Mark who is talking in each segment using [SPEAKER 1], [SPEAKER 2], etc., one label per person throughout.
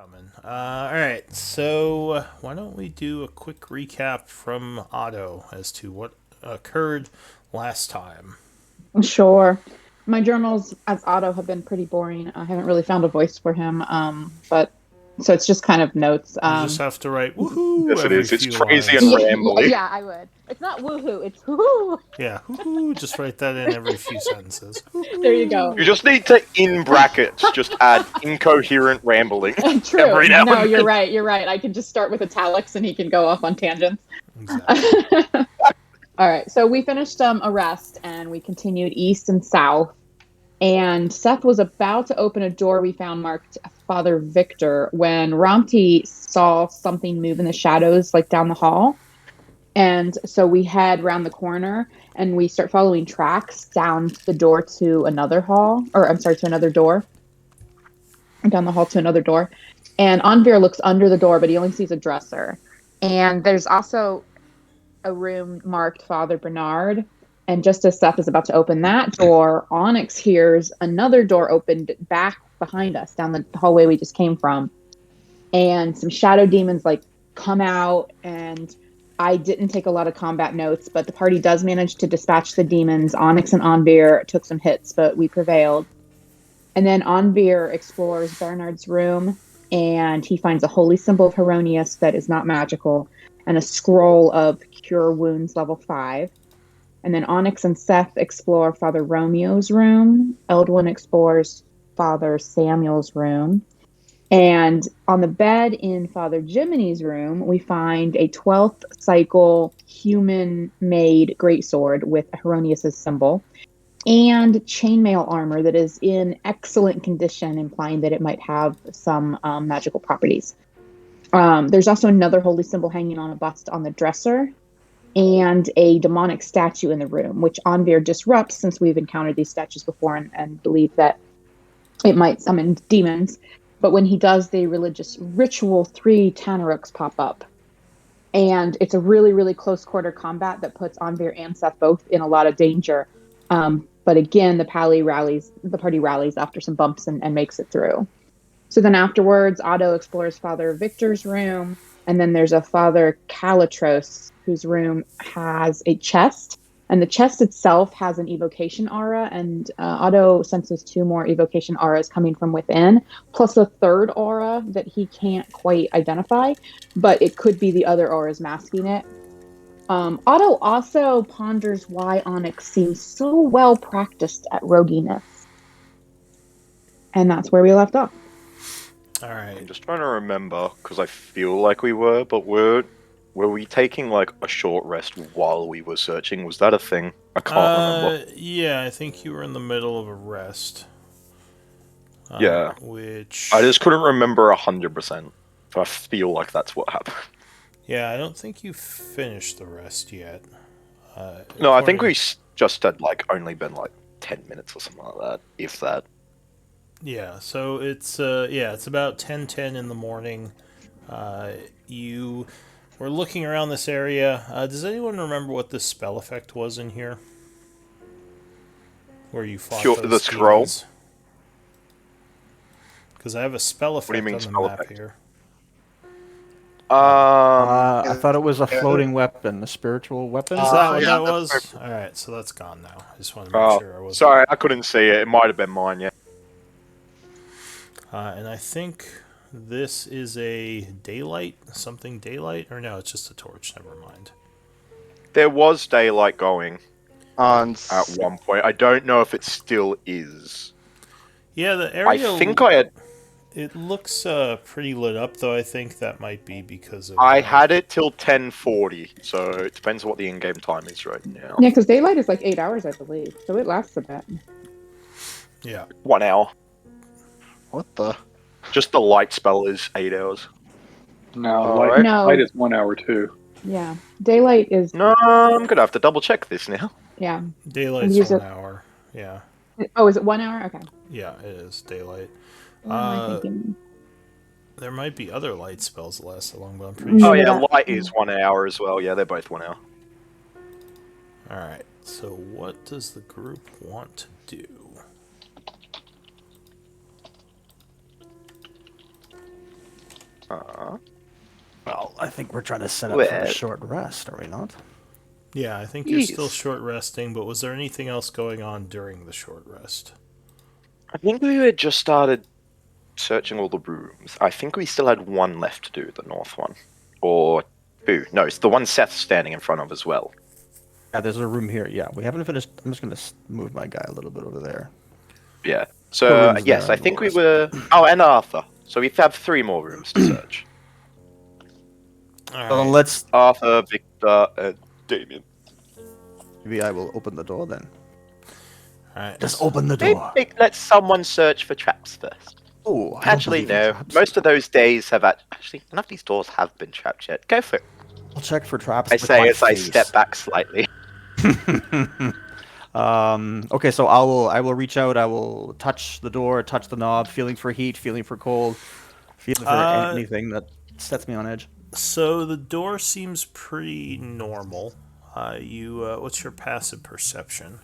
[SPEAKER 1] coming. Alright, so why don't we do a quick recap from Otto as to what occurred last time?
[SPEAKER 2] Sure. My journals as Otto have been pretty boring. I haven't really found a voice for him. But so it's just kind of notes.
[SPEAKER 1] You just have to write woohoo
[SPEAKER 3] Yes, it
[SPEAKER 1] every
[SPEAKER 3] is. It's
[SPEAKER 1] few
[SPEAKER 3] crazy
[SPEAKER 1] lines.
[SPEAKER 3] and
[SPEAKER 2] Yeah,
[SPEAKER 3] rambly.
[SPEAKER 2] yeah, I would. It's not woohoo, it's woohoo.
[SPEAKER 1] Yeah, woohoo, just write that in every few sentences.
[SPEAKER 2] There you go.
[SPEAKER 3] You just need to, in brackets, just add incoherent rambling
[SPEAKER 2] True.
[SPEAKER 3] every now
[SPEAKER 2] No,
[SPEAKER 3] and
[SPEAKER 2] you're
[SPEAKER 3] then.
[SPEAKER 2] right. You're right. I can just start with italics and he can go off on tangents.
[SPEAKER 1] Exactly.
[SPEAKER 2] All right. So we finished arrest and we continued east and south. And Seth was about to open a door we found marked Father Victor when Ramti saw something move in the shadows, like down the hall. And so we head round the corner and we start following tracks down the door to another hall, or I'm sorry, to another door, down the hall to another door. And Anvir looks under the door, but he only sees a dresser. And there's also a room marked Father Bernard. And just as Seth is about to open that door, Onyx hears another door opened back behind us down the hallway we just came from. And some shadow demons like come out. And I didn't take a lot of combat notes, but the party does manage to dispatch the demons. Onyx and Anvir took some hits, but we prevailed. And then Anvir explores Bernard's room and he finds a holy symbol of Heronius that is not magical and a scroll of Cure Wounds level 5. And then Onyx and Seth explore Father Romeo's room. Eldwin explores Father Samuel's room. And on the bed in Father Jiminy's room, we find a 12th cycle human made greatsword with Heronius' symbol and chainmail armor that is in excellent condition, implying that it might have some magical properties. There's also another holy symbol hanging on a bust on the dresser and a demonic statue in the room, which Anvir disrupts since we've encountered these statues before and believe that it might summon demons. But when he does, the religious ritual 3 Tanaruks pop up. And it's a really, really close quarter combat that puts Anvir and Seth both in a lot of danger. But again, the party rallies after some bumps and makes it through. So then afterwards, Otto explores Father Victor's room, and then there's a Father Calitros whose room has a chest, and the chest itself has an evocation aura, and Otto senses 2 more evocation auras coming from within, plus a third aura that he can't quite identify, but it could be the other auras masking it. Otto also ponders why Onyx seems so well practiced at roguiness. And that's where we left off.
[SPEAKER 1] Alright.
[SPEAKER 3] I'm just trying to remember, because I feel like we were, but were we taking like a short rest while we were searching? Was that a thing? I can't remember.
[SPEAKER 1] Yeah, I think you were in the middle of a rest.
[SPEAKER 3] Yeah.
[SPEAKER 1] Which...
[SPEAKER 3] I just couldn't remember 100%. So I feel like that's what happened.
[SPEAKER 1] Yeah, I don't think you finished the rest yet.
[SPEAKER 3] No, I think we just had like only been like 10 minutes or something like that, if that.
[SPEAKER 1] Yeah, so it's it's about 10:10 in the morning. You were looking around this area. Does anyone remember what this spell effect was in here? Where you fought
[SPEAKER 3] Sure,
[SPEAKER 1] those
[SPEAKER 3] the scroll?
[SPEAKER 1] demons? Because I have a spell
[SPEAKER 3] do you
[SPEAKER 1] effect
[SPEAKER 3] mean
[SPEAKER 1] on the
[SPEAKER 3] spell
[SPEAKER 1] map
[SPEAKER 3] effect?
[SPEAKER 1] here.
[SPEAKER 4] I thought it was a floating weapon, a spiritual weapon.
[SPEAKER 1] Is that what
[SPEAKER 3] yeah,
[SPEAKER 1] that
[SPEAKER 3] that's
[SPEAKER 1] was? Alright, so that's gone now. I just want to make sure I wasn't...
[SPEAKER 3] sorry, I couldn't see it. It might have been mine, yeah.
[SPEAKER 1] And I think this is a daylight, something daylight, or no, it's just a torch. Never mind.
[SPEAKER 3] There was daylight going
[SPEAKER 5] On
[SPEAKER 3] at one point. I don't know if it still is.
[SPEAKER 1] Yeah, the
[SPEAKER 3] I
[SPEAKER 1] area.
[SPEAKER 3] think I had.
[SPEAKER 1] It looks pretty lit up, though. I think that might be because of.
[SPEAKER 3] I had it till 10:40, so it depends what the in-game time is right now.
[SPEAKER 2] Yeah, because daylight is like 8 hours, I believe. So it lasts a bit.
[SPEAKER 1] Yeah.
[SPEAKER 3] 1 hour.
[SPEAKER 5] what the?
[SPEAKER 3] Just the light spell is 8 hours.
[SPEAKER 6] No,
[SPEAKER 5] Alright.
[SPEAKER 2] No.
[SPEAKER 6] light is 1 hour too.
[SPEAKER 2] Yeah. Daylight is,
[SPEAKER 3] No, I'm gonna have to double check this now.
[SPEAKER 2] yeah.
[SPEAKER 1] Daylight's
[SPEAKER 2] Use
[SPEAKER 1] 1
[SPEAKER 2] it.
[SPEAKER 1] hour. Yeah.
[SPEAKER 2] Oh, is it 1 hour? Okay.
[SPEAKER 1] Yeah, it is daylight.
[SPEAKER 2] What am I thinking?
[SPEAKER 1] There might be other light spells that last so long, but I'm pretty
[SPEAKER 2] No,
[SPEAKER 3] Oh
[SPEAKER 1] sure.
[SPEAKER 3] yeah,
[SPEAKER 2] that-
[SPEAKER 3] light is 1 hour as well. Yeah, they're both 1 hour.
[SPEAKER 1] Alright, so what does the group want to do?
[SPEAKER 4] Well, I think we're trying to set up for a
[SPEAKER 3] Well-
[SPEAKER 4] short rest, are we not?
[SPEAKER 1] Yeah, I think you're still
[SPEAKER 3] Yes.
[SPEAKER 1] short resting, but was there anything else going on during the short rest?
[SPEAKER 3] I think we had just started searching all the rooms. I think we still had one left to do, the north one. Or two. No, it's the one Seth's standing in front of as well.
[SPEAKER 4] Yeah, there's a room here. Yeah, we haven't finished. I'm just going to move my guy a little bit over there.
[SPEAKER 3] Yeah.
[SPEAKER 4] The
[SPEAKER 3] So,
[SPEAKER 4] rooms
[SPEAKER 3] yes,
[SPEAKER 4] there
[SPEAKER 3] I think we
[SPEAKER 4] on
[SPEAKER 3] were... Oh, and Arthur. So we have 3 more rooms to search.
[SPEAKER 1] All
[SPEAKER 4] So
[SPEAKER 1] right.
[SPEAKER 4] let's.
[SPEAKER 3] Arthur, Victor, and Damien.
[SPEAKER 4] Maybe I will open the door then.
[SPEAKER 1] All right.
[SPEAKER 4] Just open the
[SPEAKER 3] Maybe
[SPEAKER 4] door.
[SPEAKER 3] let someone search for traps first.
[SPEAKER 4] Oh, I don't
[SPEAKER 3] Actually,
[SPEAKER 4] believe in
[SPEAKER 3] no.
[SPEAKER 4] traps.
[SPEAKER 3] Most of those days have... Actually, none of these doors have been trapped yet. Go for it.
[SPEAKER 4] I'll check for traps.
[SPEAKER 3] I
[SPEAKER 4] with
[SPEAKER 3] say
[SPEAKER 4] my
[SPEAKER 3] as I
[SPEAKER 4] face.
[SPEAKER 3] step back slightly.
[SPEAKER 4] Okay, so I will reach out. I will touch the door, touch the knob, feeling for heat, feeling for cold, feeling for anything that sets me on edge.
[SPEAKER 1] So the door seems pretty normal. What's your passive perception?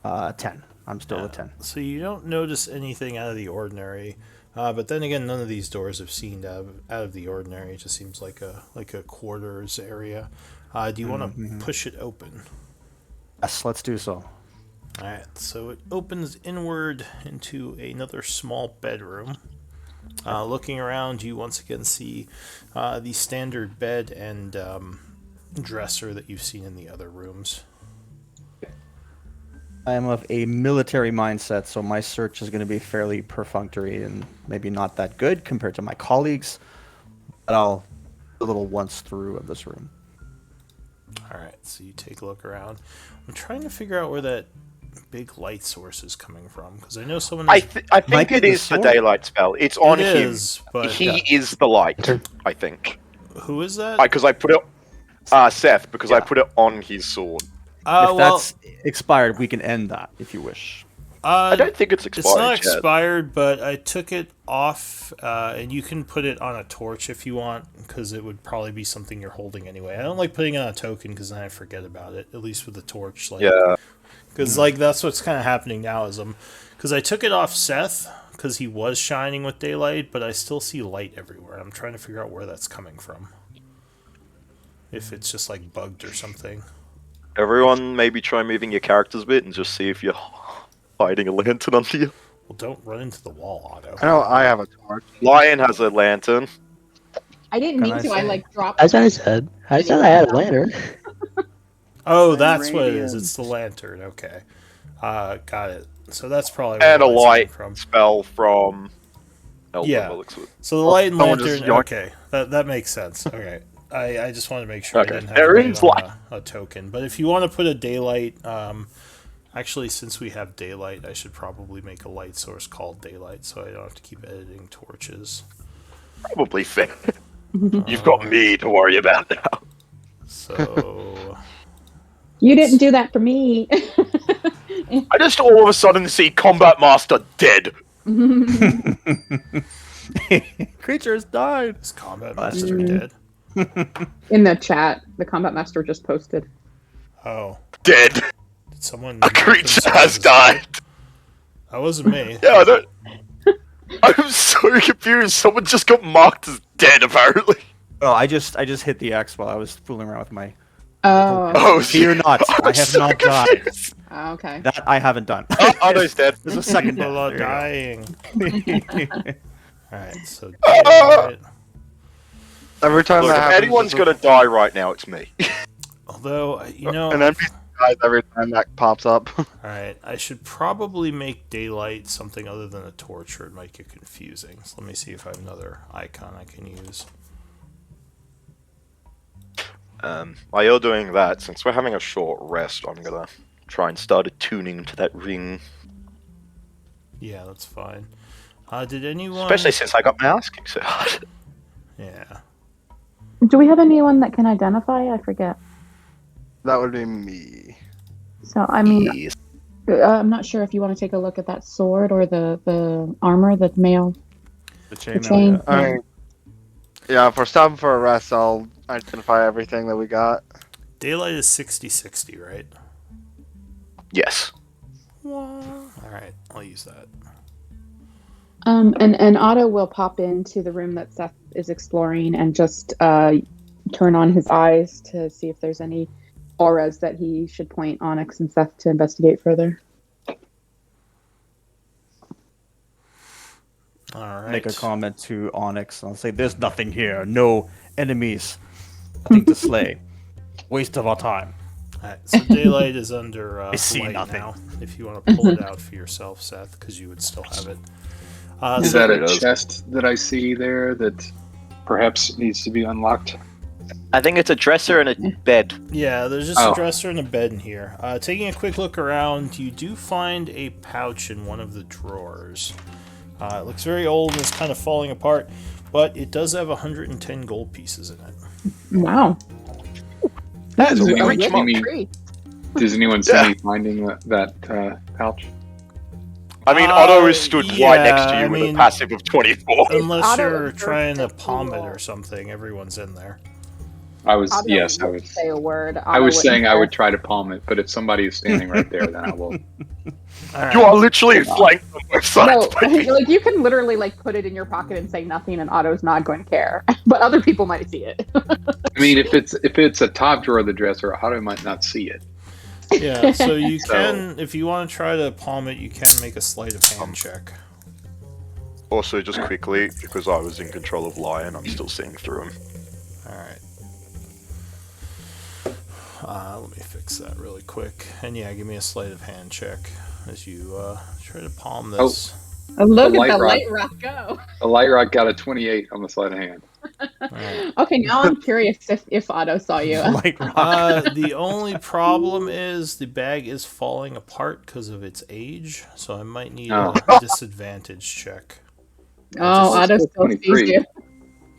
[SPEAKER 4] 10. I'm still a 10.
[SPEAKER 1] So you don't notice anything out of the ordinary. But then again, none of these doors have seemed out of the ordinary. It just seems like a quarters area. Do you want to push it open?
[SPEAKER 4] Yes, let's do so.
[SPEAKER 1] All right. So it opens inward into another small bedroom. Looking around, you once again see the standard bed and dresser that you've seen in the other rooms.
[SPEAKER 4] I am of a military mindset, so my search is going to be fairly perfunctory and maybe not that good compared to my colleagues. But I'll do a little once through of this room.
[SPEAKER 1] All right, so you take a look around. I'm trying to figure out where that big light source is coming from because I know someone.
[SPEAKER 3] I
[SPEAKER 4] Might
[SPEAKER 3] think
[SPEAKER 4] be
[SPEAKER 3] it
[SPEAKER 4] the
[SPEAKER 3] is the
[SPEAKER 4] sword.
[SPEAKER 3] daylight spell. It's on
[SPEAKER 1] It
[SPEAKER 3] him.
[SPEAKER 1] is, but
[SPEAKER 3] He is the light, I think.
[SPEAKER 1] who is that?
[SPEAKER 3] Because I put it... Seth, because I put it on his sword.
[SPEAKER 4] If that's expired, we can end that if you wish.
[SPEAKER 3] I don't think it's
[SPEAKER 1] It's
[SPEAKER 3] expired
[SPEAKER 1] not
[SPEAKER 3] yet.
[SPEAKER 1] expired, but I took it off, and you can put it on a torch if you want, because it would probably be something you're holding anyway. I don't like putting it on a token because then I forget about it. At least with the torch, like,
[SPEAKER 3] Yeah.
[SPEAKER 1] because like that's what's kind of happening now. Is because I took it off Seth because he was shining with daylight, but I still see light everywhere. I'm trying to figure out where that's coming from. If it's just like bugged or something.
[SPEAKER 3] Everyone, maybe try moving your characters a bit and just see if you're hiding a lantern under you.
[SPEAKER 1] Well, don't run into the wall, Otto.
[SPEAKER 5] I know I have a torch.
[SPEAKER 3] Lion has a lantern.
[SPEAKER 2] I didn't
[SPEAKER 4] Can
[SPEAKER 2] mean
[SPEAKER 4] I
[SPEAKER 2] to. I
[SPEAKER 4] say-
[SPEAKER 2] like dropped.
[SPEAKER 7] That's what I said. I said I had a lantern.
[SPEAKER 1] Oh,
[SPEAKER 5] And
[SPEAKER 1] that's what it is.
[SPEAKER 5] radiance.
[SPEAKER 1] It's the lantern. Okay, got it. So that's probably where
[SPEAKER 3] And a
[SPEAKER 1] the light's coming
[SPEAKER 3] light
[SPEAKER 1] from.
[SPEAKER 3] spell from Elder
[SPEAKER 1] Yeah.
[SPEAKER 3] Elixir.
[SPEAKER 1] So the light and
[SPEAKER 5] someone just
[SPEAKER 1] lantern.
[SPEAKER 5] yoink.
[SPEAKER 1] Okay, that makes sense. Okay, I just wanted to make sure
[SPEAKER 3] Okay.
[SPEAKER 1] I didn't have
[SPEAKER 3] There
[SPEAKER 1] it
[SPEAKER 3] is
[SPEAKER 1] on
[SPEAKER 3] light.
[SPEAKER 1] a token. But if you want to put a daylight, actually, since we have daylight, I should probably make a light source called daylight, so I don't have to keep editing torches.
[SPEAKER 3] Probably fair. You've got me to worry about now.
[SPEAKER 1] So
[SPEAKER 2] You didn't do that for me.
[SPEAKER 3] I just all of a sudden see Combat Master dead.
[SPEAKER 4] Creatures died.
[SPEAKER 1] is Combat Master dead?
[SPEAKER 2] In the chat, the combat master just posted.
[SPEAKER 1] Oh,
[SPEAKER 3] Dead.
[SPEAKER 1] did someone?
[SPEAKER 3] A
[SPEAKER 1] mark
[SPEAKER 3] creature
[SPEAKER 1] themselves
[SPEAKER 3] has
[SPEAKER 1] as
[SPEAKER 3] died.
[SPEAKER 1] dead? That wasn't me.
[SPEAKER 3] Yeah, I don't... I'm so confused. Someone just got marked as dead, apparently.
[SPEAKER 4] Oh, I just hit the X while I was fooling around with my.
[SPEAKER 2] Oh,
[SPEAKER 3] Oh,
[SPEAKER 4] Fear not, I
[SPEAKER 3] I'm
[SPEAKER 4] have
[SPEAKER 3] so
[SPEAKER 4] not died.
[SPEAKER 3] confused.
[SPEAKER 2] okay.
[SPEAKER 4] That I haven't done.
[SPEAKER 3] Oh, Otto's dead.
[SPEAKER 4] There's a second
[SPEAKER 1] People are
[SPEAKER 4] death.
[SPEAKER 1] dying. Alright, so
[SPEAKER 3] Ah!
[SPEAKER 1] daylight.
[SPEAKER 5] Every time
[SPEAKER 3] Look,
[SPEAKER 5] that
[SPEAKER 3] if
[SPEAKER 5] happens,
[SPEAKER 3] anyone's gonna die right now, it's me.
[SPEAKER 1] Although, you know,
[SPEAKER 5] an NPC dies every time that pops up.
[SPEAKER 1] alright, I should probably make daylight something other than a torch or it might get confusing. So let me see if I have another icon I can use.
[SPEAKER 3] While you're doing that, since we're having a short rest, I'm gonna try and start attuning to that ring.
[SPEAKER 1] Yeah, that's fine. Did anyone...
[SPEAKER 3] Especially since I got my ass kicked so hard.
[SPEAKER 1] Yeah.
[SPEAKER 2] Do we have anyone that can identify? I forget.
[SPEAKER 5] That would be me.
[SPEAKER 2] So I mean,
[SPEAKER 3] Yes.
[SPEAKER 2] I'm not sure if you want to take a look at that sword or the armor, the mail.
[SPEAKER 4] The
[SPEAKER 2] The
[SPEAKER 4] chain.
[SPEAKER 2] chain.
[SPEAKER 5] I mean, yeah, if we're stopping for a rest, I'll identify everything that we got.
[SPEAKER 1] Daylight is 60-60, right?
[SPEAKER 3] Yes.
[SPEAKER 1] Alright, I'll use that.
[SPEAKER 2] And Otto will pop into the room that Seth is exploring and just turn on his eyes to see if there's any auras that he should point Onyx and Seth to investigate further.
[SPEAKER 1] All right.
[SPEAKER 4] Make a comment to Onyx. I'll say, "There's nothing here. No enemies. Nothing to slay. Waste of our time."
[SPEAKER 1] Alright, so daylight is under
[SPEAKER 4] see
[SPEAKER 1] light
[SPEAKER 4] nothing.
[SPEAKER 1] now. If you want to pull it out for yourself, Seth, because you would still have it.
[SPEAKER 6] Is
[SPEAKER 1] So
[SPEAKER 6] that
[SPEAKER 3] it
[SPEAKER 6] a
[SPEAKER 3] is.
[SPEAKER 6] chest that I see there that perhaps needs to be unlocked?
[SPEAKER 3] I think it's a dresser and a bed.
[SPEAKER 1] yeah, there's just
[SPEAKER 6] Oh.
[SPEAKER 1] a dresser and a bed in here. Taking a quick look around, you do find a pouch in one of the drawers. It looks very old and is kind of falling apart, but it does have 110 gold pieces in it.
[SPEAKER 2] Wow.
[SPEAKER 6] Does
[SPEAKER 3] a
[SPEAKER 6] anyone
[SPEAKER 3] rich
[SPEAKER 6] see
[SPEAKER 3] monk.
[SPEAKER 6] me?
[SPEAKER 2] Tree.
[SPEAKER 6] Does anyone see
[SPEAKER 3] Yeah.
[SPEAKER 6] me finding that pouch?
[SPEAKER 3] I mean, Otto is stood right next to
[SPEAKER 1] yeah,
[SPEAKER 3] you
[SPEAKER 1] I
[SPEAKER 3] with
[SPEAKER 1] mean-
[SPEAKER 3] a passive of 24.
[SPEAKER 1] Unless
[SPEAKER 2] Otto
[SPEAKER 1] you're
[SPEAKER 2] is
[SPEAKER 1] trying to
[SPEAKER 2] perfect.
[SPEAKER 1] palm it or something, everyone's in there.
[SPEAKER 6] I was
[SPEAKER 2] Otto
[SPEAKER 6] yes, I
[SPEAKER 2] wouldn't
[SPEAKER 6] was.
[SPEAKER 2] say a word.
[SPEAKER 6] I was
[SPEAKER 2] Otto
[SPEAKER 6] saying I
[SPEAKER 2] wouldn't
[SPEAKER 6] would try to palm it, but if somebody is standing right there, then I will.
[SPEAKER 1] Alright.
[SPEAKER 3] You are literally flanked on both sides.
[SPEAKER 2] No,
[SPEAKER 3] baby.
[SPEAKER 2] like you can literally like put it in your pocket and say nothing, and Otto's not going to care. But other people might see it.
[SPEAKER 6] I mean, if it's a top drawer of the dresser, Otto might not see it.
[SPEAKER 1] Yeah, so you
[SPEAKER 6] So-
[SPEAKER 1] can, if you want to try to palm it, you can make a sleight of hand check.
[SPEAKER 3] Also, just quickly, because I was in control of Lion, I'm still seeing through him.
[SPEAKER 1] Alright. Let me fix that really quick. And yeah, give me a sleight of hand check as you try to palm this.
[SPEAKER 2] Look
[SPEAKER 6] The
[SPEAKER 2] at the
[SPEAKER 6] light
[SPEAKER 2] light rock go.
[SPEAKER 6] The light rod got a 28 on the sleight of hand.
[SPEAKER 1] Alright.
[SPEAKER 2] Okay, now I'm curious if Otto saw you.
[SPEAKER 4] Light rock.
[SPEAKER 1] The only problem is the bag is falling apart because of its age, so I might need
[SPEAKER 6] Oh.
[SPEAKER 1] a disadvantage check.
[SPEAKER 2] Oh, Otto still sees
[SPEAKER 6] 23.
[SPEAKER 2] you.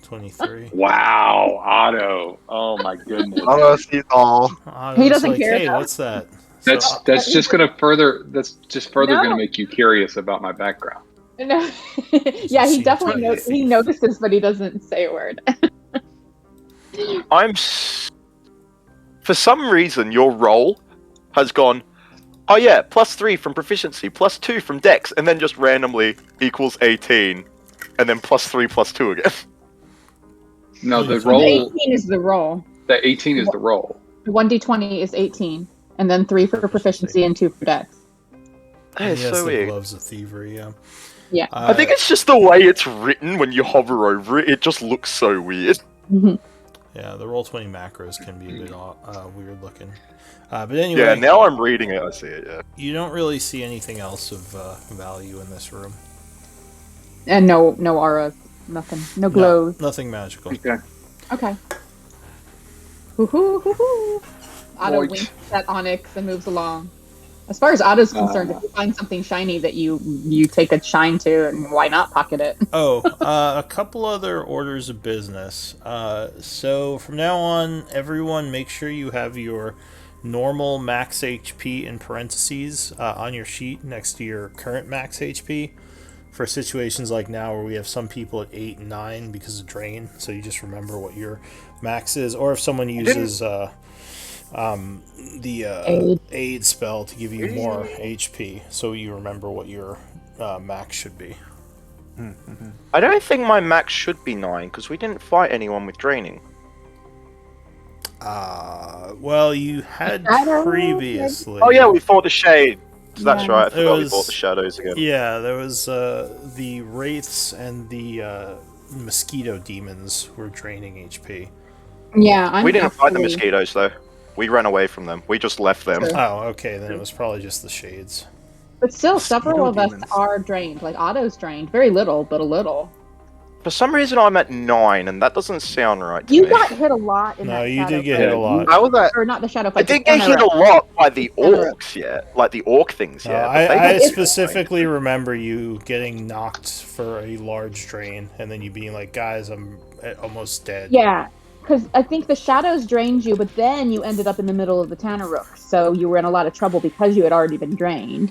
[SPEAKER 1] 23.
[SPEAKER 6] Wow, Otto! Oh my goodness.
[SPEAKER 5] Otto sees all.
[SPEAKER 1] Otto's
[SPEAKER 2] doesn't
[SPEAKER 1] like,
[SPEAKER 2] care,
[SPEAKER 1] hey,
[SPEAKER 2] though.
[SPEAKER 1] what's that?
[SPEAKER 6] That's just gonna further. That's just further
[SPEAKER 2] No.
[SPEAKER 6] gonna make you curious about my background.
[SPEAKER 2] No. Yeah, he
[SPEAKER 1] Seems
[SPEAKER 2] definitely
[SPEAKER 1] like
[SPEAKER 2] he notices, but he doesn't say a word.
[SPEAKER 3] For some reason, your roll has gone, oh yeah, +3 from proficiency, +2 from dex, and then just randomly equals 18, and then +3 +2 again.
[SPEAKER 6] No, the
[SPEAKER 1] The
[SPEAKER 6] roll.
[SPEAKER 2] 18 is the roll.
[SPEAKER 6] The 18 is the roll.
[SPEAKER 2] 1d20 is 18, and then 3 for proficiency and 2 for dex.
[SPEAKER 3] That
[SPEAKER 1] And
[SPEAKER 3] is
[SPEAKER 1] he has
[SPEAKER 3] so
[SPEAKER 1] the
[SPEAKER 3] weird.
[SPEAKER 1] gloves of thievery, yeah.
[SPEAKER 2] Yeah.
[SPEAKER 3] I think it's just the way it's written when you hover over it, it just looks so weird.
[SPEAKER 1] Yeah, the Roll20 macros can be a bit weird looking. But anyway,
[SPEAKER 3] Yeah, now I'm reading it, I see it, yeah.
[SPEAKER 1] you don't really see anything else of value in this room.
[SPEAKER 2] And no aura, nothing, no glows.
[SPEAKER 1] Nothing magical.
[SPEAKER 6] Okay.
[SPEAKER 2] Okay. Hoo hoo. Otto
[SPEAKER 6] Right.
[SPEAKER 2] winks at Onyx and moves along. As far as Otto's concerned, if you find something shiny that you take a shine to, and why not pocket it?
[SPEAKER 1] Oh, a couple other orders of business. So from now on, everyone make sure you have your normal max HP in parentheses on your sheet next to your current max HP for situations like now where we have some people at 8 and 9 because of drain. So you just remember what your max is. Or if someone uses the aid spell to give you more HP, so you remember what your max should be.
[SPEAKER 3] I don't think my max should be 9, because we didn't fight anyone with draining.
[SPEAKER 1] Well, you had
[SPEAKER 2] Shadow,
[SPEAKER 1] previously.
[SPEAKER 3] Oh yeah, we fought the Shade. That's
[SPEAKER 2] Yeah.
[SPEAKER 3] right, I
[SPEAKER 1] It
[SPEAKER 3] forgot we
[SPEAKER 1] was-
[SPEAKER 3] fought the Shadows again.
[SPEAKER 1] Yeah, there was the wraiths and the mosquito demons were draining HP.
[SPEAKER 2] Yeah, I'm
[SPEAKER 3] We didn't fight the
[SPEAKER 2] actually-
[SPEAKER 3] mosquitoes, though. We ran away from them. We just left them.
[SPEAKER 2] Sure.
[SPEAKER 1] Oh, okay, then it was probably just the shades.
[SPEAKER 2] But still, several
[SPEAKER 4] Mosquito
[SPEAKER 2] of us
[SPEAKER 4] demons.
[SPEAKER 2] are drained. Like Otto's drained, very little, but a little.
[SPEAKER 3] For some reason, I'm at 9, and that doesn't sound right to
[SPEAKER 2] You
[SPEAKER 3] me.
[SPEAKER 2] got hit a lot in
[SPEAKER 1] No,
[SPEAKER 2] that
[SPEAKER 1] you
[SPEAKER 2] shadow
[SPEAKER 1] did get
[SPEAKER 2] fight.
[SPEAKER 1] hit a lot.
[SPEAKER 5] I was at.
[SPEAKER 2] Or not the shadow
[SPEAKER 3] I
[SPEAKER 2] fight.
[SPEAKER 3] did
[SPEAKER 2] the
[SPEAKER 3] get hit a
[SPEAKER 2] Thanos.
[SPEAKER 3] lot by the
[SPEAKER 2] Thanos.
[SPEAKER 3] orcs, yeah. Like the orc things, yeah. but they
[SPEAKER 1] I
[SPEAKER 3] got hit.
[SPEAKER 1] specifically remember you getting knocked for a large drain, and then you being like, "Guys, I'm almost dead."
[SPEAKER 2] Yeah, because I think the shadows drained you, but then you ended up in the middle of the Tanaruk, so you were in a lot of trouble because you had already been drained.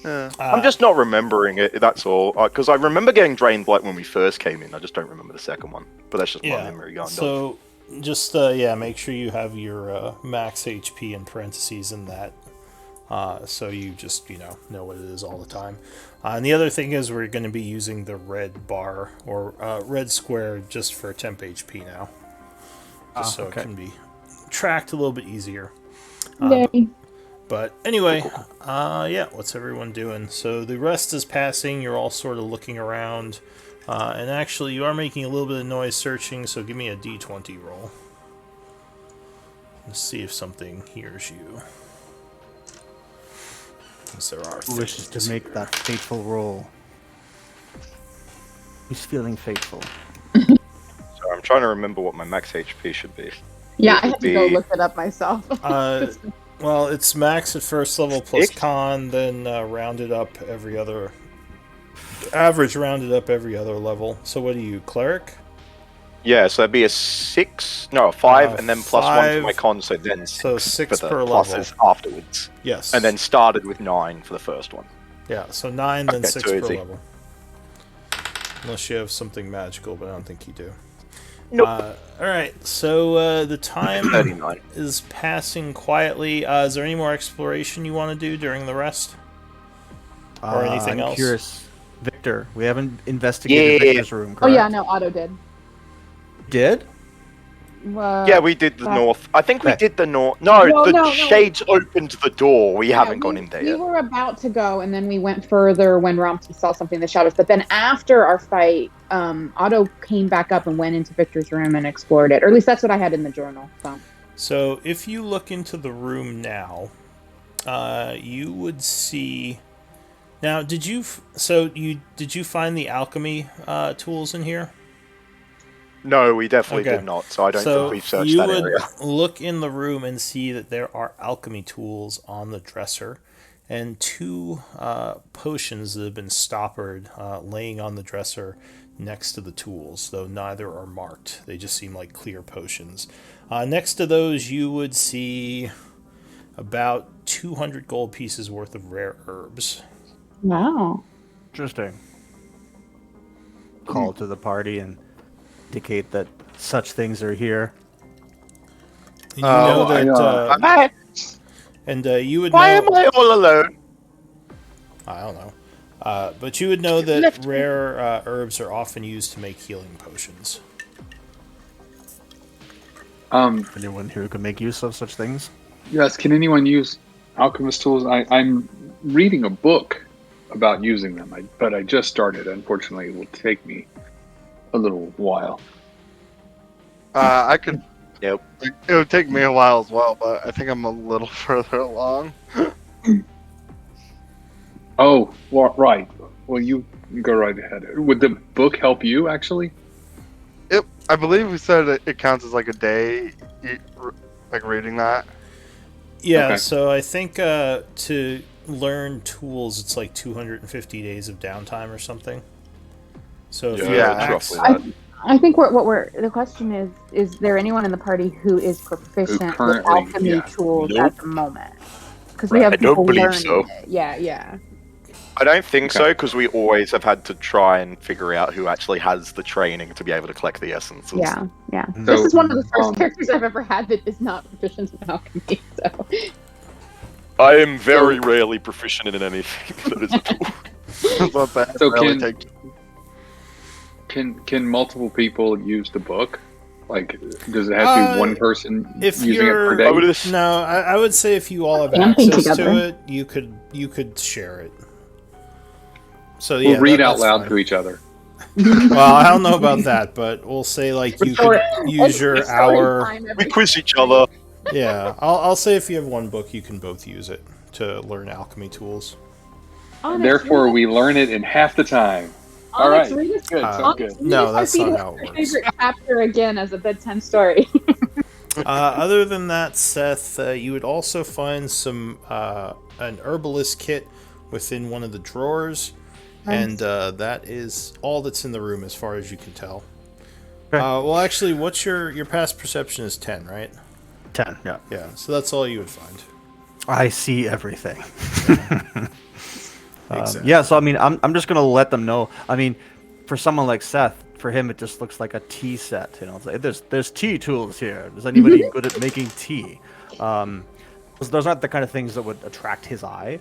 [SPEAKER 3] I'm just not remembering it, that's all. Because I remember getting drained like when we first came in. I just don't remember the second one. But that's just my
[SPEAKER 1] Yeah.
[SPEAKER 3] memory going down.
[SPEAKER 1] So just make sure you have your max HP in parentheses in that so you just know what it is all the time. And the other thing is we're going to be using the red bar or red square just for temp HP now, just so
[SPEAKER 4] okay.
[SPEAKER 1] it can be tracked a little bit easier.
[SPEAKER 2] Yay.
[SPEAKER 1] But anyway, yeah, what's everyone doing? So the rest is passing. You're all sort of looking around. And actually, you are making a little bit of noise searching, so give me a d20 roll. Let's see if something hears you. Since there are
[SPEAKER 4] Who wishes
[SPEAKER 1] things
[SPEAKER 4] to make
[SPEAKER 1] here.
[SPEAKER 4] that fateful roll? Who's feeling fateful?
[SPEAKER 3] So I'm trying to remember what my max HP should be.
[SPEAKER 2] Yeah,
[SPEAKER 3] It
[SPEAKER 2] I
[SPEAKER 3] would
[SPEAKER 2] had to go
[SPEAKER 3] be-
[SPEAKER 2] look it up myself.
[SPEAKER 1] Well, it's max at first level plus
[SPEAKER 3] Six?
[SPEAKER 1] con, then rounded up every other... Average rounded up every other level. So what are you, cleric?
[SPEAKER 3] Yeah, so that'd be a 6, no, a 5, and then plus 1
[SPEAKER 1] 5,
[SPEAKER 3] for my con, so then 6
[SPEAKER 1] so 6
[SPEAKER 3] for the
[SPEAKER 1] per level.
[SPEAKER 3] pluses afterwards.
[SPEAKER 1] Yes.
[SPEAKER 3] And then started with 9 for the first one.
[SPEAKER 1] Yeah, so 9, then
[SPEAKER 3] Okay,
[SPEAKER 1] 6
[SPEAKER 3] too
[SPEAKER 1] per
[SPEAKER 3] easy.
[SPEAKER 1] level. Unless you have something magical, but I don't think you do.
[SPEAKER 3] Nope.
[SPEAKER 1] Alright, so the time
[SPEAKER 3] 39.
[SPEAKER 1] is passing quietly. Is there any more exploration you want to do during the rest? Or anything
[SPEAKER 4] I'm
[SPEAKER 1] else?
[SPEAKER 4] curious. Victor, we haven't investigated
[SPEAKER 3] Yeah.
[SPEAKER 4] Victor's room, correct?
[SPEAKER 2] Oh yeah, no, Otto did.
[SPEAKER 4] Did?
[SPEAKER 3] Yeah, we did the north. I think we
[SPEAKER 4] Okay.
[SPEAKER 3] did the north. No,
[SPEAKER 2] No,
[SPEAKER 3] the
[SPEAKER 2] no.
[SPEAKER 3] shades opened the door. We
[SPEAKER 2] Yeah,
[SPEAKER 3] haven't gone in there
[SPEAKER 2] we
[SPEAKER 3] yet.
[SPEAKER 2] were about to go, and then we went further when Romty saw something in the shadows. But then after our fight, Otto came back up and went into Victor's room and explored it. Or at least that's what I had in the journal. So.
[SPEAKER 1] So if you look into the room now, you would see... Now, did you find the alchemy tools in here?
[SPEAKER 3] No, we definitely
[SPEAKER 1] Okay.
[SPEAKER 3] did not. So I don't
[SPEAKER 1] So
[SPEAKER 3] think we've searched
[SPEAKER 1] you
[SPEAKER 3] that
[SPEAKER 1] would
[SPEAKER 3] area.
[SPEAKER 1] look in the room and see that there are alchemy tools on the dresser, and 2 potions that have been stoppered laying on the dresser next to the tools, though neither are marked. They just seem like clear potions. Next to those, you would see about 200 gold pieces worth of rare herbs.
[SPEAKER 2] Wow.
[SPEAKER 4] Interesting. Call to the party and indicate that such things are here.
[SPEAKER 1] And you know that,
[SPEAKER 3] Matt,
[SPEAKER 1] and you would
[SPEAKER 3] why
[SPEAKER 1] know.
[SPEAKER 3] am I all alone?
[SPEAKER 1] I don't know. But you would know that rare herbs are often used to make healing potions.
[SPEAKER 4] Anyone here who can make use of such things?
[SPEAKER 6] Yes, can anyone use alchemist tools? I'm reading a book about using them, but I just started. Unfortunately, it will take me a little while.
[SPEAKER 5] I could.
[SPEAKER 3] Yep.
[SPEAKER 5] It would take me a while as well, but I think I'm a little further along.
[SPEAKER 6] Oh, well, right. Well, you go right ahead. Would the book help you, actually?
[SPEAKER 5] I believe we said it counts as like a day, like reading that.
[SPEAKER 1] Yeah,
[SPEAKER 6] Okay.
[SPEAKER 1] so I think to learn tools, it's like 250 days of downtime or something. So if
[SPEAKER 3] Yeah,
[SPEAKER 1] you're
[SPEAKER 5] it's
[SPEAKER 1] max-
[SPEAKER 3] roughly that.
[SPEAKER 2] I think the question is there anyone in the party who is proficient with
[SPEAKER 6] currently-
[SPEAKER 2] alchemy
[SPEAKER 6] yeah.
[SPEAKER 2] tools
[SPEAKER 3] Nope.
[SPEAKER 2] at the moment? Because we
[SPEAKER 3] Right,
[SPEAKER 2] have
[SPEAKER 3] I don't
[SPEAKER 2] people
[SPEAKER 3] believe
[SPEAKER 2] learning
[SPEAKER 3] so.
[SPEAKER 2] it. Yeah.
[SPEAKER 3] I don't think
[SPEAKER 6] Okay.
[SPEAKER 3] so, because we always have had to try and figure out who actually has the training to be able to collect the essences.
[SPEAKER 2] Yeah.
[SPEAKER 6] So,
[SPEAKER 2] This is one of the first
[SPEAKER 6] um,
[SPEAKER 2] characters I've ever had that is not proficient in alchemy. So
[SPEAKER 3] I am very rarely proficient in anything that is a tool.
[SPEAKER 5] But that
[SPEAKER 6] So
[SPEAKER 5] really
[SPEAKER 6] can-
[SPEAKER 5] take-
[SPEAKER 6] Can multiple people use the book? Like, does it have to be one person
[SPEAKER 1] if
[SPEAKER 6] using it
[SPEAKER 1] you're
[SPEAKER 6] per day?
[SPEAKER 3] I would have-
[SPEAKER 1] no, I would say if you all have
[SPEAKER 2] Camping
[SPEAKER 1] access
[SPEAKER 2] together.
[SPEAKER 1] to it, you could share it. So
[SPEAKER 6] We'll
[SPEAKER 1] yeah,
[SPEAKER 6] read out
[SPEAKER 1] that's
[SPEAKER 6] loud
[SPEAKER 1] fine.
[SPEAKER 6] to each other.
[SPEAKER 1] Well, I don't know about that, but we'll say like you could use your
[SPEAKER 2] It's story
[SPEAKER 1] hour.
[SPEAKER 2] time every
[SPEAKER 3] We quiz each other.
[SPEAKER 1] Yeah, I'll say if you have one book, you can both use it to learn alchemy tools.
[SPEAKER 2] Onyx,
[SPEAKER 6] Therefore,
[SPEAKER 2] read
[SPEAKER 6] we learn it in half the time. All
[SPEAKER 2] Onyx,
[SPEAKER 6] right.
[SPEAKER 2] read us-
[SPEAKER 6] Good.
[SPEAKER 1] Uh,
[SPEAKER 6] Sounds good.
[SPEAKER 2] Onyx,
[SPEAKER 1] No,
[SPEAKER 2] read us
[SPEAKER 1] that's
[SPEAKER 2] our
[SPEAKER 1] not how it
[SPEAKER 2] favorite-
[SPEAKER 1] works.
[SPEAKER 2] Favorite chapter again as a bedtime story.
[SPEAKER 1] Other than that, Seth, you would also find some an herbalist kit within one of the drawers, and that is all that's in the room as far as you can tell.
[SPEAKER 4] Okay.
[SPEAKER 1] Well, actually, what's your past perception is 10, right?
[SPEAKER 4] 10, yeah.
[SPEAKER 1] Yeah, so that's all you would find.
[SPEAKER 4] I see everything.
[SPEAKER 1] Exactly.
[SPEAKER 4] Yeah, so I mean, I'm just gonna let them know. I mean, for someone like Seth, for him it just looks like a tea set. You know, it's like, there's tea tools here. Is anybody good at making tea? Those aren't the kind of things that would attract his eye,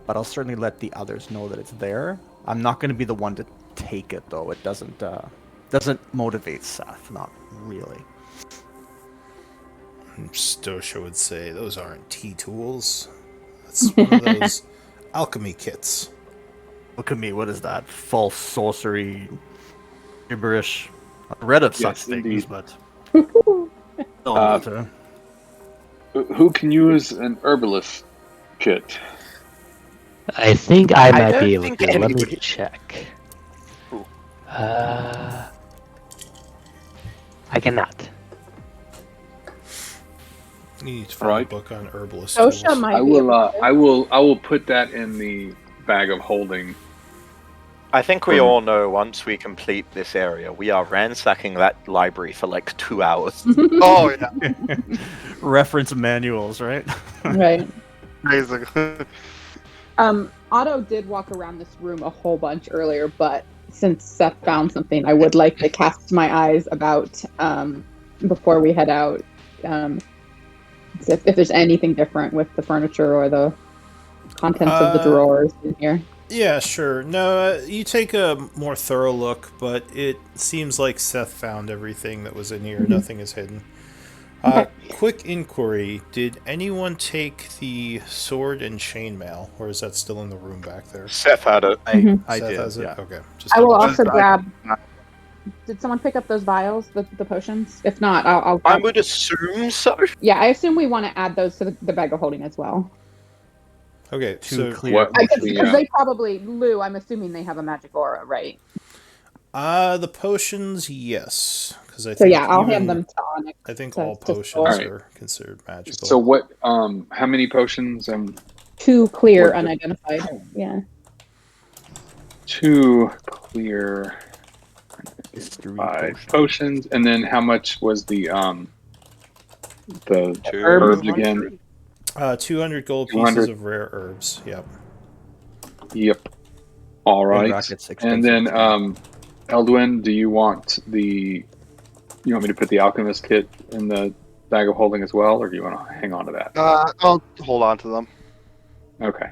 [SPEAKER 4] but I'll certainly let the others know that it's there. I'm not going to be the one to take it, though. It doesn't motivate Seth, not really.
[SPEAKER 1] Stosha would say those aren't tea tools. That's one of those alchemy kits.
[SPEAKER 4] Look at me, what is that? False sorcery, gibberish. I've read of such things,
[SPEAKER 6] indeed.
[SPEAKER 4] but...
[SPEAKER 6] Who can use an herbalist kit?
[SPEAKER 7] I think I might
[SPEAKER 3] don't
[SPEAKER 7] be able
[SPEAKER 3] think
[SPEAKER 7] to. Let me
[SPEAKER 3] anybody-
[SPEAKER 7] check.
[SPEAKER 3] Ooh.
[SPEAKER 7] I cannot.
[SPEAKER 1] You need to find
[SPEAKER 6] Right.
[SPEAKER 1] a book on herbalist
[SPEAKER 2] Stosha
[SPEAKER 1] tools.
[SPEAKER 2] might
[SPEAKER 6] I
[SPEAKER 2] be
[SPEAKER 6] will.
[SPEAKER 2] able to.
[SPEAKER 6] I will put that in the bag of holding.
[SPEAKER 3] I think we all know once we complete this area, we are ransacking that library for like 2 hours.
[SPEAKER 5] Oh yeah,
[SPEAKER 4] Reference manuals, right?
[SPEAKER 2] Right.
[SPEAKER 5] basically.
[SPEAKER 2] Otto did walk around this room a whole bunch earlier, but since Seth found something, I would like to cast my eyes about before we head out. If there's anything different with the furniture or the contents of the drawers in here.
[SPEAKER 1] Yeah, sure. No, you take a more thorough look, but it seems like Seth found everything that was in here.
[SPEAKER 2] Mhm.
[SPEAKER 1] Nothing is hidden.
[SPEAKER 2] Okay.
[SPEAKER 1] Quick inquiry. Did anyone take the sword and chainmail, or is that still in the room back there?
[SPEAKER 3] Seth had it.
[SPEAKER 2] Mhm.
[SPEAKER 4] I
[SPEAKER 1] Seth
[SPEAKER 4] did,
[SPEAKER 1] has it?
[SPEAKER 4] yeah.
[SPEAKER 1] Okay. Just
[SPEAKER 2] I will
[SPEAKER 1] double
[SPEAKER 2] also
[SPEAKER 1] check.
[SPEAKER 2] grab. Did someone pick up those vials, the potions? If not, I'll
[SPEAKER 3] I
[SPEAKER 2] grab.
[SPEAKER 3] would assume so.
[SPEAKER 2] Yeah, I assume we want to add those to the bag of holding as well.
[SPEAKER 1] Okay,
[SPEAKER 4] To
[SPEAKER 1] so
[SPEAKER 4] clear.
[SPEAKER 6] What?
[SPEAKER 2] Because they probably, Lou, I'm assuming they have a magic aura, right?
[SPEAKER 1] the potions, yes, because I think
[SPEAKER 2] So yeah, I'll
[SPEAKER 1] even-
[SPEAKER 2] hand them to Onyx.
[SPEAKER 1] I think
[SPEAKER 2] to-
[SPEAKER 1] all
[SPEAKER 2] to
[SPEAKER 1] potions
[SPEAKER 2] store.
[SPEAKER 6] Alright.
[SPEAKER 1] are considered magical.
[SPEAKER 6] So what? How many potions?
[SPEAKER 2] 2 clear,
[SPEAKER 6] What the-
[SPEAKER 2] unidentified. Yeah.
[SPEAKER 6] 2 clear
[SPEAKER 4] History
[SPEAKER 6] 5
[SPEAKER 4] potion.
[SPEAKER 6] potions, and then how much was the
[SPEAKER 3] Two
[SPEAKER 6] herbs
[SPEAKER 3] hundred?
[SPEAKER 6] again?
[SPEAKER 1] 200 gold
[SPEAKER 6] 200.
[SPEAKER 1] pieces of rare herbs. Yep.
[SPEAKER 6] Yep. All
[SPEAKER 4] In
[SPEAKER 6] right.
[SPEAKER 4] brackets,
[SPEAKER 6] And then
[SPEAKER 4] expensive.
[SPEAKER 6] Eldwin, do you want me to put the alchemist kit in the bag of holding as well, or do you want to hang on to that?
[SPEAKER 5] I'll hold on to them.
[SPEAKER 6] Okay.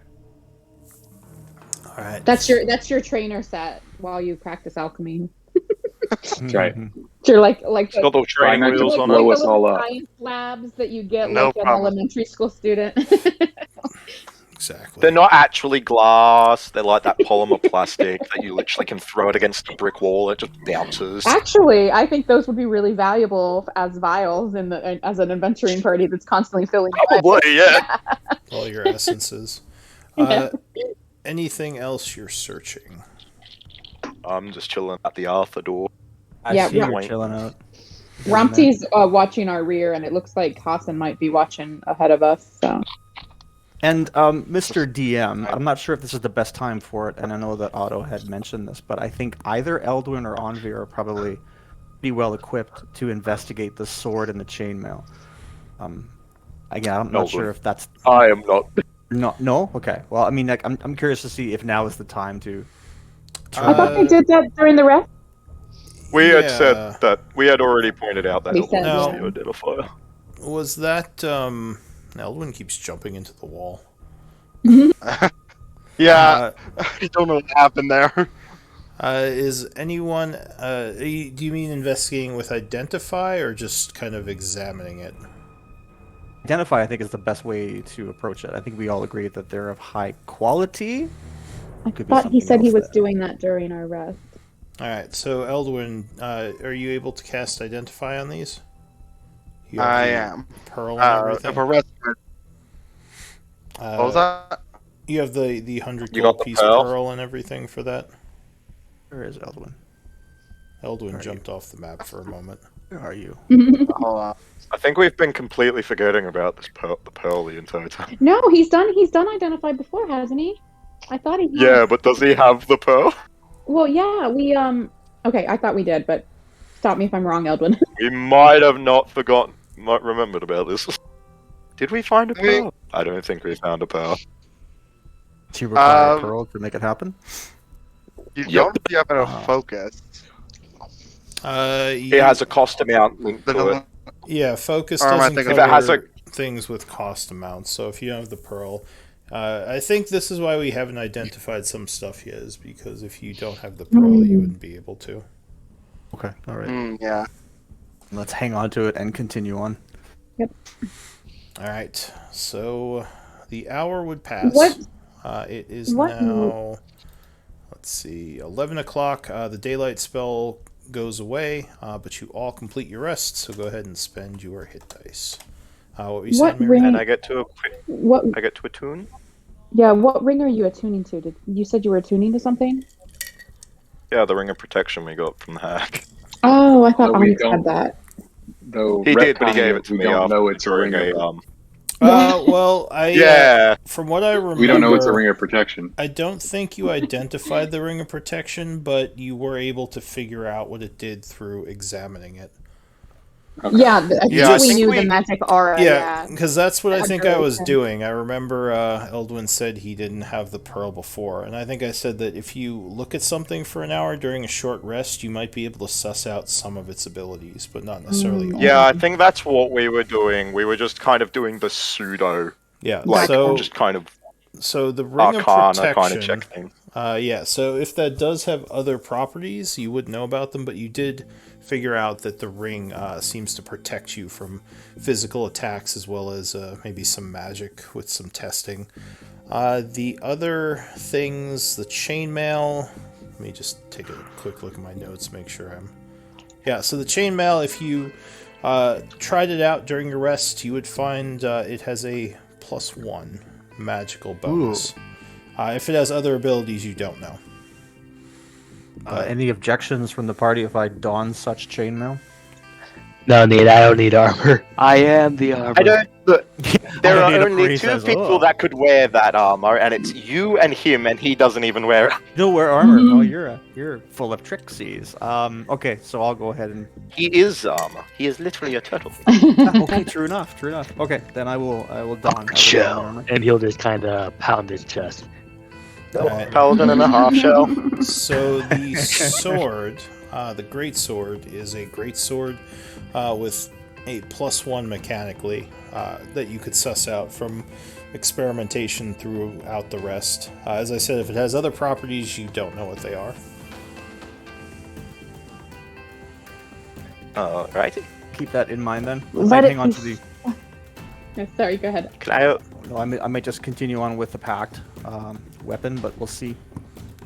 [SPEAKER 1] All right.
[SPEAKER 2] That's your trainer set while you practice alchemy.
[SPEAKER 6] That's right.
[SPEAKER 2] You're like
[SPEAKER 3] It's got those training
[SPEAKER 6] Try not to
[SPEAKER 3] wheels on
[SPEAKER 6] blow
[SPEAKER 3] it.
[SPEAKER 2] the
[SPEAKER 6] us all
[SPEAKER 2] little
[SPEAKER 6] up.
[SPEAKER 2] science labs that you get
[SPEAKER 5] No
[SPEAKER 2] like an
[SPEAKER 5] problem.
[SPEAKER 2] elementary school student.
[SPEAKER 1] Exactly.
[SPEAKER 3] They're not actually glass. They're like that polymer plastic that you literally can throw it against a brick wall. It just bounces.
[SPEAKER 2] Actually, I think those would be really valuable as vials as an adventuring party that's constantly filling.
[SPEAKER 3] Probably, yeah.
[SPEAKER 1] All your essences. Anything else you're searching?
[SPEAKER 3] I'm just chilling at the Arthur door.
[SPEAKER 4] I
[SPEAKER 2] Yeah,
[SPEAKER 4] see you're
[SPEAKER 3] right.
[SPEAKER 4] chilling out.
[SPEAKER 2] Rumpty's watching our rear, and it looks like Hassan might be watching ahead of us. So
[SPEAKER 4] And Mr. DM, I'm not sure if this is the best time for it, and I know that Otto had mentioned this, but I think either Eldwin or Envir are probably pretty well equipped to investigate the sword and the chainmail. Again, I'm not
[SPEAKER 3] Eldwin.
[SPEAKER 4] sure if that's
[SPEAKER 3] I am not.
[SPEAKER 4] no. Okay, well, I mean, like, I'm curious to see if now is the time to.
[SPEAKER 2] I thought they did that during the rest.
[SPEAKER 3] We had
[SPEAKER 1] Yeah.
[SPEAKER 3] said that. We had already pointed out that
[SPEAKER 2] We
[SPEAKER 3] it
[SPEAKER 2] said,
[SPEAKER 3] was
[SPEAKER 1] yeah.
[SPEAKER 3] the identifier.
[SPEAKER 1] Was that Eldwin keeps jumping into the wall.
[SPEAKER 5] Yeah, I don't know what happened there.
[SPEAKER 1] Is anyone? Do you mean investigating with identify or just kind of examining it?
[SPEAKER 4] Identify, I think, is the best way to approach it. I think we all agree that they're of high quality.
[SPEAKER 2] I
[SPEAKER 4] Could be
[SPEAKER 2] thought he
[SPEAKER 4] something
[SPEAKER 2] said he
[SPEAKER 4] else
[SPEAKER 2] was
[SPEAKER 4] there.
[SPEAKER 2] doing that during our rest.
[SPEAKER 1] All right. So Eldwin, are you able to cast identify on these? You have
[SPEAKER 5] I
[SPEAKER 1] the
[SPEAKER 5] am.
[SPEAKER 1] Pearl and everything.
[SPEAKER 5] If a rest, what was that?
[SPEAKER 1] You have the 100
[SPEAKER 3] You
[SPEAKER 1] gold
[SPEAKER 3] got the
[SPEAKER 1] piece
[SPEAKER 3] pearl?
[SPEAKER 1] pearl and everything for that.
[SPEAKER 4] Where is Eldwin?
[SPEAKER 1] Eldwin
[SPEAKER 4] Are
[SPEAKER 1] jumped off the map for a moment.
[SPEAKER 4] Where are you?
[SPEAKER 5] Hold on.
[SPEAKER 3] I think we've been completely forgetting about this the pearl the entire time.
[SPEAKER 2] No, he's done identify before, hasn't he? I thought he had.
[SPEAKER 3] Yeah, but does he have the pearl?
[SPEAKER 2] Well, yeah, we okay, I thought we did, but stop me if I'm wrong, Eldwin.
[SPEAKER 3] We might have not remembered about this. Did we find a pearl? I don't think we found a pearl.
[SPEAKER 4] Do you require a
[SPEAKER 5] Um,
[SPEAKER 4] pearl to make it happen?
[SPEAKER 5] You
[SPEAKER 3] Yep.
[SPEAKER 5] don't have enough
[SPEAKER 4] Uh-huh.
[SPEAKER 5] focus.
[SPEAKER 3] It has a cost amount linked to it.
[SPEAKER 1] Yeah, focus
[SPEAKER 5] Or am I
[SPEAKER 1] doesn't
[SPEAKER 5] thinking-
[SPEAKER 1] cover.
[SPEAKER 3] If it has a
[SPEAKER 1] things with cost amounts. So if you don't have the pearl, I think this is why we haven't identified some stuff yet, is because if you don't have the pearl, you wouldn't be able to.
[SPEAKER 4] Okay, all right.
[SPEAKER 5] Yeah.
[SPEAKER 4] Let's hang on to it and continue on.
[SPEAKER 1] All right. So the hour would pass.
[SPEAKER 2] What?
[SPEAKER 1] It is
[SPEAKER 2] What?
[SPEAKER 1] now. Let's see, 11 o'clock. The daylight spell goes away, but you all complete your rest. So go ahead and spend your hit dice. What were you saying,
[SPEAKER 2] What
[SPEAKER 1] Mary?
[SPEAKER 2] ring?
[SPEAKER 3] And I get to
[SPEAKER 2] What?
[SPEAKER 3] attune.
[SPEAKER 2] Yeah. What ring are you attuning to? You said you were attuning to something?
[SPEAKER 3] Yeah, the ring of protection we got from the hack.
[SPEAKER 2] Oh, I thought
[SPEAKER 6] No, we
[SPEAKER 2] Onyx
[SPEAKER 6] don't.
[SPEAKER 2] had that.
[SPEAKER 6] Though
[SPEAKER 3] He did, but he
[SPEAKER 6] retconning
[SPEAKER 3] gave it to
[SPEAKER 6] we
[SPEAKER 3] me
[SPEAKER 6] don't
[SPEAKER 3] after
[SPEAKER 6] know it's a ring
[SPEAKER 3] during
[SPEAKER 6] of,
[SPEAKER 1] Well, I
[SPEAKER 3] Yeah.
[SPEAKER 1] from what I remember,
[SPEAKER 6] we don't know it's a ring of protection.
[SPEAKER 1] I don't think you identified the ring of protection, but you were able to figure out what it did through examining it.
[SPEAKER 6] Okay.
[SPEAKER 2] Yeah, I think
[SPEAKER 3] Yeah, I
[SPEAKER 2] we
[SPEAKER 3] think
[SPEAKER 2] knew
[SPEAKER 3] we-
[SPEAKER 2] the magic aura.
[SPEAKER 1] Yeah, because that's what I think I was
[SPEAKER 2] Aberration.
[SPEAKER 1] doing. I remember Eldwin said he didn't have the pearl before, and I think I said that if you look at something for an hour during a short rest, you might be able to suss out some of its abilities, but not necessarily all.
[SPEAKER 3] Yeah, I think that's what we were doing. We were just kind of doing the pseudo,
[SPEAKER 1] Yeah,
[SPEAKER 3] like
[SPEAKER 1] so
[SPEAKER 3] just kind of
[SPEAKER 1] the ring of
[SPEAKER 3] arcana kind
[SPEAKER 1] protection.
[SPEAKER 3] of check thing.
[SPEAKER 1] Yeah, so if that does have other properties, you would know about them, but you did figure out that the ring seems to protect you from physical attacks as well as maybe some magic with some testing. The other things, the chainmail. Let me just take a quick look at my notes, make sure I'm. Yeah, so the chainmail, if you tried it out during your rest, you would find it has a +1 magical bonus. If it has other abilities, you don't know.
[SPEAKER 4] Any objections from the party if I don such chainmail?
[SPEAKER 7] No need. I don't need armor. I am the armor.
[SPEAKER 3] I don't. Look, there
[SPEAKER 4] I
[SPEAKER 3] are
[SPEAKER 4] need a
[SPEAKER 3] only
[SPEAKER 4] priest
[SPEAKER 3] two
[SPEAKER 4] as
[SPEAKER 3] people
[SPEAKER 4] well.
[SPEAKER 3] that could wear that armor, and it's you and him, and he doesn't even wear it.
[SPEAKER 4] You don't wear armor. No,
[SPEAKER 2] Mhm.
[SPEAKER 4] you're full of trixies. Okay, so I'll go ahead and.
[SPEAKER 3] He is armor. He is literally a turtle.
[SPEAKER 4] Okay, true enough. True enough. Okay, then I will don. I will don
[SPEAKER 7] Shell.
[SPEAKER 4] armor.
[SPEAKER 7] And he'll just kind of pound his chest.
[SPEAKER 1] Alright.
[SPEAKER 3] Paladin and a half shell.
[SPEAKER 1] So the sword, the great sword, is a great sword with a +1 mechanically that you could suss out from experimentation throughout the rest. As I said, if it has other properties, you don't know what they are.
[SPEAKER 3] Right.
[SPEAKER 4] Keep that in mind then.
[SPEAKER 2] Let
[SPEAKER 4] I
[SPEAKER 2] it
[SPEAKER 4] hang on
[SPEAKER 2] be-
[SPEAKER 4] to the.
[SPEAKER 2] Yeah, sorry, go ahead.
[SPEAKER 3] Can I?
[SPEAKER 4] No, I may just continue on with the pact weapon, but we'll see.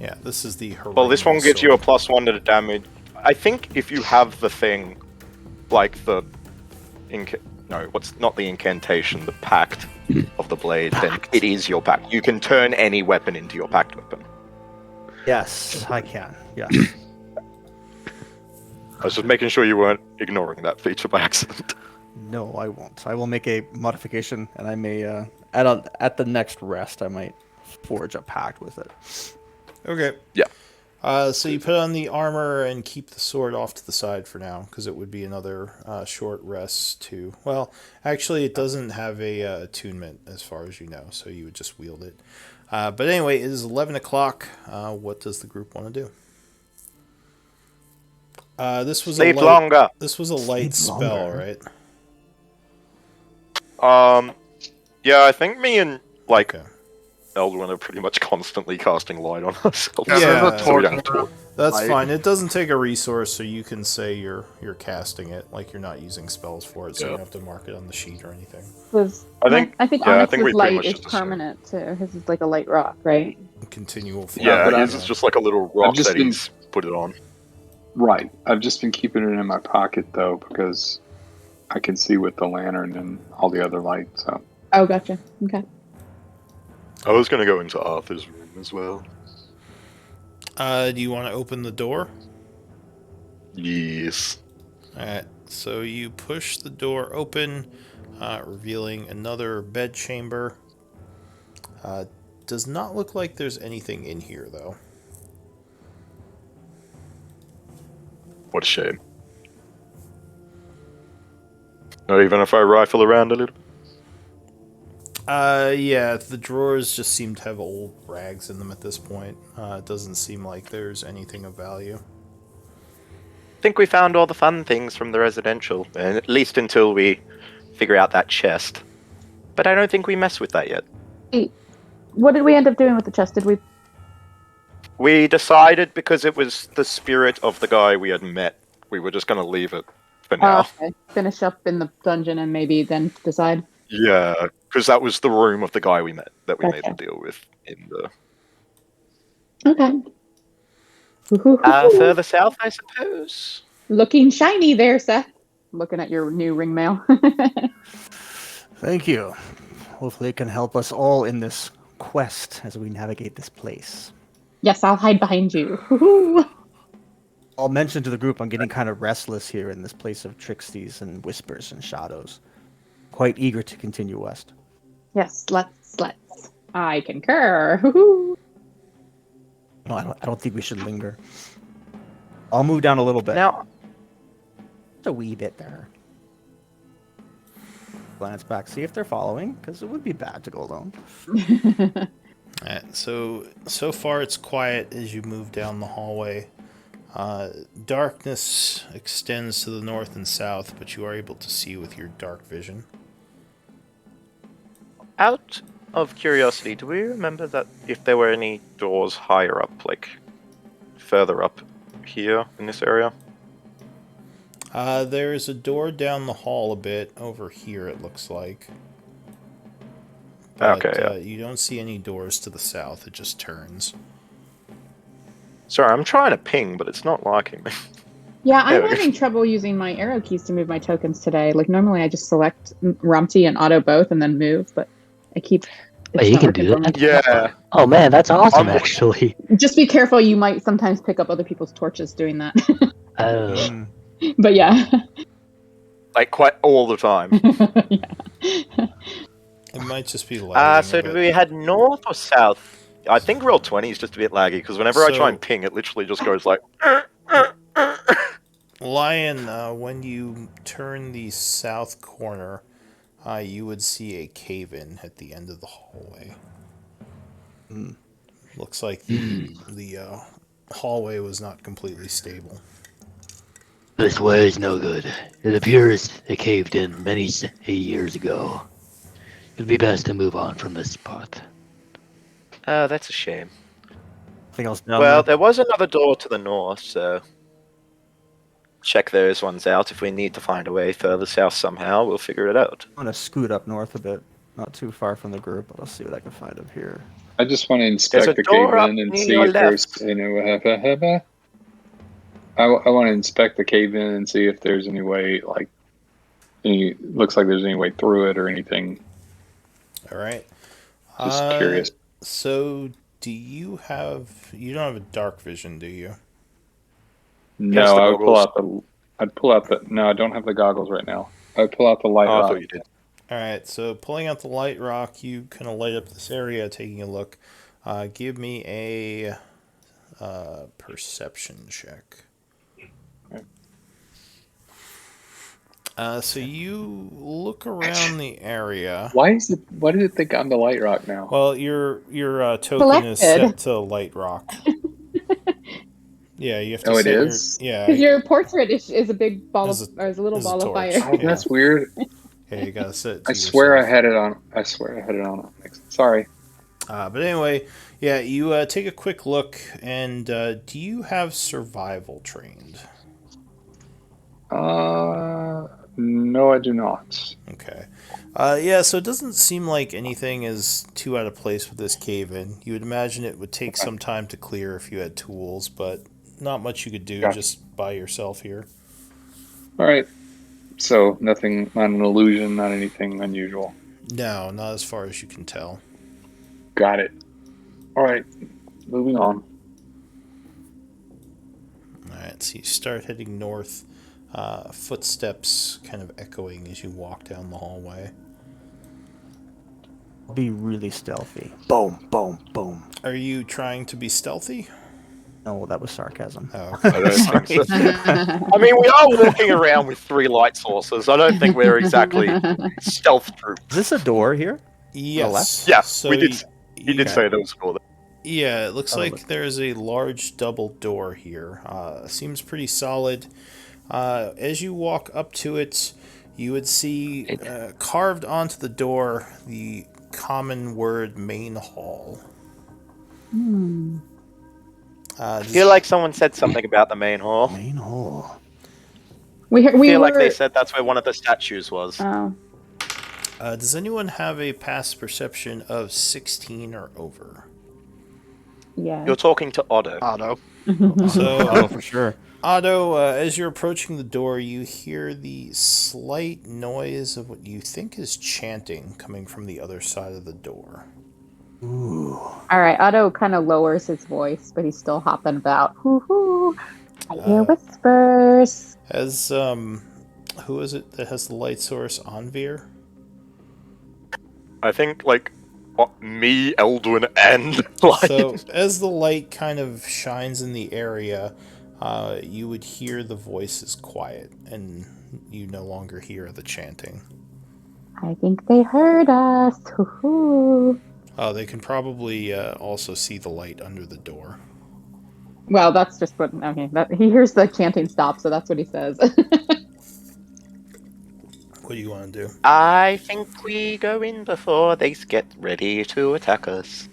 [SPEAKER 1] Yeah, this is the
[SPEAKER 3] Well, this one
[SPEAKER 1] Heronian
[SPEAKER 3] gives you a
[SPEAKER 1] sword.
[SPEAKER 3] +1 to the damage. I think if you have the thing, like the, no, what's not the incantation, the pact of the blade, then it is your pact. You can turn any weapon into your pact weapon.
[SPEAKER 4] Yes, I can. Yes.
[SPEAKER 3] I was just making sure you weren't ignoring that feature by accident.
[SPEAKER 4] No, I won't. I will make a modification, and I may at the next rest I might forge a pact with it.
[SPEAKER 1] Okay.
[SPEAKER 3] Yeah.
[SPEAKER 1] So you put on the armor and keep the sword off to the side for now, because it would be another short rest too. Well, actually, it doesn't have a attunement as far as you know, so you would just wield it. But anyway, it is 11 o'clock. What does the group want to do? This was
[SPEAKER 3] Sleep
[SPEAKER 1] a light,
[SPEAKER 3] longer.
[SPEAKER 1] This was a light
[SPEAKER 4] Sleep
[SPEAKER 1] spell,
[SPEAKER 4] longer.
[SPEAKER 1] right?
[SPEAKER 3] Yeah, I think me and like
[SPEAKER 1] Okay.
[SPEAKER 3] Eldwin are pretty much constantly casting light on ourselves.
[SPEAKER 5] Yeah,
[SPEAKER 1] Yeah.
[SPEAKER 5] there's a
[SPEAKER 3] So we
[SPEAKER 5] torch.
[SPEAKER 3] don't have to worry.
[SPEAKER 1] That's
[SPEAKER 5] Light.
[SPEAKER 1] fine. It doesn't take a resource, so you can say you're casting it, like you're not using spells for it, so you
[SPEAKER 3] Yeah.
[SPEAKER 1] don't have to mark it on the sheet or anything.
[SPEAKER 3] I think- yeah, I think
[SPEAKER 2] Onyx's
[SPEAKER 3] we pretty
[SPEAKER 2] light
[SPEAKER 3] much
[SPEAKER 2] is
[SPEAKER 3] just assume.
[SPEAKER 2] permanent too. His is like a light rock, right?
[SPEAKER 1] Continual flow.
[SPEAKER 3] Yeah,
[SPEAKER 6] but
[SPEAKER 3] his
[SPEAKER 6] I've-
[SPEAKER 3] is just like a little rock
[SPEAKER 6] just
[SPEAKER 3] that
[SPEAKER 6] been-
[SPEAKER 3] he's put it on.
[SPEAKER 6] Right. I've just been keeping it in my pocket though because I can see with the lantern and all the other lights. So
[SPEAKER 2] Oh, gotcha. Okay.
[SPEAKER 3] I was going to go into Arthur's room as well.
[SPEAKER 1] Do you want to open the door?
[SPEAKER 3] Yes.
[SPEAKER 1] Alright, so you push the door open, revealing another bed chamber. Does not look like there's anything in here, though.
[SPEAKER 3] What a shame. Not even if I rifle around a little.
[SPEAKER 1] Yeah, the drawers just seem to have old rags in them at this point. It doesn't seem like there's anything of value.
[SPEAKER 3] I think we found all the fun things from the residential, and at least until we figure out that chest. But I don't think we mess with that yet.
[SPEAKER 2] What did we end up doing with the chest? Did we?
[SPEAKER 3] We decided because it was the spirit of the guy we had met, we were just going to leave it for now.
[SPEAKER 2] Okay. Finish up in the dungeon and maybe then decide.
[SPEAKER 3] Yeah, because that was the room of the guy we met that we made
[SPEAKER 2] Gotcha.
[SPEAKER 3] the deal with in the...
[SPEAKER 2] Okay.
[SPEAKER 3] further south, I suppose?
[SPEAKER 2] Looking shiny there, Seth. Looking at your new ring mail.
[SPEAKER 4] Thank you. Hopefully it can help us all in this quest as we navigate this place.
[SPEAKER 2] Yes, I'll hide behind you.
[SPEAKER 4] I'll mention to the group I'm getting kind of restless here in this place of tricksties and whispers and shadows. Quite eager to continue west.
[SPEAKER 2] Yes, let's. I concur.
[SPEAKER 4] No, I don't think we should linger. I'll move down a little bit.
[SPEAKER 3] Now,
[SPEAKER 4] Just a wee bit there. Glance back, see if they're following, because it would be bad to go alone.
[SPEAKER 1] Alright, so far it's quiet as you move down the hallway. Darkness extends to the north and south, but you are able to see with your dark vision.
[SPEAKER 3] out of curiosity, do we remember that if there were any doors higher up, like further up here in this area?
[SPEAKER 1] There's a door down the hall a bit over here, it looks like. But,
[SPEAKER 3] Okay, yeah.
[SPEAKER 1] you don't see any doors to the south, it just turns.
[SPEAKER 3] Sorry, I'm trying to ping, but it's not liking me.
[SPEAKER 2] Yeah, I'm
[SPEAKER 3] There we go.
[SPEAKER 2] having trouble using my arrow keys to move my tokens today. Like, normally I just select Rumty and auto both and then move, but I keep...
[SPEAKER 7] Wait,
[SPEAKER 2] it's
[SPEAKER 7] you
[SPEAKER 2] not
[SPEAKER 7] can
[SPEAKER 2] working
[SPEAKER 7] do
[SPEAKER 2] for
[SPEAKER 7] that?
[SPEAKER 2] me.
[SPEAKER 3] Yeah.
[SPEAKER 7] Oh man, that's awesome,
[SPEAKER 3] I'm-
[SPEAKER 7] actually.
[SPEAKER 2] Just be careful, you might sometimes pick up other people's torches doing that.
[SPEAKER 7] Oh,
[SPEAKER 2] But yeah.
[SPEAKER 3] Like quite all the time.
[SPEAKER 2] Yeah.
[SPEAKER 1] It might just be lagging
[SPEAKER 3] So
[SPEAKER 1] a
[SPEAKER 3] do
[SPEAKER 1] bit.
[SPEAKER 3] we head north or south? I think roll 20 is just a bit laggy, because whenever I
[SPEAKER 1] So-
[SPEAKER 3] try and ping, it literally just goes like...
[SPEAKER 1] Lion, when you turn the south corner, you would see a cave-in at the end of the hallway. Looks like the hallway was not completely stable.
[SPEAKER 7] this way is no good. It appears it caved in many years ago. It'd be best to move on from this spot.
[SPEAKER 3] Oh, that's a shame.
[SPEAKER 4] Anything else down
[SPEAKER 3] Well,
[SPEAKER 4] there?
[SPEAKER 3] there was another door to the north, so... check those ones out. If we need to find a way further south somehow, we'll figure it out.
[SPEAKER 4] I'm gonna scoot up north a bit, not too far from the group, but I'll see what I can find up here.
[SPEAKER 6] I just want to inspect
[SPEAKER 3] There's a
[SPEAKER 6] the
[SPEAKER 3] door up
[SPEAKER 6] cave-in and
[SPEAKER 3] near
[SPEAKER 6] see
[SPEAKER 3] your
[SPEAKER 6] if there's
[SPEAKER 3] left.
[SPEAKER 6] I want to inspect the cave-in and see if there's any way, like, looks like there's any way through it or anything.
[SPEAKER 1] All right.
[SPEAKER 6] Just curious.
[SPEAKER 1] So, you don't have a dark vision, do you?
[SPEAKER 6] No,
[SPEAKER 3] the
[SPEAKER 6] I would pull
[SPEAKER 3] goggles.
[SPEAKER 6] out the. I'd pull out the. No, I don't have the goggles right now. I'd pull out the light
[SPEAKER 3] Oh, I
[SPEAKER 6] rod.
[SPEAKER 3] thought you did.
[SPEAKER 1] All right. So, pulling out the light rock, you kind of light up this area, taking a look. Give me a perception check. So you look around the area.
[SPEAKER 6] Why is it? Why did it think I'm the light rock now?
[SPEAKER 1] Well, your token is
[SPEAKER 2] Selected.
[SPEAKER 1] set to light rock. Yeah, you have to.
[SPEAKER 6] Oh, it
[SPEAKER 1] set your-
[SPEAKER 6] is?
[SPEAKER 1] Yeah,
[SPEAKER 2] Because your portrait is a big ball
[SPEAKER 1] Is
[SPEAKER 2] of, or is a little
[SPEAKER 1] is a
[SPEAKER 2] ball of
[SPEAKER 1] torch.
[SPEAKER 2] fire.
[SPEAKER 6] Oh, that's weird.
[SPEAKER 1] yeah, you gotta set. It to
[SPEAKER 6] I swear I
[SPEAKER 1] yourself.
[SPEAKER 6] had it on. I swear I had it on. Sorry.
[SPEAKER 1] But anyway, yeah, you take a quick look, and do you have survival trained?
[SPEAKER 6] No, I do not.
[SPEAKER 1] Okay. Yeah, so it doesn't seem like anything is too out of place with this cave-in. You would imagine it would take some time to clear if you had tools, but not much you could do
[SPEAKER 6] Gotcha.
[SPEAKER 1] just by yourself here.
[SPEAKER 6] All right. So nothing, not an illusion, not anything unusual.
[SPEAKER 1] No, not as far as you can tell.
[SPEAKER 6] Got it. All right. Moving on.
[SPEAKER 1] Alright, so you start heading north, footsteps kind of echoing as you walk down the hallway.
[SPEAKER 4] Be really stealthy. Boom, boom, boom.
[SPEAKER 1] Are you trying to be stealthy?
[SPEAKER 4] No, that was sarcasm.
[SPEAKER 1] Oh,
[SPEAKER 3] I don't think so. I mean, we are walking around with 3 light sources. I don't think we're exactly stealth troops.
[SPEAKER 4] Is this a door here?
[SPEAKER 1] yes.
[SPEAKER 4] left?
[SPEAKER 3] Yeah,
[SPEAKER 1] So
[SPEAKER 3] we did.
[SPEAKER 1] y-
[SPEAKER 3] He did
[SPEAKER 1] yeah.
[SPEAKER 3] say there was a door there.
[SPEAKER 1] Yeah, it looks
[SPEAKER 4] Oh,
[SPEAKER 1] like
[SPEAKER 4] look.
[SPEAKER 1] there's a large double door here. Seems pretty solid. As you walk up to it, you would see carved onto the door the common word main hall.
[SPEAKER 3] I feel like someone said something about the main hall.
[SPEAKER 4] Main hall.
[SPEAKER 2] We
[SPEAKER 3] I feel like
[SPEAKER 2] were.
[SPEAKER 3] they said that's where one of the statues was.
[SPEAKER 2] Oh,
[SPEAKER 1] Does anyone have a past perception of 16 or over?
[SPEAKER 2] yeah.
[SPEAKER 3] You're talking to Otto.
[SPEAKER 5] Otto.
[SPEAKER 1] So,
[SPEAKER 4] For sure.
[SPEAKER 1] Otto, as you're approaching the door, you hear the slight noise of what you think is chanting coming from the other side of the door.
[SPEAKER 4] Ooh.
[SPEAKER 2] All right, Otto kind of lowers his voice, but he's still hopping about. Hoo-hoo. I hear whispers.
[SPEAKER 1] As, who is it that has the light source? Anvir?
[SPEAKER 3] I think, like, me, Eldwin, and Light.
[SPEAKER 1] So, as the light kind of shines in the area, you would hear the voices quiet, and you no longer hear the chanting.
[SPEAKER 2] I think they heard us. Hoo-hoo.
[SPEAKER 1] Oh, they can probably also see the light under the door.
[SPEAKER 2] Well, that's just what. Okay, he hears the chanting stop, so that's what he says.
[SPEAKER 1] What do you want to do?
[SPEAKER 3] I think we go in before they get ready to attack us.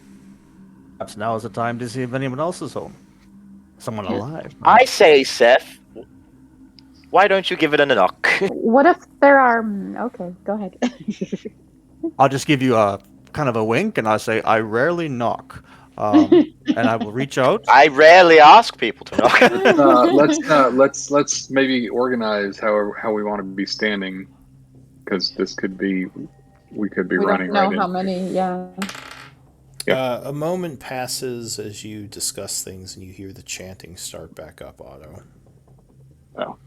[SPEAKER 4] Perhaps now is the time to see if anyone else is home. Someone alive.
[SPEAKER 3] I say, Seth, why don't you give it a knock?
[SPEAKER 2] What if there are? Okay, go ahead.
[SPEAKER 4] I'll just give you a kind of a wink, and I'll say, I rarely knock. And I will reach out.
[SPEAKER 3] I rarely ask people to knock.
[SPEAKER 6] Let's maybe organize how we want to be standing, because this could be we could be
[SPEAKER 2] We
[SPEAKER 6] running
[SPEAKER 2] don't know
[SPEAKER 6] right
[SPEAKER 2] how
[SPEAKER 6] in.
[SPEAKER 2] many. Yeah.
[SPEAKER 1] A moment passes as you discuss things and you hear the chanting start back up, Otto.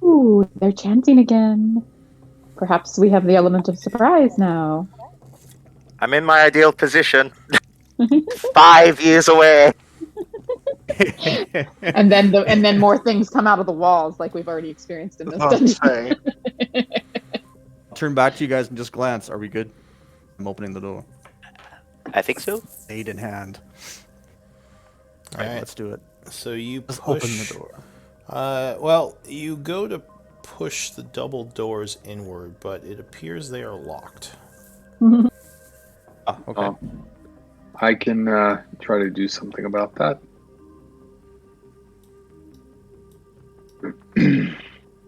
[SPEAKER 2] Ooh, they're chanting again. Perhaps we have the element of surprise now.
[SPEAKER 3] I'm in my ideal position. 5 years away.
[SPEAKER 2] And then more things come out of the walls, like we've already experienced in this
[SPEAKER 5] That's what I'm
[SPEAKER 2] dungeon.
[SPEAKER 5] saying.
[SPEAKER 4] I'll turn back to you guys and just glance. Are we good? I'm opening the door.
[SPEAKER 3] I think so.
[SPEAKER 4] Aid in hand. All right,
[SPEAKER 1] Alright.
[SPEAKER 4] let's do it.
[SPEAKER 1] So you
[SPEAKER 4] Let's
[SPEAKER 1] push.
[SPEAKER 4] open the door.
[SPEAKER 1] Well, you go to push the double doors inward, but it appears they are locked.
[SPEAKER 4] Oh, okay.
[SPEAKER 6] I can try to do something about that.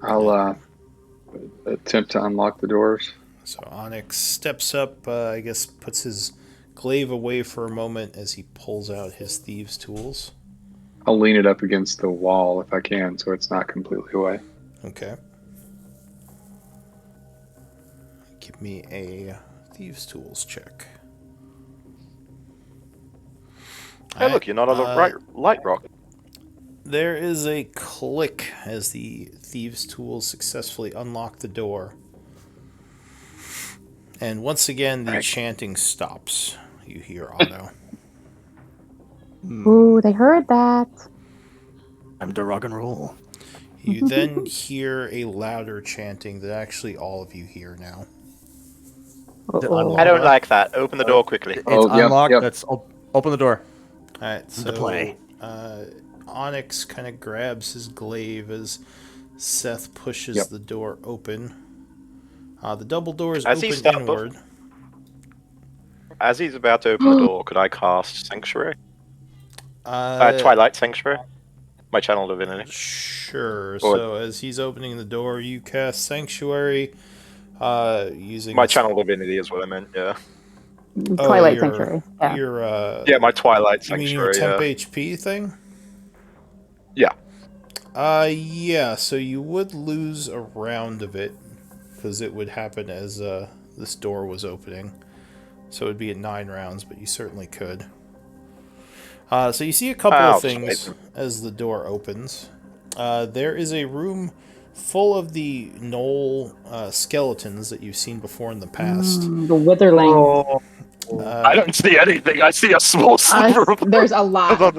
[SPEAKER 6] I'll attempt to unlock the doors.
[SPEAKER 1] So Onyx steps up, I guess puts his glaive away for a moment as he pulls out his thieves' tools.
[SPEAKER 6] I'll lean it up against the wall if I can, so it's not completely away.
[SPEAKER 1] Okay. Give me a thieves' tools check.
[SPEAKER 3] Hey, look, you're not on the right light rock.
[SPEAKER 1] There is a click as the thieves' tools successfully unlock the door. And once again, the chanting stops. You hear Otto.
[SPEAKER 2] Ooh, they heard that.
[SPEAKER 4] Time to rock and roll.
[SPEAKER 1] You then hear a louder chanting that actually all of you hear now.
[SPEAKER 2] Uh-oh.
[SPEAKER 3] I don't like that. Open the door quickly.
[SPEAKER 4] It's
[SPEAKER 6] Oh, yep,
[SPEAKER 4] unlocked.
[SPEAKER 6] yep.
[SPEAKER 4] Let's open the door.
[SPEAKER 1] Alright, so
[SPEAKER 4] The play.
[SPEAKER 1] Onyx kind of grabs his glaive as Seth pushes
[SPEAKER 6] Yep.
[SPEAKER 1] the door open. The double doors
[SPEAKER 3] As he
[SPEAKER 1] open
[SPEAKER 3] stepped up-
[SPEAKER 1] inward.
[SPEAKER 3] As he's about to open the door, could I cast Sanctuary?
[SPEAKER 1] Uh,
[SPEAKER 3] Twilight Sanctuary? My channel divinity.
[SPEAKER 1] Sure.
[SPEAKER 3] Or-
[SPEAKER 1] So as he's opening the door, you cast Sanctuary using
[SPEAKER 3] My channel divinity is what I meant, yeah.
[SPEAKER 2] Twilight
[SPEAKER 1] your-
[SPEAKER 2] Sanctuary. Yeah.
[SPEAKER 1] Your
[SPEAKER 3] Yeah, my Twilight
[SPEAKER 1] you mean your
[SPEAKER 3] Sanctuary,
[SPEAKER 1] temp HP thing?
[SPEAKER 3] Yeah.
[SPEAKER 1] Yeah. So you would lose a round of it because it would happen as this door was opening. So it'd be at 9 rounds, but you certainly could. So you see a couple
[SPEAKER 3] I'll
[SPEAKER 1] of
[SPEAKER 3] just
[SPEAKER 1] things
[SPEAKER 3] wait.
[SPEAKER 1] as the door opens. There is a room full of the knoll skeletons that you've seen before in the past.
[SPEAKER 2] The witherling.
[SPEAKER 3] I don't see anything. I see a small sliver of
[SPEAKER 2] There's a lot of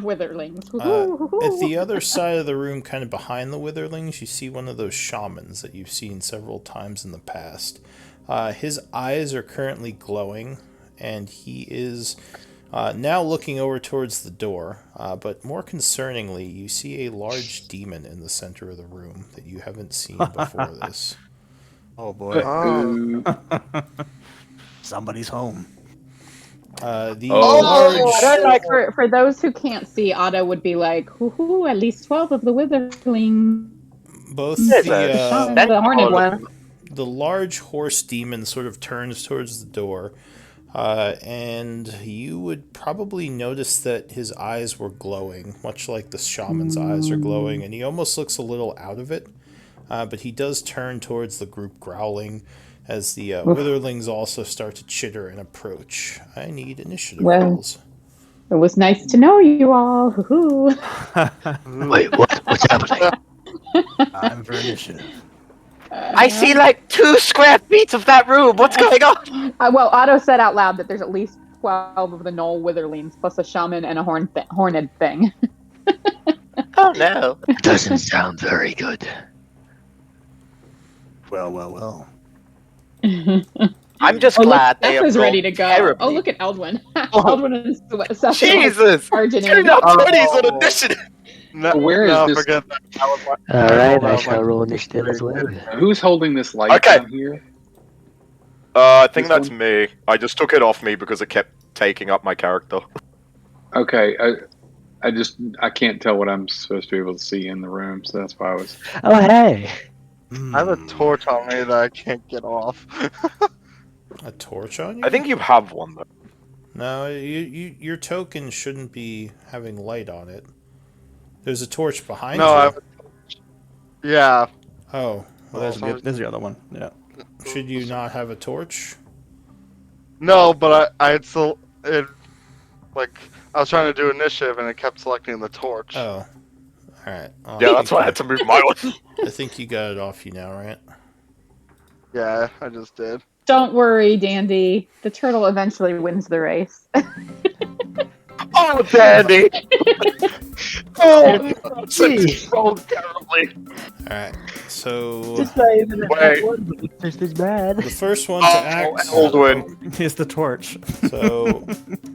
[SPEAKER 2] witherlings.
[SPEAKER 1] At the other side of the room, kind of behind the witherlings, you see one of those shamans that you've seen several times in the past. His eyes are currently glowing, and he is now looking over towards the door. But more concerningly, you see a large demon in the center of the room that you haven't seen before this.
[SPEAKER 4] Oh boy. Somebody's home.
[SPEAKER 1] The
[SPEAKER 6] Oh.
[SPEAKER 1] large,
[SPEAKER 2] For those who can't see, Otto would be like, hoo, at least 12 of the witherlings.
[SPEAKER 1] both
[SPEAKER 3] Yes,
[SPEAKER 2] The horned one.
[SPEAKER 1] the large horse demon sort of turns towards the door, and you would probably notice that his eyes were glowing, much like the shaman's eyes are glowing, and he almost looks a little out of it. But he does turn towards the group, growling, as the witherlings also start to chitter and approach. I need initiative
[SPEAKER 2] Well.
[SPEAKER 1] rolls.
[SPEAKER 2] It was nice to know you all. Hoo-hoo.
[SPEAKER 7] Wait, what? What's happening?
[SPEAKER 4] I'm for initiative.
[SPEAKER 3] I see like 2 square feet of that room. What's going on?
[SPEAKER 2] Well, Otto said out loud that there's at least 12 of the Knoll witherlings, plus a shaman and a horned thing.
[SPEAKER 3] Oh no.
[SPEAKER 7] Doesn't sound very good.
[SPEAKER 4] Well.
[SPEAKER 3] I'm just
[SPEAKER 2] Oh,
[SPEAKER 3] glad
[SPEAKER 2] look,
[SPEAKER 3] they
[SPEAKER 2] Seth
[SPEAKER 3] have
[SPEAKER 2] is ready to go.
[SPEAKER 3] terribly.
[SPEAKER 2] Oh, look at Eldwin. Eldwin and Seth.
[SPEAKER 3] Jesus!
[SPEAKER 2] Charging
[SPEAKER 3] Two
[SPEAKER 2] in.
[SPEAKER 3] nat
[SPEAKER 5] Oh.
[SPEAKER 3] 20s on initiative!
[SPEAKER 5] No,
[SPEAKER 6] Where is
[SPEAKER 5] no,
[SPEAKER 6] this-
[SPEAKER 5] forget that. That was my-
[SPEAKER 7] All right,
[SPEAKER 5] rolled
[SPEAKER 7] I
[SPEAKER 5] out
[SPEAKER 7] shall
[SPEAKER 5] my-
[SPEAKER 7] roll initiative as well.
[SPEAKER 6] Who's holding this light
[SPEAKER 3] Okay.
[SPEAKER 6] down here?
[SPEAKER 3] I think
[SPEAKER 6] This
[SPEAKER 3] that's me. I just took it off me because it kept taking up my character.
[SPEAKER 6] Okay, I can't tell what I'm supposed to be able to see in the room, so that's why I was.
[SPEAKER 7] Oh, hey.
[SPEAKER 5] I have a torch on me that I can't get off.
[SPEAKER 1] A torch on you?
[SPEAKER 3] I think you have one though.
[SPEAKER 1] No, your token shouldn't be having light on it. There's a torch behind
[SPEAKER 5] No,
[SPEAKER 1] you.
[SPEAKER 5] I have a torch. Yeah.
[SPEAKER 1] Oh, well,
[SPEAKER 4] There's the other one. Yeah.
[SPEAKER 1] should you not have a torch?
[SPEAKER 5] No, but I had still like I was trying to do initiative and it kept selecting the torch.
[SPEAKER 1] Oh, all right.
[SPEAKER 3] Yeah, that's why I had to move my one.
[SPEAKER 1] I think you got it off you now, right?
[SPEAKER 5] Yeah, I just did.
[SPEAKER 2] Don't worry, Dandy. The turtle eventually wins the race.
[SPEAKER 3] Oh, Dandy! Oh, it's rolled terribly.
[SPEAKER 1] All right. So
[SPEAKER 3] Wait.
[SPEAKER 7] Just as bad.
[SPEAKER 1] the first one to
[SPEAKER 3] Oh,
[SPEAKER 1] act.
[SPEAKER 3] Eldwin.
[SPEAKER 4] Here's the torch.
[SPEAKER 1] So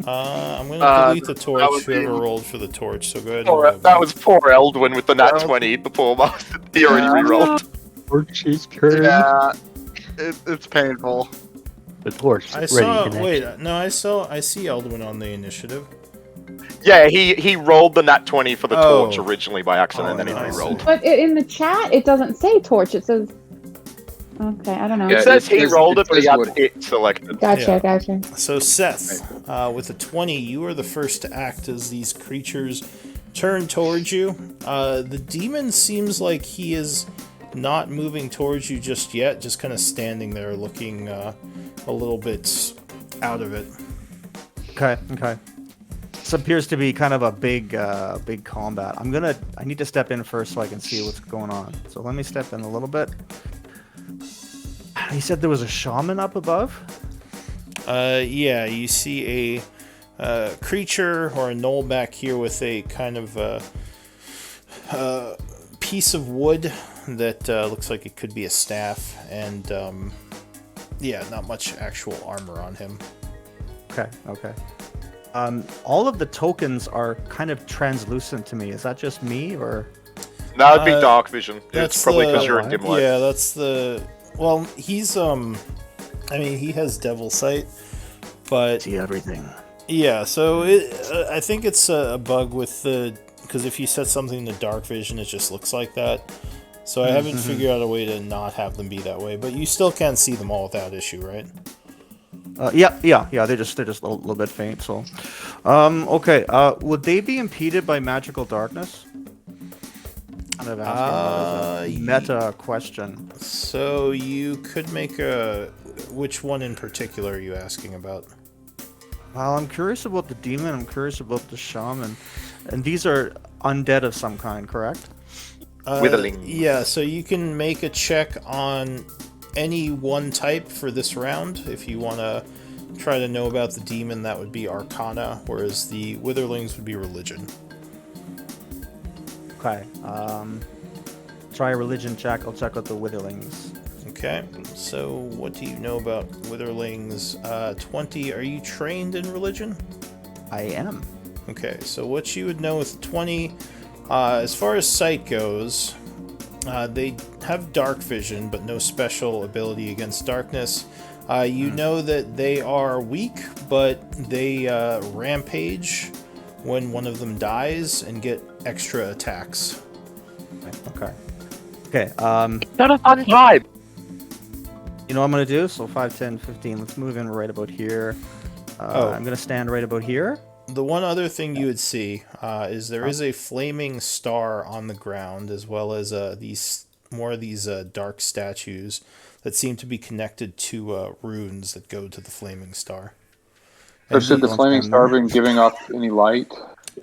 [SPEAKER 1] I'm gonna delete the
[SPEAKER 5] that
[SPEAKER 1] torch.
[SPEAKER 5] would be-
[SPEAKER 1] Whoever rolled for the torch. So go ahead.
[SPEAKER 3] Poor,
[SPEAKER 1] and
[SPEAKER 3] that was poor Eldwin with the nat
[SPEAKER 5] That was-
[SPEAKER 3] 20. The poor bastard. He already
[SPEAKER 5] Yeah.
[SPEAKER 3] rerolled.
[SPEAKER 7] Torch is turned.
[SPEAKER 5] Yeah, it's painful.
[SPEAKER 7] The torch
[SPEAKER 1] I
[SPEAKER 7] ready
[SPEAKER 1] saw.
[SPEAKER 7] to connect.
[SPEAKER 1] Wait, no, I see Eldwin on the initiative.
[SPEAKER 3] Yeah, he rolled the nat 20 for the
[SPEAKER 1] Oh.
[SPEAKER 3] torch originally by accident, and then
[SPEAKER 1] nice.
[SPEAKER 3] he rerolled.
[SPEAKER 2] But in the chat, it doesn't say torch. It says. Okay, I don't know.
[SPEAKER 6] Yeah,
[SPEAKER 3] It says he
[SPEAKER 6] says-
[SPEAKER 3] rolled
[SPEAKER 6] it
[SPEAKER 3] it, but he
[SPEAKER 6] says
[SPEAKER 3] had
[SPEAKER 6] what-
[SPEAKER 3] it selected.
[SPEAKER 2] Gotcha, gotcha.
[SPEAKER 1] So Seth, with a 20, you are the first to act as these creatures turn towards you. The demon seems like he is not moving towards you just yet, just kind of standing there looking a little bit out of it.
[SPEAKER 4] Okay. This appears to be kind of a big combat. I need to step in first so I can see what's going on. So let me step in a little bit. He said there was a shaman up above.
[SPEAKER 1] Yeah, you see a creature or a knoll back here with a kind of piece of wood that looks like it could be a staff, and yeah, not much actual armor on him.
[SPEAKER 4] Okay. All of the tokens are kind of translucent to me. Is that just me, or?
[SPEAKER 3] That would be
[SPEAKER 1] Uh,
[SPEAKER 3] dark vision. It's probably because you're in dim light.
[SPEAKER 1] Yeah, that's the. Well, he's I mean, he has devil sight, but
[SPEAKER 4] See everything.
[SPEAKER 1] yeah. So I think it's a bug with the, because if you set something to dark vision, it just looks like that. So I haven't figured out a way to not have them be that way, but you still can see them all without issue, right?
[SPEAKER 4] Yeah. They're just a little bit faint. So, okay. Would they be impeded by magical darkness? Kind of asking a meta question.
[SPEAKER 1] So you could make a. Which one in particular are you asking about?
[SPEAKER 4] Well, I'm curious about the demon. I'm curious about the shaman, and these are undead of some kind, correct?
[SPEAKER 3] Witherling.
[SPEAKER 1] Yeah, so you can make a check on any one type for this round. If you want to try to know about the demon, that would be Arcana, whereas the Witherlings would be Religion.
[SPEAKER 4] Okay. Try a religion check. I'll check out the witherlings.
[SPEAKER 1] Okay, so what do you know about Witherlings? 20, are you trained in Religion?
[SPEAKER 4] I am.
[SPEAKER 1] Okay, so what you would know with 20, as far as sight goes, They have dark vision, but no special ability against darkness. You know that they are weak, but they rampage when one of them dies and get extra attacks.
[SPEAKER 4] Okay. Okay.
[SPEAKER 3] Not a fun time.
[SPEAKER 4] You know what I'm going to do? So 5, 10, 15. Let's move in right about here. I'm going to stand right about here.
[SPEAKER 1] The one other thing you would see is there is a flaming star on the ground, as well as these dark statues that seem to be connected to runes that go to the flaming star.
[SPEAKER 6] So should the flaming star been giving off any light?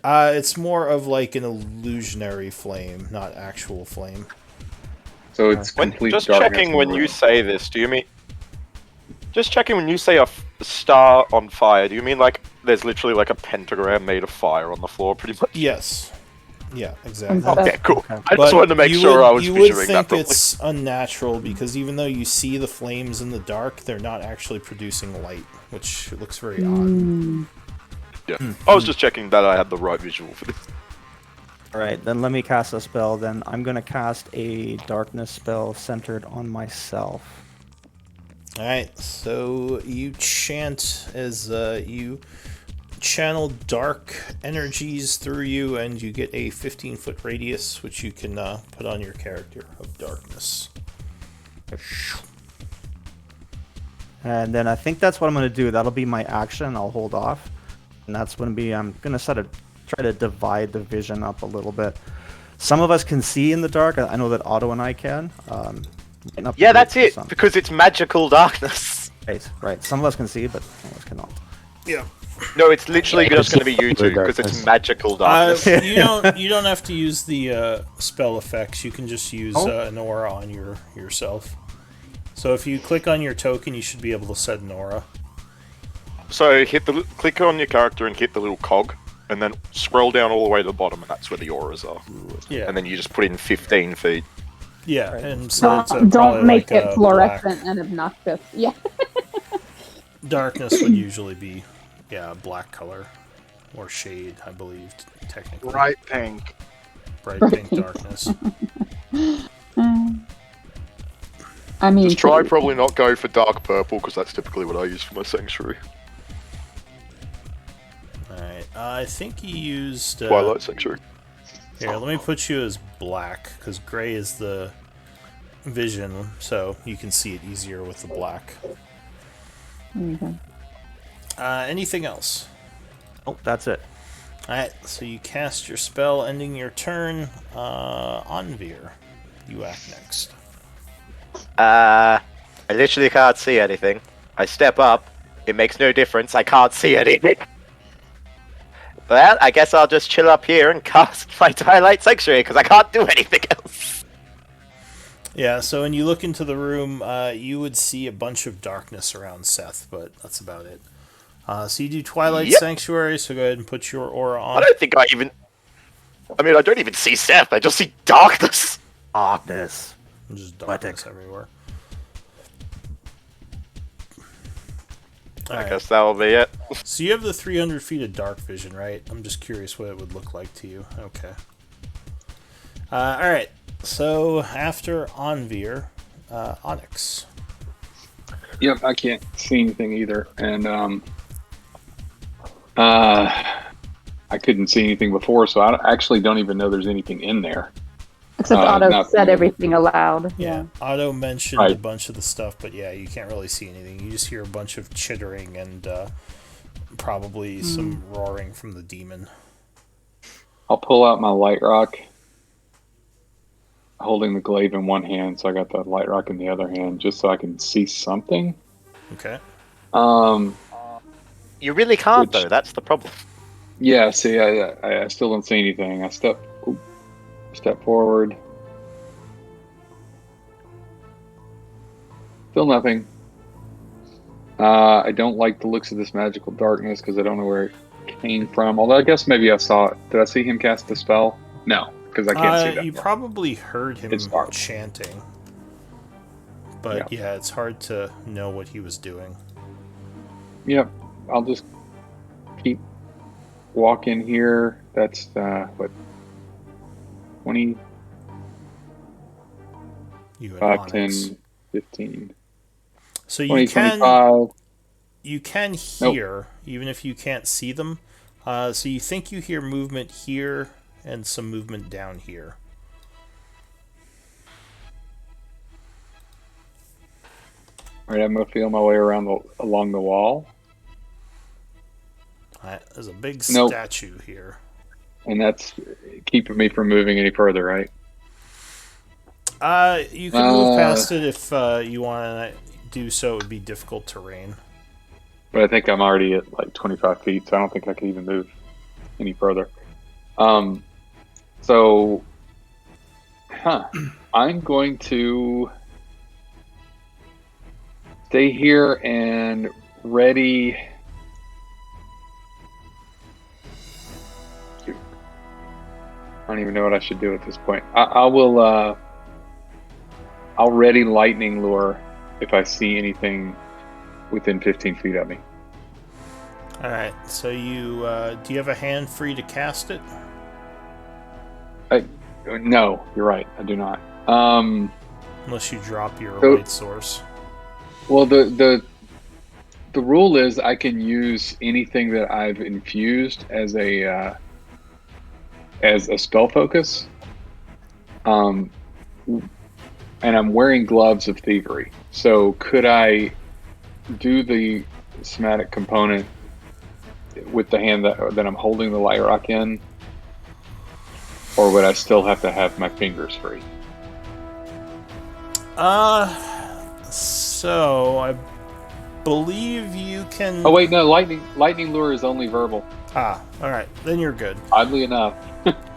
[SPEAKER 1] It's more of like an illusionary flame, not actual flame.
[SPEAKER 6] So it's complete
[SPEAKER 3] just
[SPEAKER 6] darkness
[SPEAKER 3] checking
[SPEAKER 6] in the
[SPEAKER 3] when
[SPEAKER 6] room.
[SPEAKER 3] you say this, do you mean... Just checking when you say a star on fire, do you mean like there's literally like a pentagram made of fire on the floor, pretty much?
[SPEAKER 1] Yes. Yeah, exactly.
[SPEAKER 3] Okay, cool.
[SPEAKER 4] Okay.
[SPEAKER 3] I just wanted to make
[SPEAKER 1] you
[SPEAKER 3] sure I was
[SPEAKER 1] you would
[SPEAKER 3] visualing that
[SPEAKER 1] think
[SPEAKER 3] properly.
[SPEAKER 1] it's unnatural because even though you see the flames in the dark, they're not actually producing light, which looks very odd.
[SPEAKER 3] Yeah. I was just checking that I had the right visual for this.
[SPEAKER 4] All right, then let me cast a spell. Then I'm going to cast a darkness spell centered on myself.
[SPEAKER 1] Alright, so you chant as you channel dark energies through you, and you get a 15-foot radius, which you can put on your character of darkness.
[SPEAKER 4] And then I think that's what I'm going to do. That'll be my action. I'll hold off. And that's going to be, I'm going to try to divide the vision up a little bit. Some of us can see in the dark. I know that Otto and I can. Might not be
[SPEAKER 3] Yeah,
[SPEAKER 4] great
[SPEAKER 3] that's
[SPEAKER 4] for
[SPEAKER 3] it,
[SPEAKER 4] some.
[SPEAKER 3] because it's magical darkness.
[SPEAKER 4] Right. Some of us can see, but some of us cannot.
[SPEAKER 1] Yeah.
[SPEAKER 3] No, it's literally just going to be you two, because it's magical darkness.
[SPEAKER 1] You don't have to use the spell effects. You can just use an aura on yourself. So if you click on your token, you should be able to set an aura.
[SPEAKER 3] So click on your character and hit the little cog, and then scroll down all the way to the bottom, and that's where the auras are.
[SPEAKER 1] Yeah.
[SPEAKER 3] And then you just put in 15 feet.
[SPEAKER 1] Yeah, and so it's probably
[SPEAKER 2] Don't make
[SPEAKER 1] like
[SPEAKER 2] it
[SPEAKER 1] a
[SPEAKER 2] fluorescent and obnoxious. Yeah.
[SPEAKER 1] Darkness would usually be, black color or shade, I believe, technically.
[SPEAKER 5] Bright pink.
[SPEAKER 1] Bright
[SPEAKER 2] Bright
[SPEAKER 1] pink
[SPEAKER 2] pink.
[SPEAKER 1] darkness.
[SPEAKER 2] I mean,
[SPEAKER 3] Just try probably not go for dark purple, because that's typically what I use for my sanctuary.
[SPEAKER 1] Alright, I think he used...
[SPEAKER 3] Twilight sanctuary.
[SPEAKER 1] Here, let me put you as black, because gray is the vision, so you can see it easier with the black.
[SPEAKER 2] Okay.
[SPEAKER 1] Anything else?
[SPEAKER 4] Oh, that's it.
[SPEAKER 1] Alright, so you cast your spell, ending your turn. Anvir, you act next.
[SPEAKER 3] I literally can't see anything. I step up. It makes no difference. I can't see anything. Well, I guess I'll just chill up here and cast my Twilight Sanctuary, because I can't do anything else.
[SPEAKER 1] Yeah, so when you look into the room, you would see a bunch of darkness around Seth, but that's about it. So you do Twilight Sanctuary, so go ahead and put your aura on.
[SPEAKER 3] I don't think I don't even see Seth. I just see darkness.
[SPEAKER 4] Darkness.
[SPEAKER 1] Just darkness everywhere.
[SPEAKER 3] I
[SPEAKER 1] Alright,
[SPEAKER 3] guess that'll be it.
[SPEAKER 1] so you have the 300 feet of dark vision, right? I'm just curious what it would look like to you. Okay. Alright, so after Anvir, Onyx.
[SPEAKER 6] Yep, I can't see anything either, and I couldn't see anything before, so I actually don't even know there's anything in there.
[SPEAKER 2] Except Otto
[SPEAKER 6] not-
[SPEAKER 2] said everything aloud.
[SPEAKER 1] Yeah, Otto mentioned
[SPEAKER 6] Right.
[SPEAKER 1] a bunch of the stuff, but yeah, you can't really see anything. You just hear a bunch of chittering and probably some roaring from the demon.
[SPEAKER 6] I'll pull out my light rock, holding the glaive in one hand, so I got the light rock in the other hand, just so I can see something.
[SPEAKER 1] Okay.
[SPEAKER 3] You really can't,
[SPEAKER 6] Which-
[SPEAKER 3] though. That's the problem.
[SPEAKER 6] Yeah, see, I still don't see anything. I step forward. Still nothing. I don't like the looks of this magical darkness because I don't know where it came from. Although I guess maybe I saw it. Did I see him cast the spell? No, because I can't see that.
[SPEAKER 1] You probably heard him
[SPEAKER 6] It's dark.
[SPEAKER 1] chanting. But yeah, it's hard to know what he was doing.
[SPEAKER 6] Yep, I'll just keep walking here. That's what, 20?
[SPEAKER 1] You and
[SPEAKER 6] 5,
[SPEAKER 1] Onyx.
[SPEAKER 6] 10, 15,
[SPEAKER 1] So
[SPEAKER 6] 20,
[SPEAKER 1] you can
[SPEAKER 6] 25.
[SPEAKER 1] you can hear even if you can't see them. So you think you hear movement here and some movement down here.
[SPEAKER 6] All right, I'm gonna feel my way around along the wall,
[SPEAKER 1] There's a big
[SPEAKER 6] Nope.
[SPEAKER 1] statue here.
[SPEAKER 6] and that's keeping me from moving any further, right?
[SPEAKER 1] You can move past it if you want to do so. It would be difficult terrain.
[SPEAKER 6] But I think I'm already at like 25 feet, so I don't think I can even move any further. So, I'm going to stay here and ready. Shoot. I don't even know what I should do at this point. I will. I'll ready lightning lure if I see anything within 15 feet of me.
[SPEAKER 1] All right. So you do you have a hand free to cast it?
[SPEAKER 6] No, you're right. I do not.
[SPEAKER 1] Unless you drop your
[SPEAKER 6] So-
[SPEAKER 1] light source.
[SPEAKER 6] Well, the rule is I can use anything that I've infused as a spell focus. And I'm wearing gloves of thievery. So could I do the somatic component with the hand that I'm holding the light rock in, or would I still have to have my fingers free?
[SPEAKER 1] So I believe you can.
[SPEAKER 6] Oh wait, no, lightning lure is only verbal.
[SPEAKER 1] All right. Then you're good.
[SPEAKER 6] Oddly enough,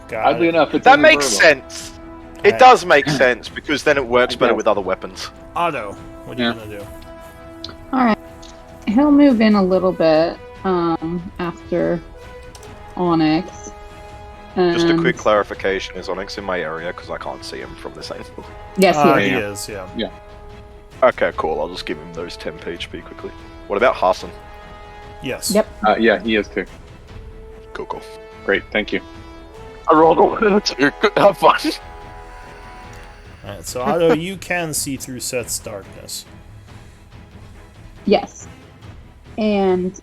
[SPEAKER 1] Got it.
[SPEAKER 6] it's
[SPEAKER 3] That
[SPEAKER 6] only
[SPEAKER 3] makes
[SPEAKER 6] verbal.
[SPEAKER 3] sense. It
[SPEAKER 1] Right.
[SPEAKER 3] does make sense because then it works better
[SPEAKER 6] Okay.
[SPEAKER 3] with other weapons.
[SPEAKER 1] Otto, what are you
[SPEAKER 6] Yeah.
[SPEAKER 1] gonna do?
[SPEAKER 2] All right. He'll move in a little bit after Onyx.
[SPEAKER 3] Just a
[SPEAKER 2] And-
[SPEAKER 3] quick clarification: is Onyx in my area because I can't see him from this angle?
[SPEAKER 2] Yes, he
[SPEAKER 1] He
[SPEAKER 2] is.
[SPEAKER 1] is. Yeah.
[SPEAKER 3] Okay, cool. I'll just give him those 10 HP quickly. What about Hassan?
[SPEAKER 1] Yes.
[SPEAKER 2] Yep.
[SPEAKER 6] Yeah, he is too.
[SPEAKER 3] Cool, cool.
[SPEAKER 6] Great, thank you.
[SPEAKER 3] I rolled a 1 and a 2. Have fun.
[SPEAKER 1] All right. So Otto, you can see through Seth's darkness.
[SPEAKER 2] Yes. And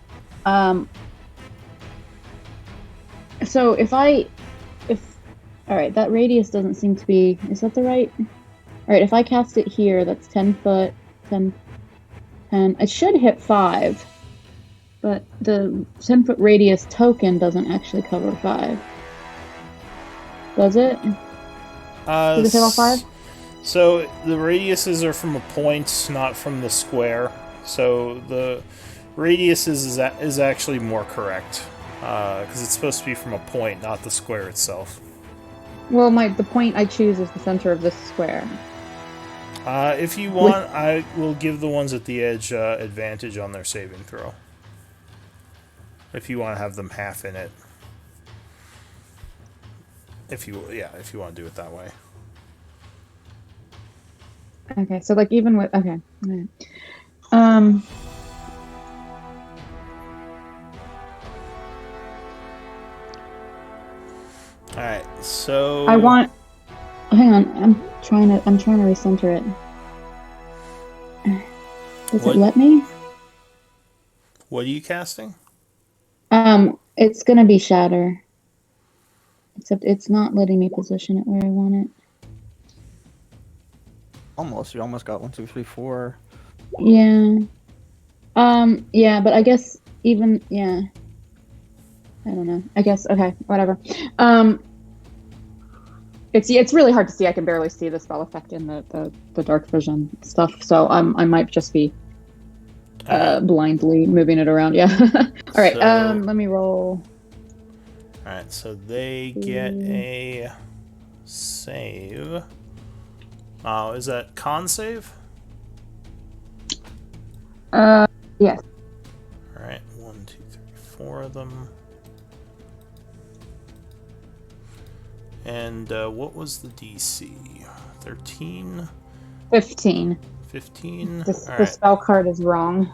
[SPEAKER 2] so if all right, that radius doesn't seem to be, is that the right? All right, if I cast it here, that's 10 foot, 10, it should hit 5, but the 10-foot radius token doesn't actually cover 5. Does it? Does it hit all 5?
[SPEAKER 1] So the radiuses are from a point, not from the square. So the radius is actually more correct because it's supposed to be from a point, not the square itself.
[SPEAKER 2] Well, the point I choose is the center of this square.
[SPEAKER 1] If you want, I will give the ones at the edge advantage on their saving throw. If you want to have them half in it. If you want to do it that way.
[SPEAKER 2] Okay, so like even with okay. Alright.
[SPEAKER 1] All right. So
[SPEAKER 2] I want. Hang on, I'm trying to recenter it. Does
[SPEAKER 1] What?
[SPEAKER 2] it let me?
[SPEAKER 1] What are you casting?
[SPEAKER 2] It's gonna be shatter. Except it's not letting me position it where I want it.
[SPEAKER 4] Almost. You almost got 1, 2, 3, 4.
[SPEAKER 2] Yeah. Yeah, but I guess even yeah. I don't know. I guess okay, whatever. It's really hard to see. I can barely see the spell effect in the dark vision stuff. So I might just be blindly moving it around. Yeah. All right.
[SPEAKER 1] So-
[SPEAKER 2] Let me roll.
[SPEAKER 1] All right. So they get a save. Oh, is that con save?
[SPEAKER 2] Yes.
[SPEAKER 1] All right. 1, 2, 3, 4 of them. And what was the DC? 13?
[SPEAKER 2] 15.
[SPEAKER 1] 15?
[SPEAKER 2] The
[SPEAKER 1] Alright.
[SPEAKER 2] spell card is wrong.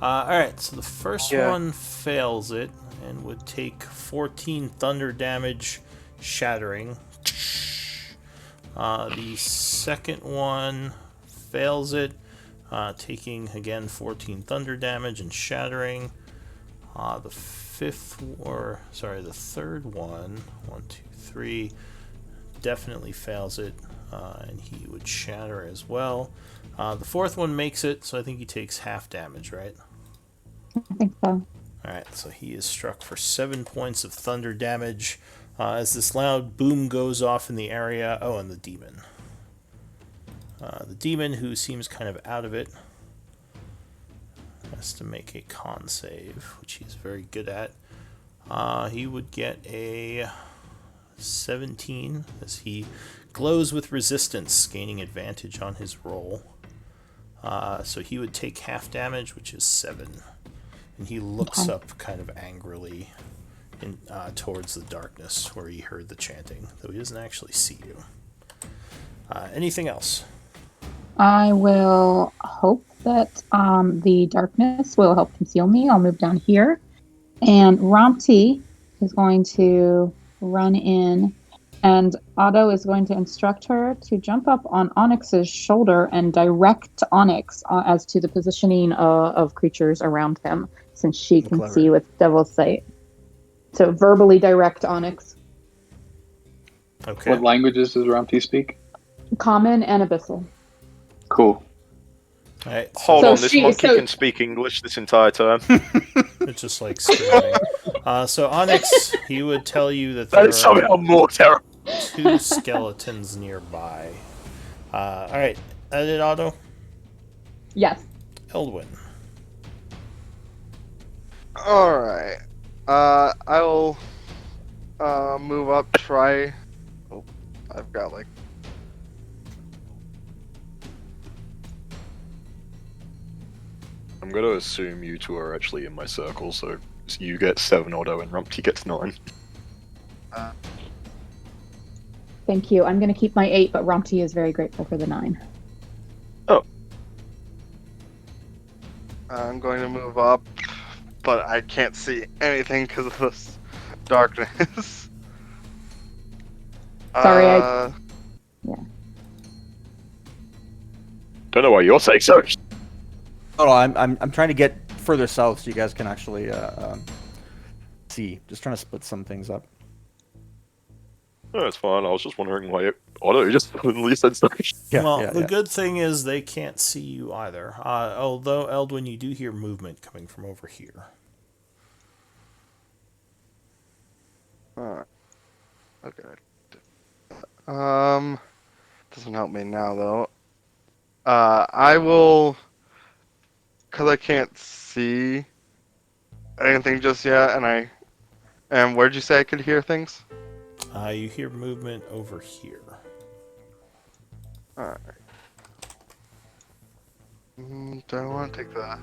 [SPEAKER 1] Alright, so the first
[SPEAKER 3] Yeah.
[SPEAKER 1] one fails it and would take 14 thunder damage, shattering. The second one fails it, taking again 14 thunder damage and shattering. The third one, 1, 2, 3, definitely fails it, and he would shatter as well. The fourth one makes it, so I think he takes half damage, right?
[SPEAKER 2] I think so.
[SPEAKER 1] Alright, so he is struck for 7 points of thunder damage as this loud boom goes off in the area. Oh, and the demon. The demon, who seems kind of out of it, has to make a con save, which he's very good at. He would get a 17 as he glows with resistance, gaining advantage on his roll. So he would take half damage, which is 7. And he looks up kind of angrily towards the darkness where he heard the chanting, though he doesn't actually see you. Anything else?
[SPEAKER 2] I will hope that the darkness will help conceal me. I'll move down here. And Romty is going to run in, and Otto is going to instruct her to jump up on Onyx's shoulder and direct Onyx as to the positioning of creatures around him, since she can
[SPEAKER 4] Clever.
[SPEAKER 2] see with Devil's Sight. So verbally direct Onyx.
[SPEAKER 1] Okay.
[SPEAKER 6] What languages does Ramti speak?
[SPEAKER 2] Common and Abyssal.
[SPEAKER 6] Cool.
[SPEAKER 1] Alright,
[SPEAKER 3] Hold
[SPEAKER 2] So
[SPEAKER 3] on, this
[SPEAKER 2] she-
[SPEAKER 3] monkey
[SPEAKER 2] so-
[SPEAKER 3] can speak English this entire time.
[SPEAKER 1] it's just like screaming. So Onyx, he would tell you that
[SPEAKER 3] That
[SPEAKER 1] there
[SPEAKER 3] is somehow more terrible.
[SPEAKER 1] are 2 skeletons nearby. Alright, that it, Otto?
[SPEAKER 2] Yes.
[SPEAKER 1] Eldwin.
[SPEAKER 5] Alright. I will move up, try. Oh, I've got like.
[SPEAKER 3] I'm gonna assume you two are actually in my circle, so you get 7 Otto and Rumpty gets 9.
[SPEAKER 2] Thank you. I'm going to keep my 8, but Romty is very grateful for the 9.
[SPEAKER 5] I'm going to move up, but I can't see anything because of this darkness.
[SPEAKER 2] Sorry,
[SPEAKER 3] Don't know why you're saying so.
[SPEAKER 4] Oh, I'm trying to get further south so you guys can actually see. Just trying to split some things up.
[SPEAKER 3] No, it's fine. I was just wondering why Otto just suddenly said so.
[SPEAKER 4] Yeah,
[SPEAKER 1] Well,
[SPEAKER 4] yeah,
[SPEAKER 1] the
[SPEAKER 4] yeah.
[SPEAKER 1] good thing is they can't see you either. Although, Eldwin, you do hear movement coming from over here.
[SPEAKER 5] Alright. Okay. Doesn't help me now though. I will, cause I can't see anything just yet, and where'd you say I could hear things?
[SPEAKER 1] You hear movement over here.
[SPEAKER 5] Alright. Do I want to take that?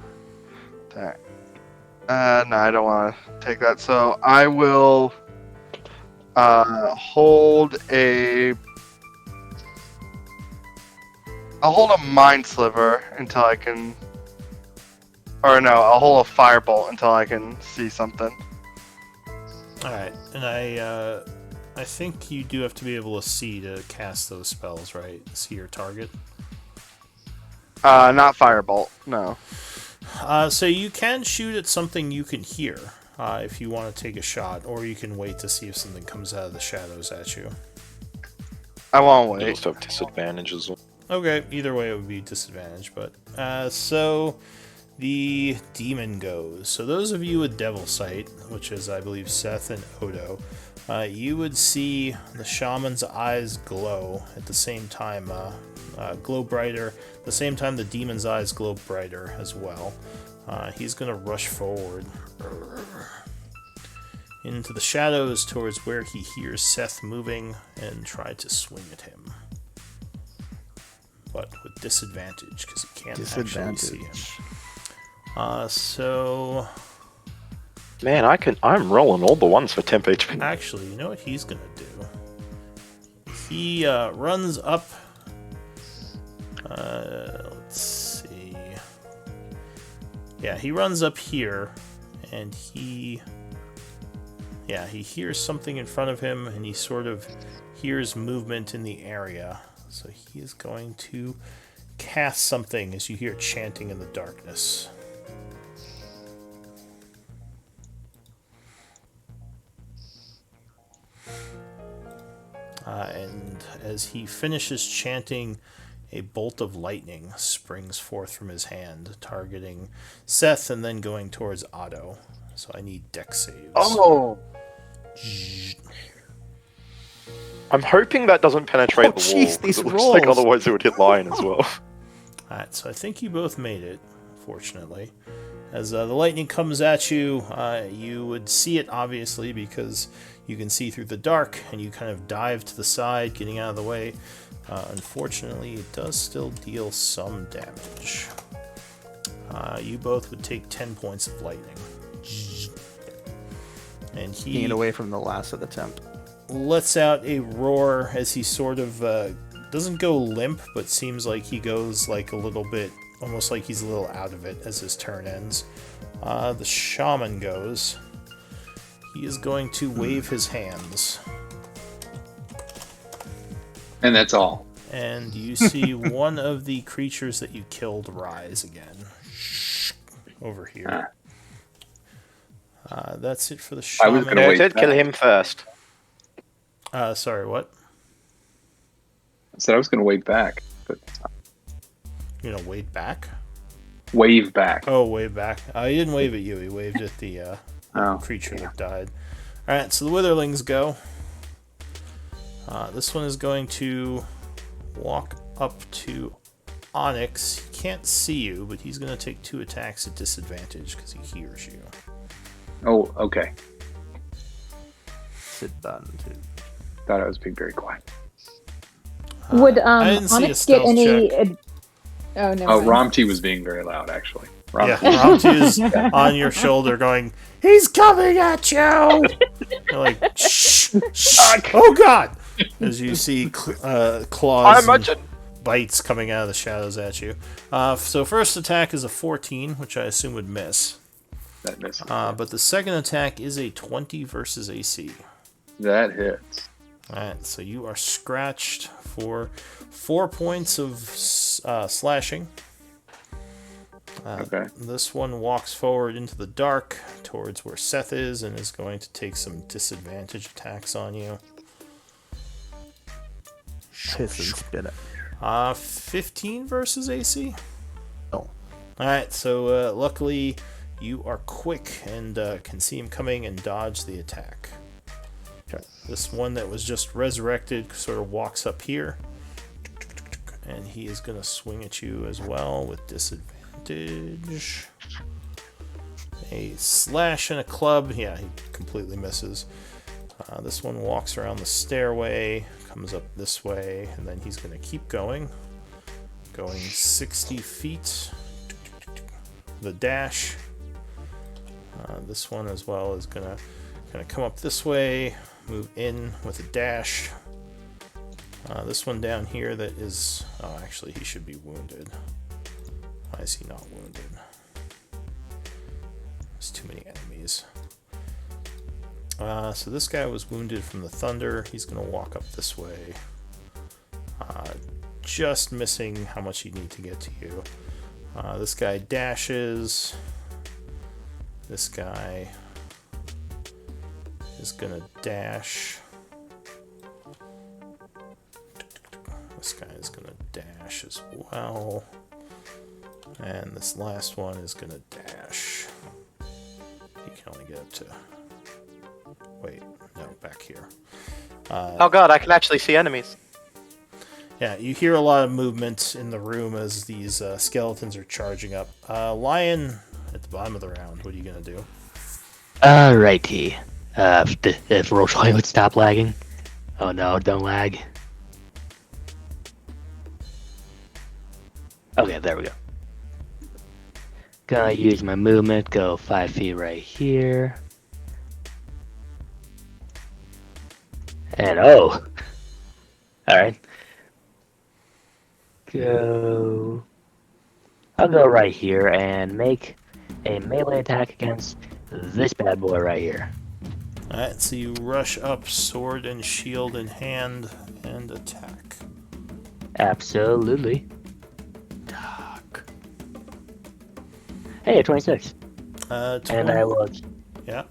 [SPEAKER 5] No, I don't want to take that. So I will hold a. I'll hold a mind sliver until I can. Or no, I'll hold a firebolt until I can see something.
[SPEAKER 1] Alright, and I think you do have to be able to see to cast those spells, right? See your target.
[SPEAKER 5] Not firebolt. No.
[SPEAKER 1] So you can shoot at something you can hear if you want to take a shot, or you can wait to see if something comes out of the shadows at you.
[SPEAKER 5] I won't
[SPEAKER 3] You
[SPEAKER 5] wait.
[SPEAKER 3] just have disadvantages.
[SPEAKER 1] Okay, either way it would be disadvantage, but so the demon goes. So those of you with Devil Sight, which is I believe Seth and Odo, you would see the shaman's eyes glow at the same time, glow brighter. At the same time, the demon's eyes glow brighter as well. He's gonna rush forward into the shadows towards where he hears Seth moving and try to swing at him, but with disadvantage because he can't actually see him. So
[SPEAKER 3] Man, I'm rolling all the ones for temp HP.
[SPEAKER 1] actually, you know what he's gonna do? He runs up. Let's see. Yeah, he runs up here, and he Yeah, he hears something in front of him, and he sort of hears movement in the area. So he is going to cast something as you hear chanting in the darkness. And as he finishes chanting, a bolt of lightning springs forth from his hand, targeting Seth and then going towards Otto. So I need dex saves.
[SPEAKER 5] Oh!
[SPEAKER 3] I'm hoping that doesn't penetrate
[SPEAKER 4] Oh,
[SPEAKER 3] the
[SPEAKER 4] jeez,
[SPEAKER 3] wall. 'Cause
[SPEAKER 4] these
[SPEAKER 3] it looks like
[SPEAKER 4] rolls.
[SPEAKER 3] otherwise it would hit Lion as well.
[SPEAKER 1] Alright, so I think you both made it, fortunately. As the lightning comes at you, you would see it obviously because you can see through the dark, and you kind of dive to the side, getting out of the way. Unfortunately, it does still deal some damage. You both would take 10 points of lightning. And
[SPEAKER 4] Taking it away from the last attempt.
[SPEAKER 1] lets out a roar as he sort of doesn't go limp, but seems like he goes like a little bit, almost like he's a little out of it as his turn ends. The shaman goes. He is going to wave his hands,
[SPEAKER 6] And that's all.
[SPEAKER 1] and you see one of the creatures that you killed rise again. Over here. That's it for the
[SPEAKER 6] I was
[SPEAKER 1] shaman.
[SPEAKER 6] gonna wait.
[SPEAKER 3] Noted, kill him first.
[SPEAKER 1] Sorry, what?
[SPEAKER 6] I said I was going to wave back, but
[SPEAKER 1] You're gonna wave back?
[SPEAKER 6] wave back.
[SPEAKER 1] Oh, wave back. He didn't wave at you. He waved at the
[SPEAKER 6] Oh,
[SPEAKER 1] creature that died. Alright, so the Witherlings go. This one is going to walk up to Onyx. He can't see you, but he's going to take 2 attacks at disadvantage because he hears you.
[SPEAKER 6] Oh, okay.
[SPEAKER 4] Sit down too.
[SPEAKER 6] Thought I was being very quiet.
[SPEAKER 2] Would
[SPEAKER 1] I didn't see a
[SPEAKER 2] Onyx get
[SPEAKER 1] stealth
[SPEAKER 2] any?
[SPEAKER 1] check.
[SPEAKER 2] Oh no.
[SPEAKER 6] Oh, Romty was being very loud, actually.
[SPEAKER 1] Yeah,
[SPEAKER 6] Romty.
[SPEAKER 1] Ramti is on your shoulder going, "He's coming at you!" You're like, shh, shh, oh god! As you see
[SPEAKER 3] I
[SPEAKER 1] claws and
[SPEAKER 3] imagine.
[SPEAKER 1] bites coming out of the shadows at you. So first attack is a 14, which I assume would miss.
[SPEAKER 6] That misses.
[SPEAKER 1] But the second attack is a 20 versus AC.
[SPEAKER 6] That hits.
[SPEAKER 1] Alright, so you are scratched for 4 points of slashing.
[SPEAKER 6] Okay.
[SPEAKER 1] This one walks forward into the dark towards where Seth is and is going to take some disadvantage attacks on you.
[SPEAKER 4] Piss and spit it.
[SPEAKER 1] 15 versus AC.
[SPEAKER 4] Oh.
[SPEAKER 1] Alright, so luckily you are quick and can see him coming and dodge the attack.
[SPEAKER 4] Okay.
[SPEAKER 1] This one that was just resurrected sort of walks up here. And he is going to swing at you as well with disadvantage. A slash and a club. Yeah, he completely misses. This one walks around the stairway, comes up this way, and then he's going to keep going. Going 60 feet. The dash. This one as well is going to come up this way, move in with a dash. This one down here that is... Oh, actually, he should be wounded. Why is he not wounded? There's too many enemies. So this guy was wounded from the thunder. He's going to walk up this way. Just missing how much you need to get to you. This guy dashes. This guy is going to dash. This guy is going to dash as well. And this last one is going to dash. He can only get up to... Wait, no, back here.
[SPEAKER 3] Oh god, I can actually see enemies.
[SPEAKER 1] Yeah, you hear a lot of movement in the room as these skeletons are charging up. Lion, at the bottom of the round, what are you going to do?
[SPEAKER 7] Alrighty. If roleplay would stop lagging. Oh no, don't lag. Okay, there we go. Gonna use my movement, go 5 feet right here. And oh! Alright. I'll go right here and make a melee attack against this bad boy right here.
[SPEAKER 1] Alright, so you rush up, sword and shield in hand, and attack.
[SPEAKER 7] Absolutely.
[SPEAKER 1] Doc.
[SPEAKER 7] Hey, 26.
[SPEAKER 1] 20.
[SPEAKER 7] And I will.
[SPEAKER 1] Yeah,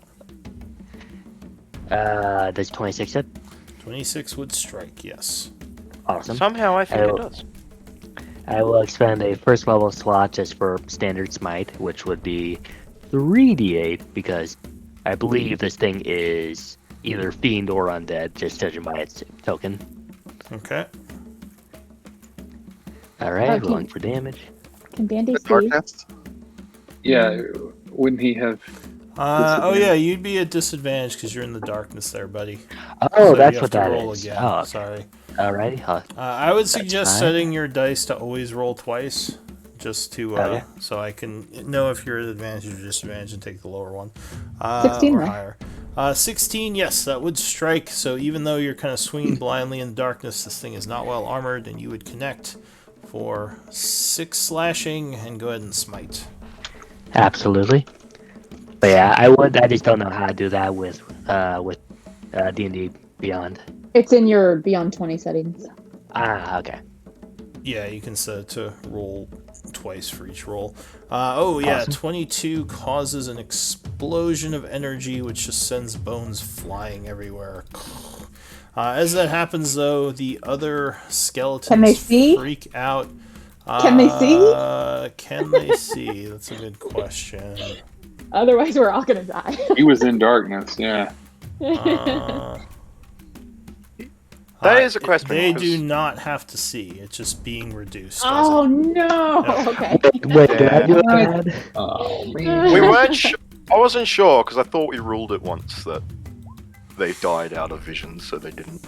[SPEAKER 7] Does 26 hit?
[SPEAKER 1] 26 would strike, yes.
[SPEAKER 7] Awesome.
[SPEAKER 3] Somehow I think
[SPEAKER 7] I
[SPEAKER 3] it
[SPEAKER 7] will-
[SPEAKER 3] does.
[SPEAKER 7] I will expend a first level slot just for standard smite, which would be 3d8 because I believe this thing is either fiend or undead, just judging by its token.
[SPEAKER 1] Okay.
[SPEAKER 7] Alright,
[SPEAKER 2] Okay.
[SPEAKER 7] rolling for damage.
[SPEAKER 2] Can Bandy
[SPEAKER 5] The
[SPEAKER 2] see?
[SPEAKER 5] darkness.
[SPEAKER 6] Yeah, wouldn't he have?
[SPEAKER 1] Oh yeah, you'd be at disadvantage because you're in the darkness there, buddy.
[SPEAKER 7] Oh,
[SPEAKER 1] So
[SPEAKER 7] that's
[SPEAKER 1] you have
[SPEAKER 7] what
[SPEAKER 1] to
[SPEAKER 7] that
[SPEAKER 1] roll
[SPEAKER 7] is.
[SPEAKER 1] again.
[SPEAKER 7] Oh, okay.
[SPEAKER 1] Sorry.
[SPEAKER 7] Alrighty.
[SPEAKER 1] I would suggest
[SPEAKER 7] fine.
[SPEAKER 1] setting your dice to always roll twice, just to
[SPEAKER 7] Okay.
[SPEAKER 1] so I can know if you're at advantage or disadvantage and take the lower one.
[SPEAKER 2] 16
[SPEAKER 1] or
[SPEAKER 2] though.
[SPEAKER 1] higher. 16, yes, that would strike. So even though you're kind of swinging blindly in the darkness, this thing is not well armored, and you would connect for 6 slashing and go ahead and smite.
[SPEAKER 7] Absolutely. But yeah, I would. I just don't know how to do that with D&D Beyond.
[SPEAKER 2] It's in your Beyond 20 settings.
[SPEAKER 7] Ah, okay.
[SPEAKER 1] Yeah, you can set it to roll twice for each roll. Oh yeah,
[SPEAKER 7] Awesome.
[SPEAKER 1] 22 causes an explosion of energy which just sends bones flying everywhere. As that happens though, the other skeletons
[SPEAKER 2] Can they see?
[SPEAKER 1] freak out.
[SPEAKER 2] Can they see?
[SPEAKER 1] Can they see? That's a good question.
[SPEAKER 2] Otherwise, we're all gonna die.
[SPEAKER 6] He was in darkness. Yeah.
[SPEAKER 1] Uh,
[SPEAKER 3] That is a question,
[SPEAKER 1] They
[SPEAKER 3] because-
[SPEAKER 1] do not have to see. It's just being reduced.
[SPEAKER 2] Oh no!
[SPEAKER 1] Yeah.
[SPEAKER 2] Okay.
[SPEAKER 7] Wait, did I do it
[SPEAKER 5] Yeah.
[SPEAKER 7] bad?
[SPEAKER 6] Oh man.
[SPEAKER 3] We weren't sure. I wasn't sure because I thought we ruled it once that they died out of vision, so they didn't.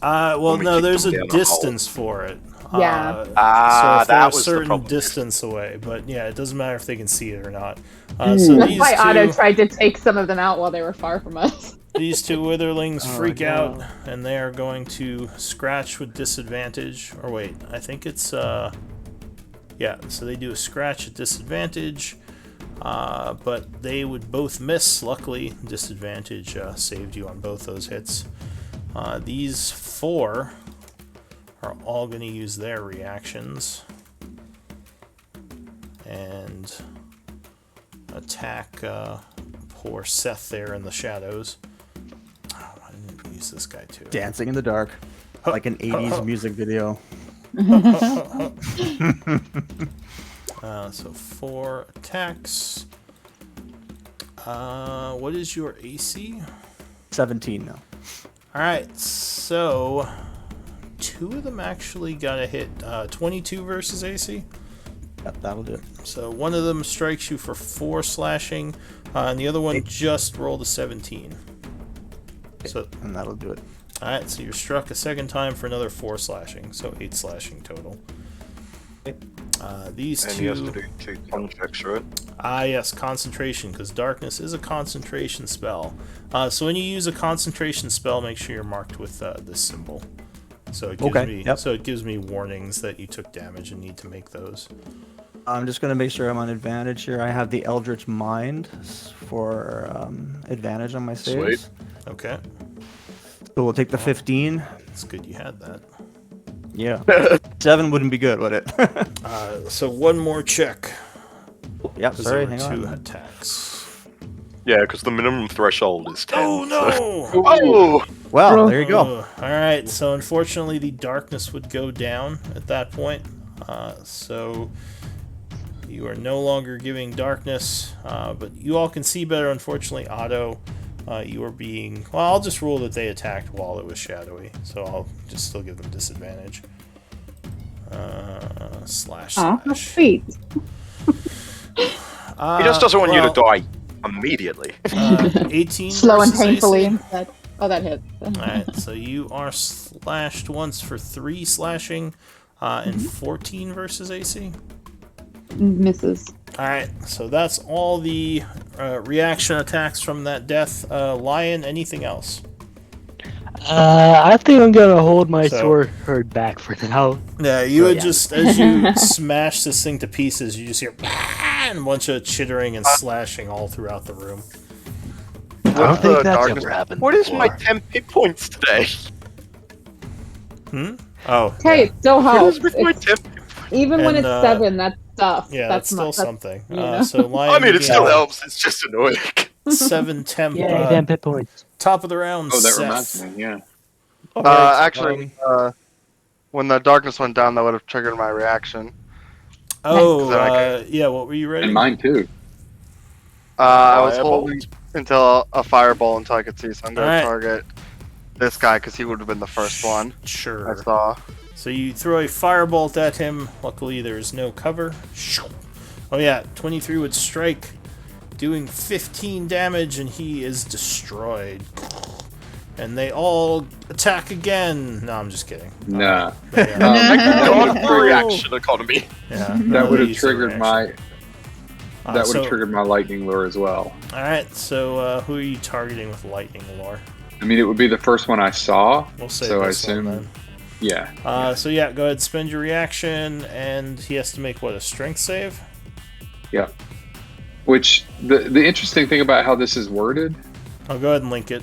[SPEAKER 1] Well,
[SPEAKER 3] When we
[SPEAKER 1] no,
[SPEAKER 3] kicked
[SPEAKER 1] there's
[SPEAKER 3] them
[SPEAKER 1] a
[SPEAKER 3] down the hole.
[SPEAKER 1] distance for it.
[SPEAKER 2] Yeah.
[SPEAKER 1] So if
[SPEAKER 3] that
[SPEAKER 1] they're a
[SPEAKER 3] was the
[SPEAKER 1] certain
[SPEAKER 3] problem.
[SPEAKER 1] distance away, but yeah, it doesn't matter if they can see it or not.
[SPEAKER 7] Hmm.
[SPEAKER 1] So
[SPEAKER 2] That's
[SPEAKER 1] these
[SPEAKER 2] why Otto
[SPEAKER 1] two,
[SPEAKER 2] tried to take some of them out while they were far from us.
[SPEAKER 1] these two witherlings
[SPEAKER 4] Oh,
[SPEAKER 1] freak
[SPEAKER 4] no.
[SPEAKER 1] out, and they are going to scratch with disadvantage. Or wait, I think it's yeah. So they do a scratch at disadvantage, but they would both miss. Luckily, disadvantage saved you on both those hits. These 4 are all going to use their reactions and attack poor Seth there in the shadows. Oh, I didn't use this guy too.
[SPEAKER 4] Dancing in the dark, like an 80s music video.
[SPEAKER 1] So 4 attacks. What is your AC?
[SPEAKER 4] 17 now.
[SPEAKER 1] Alright, so 2 of them actually got a hit. 22 versus AC.
[SPEAKER 4] Yep, that'll do it.
[SPEAKER 1] So one of them strikes you for 4 slashing, and the other one just rolled a 17. So,
[SPEAKER 4] And that'll do it.
[SPEAKER 1] alright, so you're struck a second time for another 4 slashing, so 8 slashing total. These
[SPEAKER 3] And
[SPEAKER 1] two.
[SPEAKER 3] he has to do 2 con checks, right?
[SPEAKER 1] Yes, concentration, because darkness is a concentration spell. So when you use a concentration spell, make sure you're marked with this symbol. So it gives
[SPEAKER 4] Okay,
[SPEAKER 1] me
[SPEAKER 4] yep.
[SPEAKER 1] so it gives me warnings that you took damage and need to make those.
[SPEAKER 4] I'm just going to make sure I'm on advantage here. I have the Eldritch Mind for advantage on my saves.
[SPEAKER 3] Sweet.
[SPEAKER 1] Okay,
[SPEAKER 4] So we'll take the 15.
[SPEAKER 1] it's good you had that.
[SPEAKER 4] Yeah. 7 wouldn't be good, would it?
[SPEAKER 1] So one more check.
[SPEAKER 4] Yep,
[SPEAKER 1] 'Cause
[SPEAKER 4] sorry,
[SPEAKER 1] there were
[SPEAKER 4] hang
[SPEAKER 1] 2
[SPEAKER 4] on.
[SPEAKER 1] attacks.
[SPEAKER 3] Yeah, because the minimum threshold is 10.
[SPEAKER 1] Oh
[SPEAKER 3] so-
[SPEAKER 1] no!
[SPEAKER 3] Oh!
[SPEAKER 4] Well, there you go.
[SPEAKER 1] Alright, so unfortunately the darkness would go down at that point. So you are no longer giving darkness, but you all can see better. Unfortunately, Otto, you are being... Well, I'll just rule that they attacked while it was shadowy, so I'll just still give them disadvantage. Slash.
[SPEAKER 2] Aw, sweet.
[SPEAKER 3] He just doesn't want you to die immediately.
[SPEAKER 1] 18
[SPEAKER 2] Slow and
[SPEAKER 1] versus
[SPEAKER 2] painfully
[SPEAKER 1] AC.
[SPEAKER 2] instead. Oh, that hits.
[SPEAKER 1] Alright, so you are slashed once for 3 slashing, and 14 versus AC.
[SPEAKER 2] Misses.
[SPEAKER 1] Alright, so that's all the reaction attacks from that death. Lion, anything else?
[SPEAKER 7] I think I'm gonna hold my
[SPEAKER 1] So-
[SPEAKER 7] sword back for now.
[SPEAKER 1] Yeah, you would
[SPEAKER 7] yeah.
[SPEAKER 1] just, as you smash this thing to pieces, you just hear and a bunch of chittering and slashing all throughout the room.
[SPEAKER 7] I don't
[SPEAKER 5] What's
[SPEAKER 7] think
[SPEAKER 5] the
[SPEAKER 7] that's
[SPEAKER 5] darkness?
[SPEAKER 7] ever happened.
[SPEAKER 3] What is my
[SPEAKER 7] before.
[SPEAKER 3] 10 hit points today?
[SPEAKER 1] Oh,
[SPEAKER 2] Hey,
[SPEAKER 1] yeah.
[SPEAKER 2] it still
[SPEAKER 3] What
[SPEAKER 2] helps.
[SPEAKER 3] is with my
[SPEAKER 2] It's-
[SPEAKER 3] 10 hit points?
[SPEAKER 2] even when
[SPEAKER 1] And,
[SPEAKER 2] it's 7, that's stuff.
[SPEAKER 1] Yeah,
[SPEAKER 2] that's
[SPEAKER 1] that's still
[SPEAKER 2] not, that's,
[SPEAKER 1] something.
[SPEAKER 2] you know.
[SPEAKER 1] So Lion,
[SPEAKER 3] I mean, it
[SPEAKER 1] you
[SPEAKER 3] still
[SPEAKER 1] get
[SPEAKER 3] helps. It's just annoying.
[SPEAKER 1] 7 temp.
[SPEAKER 7] Yay, 10 hit points.
[SPEAKER 1] Top of the round.
[SPEAKER 6] Oh, that
[SPEAKER 1] Seth.
[SPEAKER 6] reminds me. Yeah.
[SPEAKER 4] All right,
[SPEAKER 5] Actually, when the darkness went down, that would have triggered my reaction.
[SPEAKER 1] Oh,
[SPEAKER 5] Nice.
[SPEAKER 1] yeah. What were you ready?
[SPEAKER 6] And mine too.
[SPEAKER 5] I was
[SPEAKER 3] Firebolt?
[SPEAKER 5] holding until a fireball until I could see, so I'm going
[SPEAKER 1] Alright.
[SPEAKER 5] to target this guy because he would have been the first one I
[SPEAKER 1] Sure.
[SPEAKER 5] saw.
[SPEAKER 1] So you throw a firebolt at him. Luckily, there's no cover. Oh yeah, 23 would strike, doing 15 damage, and he is destroyed. And they all attack again. No, I'm just kidding.
[SPEAKER 6] Nah.
[SPEAKER 1] Yeah,
[SPEAKER 3] God, the reaction economy.
[SPEAKER 1] yeah,
[SPEAKER 6] That would have
[SPEAKER 1] use the
[SPEAKER 6] triggered
[SPEAKER 1] reaction.
[SPEAKER 6] my. That would
[SPEAKER 1] so-
[SPEAKER 6] have triggered my lightning lure as well.
[SPEAKER 1] All right, so who are you targeting with lightning lore?
[SPEAKER 6] I mean, it would be the first one I saw.
[SPEAKER 1] We'll say
[SPEAKER 6] So I
[SPEAKER 1] this one
[SPEAKER 6] assume-
[SPEAKER 1] then.
[SPEAKER 6] Yeah.
[SPEAKER 1] So yeah, go ahead, spend your reaction, and he has to make what, a strength save?
[SPEAKER 6] Yeah. Which the interesting thing about how this is worded.
[SPEAKER 1] I'll go ahead and link it.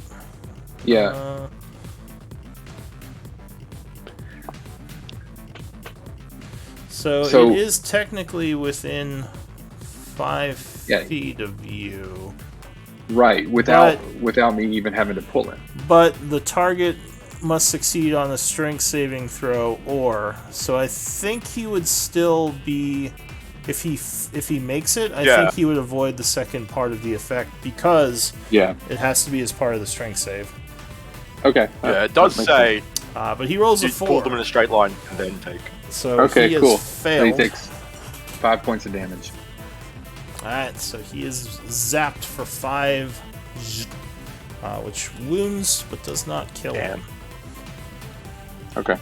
[SPEAKER 6] Yeah.
[SPEAKER 1] So
[SPEAKER 6] So-
[SPEAKER 1] it is technically within 5
[SPEAKER 6] Yeah.
[SPEAKER 1] feet of you,
[SPEAKER 6] Right. Without me even having to pull it.
[SPEAKER 1] but the target must succeed on a strength saving throw, or so I think he would still be. If he makes it, I
[SPEAKER 3] Yeah.
[SPEAKER 1] think he would avoid the second part of the effect because
[SPEAKER 6] Yeah.
[SPEAKER 1] it has to be as part of the strength save.
[SPEAKER 6] Okay.
[SPEAKER 3] Yeah, it does
[SPEAKER 6] That makes
[SPEAKER 3] say
[SPEAKER 1] But he rolls a
[SPEAKER 3] you pull them
[SPEAKER 1] 4,
[SPEAKER 3] in a straight line and then take.
[SPEAKER 1] so
[SPEAKER 6] Okay,
[SPEAKER 1] he has
[SPEAKER 6] cool. So he
[SPEAKER 1] failed.
[SPEAKER 6] takes 5 points of damage.
[SPEAKER 1] Alright, so he is zapped for 5, which wounds but does not kill him.
[SPEAKER 6] Okay.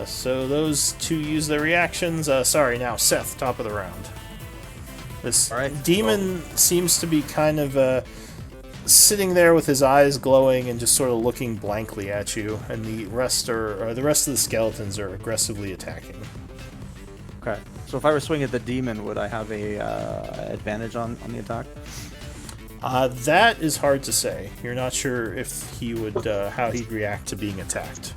[SPEAKER 1] So those two use their reactions. Sorry, now Seth, top of the round. This
[SPEAKER 4] Alright,
[SPEAKER 1] demon seems to be kind of sitting there with his eyes glowing and just sort of looking blankly at you, and the rest of the skeletons are aggressively attacking.
[SPEAKER 4] Okay. So if I were swinging at the demon, would I have a advantage on the attack?
[SPEAKER 1] That is hard to say. You're not sure if he would how he'd react to being attacked.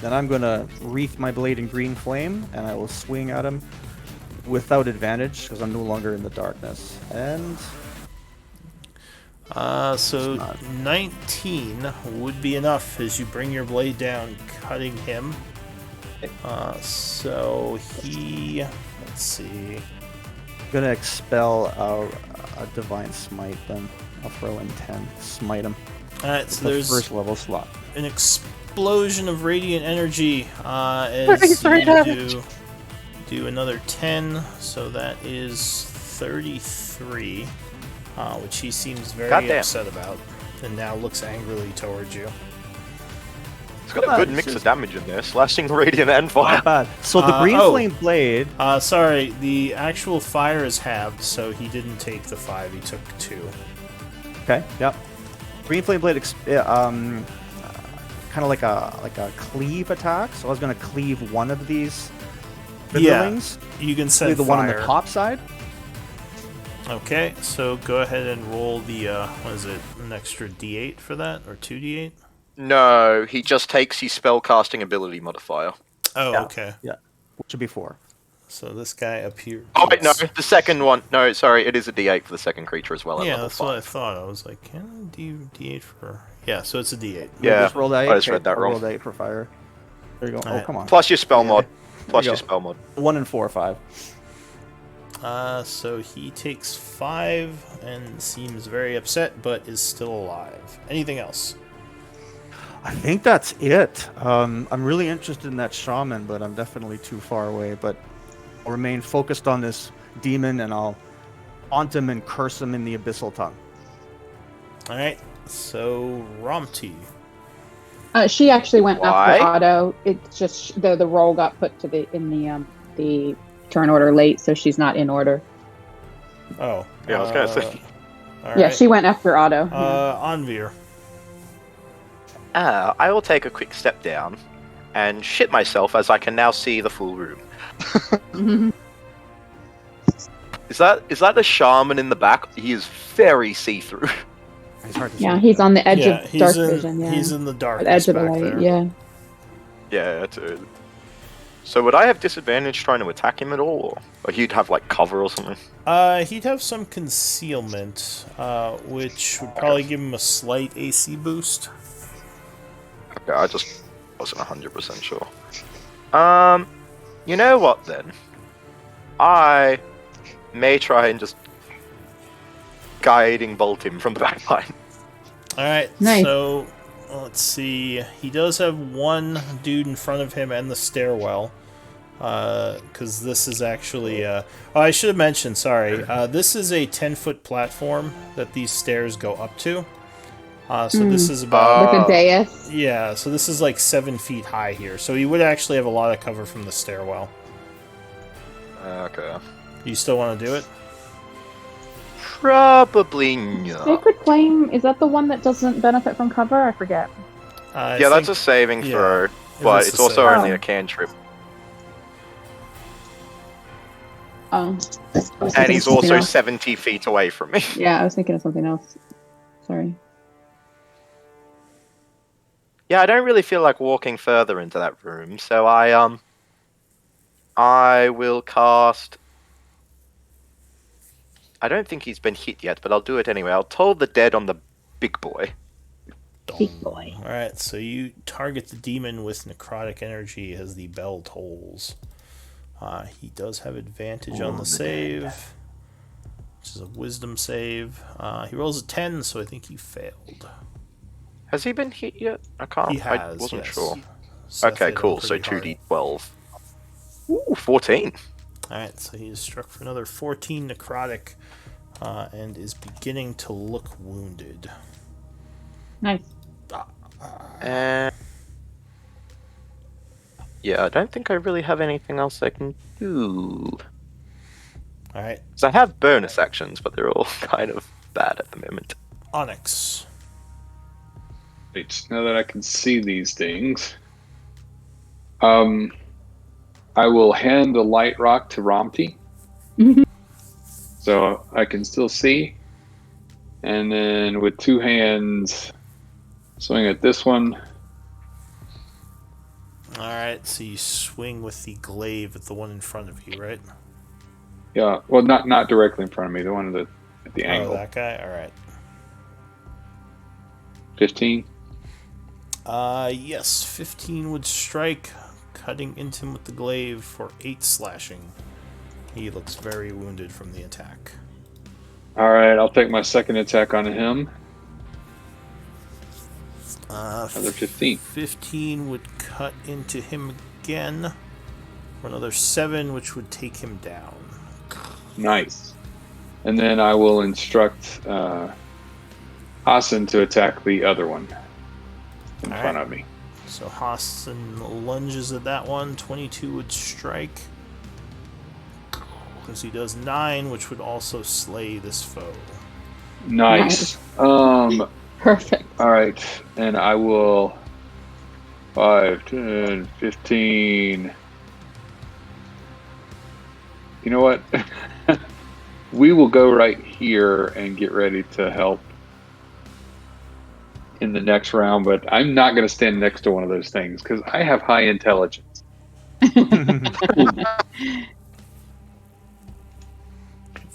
[SPEAKER 4] Then I'm gonna wreath my blade in green flame, and I will swing at him without advantage because I'm no longer in the darkness. And
[SPEAKER 1] So
[SPEAKER 4] It's not.
[SPEAKER 1] 19 would be enough as you bring your blade down, cutting him. So he, let's see.
[SPEAKER 4] I'm gonna expel a divine smite. Then I'll throw in 10, smite him.
[SPEAKER 1] Alright,
[SPEAKER 4] It's
[SPEAKER 1] so
[SPEAKER 4] the
[SPEAKER 1] there's
[SPEAKER 4] first level slot.
[SPEAKER 1] an explosion of radiant energy as you do another 10, so that is 33, which he seems very
[SPEAKER 3] Goddamn.
[SPEAKER 1] upset about, and now looks angrily towards you.
[SPEAKER 3] It's got a good mix of damage in there, slashing, radiant, and fire.
[SPEAKER 4] Not bad. So the green flame blade.
[SPEAKER 1] Sorry, the actual fire is halved, so he didn't take the 5, he took 2.
[SPEAKER 4] Okay. Yep. Green flame blade. Kind of like a cleave attack. So I was gonna cleave one of these.
[SPEAKER 1] Yeah,
[SPEAKER 4] Witherlings.
[SPEAKER 1] you can
[SPEAKER 4] Cleave
[SPEAKER 1] send
[SPEAKER 4] the
[SPEAKER 1] fire.
[SPEAKER 4] one on the top side.
[SPEAKER 1] Okay, so go ahead and roll the, what is it, an extra d8 for that, or 2d8?
[SPEAKER 3] No, he just takes his spellcasting ability modifier.
[SPEAKER 1] Oh,
[SPEAKER 4] Yeah.
[SPEAKER 1] okay.
[SPEAKER 4] Which would be 4.
[SPEAKER 1] So this guy appears.
[SPEAKER 3] Oh wait, no, the second one. No, sorry, it is a D8 for the second creature as well. At
[SPEAKER 1] Yeah,
[SPEAKER 3] level
[SPEAKER 1] that's
[SPEAKER 3] 5.
[SPEAKER 1] what I thought. I was like, can I do d8 for? Yeah, so it's a d8.
[SPEAKER 3] Yeah,
[SPEAKER 4] Just roll the 8.
[SPEAKER 3] I just read that
[SPEAKER 4] I'll
[SPEAKER 3] wrong.
[SPEAKER 4] Roll the 8 for fire. There you go.
[SPEAKER 1] Alright.
[SPEAKER 4] Oh, come on.
[SPEAKER 3] Plus your spell mod. Plus
[SPEAKER 4] you
[SPEAKER 3] your
[SPEAKER 4] go.
[SPEAKER 3] spell mod.
[SPEAKER 4] 1 and 4, 5.
[SPEAKER 1] So he takes 5 and seems very upset, but is still alive. Anything else?
[SPEAKER 4] I think that's it. I'm really interested in that shaman, but I'm definitely too far away. But I'll remain focused on this demon, and I'll haunt him and curse him in the abyssal tongue.
[SPEAKER 1] All right. So Romti.
[SPEAKER 2] She actually went
[SPEAKER 3] Why?
[SPEAKER 2] after Otto. It's just the roll got put to the turn order late, so she's not in order.
[SPEAKER 1] Oh.
[SPEAKER 3] Yeah, I was gonna say.
[SPEAKER 1] All
[SPEAKER 2] Yeah,
[SPEAKER 1] right.
[SPEAKER 2] she went after Otto.
[SPEAKER 1] Anvir.
[SPEAKER 3] I will take a quick step down and shit myself as I can now see the full room.
[SPEAKER 2] Mhm.
[SPEAKER 3] Is that the shaman in the back? He is very see-through.
[SPEAKER 4] It's hard to see.
[SPEAKER 2] Yeah, he's on the edge
[SPEAKER 1] Yeah,
[SPEAKER 2] of
[SPEAKER 1] he's
[SPEAKER 2] dark
[SPEAKER 1] in,
[SPEAKER 2] vision. Yeah,
[SPEAKER 1] he's in the
[SPEAKER 2] Or
[SPEAKER 1] darkness
[SPEAKER 2] the edge of the
[SPEAKER 1] back
[SPEAKER 2] light.
[SPEAKER 1] there.
[SPEAKER 2] Yeah.
[SPEAKER 3] Yeah, dude. So would I have disadvantage trying to attack him at all? Or he'd have, like, cover or something?
[SPEAKER 1] He'd have some concealment, which would probably give him a slight AC boost.
[SPEAKER 3] Okay, I just wasn't 100% sure. You know what, then? I may try and just guiding bolt him from the back line.
[SPEAKER 1] Alright,
[SPEAKER 2] Nice.
[SPEAKER 1] so let's see. He does have one dude in front of him and the stairwell. Because this is actually... oh, I should have mentioned, sorry. This is a 10-foot platform that these stairs go up to. So this is about...
[SPEAKER 2] With a dais.
[SPEAKER 1] yeah, so this is like 7 feet high here. So he would actually have a lot of cover from the stairwell.
[SPEAKER 3] Okay.
[SPEAKER 1] You still want to do it?
[SPEAKER 3] Probably not.
[SPEAKER 2] Sacred Flame, is that the one that doesn't benefit from cover? I forget.
[SPEAKER 3] Yeah, that's a saving
[SPEAKER 1] yeah,
[SPEAKER 3] throw,
[SPEAKER 1] it
[SPEAKER 3] but
[SPEAKER 1] is
[SPEAKER 3] it's
[SPEAKER 1] a
[SPEAKER 3] also
[SPEAKER 1] saving.
[SPEAKER 3] only a cantrip.
[SPEAKER 2] Oh.
[SPEAKER 3] And he's also 70 feet away from me.
[SPEAKER 2] Yeah, I was thinking of something else. Sorry.
[SPEAKER 3] Yeah, I don't really feel like walking further into that room, so I will cast... I don't think he's been hit yet, but I'll do it anyway. I'll toll the dead on the big boy.
[SPEAKER 2] Big boy.
[SPEAKER 1] Alright, so you target the demon with necrotic energy as the bell tolls. He does have advantage on the save, which is a wisdom save. He rolls a 10, so I think he failed.
[SPEAKER 3] Has he been hit yet? I can't.
[SPEAKER 1] He has,
[SPEAKER 3] I wasn't
[SPEAKER 1] yes.
[SPEAKER 3] sure.
[SPEAKER 1] Seth
[SPEAKER 3] Okay,
[SPEAKER 1] hit him
[SPEAKER 3] cool. So
[SPEAKER 1] pretty hard.
[SPEAKER 3] 2d12. Ooh, 14.
[SPEAKER 1] Alright, so he is struck for another 14 necrotic, and is beginning to look wounded.
[SPEAKER 2] Nice.
[SPEAKER 3] And yeah, I don't think I really have anything else I can do.
[SPEAKER 1] Alright,
[SPEAKER 3] So I have bonus actions, but they're all kind of bad at the moment.
[SPEAKER 1] Onyx.
[SPEAKER 6] Wait, now that I can see these things, I will hand the light rock to Romty, so I can still see, and then with two hands, swing at this one.
[SPEAKER 1] Alright, so you swing with the glaive at the one in front of you, right?
[SPEAKER 6] Yeah, well, not directly in front of me. The one at the
[SPEAKER 1] Oh,
[SPEAKER 6] angle.
[SPEAKER 1] that guy? Alright.
[SPEAKER 6] 15.
[SPEAKER 1] Yes, 15 would strike, cutting into him with the glaive for 8 slashing. He looks very wounded from the attack.
[SPEAKER 6] All right, I'll take my second attack on him. Another 15.
[SPEAKER 1] 15 would cut into him again for another 7, which would take him down.
[SPEAKER 6] Nice. And then I will instruct Hassan to attack the other one in
[SPEAKER 1] All
[SPEAKER 6] front
[SPEAKER 1] right.
[SPEAKER 6] of me.
[SPEAKER 1] So Hassan lunges at that one. 22 would strike. Because he does 9, which would also slay this foe.
[SPEAKER 6] Nice.
[SPEAKER 2] Perfect.
[SPEAKER 6] All right, and I will 5, 10, 15. You know what? We will go right here and get ready to help in the next round, but I'm not going to stand next to one of those things because I have high intelligence.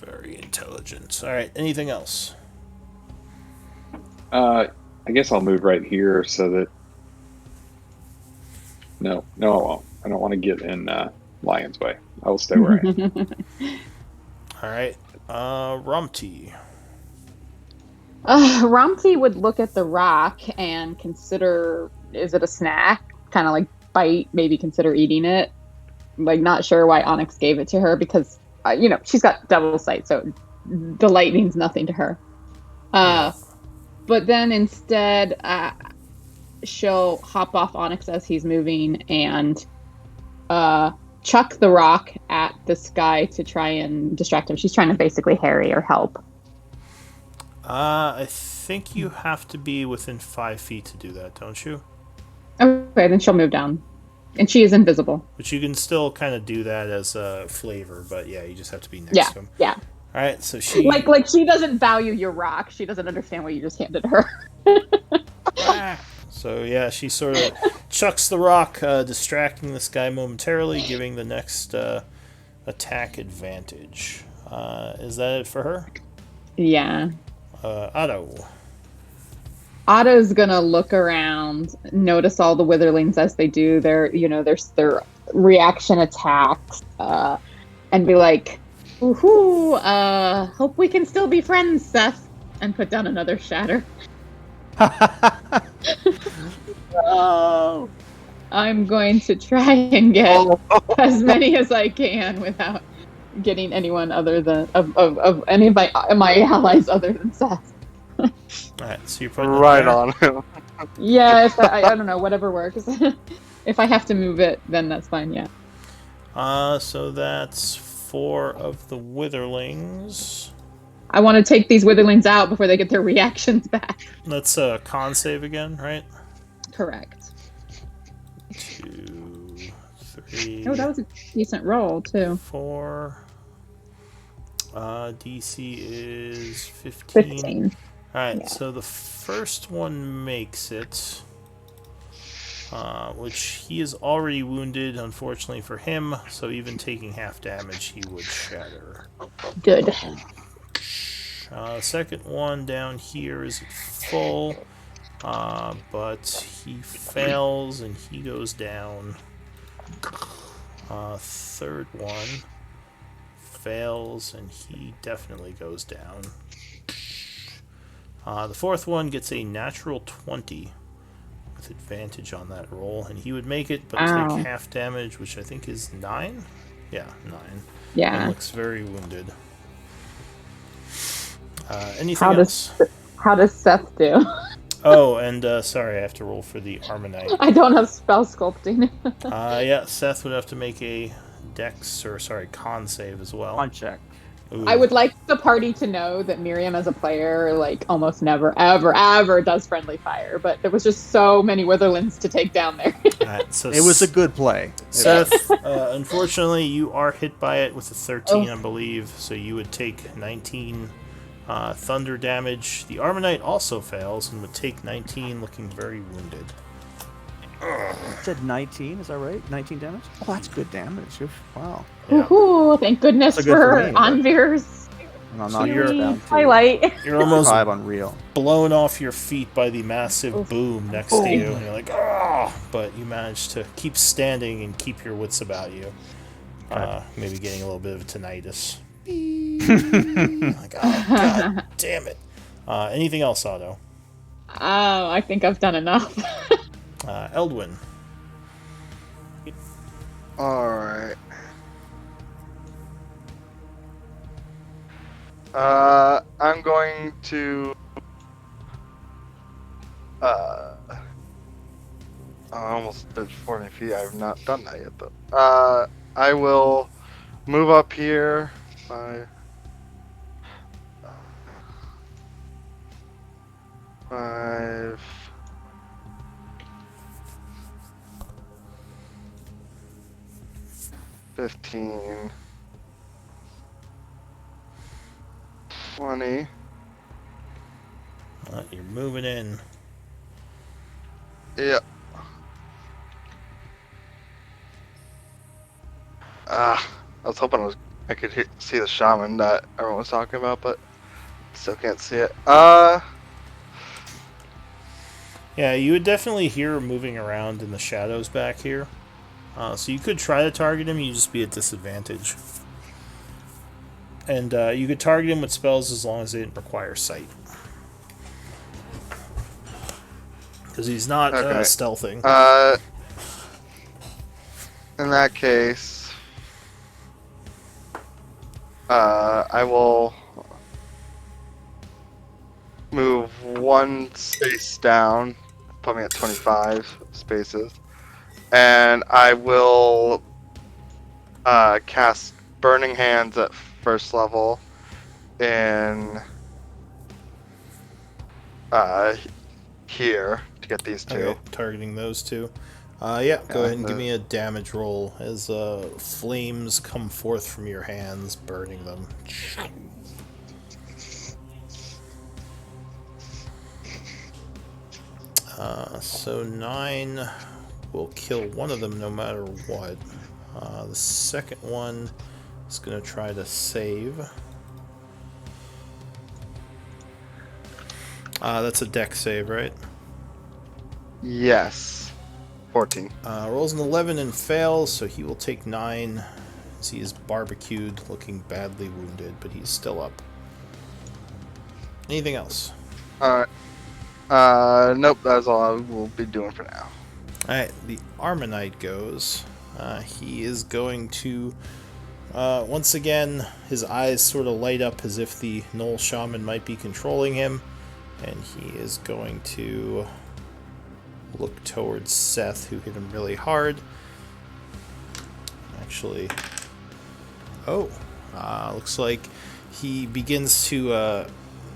[SPEAKER 1] Very intelligent. Alright, anything else?
[SPEAKER 6] I guess I'll move right here so that. No, I won't. I don't want to get in Lion's way. I will stay where I am.
[SPEAKER 1] Alright, Rumty.
[SPEAKER 2] Ramsey would look at the rock and consider, is it a snack? Kind of like bite, maybe consider eating it. Like, not sure why Onyx gave it to her because, she's got double sight, so the light means nothing to her. But then instead, she'll hop off Onyx as he's moving and chuck the rock at this guy to try and distract him. She's trying to basically harry or help.
[SPEAKER 1] I think you have to be within 5 feet to do that, don't you?
[SPEAKER 2] Okay, then she'll move down. And she is invisible.
[SPEAKER 1] But you can still kind of do that as a flavor, but yeah, you just have to be next to him.
[SPEAKER 2] Yeah.
[SPEAKER 1] All right, so she
[SPEAKER 2] Like she doesn't value your rock. She doesn't understand what you just handed her.
[SPEAKER 1] So yeah, she sort of chucks the rock, distracting this guy momentarily, giving the next attack advantage. Is that it for her?
[SPEAKER 2] Yeah.
[SPEAKER 1] Otto.
[SPEAKER 2] Otto's gonna look around, notice all the witherlings as they do their reaction attacks, and be like, "Woohoo! Hope we can still be friends, Seth." And put down another shatter.
[SPEAKER 4] Oh.
[SPEAKER 2] I'm going to try and get as many as I can without getting anyone other than of any of my allies other than Seth.
[SPEAKER 1] All right, so you're putting it
[SPEAKER 5] Right
[SPEAKER 1] there.
[SPEAKER 5] on him.
[SPEAKER 2] Yeah, I don't know, whatever works. If I have to move it, then that's fine. Yeah.
[SPEAKER 1] So that's 4 of the witherlings.
[SPEAKER 2] I want to take these witherlings out before they get their reactions back.
[SPEAKER 1] That's a con save again, right?
[SPEAKER 2] Correct.
[SPEAKER 1] 2, 3,
[SPEAKER 2] Oh, that was a decent roll too.
[SPEAKER 1] 4. DC is 15.
[SPEAKER 2] 15.
[SPEAKER 1] Alright,
[SPEAKER 2] Yeah.
[SPEAKER 1] so the first one makes it. Which he is already wounded, unfortunately for him, so even taking half damage, he would shatter.
[SPEAKER 2] Good.
[SPEAKER 1] Second one down here is at full, but he fails and he goes down. Third one fails and he definitely goes down. The fourth one gets a natural 20 with advantage on that roll, and he would make it, but
[SPEAKER 2] Ow.
[SPEAKER 1] take half damage, which I think is 9? Yeah, 9. And
[SPEAKER 2] Yeah.
[SPEAKER 1] looks very wounded. Anything else?
[SPEAKER 2] How does Seth do?
[SPEAKER 1] Oh, and sorry, I have to roll for the Armonite.
[SPEAKER 2] I don't have spell sculpting.
[SPEAKER 1] Yeah, Seth would have to make a con save as well.
[SPEAKER 4] On check.
[SPEAKER 1] Ooh.
[SPEAKER 2] I would like the party to know that Miriam, as a player, like almost never, ever does friendly fire. But there was just so many witherlings to take down there.
[SPEAKER 1] Alright, so
[SPEAKER 4] It was a good play.
[SPEAKER 1] Seth, unfortunately, you are hit by it with a 13, I believe, so you would take 19 thunder damage. The Armonite also fails and would take 19, looking very wounded.
[SPEAKER 4] You said 19, is that right? 19 damage? Oh, that's good damage. Oof, wow.
[SPEAKER 1] Yeah.
[SPEAKER 2] Woohoo! Thank goodness
[SPEAKER 4] That's good for
[SPEAKER 2] for
[SPEAKER 4] me, but-
[SPEAKER 2] Anvir's
[SPEAKER 4] And I'm
[SPEAKER 1] So
[SPEAKER 4] not
[SPEAKER 1] you're-
[SPEAKER 4] down to
[SPEAKER 2] highlight.
[SPEAKER 1] You're almost
[SPEAKER 4] 5 unreal.
[SPEAKER 1] blown off your feet by the massive boom next to you, and you're like, oh! But you manage to keep standing and keep your wits about you. Maybe getting a little bit of a tinnitus. Like, oh, god damn it. Anything else, Otto?
[SPEAKER 2] Oh, I think I've done enough.
[SPEAKER 1] Eldwin.
[SPEAKER 5] Alright. I'm going to... I almost did 40 feet. I have not done that yet, though. I will move up here. 5... 15, 20.
[SPEAKER 1] You're moving in.
[SPEAKER 5] Yeah. I was hoping I could see the shaman that everyone was talking about, but still can't see it.
[SPEAKER 1] Yeah, you would definitely hear him moving around in the shadows back here. So you could try to target him, you'd just be at disadvantage. And you could target him with spells as long as they didn't require sight. Because he's not
[SPEAKER 5] Okay.
[SPEAKER 1] stealthing.
[SPEAKER 5] In that case, I will move one space down, put me at 25 spaces, and I will cast Burning Hands at first level in here to get these two.
[SPEAKER 1] Okay, targeting those two. Yeah, go ahead and give me a damage roll as flames come forth from your hands, burning them. So 9 will kill one of them no matter what. The second one is going to try to save. That's a dex save, right?
[SPEAKER 5] Yes. 14.
[SPEAKER 1] Rolls an 11 and fails, so he will take 9 as he is barbecued, looking badly wounded, but he's still up. Anything else?
[SPEAKER 5] Alright. Nope, that's all I will be doing for now.
[SPEAKER 1] Alright, the Armonite goes. He is going to, once again, his eyes sort of light up as if the Knoll Shaman might be controlling him, and he is going to look towards Seth, who hit him really hard. Actually, looks like he begins to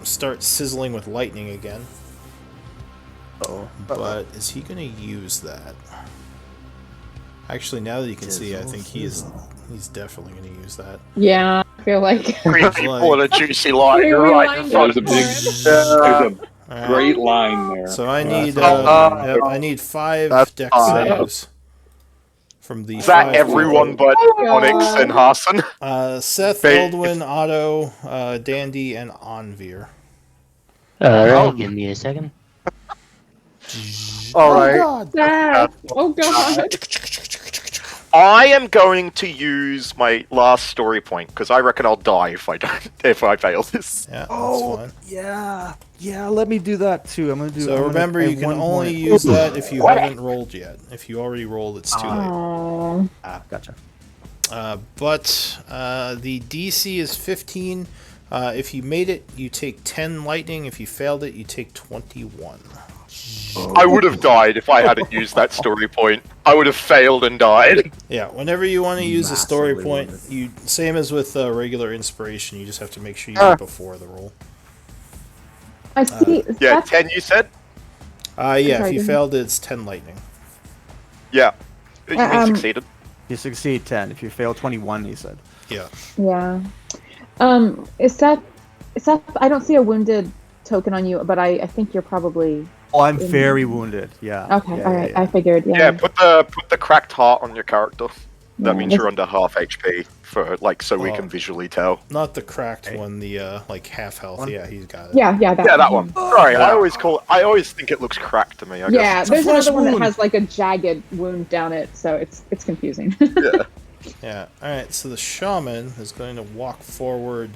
[SPEAKER 1] start sizzling with lightning again. But is he going to use that? Actually, now that you can see, I think he's definitely going to use that.
[SPEAKER 2] Yeah, I feel like.
[SPEAKER 3] Three people in a juicy line.
[SPEAKER 2] We
[SPEAKER 3] You're
[SPEAKER 2] were
[SPEAKER 3] right.
[SPEAKER 2] lined
[SPEAKER 3] in front
[SPEAKER 6] There's a
[SPEAKER 3] of
[SPEAKER 6] big,
[SPEAKER 3] us.
[SPEAKER 6] there's a
[SPEAKER 1] Alright,
[SPEAKER 6] great line there.
[SPEAKER 1] so I need
[SPEAKER 5] that's-
[SPEAKER 1] I need 5
[SPEAKER 5] That's
[SPEAKER 1] dex
[SPEAKER 5] fine.
[SPEAKER 1] saves from the
[SPEAKER 3] Is that
[SPEAKER 1] 5
[SPEAKER 3] everyone
[SPEAKER 1] people.
[SPEAKER 3] but
[SPEAKER 2] Oh,
[SPEAKER 3] Onyx
[SPEAKER 2] God.
[SPEAKER 3] and Hassan?
[SPEAKER 1] Seth,
[SPEAKER 3] Ba-
[SPEAKER 1] Eldwin, Otto, Dandy, and Anvir.
[SPEAKER 7] Alright, give me a second.
[SPEAKER 5] Alright.
[SPEAKER 2] Seth. Oh god.
[SPEAKER 3] I am going to use my last story point because I reckon I'll die if I fail this.
[SPEAKER 1] Yeah, that's fine.
[SPEAKER 4] Yeah. Let me do that too. I'm gonna do.
[SPEAKER 1] So
[SPEAKER 4] I'm gonna
[SPEAKER 1] remember,
[SPEAKER 4] pay
[SPEAKER 1] you can
[SPEAKER 4] 1
[SPEAKER 1] only
[SPEAKER 4] point.
[SPEAKER 1] use that if you haven't rolled yet. If you already rolled, it's too late.
[SPEAKER 2] Oh.
[SPEAKER 4] Gotcha.
[SPEAKER 1] But the DC is 15. If you made it, you take 10 lightning. If you failed it, you take 21.
[SPEAKER 3] I would have died if I hadn't used that story point. I would have failed and died.
[SPEAKER 1] Yeah, whenever you want to use a story
[SPEAKER 4] Massively
[SPEAKER 1] point,
[SPEAKER 4] wounded.
[SPEAKER 1] you same as with regular inspiration. You just have to make sure you do it before the roll.
[SPEAKER 2] I see.
[SPEAKER 3] Yeah,
[SPEAKER 2] Seth,
[SPEAKER 3] 10 you said?
[SPEAKER 1] Yeah, if
[SPEAKER 2] Sorry,
[SPEAKER 1] you
[SPEAKER 2] go
[SPEAKER 1] failed it, it's 10 lightning.
[SPEAKER 3] Yeah. You mean
[SPEAKER 2] Um,
[SPEAKER 3] succeeded?
[SPEAKER 4] You succeed 10. If you fail 21, he said.
[SPEAKER 1] Yeah.
[SPEAKER 2] yeah. Is Seth? I don't see a wounded token on you, but I think you're probably.
[SPEAKER 4] Oh, I'm very wounded. Yeah.
[SPEAKER 2] Okay.
[SPEAKER 4] Yeah,
[SPEAKER 2] All
[SPEAKER 4] yeah,
[SPEAKER 2] right.
[SPEAKER 4] yeah.
[SPEAKER 2] I figured.
[SPEAKER 3] Yeah,
[SPEAKER 2] Yeah.
[SPEAKER 3] put the cracked heart on your character. That means you're under half HP for so we
[SPEAKER 1] Oh.
[SPEAKER 3] can visually tell.
[SPEAKER 1] Not the cracked
[SPEAKER 4] Okay.
[SPEAKER 1] one, the like half health.
[SPEAKER 4] One?
[SPEAKER 1] Yeah, he's got it.
[SPEAKER 2] Yeah.
[SPEAKER 3] Yeah, that one. Sorry, I always think it looks cracked to me. I
[SPEAKER 2] Yeah,
[SPEAKER 3] guess.
[SPEAKER 2] there's
[SPEAKER 4] flesh
[SPEAKER 2] another one that
[SPEAKER 4] wound.
[SPEAKER 2] has like a jagged wound down it, so it's confusing.
[SPEAKER 1] Yeah. All right. So the shaman is going to walk forward.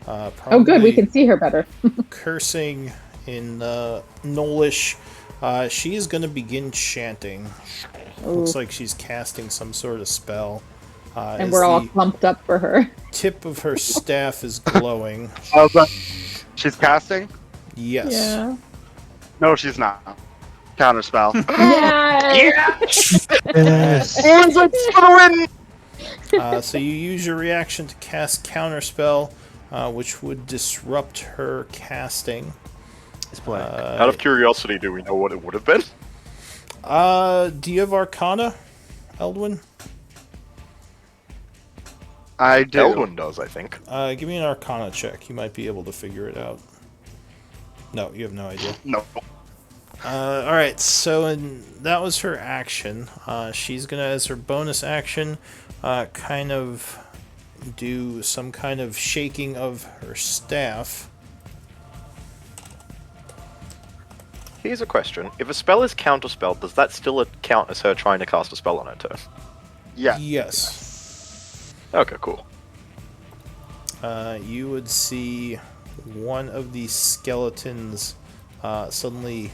[SPEAKER 1] Probably
[SPEAKER 2] Oh, good. We can see her better.
[SPEAKER 1] cursing in Nolish. She is going to begin chanting. Looks
[SPEAKER 2] Ooh.
[SPEAKER 1] like she's casting some sort of spell.
[SPEAKER 2] And
[SPEAKER 1] as
[SPEAKER 2] we're all
[SPEAKER 1] the
[SPEAKER 2] pumped up for her.
[SPEAKER 1] tip of her staff is glowing.
[SPEAKER 5] She's casting?
[SPEAKER 1] Yes.
[SPEAKER 5] No, she's not. Counterspell.
[SPEAKER 2] Yeah.
[SPEAKER 1] So you use your reaction to cast counterspell, which would disrupt her casting.
[SPEAKER 4] It's blank.
[SPEAKER 3] Out of curiosity, do we know what it would have been?
[SPEAKER 1] Do you have Arcana, Eldwin?
[SPEAKER 5] I do.
[SPEAKER 3] Eldwin does, I think.
[SPEAKER 1] Give me an Arcana check. You might be able to figure it out. No, you have no idea.
[SPEAKER 3] No.
[SPEAKER 1] Alright, so that was her action. She's gonna, as her bonus action, kind of do some kind of shaking of her staff.
[SPEAKER 3] Here's a question. If a spell is counterspell, does that still count as her trying to cast a spell on her turn?
[SPEAKER 5] Yeah.
[SPEAKER 1] Yes.
[SPEAKER 3] Okay, cool.
[SPEAKER 1] You would see one of these skeletons suddenly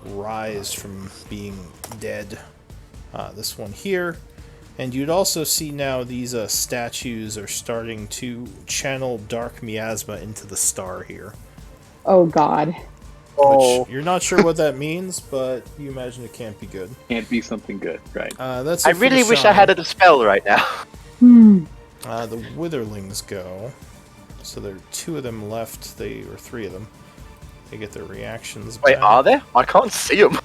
[SPEAKER 1] rise from being dead. This one here. And you'd also see now these statues are starting to channel dark miasma into the star here.
[SPEAKER 2] Oh God.
[SPEAKER 1] Which you're not sure what that means, but you imagine it can't be good.
[SPEAKER 6] Can't be something good, right?
[SPEAKER 1] That's
[SPEAKER 3] I
[SPEAKER 1] it for
[SPEAKER 3] really
[SPEAKER 1] the
[SPEAKER 3] wish I
[SPEAKER 1] shaman.
[SPEAKER 3] had a spell right now.
[SPEAKER 2] Hmm.
[SPEAKER 1] The Witherlings go. So there are 2 of them left. Or 3 of them. They get their reactions.
[SPEAKER 3] Wait,
[SPEAKER 1] back.
[SPEAKER 3] are there? I can't see them.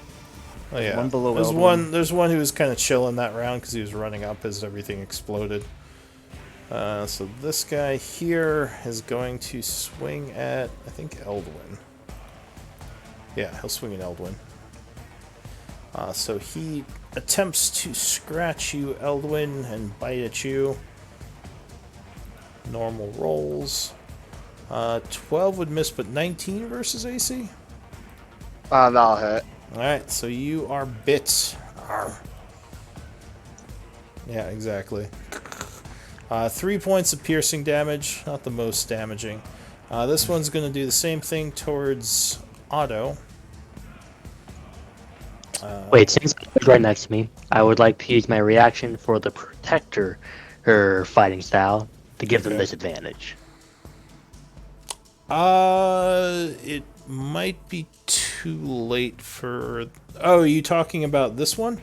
[SPEAKER 1] Oh yeah.
[SPEAKER 4] One below
[SPEAKER 1] there's
[SPEAKER 4] Eldwin.
[SPEAKER 1] one. There's one who was kind of chilling that round because he was running up as everything exploded. So this guy here is going to swing at, I think, Eldwin. Yeah, he'll swing at Eldwin. So he attempts to scratch you, Eldwin, and bite at you. Normal rolls. 12 would miss, but 19 versus AC?
[SPEAKER 5] That'll hit.
[SPEAKER 1] Alright, so you are bit. Arr. Yeah, exactly. 3 points of piercing damage, not the most damaging. This one's going to do the same thing towards Otto.
[SPEAKER 7] Wait, since he's right next to me, I would like to use my reaction for the Protector, her fighting style, to give them
[SPEAKER 1] Okay.
[SPEAKER 7] disadvantage.
[SPEAKER 1] It might be too late for... Oh, are you talking about this one?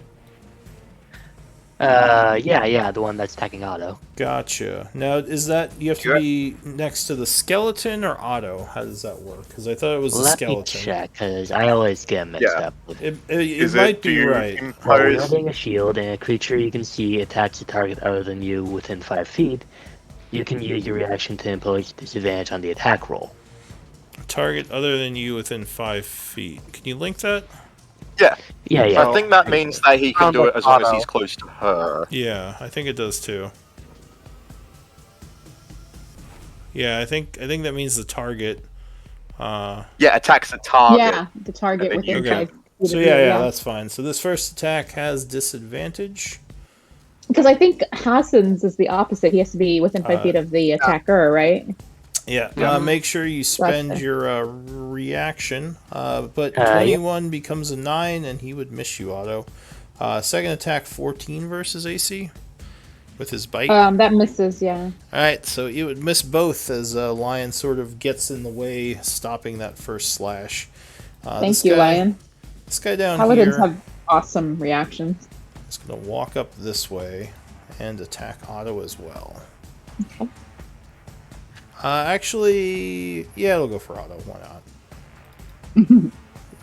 [SPEAKER 7] Yeah, the one that's attacking Otto.
[SPEAKER 1] Gotcha. Now, is that... You have to be next to the skeleton or Otto? How does that work? Because I thought it was the
[SPEAKER 7] Let me
[SPEAKER 1] skeleton.
[SPEAKER 7] check, because I always get mixed
[SPEAKER 3] Yeah.
[SPEAKER 7] up. With
[SPEAKER 1] It might
[SPEAKER 3] do
[SPEAKER 1] be
[SPEAKER 3] you
[SPEAKER 1] right.
[SPEAKER 7] While
[SPEAKER 3] impose-
[SPEAKER 7] wielding a shield and a creature you can see attached to target other than you within 5 feet, you can use your reaction to impose disadvantage on the attack roll.
[SPEAKER 1] Target other than you within 5 feet. Can you link that?
[SPEAKER 3] Yeah,
[SPEAKER 7] Yeah.
[SPEAKER 3] I think that means that he can
[SPEAKER 5] Sounds
[SPEAKER 3] do
[SPEAKER 5] like
[SPEAKER 3] it as long as
[SPEAKER 5] Otto.
[SPEAKER 3] he's close to her.
[SPEAKER 1] Yeah, I think it does too. Yeah, I think that means the target.
[SPEAKER 3] Yeah, attacks the target.
[SPEAKER 2] Yeah, the target
[SPEAKER 3] And then
[SPEAKER 2] within
[SPEAKER 1] you-
[SPEAKER 2] 5 feet
[SPEAKER 1] So
[SPEAKER 2] of
[SPEAKER 1] yeah,
[SPEAKER 2] you,
[SPEAKER 1] that's fine. So this first attack has disadvantage.
[SPEAKER 2] Because I think Hassan's is the opposite. He has to be within 5 feet of the attacker, right?
[SPEAKER 1] Yeah.
[SPEAKER 5] Yeah.
[SPEAKER 1] Make sure you spend
[SPEAKER 2] Gotcha.
[SPEAKER 1] your reaction. But
[SPEAKER 7] Yeah.
[SPEAKER 1] 21 becomes a 9, and he would miss you, Otto. Second attack, 14 versus AC with his bite.
[SPEAKER 2] That misses, yeah.
[SPEAKER 1] All right, so you would miss both as Lion sort of gets in the way, stopping that first slash.
[SPEAKER 2] Thank you, Lion.
[SPEAKER 1] This guy down
[SPEAKER 2] Paladins
[SPEAKER 1] here
[SPEAKER 2] have awesome reactions.
[SPEAKER 1] is going to walk up this way and attack Otto as well.
[SPEAKER 2] Okay.
[SPEAKER 1] Actually, yeah, it'll go for Otto. Why not?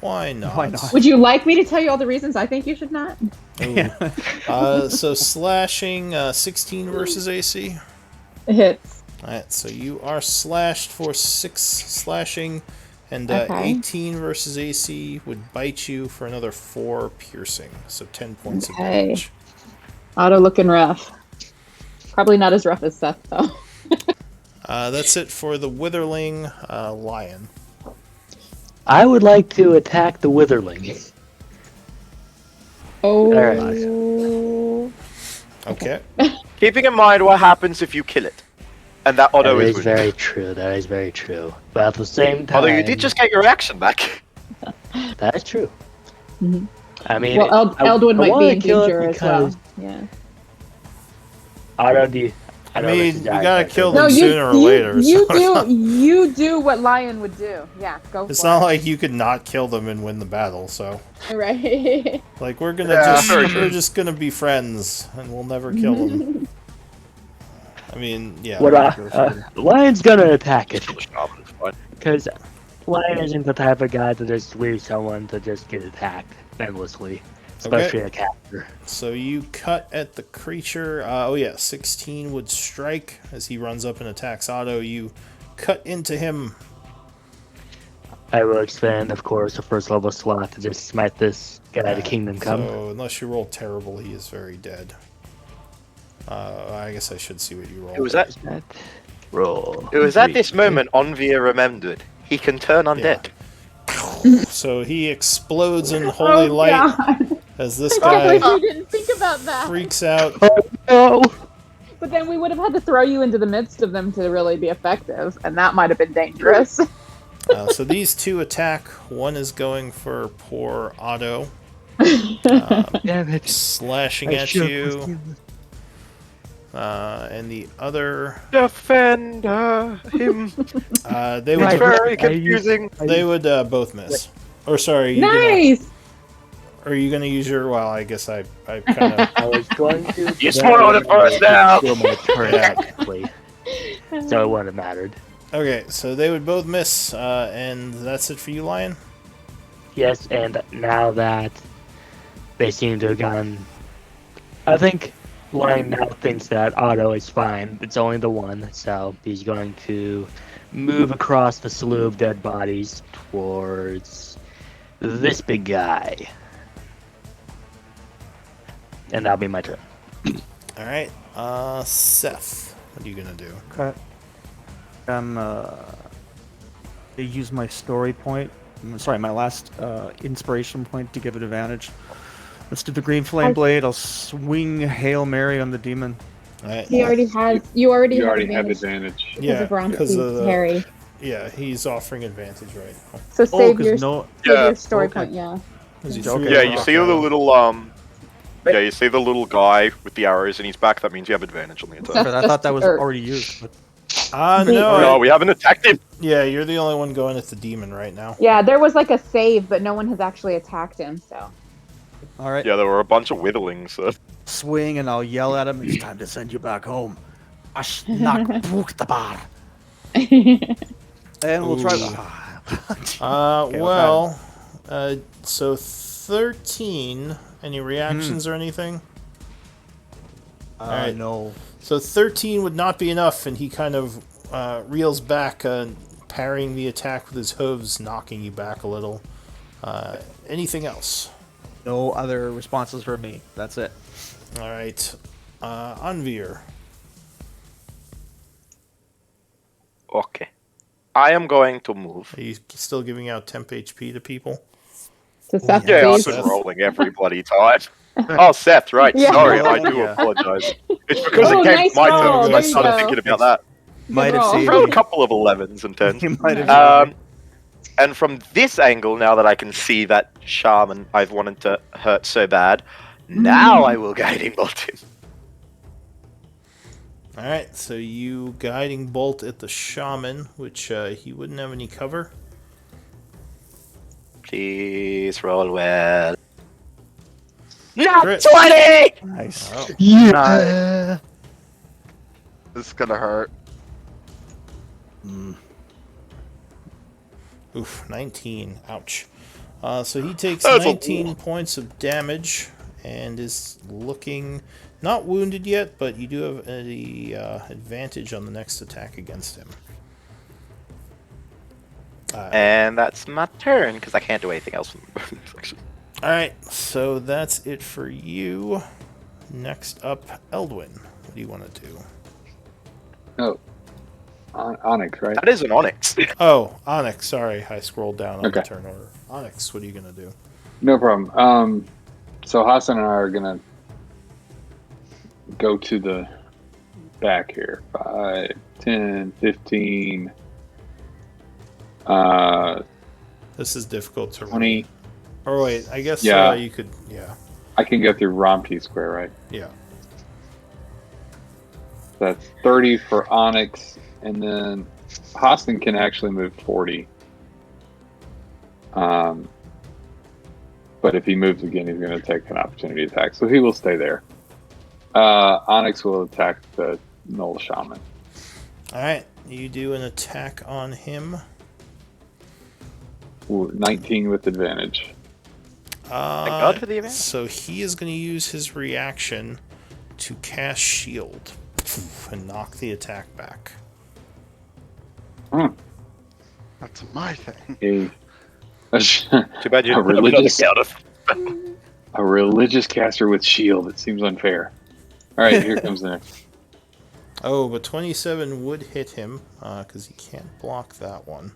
[SPEAKER 1] Why not?
[SPEAKER 4] Why not?
[SPEAKER 2] Would you like me to tell you all the reasons I think you should not?
[SPEAKER 1] Ooh. So slashing 16 versus AC.
[SPEAKER 2] It hits.
[SPEAKER 1] Alright, so you are slashed for 6 slashing, and
[SPEAKER 2] Okay.
[SPEAKER 1] 18 versus AC would bite you for another 4 piercing, so 10 points of
[SPEAKER 2] Okay.
[SPEAKER 1] damage.
[SPEAKER 2] Otto looking rough. Probably not as rough as Seth, though.
[SPEAKER 1] That's it for the Witherling Lion.
[SPEAKER 7] I would like to attack the Witherling.
[SPEAKER 2] Oh.
[SPEAKER 1] Okay.
[SPEAKER 3] Keeping in mind what happens if you kill it. And that Otto
[SPEAKER 7] That
[SPEAKER 3] is
[SPEAKER 7] is
[SPEAKER 3] wounded.
[SPEAKER 7] very true. That is very true. But at the same time,
[SPEAKER 3] Although you did just get your action back.
[SPEAKER 7] that is true.
[SPEAKER 2] Mhm.
[SPEAKER 7] I mean,
[SPEAKER 2] Well,
[SPEAKER 7] I
[SPEAKER 2] Eldwin might be
[SPEAKER 7] wanna
[SPEAKER 2] in
[SPEAKER 7] kill it
[SPEAKER 2] danger as well.
[SPEAKER 7] because
[SPEAKER 2] Yeah.
[SPEAKER 7] Otto,
[SPEAKER 1] I mean, you gotta kill
[SPEAKER 2] No,
[SPEAKER 1] them
[SPEAKER 2] you,
[SPEAKER 1] sooner or
[SPEAKER 2] you,
[SPEAKER 1] later.
[SPEAKER 2] you
[SPEAKER 1] so
[SPEAKER 2] do you do what Lion would do. Yeah, go
[SPEAKER 1] it's
[SPEAKER 2] for
[SPEAKER 1] not
[SPEAKER 2] it.
[SPEAKER 1] like you could not kill them and win the battle, so
[SPEAKER 2] Right.
[SPEAKER 1] like we're gonna
[SPEAKER 3] Yeah, very true.
[SPEAKER 1] we're just gonna be friends and we'll never kill them. I mean, yeah.
[SPEAKER 7] What
[SPEAKER 1] go for it.
[SPEAKER 7] Lion's gonna attack it
[SPEAKER 3] Oh, it's fine.
[SPEAKER 7] because Lion isn't the type of guy to just leave someone to just get attacked endlessly, especially a captor.
[SPEAKER 1] So you cut at the creature. Oh yeah, 16 would strike as he runs up and attacks Otto. You cut into him.
[SPEAKER 7] I will expand, of course, a first level slot to just smite this guy to Kingdom Come.
[SPEAKER 1] So unless you roll terrible, he is very dead. I guess I should see what you roll.
[SPEAKER 3] It was at
[SPEAKER 7] Roll.
[SPEAKER 3] it was at this moment Onvia remembered he can turn undead.
[SPEAKER 1] So he explodes in holy light
[SPEAKER 2] Oh, God.
[SPEAKER 1] as this
[SPEAKER 2] I
[SPEAKER 1] guy
[SPEAKER 2] you didn't think about that.
[SPEAKER 1] freaks out.
[SPEAKER 7] Oh,
[SPEAKER 2] But then we would have had to throw you into the midst of them to really be effective, and that might have been dangerous.
[SPEAKER 1] So these two attack. One is going for poor Otto,
[SPEAKER 7] damn it.
[SPEAKER 1] slashing at you. And the other,
[SPEAKER 3] Defend him.
[SPEAKER 1] they
[SPEAKER 3] It's
[SPEAKER 1] would
[SPEAKER 7] Right.
[SPEAKER 3] very confusing.
[SPEAKER 1] they would both miss. Or sorry, you gonna,
[SPEAKER 2] Nice.
[SPEAKER 1] are you gonna use your? Well, I guess I kind of.
[SPEAKER 7] I was going to.
[SPEAKER 3] You spoiled it for us now.
[SPEAKER 7] Kill my turn
[SPEAKER 1] Yeah.
[SPEAKER 7] technically, so it wouldn't have mattered.
[SPEAKER 1] Okay, so they would both miss, and that's it for you, Lion.
[SPEAKER 7] Yes, and now that they seem to have gone, I think Lion now thinks that Otto is fine. It's only the one, so he's going to move across the slew of dead bodies towards this big guy. And that'll be my turn.
[SPEAKER 1] All right, Seth, what are you gonna do?
[SPEAKER 4] Okay. They use my story point. Sorry, my last inspiration point to give it advantage. Let's do the green flame blade. I'll swing Hail Mary on the demon.
[SPEAKER 1] All right.
[SPEAKER 2] He already has. You already
[SPEAKER 6] You
[SPEAKER 2] have
[SPEAKER 6] already have
[SPEAKER 2] advantage
[SPEAKER 6] advantage.
[SPEAKER 2] because
[SPEAKER 1] Yeah,
[SPEAKER 2] of Ron
[SPEAKER 1] because of the
[SPEAKER 2] Harry.
[SPEAKER 1] yeah, he's offering advantage right now.
[SPEAKER 2] So save
[SPEAKER 4] 'cause
[SPEAKER 2] your,
[SPEAKER 4] no.
[SPEAKER 2] save
[SPEAKER 3] Yeah,
[SPEAKER 2] your story
[SPEAKER 4] okay.
[SPEAKER 2] point. Yeah.
[SPEAKER 1] 'Cause he
[SPEAKER 4] Okay.
[SPEAKER 1] threw
[SPEAKER 3] Yeah,
[SPEAKER 1] a
[SPEAKER 3] you
[SPEAKER 1] rock
[SPEAKER 3] see
[SPEAKER 1] at
[SPEAKER 3] the
[SPEAKER 1] him.
[SPEAKER 3] little yeah, you see the little guy with the arrows in his back. That means you have advantage on the attack.
[SPEAKER 2] That's
[SPEAKER 4] I thought that was
[SPEAKER 2] just-
[SPEAKER 4] already used. But
[SPEAKER 1] No,
[SPEAKER 3] No, we haven't attacked him.
[SPEAKER 1] yeah, you're the only one going at the demon right now.
[SPEAKER 2] Yeah, there was like a save, but no one has actually attacked him. So.
[SPEAKER 4] all right.
[SPEAKER 3] Yeah, there were a bunch of witherlings. So.
[SPEAKER 4] Swing, and I'll yell at him. It's time to send you back home. Ash nak book the bar. And we'll try. Okay,
[SPEAKER 1] Well, so 13. Any reactions or anything? Alright.
[SPEAKER 4] No.
[SPEAKER 1] So 13 would not be enough, and he kind of reels back, parrying the attack with his hooves, knocking you back a little. Anything else?
[SPEAKER 4] No other responses from me. That's it.
[SPEAKER 1] All right, Anvir.
[SPEAKER 3] Okay. I am going to move.
[SPEAKER 1] Are you still giving out temp HP to people?
[SPEAKER 2] To Seth,
[SPEAKER 3] Yeah, I've
[SPEAKER 2] please.
[SPEAKER 3] been
[SPEAKER 1] Seth.
[SPEAKER 3] rolling every bloody time. Oh, Seth, right.
[SPEAKER 2] Yeah.
[SPEAKER 3] Sorry, I do
[SPEAKER 4] Yeah.
[SPEAKER 3] apologize. It's because
[SPEAKER 2] Oh,
[SPEAKER 3] it came
[SPEAKER 2] nice
[SPEAKER 3] my turn,
[SPEAKER 2] roll,
[SPEAKER 3] so I
[SPEAKER 2] there you
[SPEAKER 3] started
[SPEAKER 2] go.
[SPEAKER 3] thinking about that.
[SPEAKER 4] Might have
[SPEAKER 2] roll.
[SPEAKER 3] I've
[SPEAKER 4] saved
[SPEAKER 3] rolled a
[SPEAKER 4] me.
[SPEAKER 3] couple of 11s and 10s.
[SPEAKER 4] You might have saved
[SPEAKER 3] Um,
[SPEAKER 4] me.
[SPEAKER 3] and from this angle, now that I can see that shaman I've wanted to hurt so bad, now I will guiding bolt him.
[SPEAKER 1] All right, so you guiding bolt at the shaman, which he wouldn't have any cover.
[SPEAKER 3] Please roll well. Not
[SPEAKER 1] Crit.
[SPEAKER 3] 20!
[SPEAKER 4] Nice.
[SPEAKER 1] Oh.
[SPEAKER 5] Nice. This is gonna hurt.
[SPEAKER 1] Oof, 19. Ouch. So he takes
[SPEAKER 3] That's a
[SPEAKER 1] 19 points of damage and is looking not wounded yet, but you do have the advantage on the next attack against him.
[SPEAKER 3] And that's my turn, because I can't do anything else in the bonus section.
[SPEAKER 1] Alright, so that's it for you. Next up, Eldwin. What do you want to do?
[SPEAKER 6] Oh, Onyx, right?
[SPEAKER 3] That is an onyx.
[SPEAKER 1] Oh, Onyx, sorry. I scrolled down on
[SPEAKER 6] Okay.
[SPEAKER 1] the turn order. Onyx, what are you going to do?
[SPEAKER 6] No problem. So Hassan and I are gonna go to the back here. 5, 10, 15,
[SPEAKER 1] This is difficult to
[SPEAKER 6] 20.
[SPEAKER 1] read. Or wait, I guess
[SPEAKER 6] Yeah.
[SPEAKER 1] you could, yeah.
[SPEAKER 6] I can go through Romty Square, right?
[SPEAKER 1] Yeah.
[SPEAKER 6] That's 30 for Onyx, and then Hassan can actually move 40. But if he moves again, he's going to take an opportunity attack, so he will stay there. Onyx will attack the Null Shaman.
[SPEAKER 1] Alright, you do an attack on him.
[SPEAKER 6] Ooh, 19 with advantage.
[SPEAKER 3] God for the advantage.
[SPEAKER 1] So he is going to use his reaction to cast shield and knock the attack back.
[SPEAKER 5] That's my thing.
[SPEAKER 3] Too bad you
[SPEAKER 6] A
[SPEAKER 3] don't have another
[SPEAKER 6] religious-
[SPEAKER 3] counter.
[SPEAKER 6] A religious caster with shield. It seems unfair. All right, here comes the next.
[SPEAKER 1] Oh, but 27 would hit him because he can't block that one.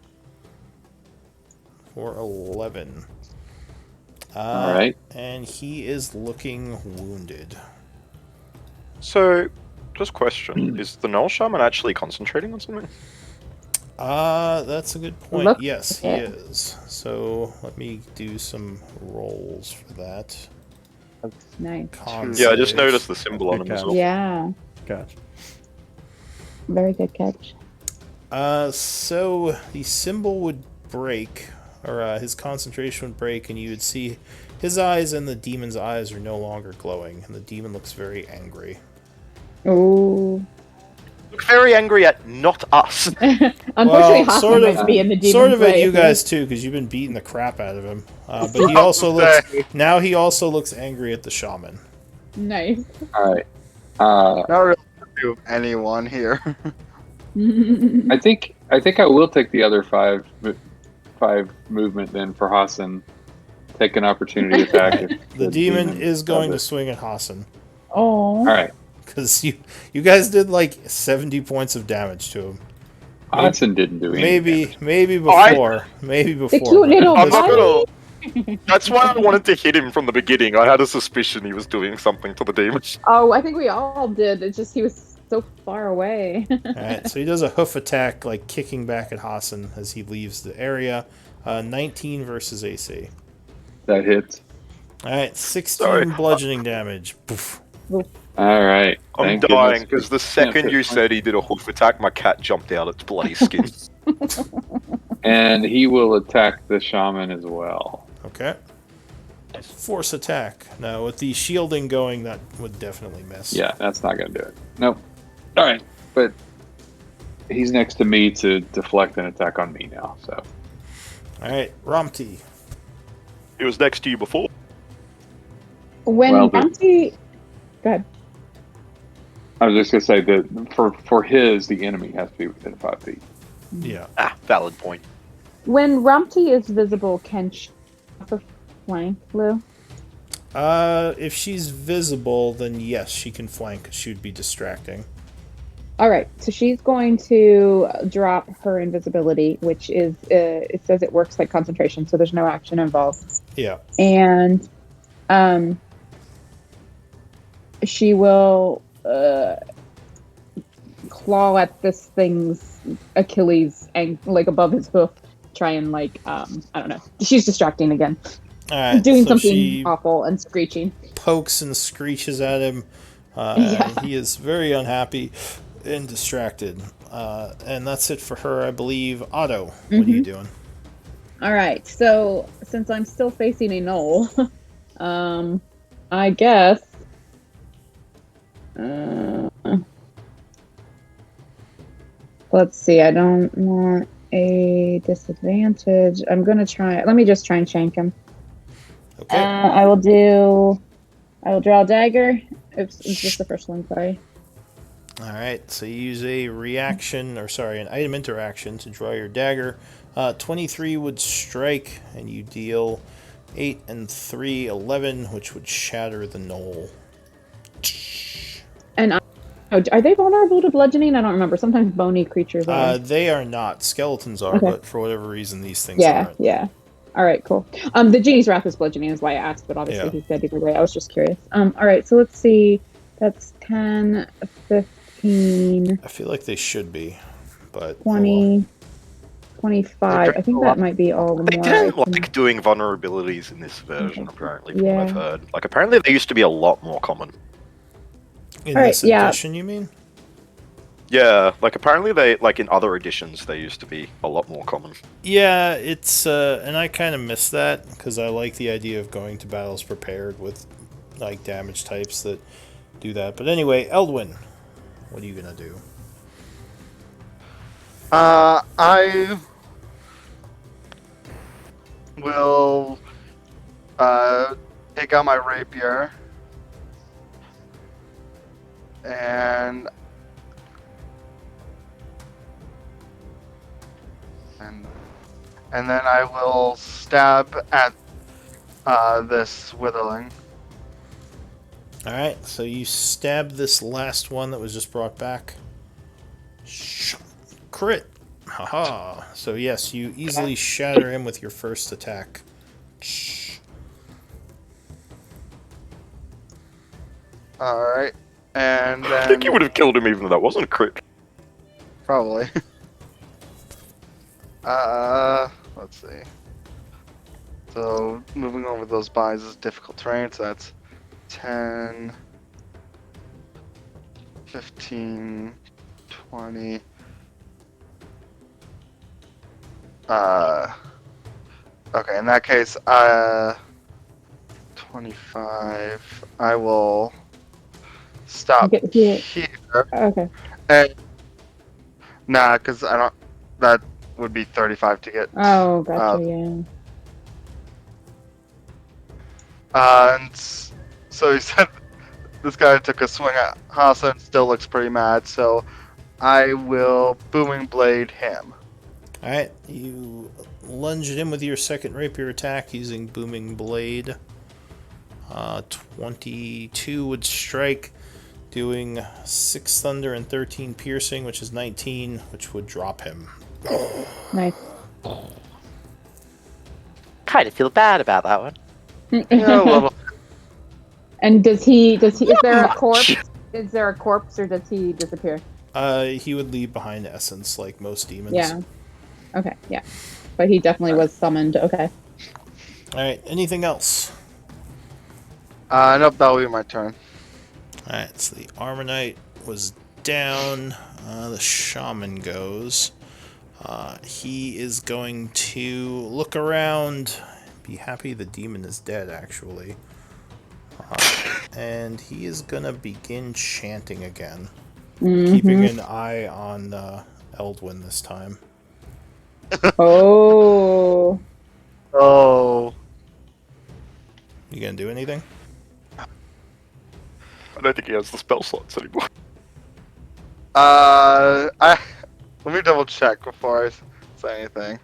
[SPEAKER 1] For 11.
[SPEAKER 6] All right.
[SPEAKER 1] And he is looking wounded.
[SPEAKER 3] So, just question: is the Null Shaman actually concentrating on something?
[SPEAKER 1] That's a good point.
[SPEAKER 2] Look
[SPEAKER 1] Yes, he
[SPEAKER 2] at it.
[SPEAKER 1] is. So let me do some rolls for that.
[SPEAKER 2] Nice.
[SPEAKER 1] Con
[SPEAKER 3] Yeah, I just
[SPEAKER 1] saves.
[SPEAKER 3] noticed the symbol on him as well.
[SPEAKER 2] Yeah.
[SPEAKER 4] Gotcha.
[SPEAKER 2] Very good catch.
[SPEAKER 1] So the symbol would break, or his concentration would break, and you would see his eyes and the demon's eyes are no longer glowing, and the demon looks very angry.
[SPEAKER 2] Oh.
[SPEAKER 3] Look very angry at not us.
[SPEAKER 2] Unfortunately, Hassan
[SPEAKER 1] sort of-
[SPEAKER 2] must be in the demon's
[SPEAKER 1] Sort of at
[SPEAKER 2] way.
[SPEAKER 1] you guys too, because you've been beating the crap out of him. But he also looks now. He also looks angry at the shaman.
[SPEAKER 2] Nice.
[SPEAKER 6] All right.
[SPEAKER 5] Not really do anyone here.
[SPEAKER 6] I think I will take the other five movement then for Hassan. take an opportunity attack. If
[SPEAKER 1] The demon is going to
[SPEAKER 6] does it.
[SPEAKER 1] swing at Hassan.
[SPEAKER 2] Oh.
[SPEAKER 6] All right.
[SPEAKER 1] Because you guys did like 70 points of damage to him.
[SPEAKER 6] Hodson didn't do anything.
[SPEAKER 1] Maybe
[SPEAKER 3] I-
[SPEAKER 1] before. Maybe before.
[SPEAKER 2] The cute
[SPEAKER 1] but
[SPEAKER 2] little
[SPEAKER 1] at
[SPEAKER 3] I'm
[SPEAKER 1] this
[SPEAKER 3] not
[SPEAKER 1] point-
[SPEAKER 3] gonna. That's why I wanted to hit him from the beginning. I had a suspicion he was doing something to the demon.
[SPEAKER 2] Oh, I think we all did. It's just he was so far away.
[SPEAKER 1] Alright, so he does a hoof attack, like kicking back at Hassan as he leaves the area. 19 versus AC.
[SPEAKER 6] That hits.
[SPEAKER 1] Alright, 16
[SPEAKER 3] Sorry.
[SPEAKER 1] bludgeoning damage. Poof.
[SPEAKER 6] All right.
[SPEAKER 3] I'm
[SPEAKER 6] Thank
[SPEAKER 3] dying
[SPEAKER 6] goodness.
[SPEAKER 3] because the second
[SPEAKER 6] Yeah,
[SPEAKER 3] you said he did a hoof attack, my cat jumped out its bloody skin.
[SPEAKER 6] And he will attack the shaman as well.
[SPEAKER 1] Okay. Force attack. Now, with the shielding going, that would definitely miss.
[SPEAKER 6] Yeah, that's not going to do it. Nope. All right. But he's next to me to deflect an attack on me now. So
[SPEAKER 1] Alright, Romti.
[SPEAKER 3] He was next to you before.
[SPEAKER 2] When
[SPEAKER 6] Well,
[SPEAKER 2] Bounty, go ahead.
[SPEAKER 6] I was just going to say that for his, the enemy has to be within 5 feet.
[SPEAKER 1] Yeah.
[SPEAKER 3] Ah, valid point.
[SPEAKER 2] When Rumpty is visible, can she have a flank, Lou?
[SPEAKER 1] If she's visible, then yes, she can flank. She would be distracting.
[SPEAKER 2] All right, so she's going to drop her invisibility, which is it says it works like concentration, so there's no action involved,
[SPEAKER 1] Yeah.
[SPEAKER 2] and she will claw at this thing's Achilles and like above his hoof, try and like I don't know. She's distracting again,
[SPEAKER 1] Alright,
[SPEAKER 2] doing
[SPEAKER 1] so
[SPEAKER 2] something
[SPEAKER 1] she
[SPEAKER 2] awful and screeching.
[SPEAKER 1] pokes and screeches at him.
[SPEAKER 2] Yeah.
[SPEAKER 1] He is very unhappy and distracted. And that's it for her, I believe. Otto, what are you doing?
[SPEAKER 2] All right, so since I'm still facing a knoll, I guess. Let's see. I don't want a disadvantage. I'm gonna try. Let me just try and shank him.
[SPEAKER 1] Okay.
[SPEAKER 2] I will do. I will draw a dagger. Oops, it's just the first one. Sorry.
[SPEAKER 1] Alright, so you use a reaction, or sorry, an item interaction to draw your dagger. 23 would strike, and you deal 8 and 3, 11, which would shatter the knoll.
[SPEAKER 2] And are they vulnerable to bludgeoning? I don't remember. Sometimes bony creatures are.
[SPEAKER 1] They are not. Skeletons are,
[SPEAKER 2] Okay.
[SPEAKER 1] but for whatever reason, these things
[SPEAKER 2] Yeah,
[SPEAKER 1] aren't.
[SPEAKER 2] yeah. All right, cool. The genie's wrath is bludgeoning, is why I asked, but obviously
[SPEAKER 1] Yeah.
[SPEAKER 2] he's dead either way. I was just curious. All right, so let's see. That's 10, 15,
[SPEAKER 1] I feel like they should be, but
[SPEAKER 2] 20, 25. I think that might be all the
[SPEAKER 3] They
[SPEAKER 2] more.
[SPEAKER 3] didn't
[SPEAKER 2] I can-
[SPEAKER 3] like doing vulnerabilities in this version, apparently, from what
[SPEAKER 2] Yeah.
[SPEAKER 3] I've heard. Like, apparently they used to be a lot more common.
[SPEAKER 1] in
[SPEAKER 2] All right,
[SPEAKER 1] this
[SPEAKER 2] yeah.
[SPEAKER 1] edition, you mean?
[SPEAKER 3] Yeah, like, apparently they, like, in other editions, they used to be a lot more common.
[SPEAKER 1] Yeah, it's and I kind of miss that because I like the idea of going to battles prepared with like damage types that do that. But anyway, Eldwin, what are you gonna do?
[SPEAKER 5] I will take out my rapier and then I will stab at this witherling.
[SPEAKER 1] All right, so you stab this last one that was just brought back. Crit. Haha. So yes, you easily shatter him with your first attack.
[SPEAKER 5] All right, and
[SPEAKER 3] I think you
[SPEAKER 5] then
[SPEAKER 3] would have killed him even though that wasn't a crit.
[SPEAKER 5] probably. Let's see. So moving over those buys is difficult terrain, so that's 10, 15, 20. Okay, in that case, 25. I will stop
[SPEAKER 2] Get here.
[SPEAKER 5] here.
[SPEAKER 2] Okay.
[SPEAKER 5] And, nah, because I don't. That would be 35 to get.
[SPEAKER 2] Oh, gotcha. Yeah.
[SPEAKER 5] And so he said this guy took a swing at Hassan, still looks pretty mad, so I will booming blade him.
[SPEAKER 1] All right, you lunge at him with your second rapier attack using Booming Blade. 22 would strike, doing 6 thunder and 13 piercing, which is 19, which would drop him.
[SPEAKER 2] Nice.
[SPEAKER 3] Kind of feel bad about that one.
[SPEAKER 5] Yeah, a little.
[SPEAKER 2] And is there a corpse? Is there a corpse or does he disappear?
[SPEAKER 1] He would leave behind essence like most demons.
[SPEAKER 2] Yeah. Okay, yeah. But he definitely was summoned. Okay.
[SPEAKER 1] Alright, anything else?
[SPEAKER 5] Nope, that'll be my turn.
[SPEAKER 1] Alright, so the Armor Knight was down. The Shaman goes. He is going to look around. Be happy the demon is dead, actually. And he is going to begin chanting again. Keeping an eye on Eldwin this time.
[SPEAKER 2] Oh.
[SPEAKER 5] Oh.
[SPEAKER 1] You going to do anything?
[SPEAKER 3] I don't think he has the spell slots anymore.
[SPEAKER 5] Let me double check before I say anything.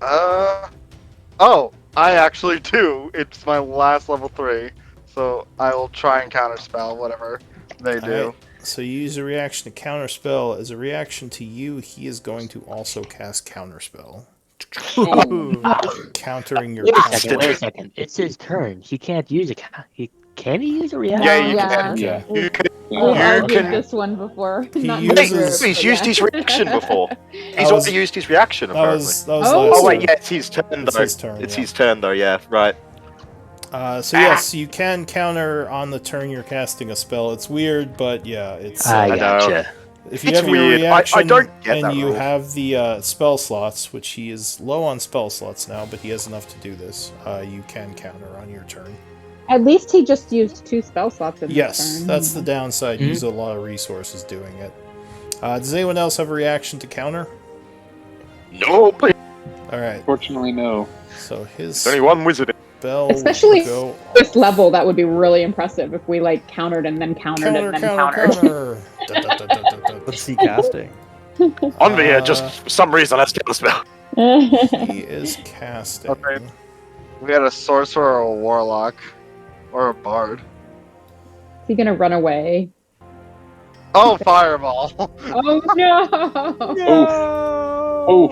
[SPEAKER 5] Oh, I actually do. It's my last level 3, so I will try and counterspell whatever they do.
[SPEAKER 1] Alright, so you use a reaction to counterspell. As a reaction to you, he is going to also cast counterspell. Countering your
[SPEAKER 7] Wait a
[SPEAKER 1] counter.
[SPEAKER 7] second. Wait a second. It's his turn. He can't use a. Can he use a reaction?
[SPEAKER 3] Yeah, you
[SPEAKER 2] Yeah.
[SPEAKER 3] can.
[SPEAKER 6] Yeah.
[SPEAKER 3] You can.
[SPEAKER 2] We
[SPEAKER 3] You
[SPEAKER 2] argued
[SPEAKER 3] can-
[SPEAKER 2] this one before.
[SPEAKER 1] He
[SPEAKER 2] Not
[SPEAKER 1] uses-
[SPEAKER 2] this
[SPEAKER 3] He's
[SPEAKER 2] year,
[SPEAKER 3] used
[SPEAKER 2] but
[SPEAKER 3] his
[SPEAKER 2] yeah.
[SPEAKER 3] reaction before. He's
[SPEAKER 1] was-
[SPEAKER 3] already used his reaction,
[SPEAKER 1] That
[SPEAKER 3] apparently.
[SPEAKER 1] was
[SPEAKER 2] Oh.
[SPEAKER 1] last
[SPEAKER 3] Oh, wait,
[SPEAKER 1] turn.
[SPEAKER 3] yeah, it's his turn,
[SPEAKER 1] It's
[SPEAKER 3] though.
[SPEAKER 1] his turn,
[SPEAKER 3] It's
[SPEAKER 1] yeah.
[SPEAKER 3] his turn, though, yeah, right.
[SPEAKER 1] So yes, you can counter on the turn you're casting a spell. It's weird, but yeah, it's
[SPEAKER 7] I
[SPEAKER 3] know.
[SPEAKER 7] gotcha.
[SPEAKER 1] if you
[SPEAKER 3] it's
[SPEAKER 1] have your
[SPEAKER 3] weird. I
[SPEAKER 1] reaction
[SPEAKER 3] don't get
[SPEAKER 1] and
[SPEAKER 3] that
[SPEAKER 1] you
[SPEAKER 3] rule.
[SPEAKER 1] have the spell slots, which he is low on spell slots now, but he has enough to do this. You can counter on your turn.
[SPEAKER 2] At least he just used 2 spell slots in
[SPEAKER 1] Yes,
[SPEAKER 2] this turn.
[SPEAKER 1] that's the downside. You use a lot of resources doing it. Does anyone else have a reaction to counter?
[SPEAKER 3] No, please.
[SPEAKER 1] All right,
[SPEAKER 6] Fortunately, no.
[SPEAKER 1] so his
[SPEAKER 3] There's only one wizard.
[SPEAKER 1] spell
[SPEAKER 2] Especially
[SPEAKER 1] will go
[SPEAKER 2] This level, that would be really impressive if we like countered and then countered
[SPEAKER 1] counter,
[SPEAKER 2] and then
[SPEAKER 1] counter,
[SPEAKER 2] countered.
[SPEAKER 1] counter. Dun, dun, dun, dun, dun, dun.
[SPEAKER 4] Let's see casting.
[SPEAKER 3] On me, just for some reason, that's the spell.
[SPEAKER 1] He is casting.
[SPEAKER 5] Okay. We had a sorcerer or a warlock. Or a bard.
[SPEAKER 2] Is he gonna run away?
[SPEAKER 5] Oh, fireball!
[SPEAKER 2] Oh no!
[SPEAKER 6] Oof.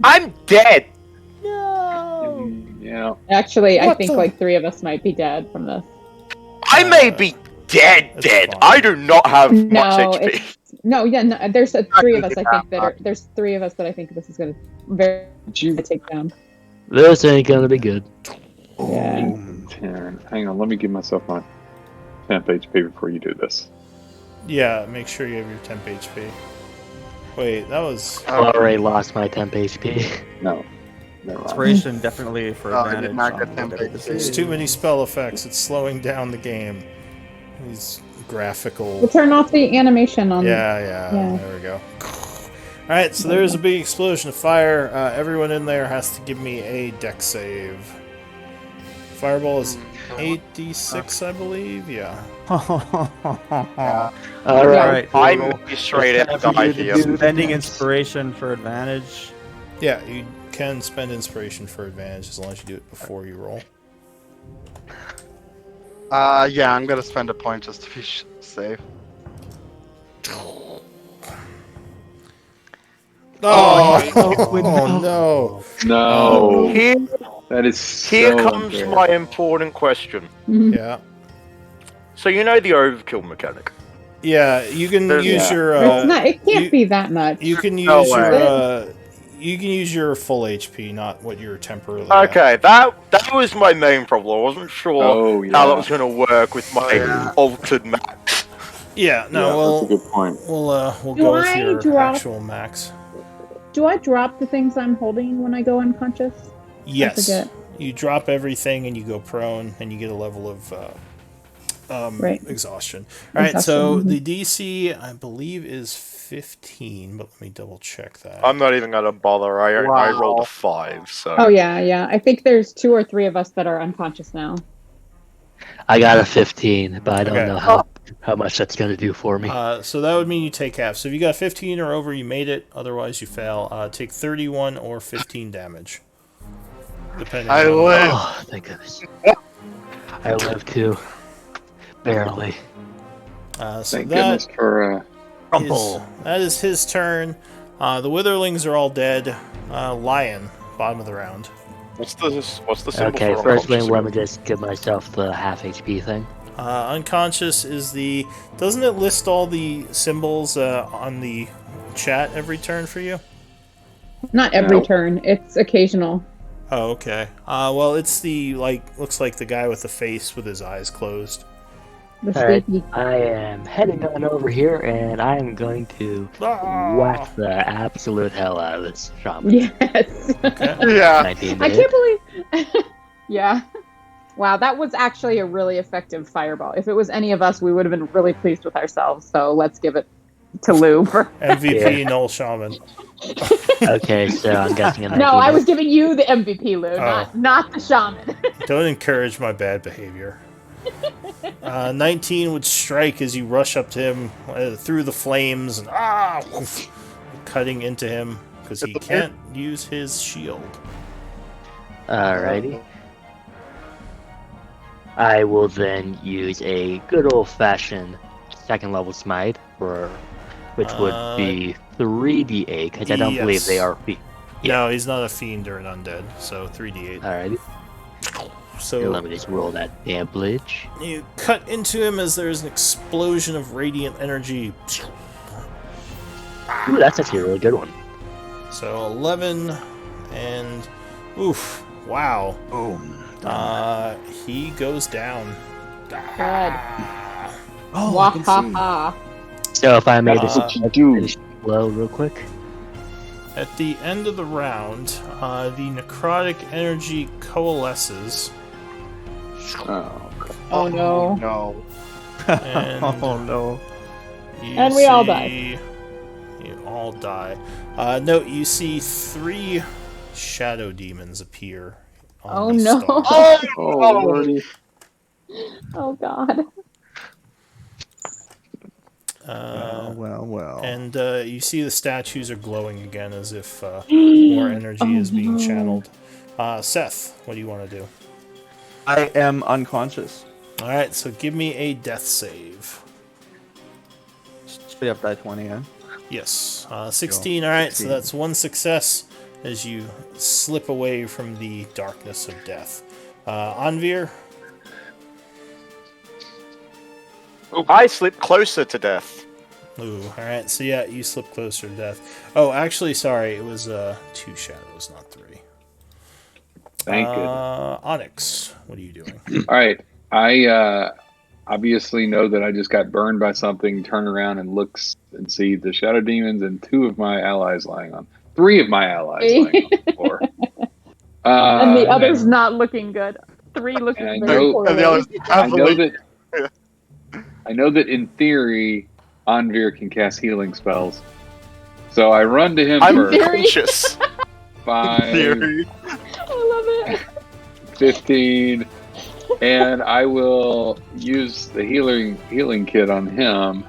[SPEAKER 3] I'm dead!
[SPEAKER 6] Yeah.
[SPEAKER 2] Actually, I
[SPEAKER 1] What
[SPEAKER 2] think
[SPEAKER 1] the-
[SPEAKER 2] like 3 of us might be dead from this.
[SPEAKER 3] I may be dead,
[SPEAKER 1] That's
[SPEAKER 3] dead.
[SPEAKER 1] fine.
[SPEAKER 3] I do not have much
[SPEAKER 2] No,
[SPEAKER 3] HP.
[SPEAKER 2] it's no, yeah, no, there's 3 of us. I think that there's 3 of us that I think this is gonna very
[SPEAKER 6] Did you
[SPEAKER 2] take down.
[SPEAKER 7] This ain't gonna be good.
[SPEAKER 2] Yeah.
[SPEAKER 6] 10? Hang on, let me give myself my temp HP before you do this.
[SPEAKER 1] Yeah, make sure you have your temp HP. Wait, that was
[SPEAKER 7] I already lost my temp HP.
[SPEAKER 6] No. Never mind.
[SPEAKER 4] Inspiration definitely for
[SPEAKER 5] Oh, I
[SPEAKER 4] advantage.
[SPEAKER 5] did not
[SPEAKER 4] on
[SPEAKER 5] get temp
[SPEAKER 4] whatever this
[SPEAKER 5] HP.
[SPEAKER 1] there's
[SPEAKER 4] is.
[SPEAKER 1] too many spell effects. It's slowing down the game. These graphical.
[SPEAKER 2] We'll turn off the animation on.
[SPEAKER 1] Yeah,
[SPEAKER 2] Yeah.
[SPEAKER 1] there we go. All right, so there's a big explosion of fire. Everyone in there has to give me a dex save. Fireball is 8d6, I believe. Yeah.
[SPEAKER 5] Yeah.
[SPEAKER 7] All right.
[SPEAKER 4] Alright,
[SPEAKER 3] I'm straight
[SPEAKER 7] It's
[SPEAKER 3] at
[SPEAKER 7] time for
[SPEAKER 3] die
[SPEAKER 7] you to
[SPEAKER 3] here.
[SPEAKER 7] do-
[SPEAKER 4] Spending inspiration for advantage.
[SPEAKER 1] Yeah, you can spend inspiration for advantage as long as you do it before you roll.
[SPEAKER 5] Yeah, I'm gonna spend a point just to be safe.
[SPEAKER 1] Oh no!
[SPEAKER 6] No.
[SPEAKER 3] Here,
[SPEAKER 6] That is
[SPEAKER 3] here
[SPEAKER 6] so
[SPEAKER 3] comes
[SPEAKER 6] unfair.
[SPEAKER 3] my important question.
[SPEAKER 1] Yeah,
[SPEAKER 3] So you know the overkill mechanic?
[SPEAKER 1] yeah. You can
[SPEAKER 3] There's-
[SPEAKER 1] use
[SPEAKER 6] Yeah.
[SPEAKER 1] your.
[SPEAKER 2] It's not. It can't
[SPEAKER 1] you-
[SPEAKER 2] be that much.
[SPEAKER 1] You can use
[SPEAKER 5] No
[SPEAKER 1] your.
[SPEAKER 5] way.
[SPEAKER 1] You can use your full HP, not what you're temporarily. at.
[SPEAKER 3] Okay, that was my main problem. I wasn't sure
[SPEAKER 6] Oh, yeah.
[SPEAKER 3] how that was going to work with my
[SPEAKER 5] Yeah.
[SPEAKER 3] altered max.
[SPEAKER 1] Yeah. No.
[SPEAKER 6] Yeah,
[SPEAKER 1] well,
[SPEAKER 6] that's a good point.
[SPEAKER 1] we'll
[SPEAKER 2] Do
[SPEAKER 1] go with
[SPEAKER 2] I
[SPEAKER 1] your
[SPEAKER 2] drop-
[SPEAKER 1] actual max.
[SPEAKER 2] Do I drop the things I'm holding when I go unconscious?
[SPEAKER 1] Yes.
[SPEAKER 2] forget.
[SPEAKER 1] You drop everything and you go prone, and you get a level of
[SPEAKER 2] Right.
[SPEAKER 1] exhaustion. All right. So
[SPEAKER 2] Exhaustion,
[SPEAKER 1] the DC, I believe, is 15, but let me double check that.
[SPEAKER 3] I'm not even going to bother. I
[SPEAKER 5] Wow.
[SPEAKER 3] rolled a 5, so.
[SPEAKER 2] Oh yeah. I think there's 2 or 3 of us that are unconscious now.
[SPEAKER 7] I got a 15, but I don't
[SPEAKER 1] Okay.
[SPEAKER 7] know how how much that's going to do for me.
[SPEAKER 1] So that would mean you take half. So if you got 15 or over, you made it. Otherwise, you fail. Take 31 or 15 damage. Depending
[SPEAKER 5] I
[SPEAKER 1] on...
[SPEAKER 5] live.
[SPEAKER 7] Oh, thank goodness. I live too. Barely.
[SPEAKER 1] So
[SPEAKER 6] Thank goodness for
[SPEAKER 1] that is his turn. The Witherlings are all dead. Lion, bottom of the round.
[SPEAKER 3] What's the symbol
[SPEAKER 7] Okay,
[SPEAKER 3] for
[SPEAKER 7] first thing,
[SPEAKER 3] unconscious
[SPEAKER 7] let me
[SPEAKER 3] again?
[SPEAKER 7] just give myself the half HP thing.
[SPEAKER 1] Unconscious is the... Doesn't it list all the symbols on the chat every turn for you?
[SPEAKER 2] Not every
[SPEAKER 6] No.
[SPEAKER 2] turn. It's occasional.
[SPEAKER 1] Oh, okay. Well, it's the, looks like the guy with the face with his eyes closed.
[SPEAKER 2] The
[SPEAKER 7] Alright,
[SPEAKER 2] sleepy.
[SPEAKER 7] I am heading on over here, and I am going to whack the absolute hell out of this shaman.
[SPEAKER 2] Yes.
[SPEAKER 5] Yeah.
[SPEAKER 7] 19
[SPEAKER 2] I
[SPEAKER 7] to hit.
[SPEAKER 2] can't believe. Yeah. Wow, that was actually a really effective fireball. If it was any of us, we would have been really pleased with ourselves. So let's give it to Lou.
[SPEAKER 1] MVP Null Shaman.
[SPEAKER 7] Okay, so I'm guessing a 19.
[SPEAKER 2] No, I was giving you the MVP, Lou,
[SPEAKER 1] Oh.
[SPEAKER 2] not the shaman.
[SPEAKER 1] Don't encourage my bad behavior. 19 would strike as you rush up to him through the flames and woof, cutting into him because he can't use his shield.
[SPEAKER 7] Alrighty. I will then use a good old-fashioned second level smite, which would be 3d8, because I don't believe they
[SPEAKER 1] Yes.
[SPEAKER 7] are...
[SPEAKER 1] No, he's not a fiend or an undead, so 3d8.
[SPEAKER 7] Alrighty,
[SPEAKER 1] So
[SPEAKER 7] let me just roll that damage.
[SPEAKER 1] you cut into him as there's an explosion of radiant energy.
[SPEAKER 7] Ooh, that's actually a really good one.
[SPEAKER 1] So 11 and oof, wow.
[SPEAKER 4] Boom.
[SPEAKER 1] He goes down.
[SPEAKER 2] Good.
[SPEAKER 4] Oh, I can see.
[SPEAKER 2] Wahaha.
[SPEAKER 7] So if I may just
[SPEAKER 6] do.
[SPEAKER 7] finish blow real quick.
[SPEAKER 1] At the end of the round, the necrotic energy coalesces.
[SPEAKER 6] Oh, okay.
[SPEAKER 2] Oh no.
[SPEAKER 5] No.
[SPEAKER 1] And
[SPEAKER 4] Oh no.
[SPEAKER 1] you
[SPEAKER 2] And we all
[SPEAKER 1] see-
[SPEAKER 2] die.
[SPEAKER 1] You all die. No, you see 3 shadow demons appear. On
[SPEAKER 2] Oh,
[SPEAKER 1] these
[SPEAKER 2] no.
[SPEAKER 1] stars.
[SPEAKER 6] Oh, Lordy.
[SPEAKER 2] Oh god.
[SPEAKER 4] Well.
[SPEAKER 1] And you see the statues are glowing again as if more energy is being channeled. Seth, what do you want to do?
[SPEAKER 4] I am unconscious.
[SPEAKER 1] Alright, so give me a death save.
[SPEAKER 4] Straight up die 20, yeah?
[SPEAKER 1] Yes. 16, alright, so
[SPEAKER 4] 16.
[SPEAKER 1] that's 1 success as you slip away from the darkness of death. Anvir?
[SPEAKER 3] I slip closer to death.
[SPEAKER 1] Ooh, alright, so yeah, you slip closer to death. Oh, actually, sorry, it was 2 shadows, not 3.
[SPEAKER 6] Thank goodness.
[SPEAKER 1] Onyx, what are you doing?
[SPEAKER 6] All right. I obviously know that I just got burned by something, turn around and looks and see the shadow demons and 3 of my allies lying on the floor.
[SPEAKER 2] And the other's not looking good. 3 looking
[SPEAKER 6] and I
[SPEAKER 2] very
[SPEAKER 6] know-
[SPEAKER 2] poorly.
[SPEAKER 5] And the others
[SPEAKER 6] I know that in theory, Anvir can cast healing spells. So I run to him
[SPEAKER 3] I'm
[SPEAKER 6] for
[SPEAKER 2] Theory.
[SPEAKER 3] conscious.
[SPEAKER 6] 5,
[SPEAKER 5] theory.
[SPEAKER 2] I love it.
[SPEAKER 6] 15, and I will use the healing kit on him.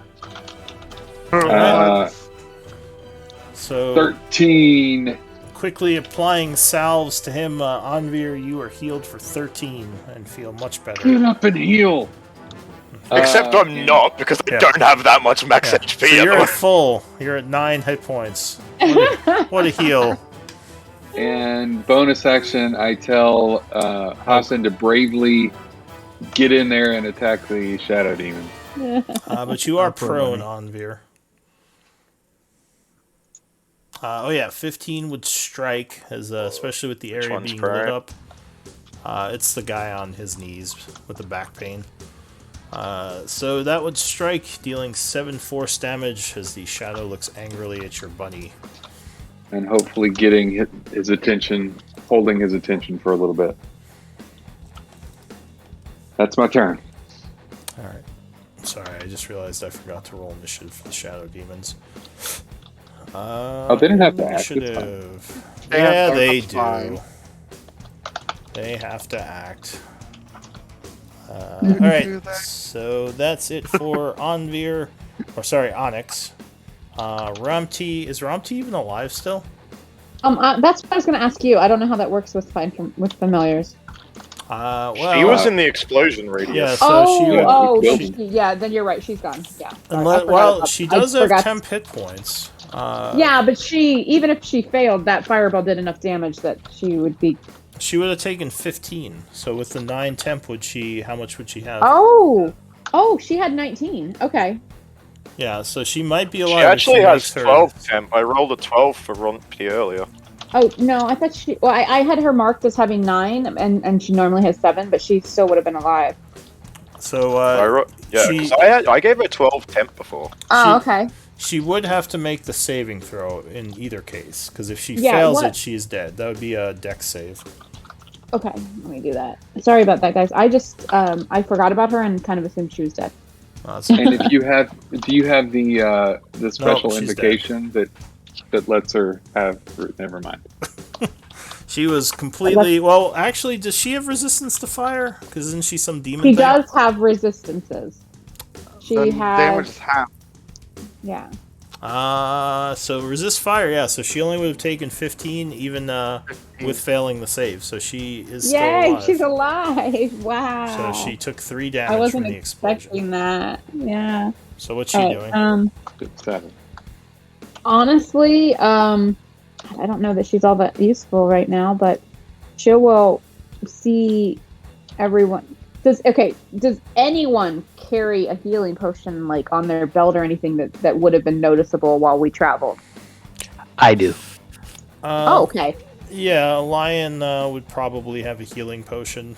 [SPEAKER 1] So,
[SPEAKER 6] 13.
[SPEAKER 1] quickly applying salves to him, Anvir, you are healed for 13 and feel much better.
[SPEAKER 6] Get up and heal.
[SPEAKER 3] Except I'm not, because I
[SPEAKER 1] Yeah.
[SPEAKER 3] don't have that much max
[SPEAKER 1] Yeah.
[SPEAKER 3] HP.
[SPEAKER 1] So you're
[SPEAKER 3] at
[SPEAKER 1] at full. You're at 9 hit points. What a heal.
[SPEAKER 6] And bonus action, I tell Hassan to bravely get in there and attack the shadow demon.
[SPEAKER 1] But you are
[SPEAKER 4] Not
[SPEAKER 1] prone,
[SPEAKER 4] prone,
[SPEAKER 1] Anvir. Oh yeah, 15 would strike, as especially with the area
[SPEAKER 3] one's
[SPEAKER 1] being
[SPEAKER 3] prone?
[SPEAKER 1] lit up. It's the guy on his knees with the back pain. So that would strike, dealing 7 force damage as the shadow looks angrily at your bunny.
[SPEAKER 6] And hopefully getting his attention, holding his attention for a little bit. That's my turn.
[SPEAKER 1] Alright. Sorry, I just realized I forgot to roll initiative for the shadow demons.
[SPEAKER 6] Oh, they didn't have to act, it's fine.
[SPEAKER 1] Initiative.
[SPEAKER 5] They have
[SPEAKER 1] Yeah,
[SPEAKER 5] to,
[SPEAKER 1] they
[SPEAKER 5] that's
[SPEAKER 1] do.
[SPEAKER 5] fine.
[SPEAKER 1] They have to act.
[SPEAKER 2] Mm-hmm.
[SPEAKER 1] All right, so that's it for Onyx. Ramti, is Ramti even alive still?
[SPEAKER 2] That's what I was going to ask you. I don't know how that works with familiars.
[SPEAKER 1] Well,
[SPEAKER 3] She was in the explosion radius.
[SPEAKER 1] yeah, so she would.
[SPEAKER 2] Then you're right. She's gone. Yeah.
[SPEAKER 1] She does have temp hit points.
[SPEAKER 2] Yeah, but even if she failed, that fireball did enough damage that she would be.
[SPEAKER 1] She would have taken 15. So with the 9 temp, how much would she have?
[SPEAKER 2] Oh, she had 19. Okay.
[SPEAKER 1] Yeah, so she might be
[SPEAKER 3] She
[SPEAKER 1] alive.
[SPEAKER 3] actually has 12 temp. I rolled a 12 for Ronti earlier.
[SPEAKER 2] Oh no, I thought she. Well, I had her marked as having 9, and she normally has 7, but she still would have been alive.
[SPEAKER 1] So
[SPEAKER 3] I gave her 12 temp before.
[SPEAKER 2] Oh, okay.
[SPEAKER 1] She would have to make the saving throw in either case, because if she fails it, she is dead. That would be a dex save.
[SPEAKER 2] Okay, let me do that. Sorry about that, guys. I just I forgot about her and kind of assumed she was dead.
[SPEAKER 6] And if you have, do you have the special invocation that lets her have? Never mind.
[SPEAKER 1] She was completely. Well, actually, does she have resistance to fire? Because isn't she some demon?
[SPEAKER 2] She does have resistances. She has
[SPEAKER 5] damage is half.
[SPEAKER 2] Yeah.
[SPEAKER 1] So resist fire. Yeah. So she only would have taken 15, even with failing the save. So she is still alive.
[SPEAKER 2] She's alive! Wow.
[SPEAKER 1] So she took 3 damage from the explosion.
[SPEAKER 2] Expecting that. Yeah.
[SPEAKER 1] So what's she doing?
[SPEAKER 6] 7.
[SPEAKER 2] Honestly, I don't know that she's all that useful right now, but she will see everyone. Does anyone carry a healing potion like on their belt or anything that would have been noticeable while we traveled?
[SPEAKER 7] I do.
[SPEAKER 2] Okay.
[SPEAKER 1] Yeah, a lion would probably have a healing potion.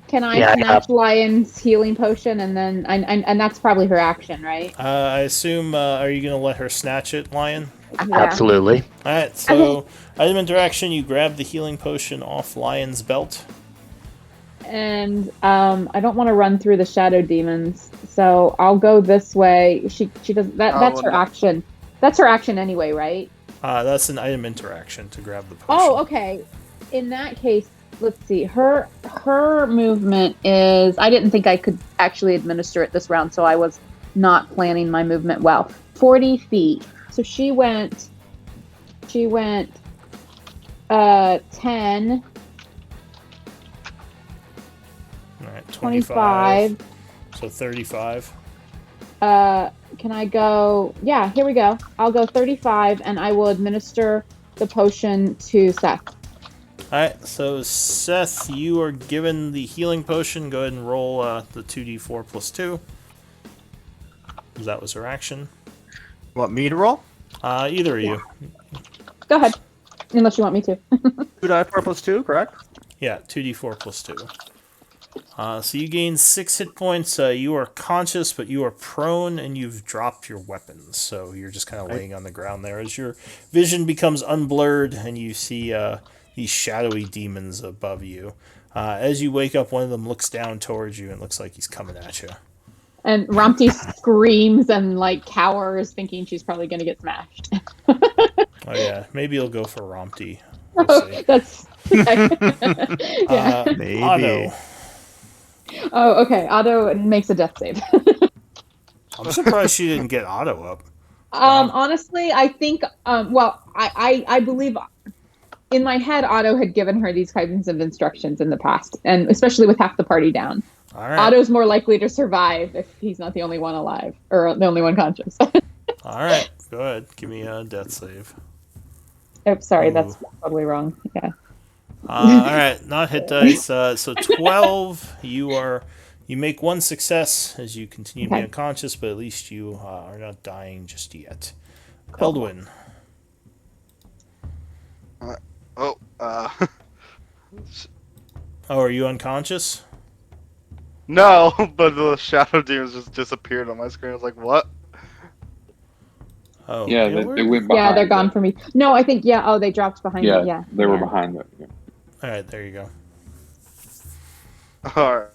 [SPEAKER 2] Can I snatch Lion's healing potion and then and that's probably her action, right?
[SPEAKER 1] I assume. Are you gonna let her snatch it, Lion?
[SPEAKER 2] Yeah.
[SPEAKER 7] Absolutely.
[SPEAKER 1] All right. So item interaction: you grab the healing potion off Lion's belt.
[SPEAKER 2] And I don't want to run through the shadow demons, so I'll go this way. She does that. That's her action. That's her action anyway, right?
[SPEAKER 1] That's an item interaction to grab the potion.
[SPEAKER 2] Oh, okay. In that case, let's see. Her movement is. I didn't think I could actually administer it this round, so I was not planning my movement well. 40 feet. So she went. 10.
[SPEAKER 1] All right,
[SPEAKER 2] 25.
[SPEAKER 1] So 35.
[SPEAKER 2] Can I go? Yeah, here we go. I'll go 35, and I will administer the potion to Seth.
[SPEAKER 1] Alright, so Seth, you are given the healing potion. Go ahead and roll the 2d4 plus 2. That was her action.
[SPEAKER 4] Want me to roll?
[SPEAKER 1] Either of you.
[SPEAKER 2] Go ahead, unless you want me to.
[SPEAKER 4] 2d4 plus 2, correct?
[SPEAKER 1] Yeah, 2d4 plus 2. So you gain 6 hit points. You are conscious, but you are prone, and you've dropped your weapons. So you're just kind of laying on the ground there as your vision becomes unblurred, and you see these shadowy demons above you. As you wake up, one of them looks down towards you and looks like he's coming at you.
[SPEAKER 2] And Ramti screams and cowers, thinking she's probably going to get smashed.
[SPEAKER 1] Oh yeah, maybe you'll go for Romty. We'll see.
[SPEAKER 2] That's yeah.
[SPEAKER 4] Maybe.
[SPEAKER 1] Otto.
[SPEAKER 2] Oh, okay. Otto makes a death save.
[SPEAKER 1] I'm surprised she didn't get Otto up.
[SPEAKER 2] Honestly, I think. I believe. In my head, Otto had given her these kinds of instructions in the past, and especially with half the party down.
[SPEAKER 1] All right.
[SPEAKER 2] Otto's more likely to survive if he's not the only one alive, or the only one conscious.
[SPEAKER 1] All right, go ahead. Give me a death save.
[SPEAKER 2] Oh, sorry,
[SPEAKER 1] Ooh.
[SPEAKER 2] that's totally wrong. Yeah.
[SPEAKER 1] All right, not hit dice. So 12. You make one success as you continue to be unconscious, but at least you are not dying just yet. Eldwin.
[SPEAKER 5] Oh,
[SPEAKER 1] Are you unconscious?
[SPEAKER 5] no, but the shadow demons just disappeared on my screen. I was like, what?
[SPEAKER 1] Oh,
[SPEAKER 6] Yeah, they went behind.
[SPEAKER 2] Yeah, they're gone for me. No, I think they dropped behind
[SPEAKER 6] Yeah,
[SPEAKER 2] me. Yeah,
[SPEAKER 6] they were behind it. Yeah.
[SPEAKER 1] All right, there you go.
[SPEAKER 5] Alright.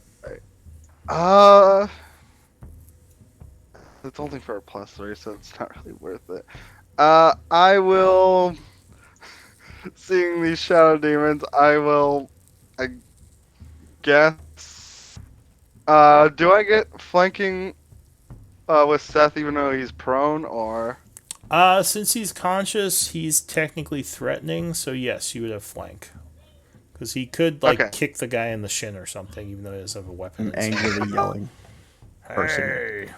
[SPEAKER 5] It's only for a +3, so it's not really worth it. I will. Seeing these shadow demons, I guess, Do I get flanking with Seth even though he's prone, or?
[SPEAKER 1] Since he's conscious, he's technically threatening, so yes, you would have flank. Because he could, like,
[SPEAKER 5] Okay.
[SPEAKER 1] kick the guy in the shin or something, even though he doesn't have a weapon.
[SPEAKER 4] I'm angrily yelling.
[SPEAKER 1] Hey.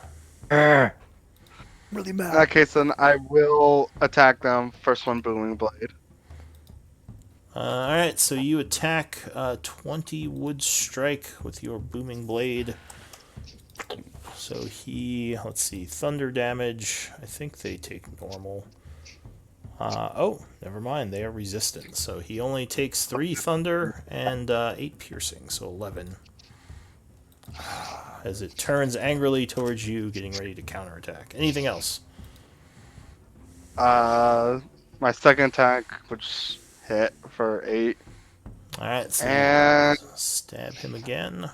[SPEAKER 4] Really
[SPEAKER 5] In
[SPEAKER 4] mad.
[SPEAKER 5] that case, then I will attack them. First one, booming blade.
[SPEAKER 1] Alright, so you attack 20 wood strike with your booming blade. So he, let's see, thunder damage. I think they take normal. Oh, never mind, they are resistant. So he only takes 3 thunder and 8 piercing, so 11. As it turns angrily towards you, getting ready to counterattack. Anything else?
[SPEAKER 5] My second attack, which hit for 8.
[SPEAKER 1] Alright, so
[SPEAKER 5] And
[SPEAKER 1] stab him again.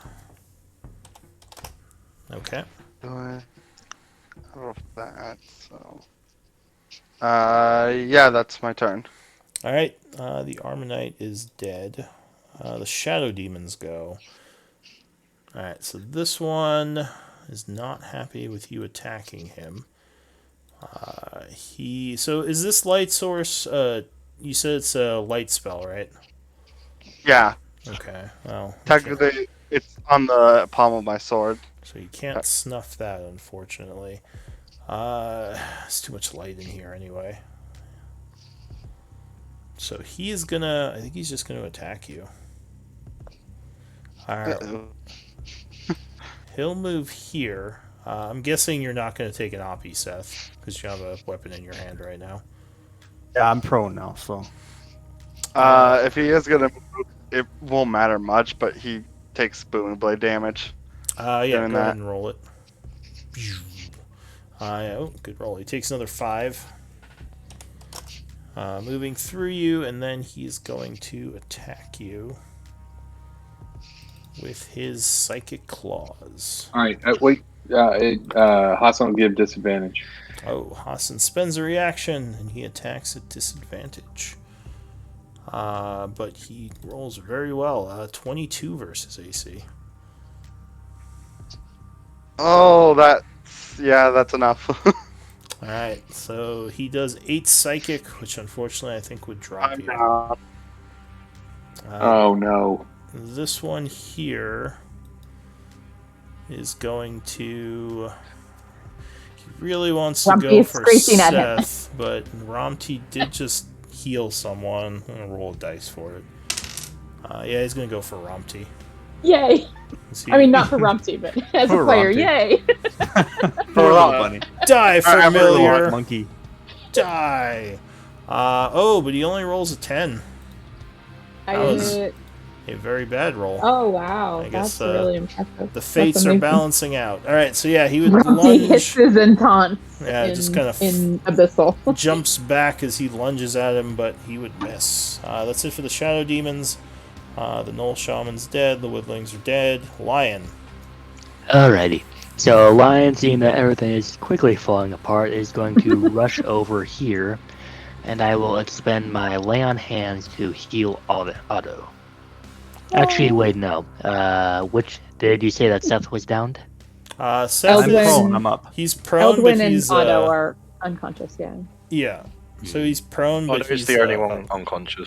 [SPEAKER 1] Okay.
[SPEAKER 5] I don't know if that, so. Yeah, that's my turn.
[SPEAKER 1] Alright, the Armonite is dead. The Shadow Demons go. Alright, so this one is not happy with you attacking him. So is this light source, you said it's a light spell, right?
[SPEAKER 5] Yeah,
[SPEAKER 1] Okay, well.
[SPEAKER 5] technically, it's on the palm of my sword.
[SPEAKER 1] So you can't snuff that, unfortunately. It's too much light in here anyway. So he is gonna, I think he's just gonna attack you. Alright,
[SPEAKER 5] Uh-oh.
[SPEAKER 1] he'll move here. I'm guessing you're not gonna take an Oppie, Seth, because you have a weapon in your hand right now.
[SPEAKER 4] Yeah, I'm prone now, so.
[SPEAKER 5] If he is gonna move, it won't matter much, but he takes booming blade damage.
[SPEAKER 1] Yeah, go
[SPEAKER 5] Doing
[SPEAKER 1] ahead
[SPEAKER 5] that.
[SPEAKER 1] and roll it. Oh, good roll. He takes another 5. Moving through you, and then he's going to attack you with his Psychic Claws.
[SPEAKER 6] All right, wait. Hassan will give disadvantage.
[SPEAKER 1] Oh, Hassan spends a reaction, and he attacks at disadvantage. But he rolls very well. 22 versus AC.
[SPEAKER 5] Oh, that's enough.
[SPEAKER 1] Alright, so he does 8 Psychic, which unfortunately I think would drop
[SPEAKER 5] I'm
[SPEAKER 1] you.
[SPEAKER 5] down.
[SPEAKER 6] Oh no.
[SPEAKER 1] This one here is going to... He really wants to
[SPEAKER 2] Rumpy
[SPEAKER 1] go
[SPEAKER 2] is
[SPEAKER 1] for
[SPEAKER 2] screeching at him.
[SPEAKER 1] Seth, but Ramti did just heal someone. I'm going to roll a dice for it. Yeah, he's going to go for Ramti.
[SPEAKER 2] Yay!
[SPEAKER 1] See,
[SPEAKER 2] I mean, not for Rumpty, but as a
[SPEAKER 4] For
[SPEAKER 2] player,
[SPEAKER 4] Rumpty.
[SPEAKER 2] yay!
[SPEAKER 4] Poor little bunny.
[SPEAKER 1] die,
[SPEAKER 5] Alright, I'm gonna roll
[SPEAKER 1] familiar!
[SPEAKER 4] Monkey.
[SPEAKER 1] Die! Oh, but he only rolls a 10.
[SPEAKER 2] I
[SPEAKER 1] That was-
[SPEAKER 2] did.
[SPEAKER 1] A very bad roll.
[SPEAKER 2] Oh wow,
[SPEAKER 1] I guess,
[SPEAKER 2] that's really impressive.
[SPEAKER 1] The fates
[SPEAKER 2] That's
[SPEAKER 1] are
[SPEAKER 2] amazing.
[SPEAKER 1] balancing out. Alright, so yeah, he would
[SPEAKER 2] Rumpty hits
[SPEAKER 1] lunge.
[SPEAKER 2] his intaunts.
[SPEAKER 1] Yeah,
[SPEAKER 2] in,
[SPEAKER 1] just kind of
[SPEAKER 2] in abyssal.
[SPEAKER 1] jumps back as he lunges at him, but he would miss. That's it for the Shadow Demons. The Knoll Shaman's dead. The Woodlings are dead. Lion.
[SPEAKER 7] Alrighty. So Lion, seeing that everything is quickly falling apart, is going to rush over here, and I will expend my Lay on Hands to heal Otto. Actually, wait, no. Which did you say that Seth was downed?
[SPEAKER 1] Seth
[SPEAKER 4] I'm
[SPEAKER 2] Eldwin.
[SPEAKER 1] is,
[SPEAKER 4] prone. I'm up.
[SPEAKER 1] he's prone,
[SPEAKER 2] Eldwin
[SPEAKER 1] but
[SPEAKER 2] and
[SPEAKER 1] he's
[SPEAKER 2] Otto are unconscious. Yeah.
[SPEAKER 1] yeah. So he's prone, but
[SPEAKER 3] Otto's
[SPEAKER 1] he's
[SPEAKER 3] the only one unconscious.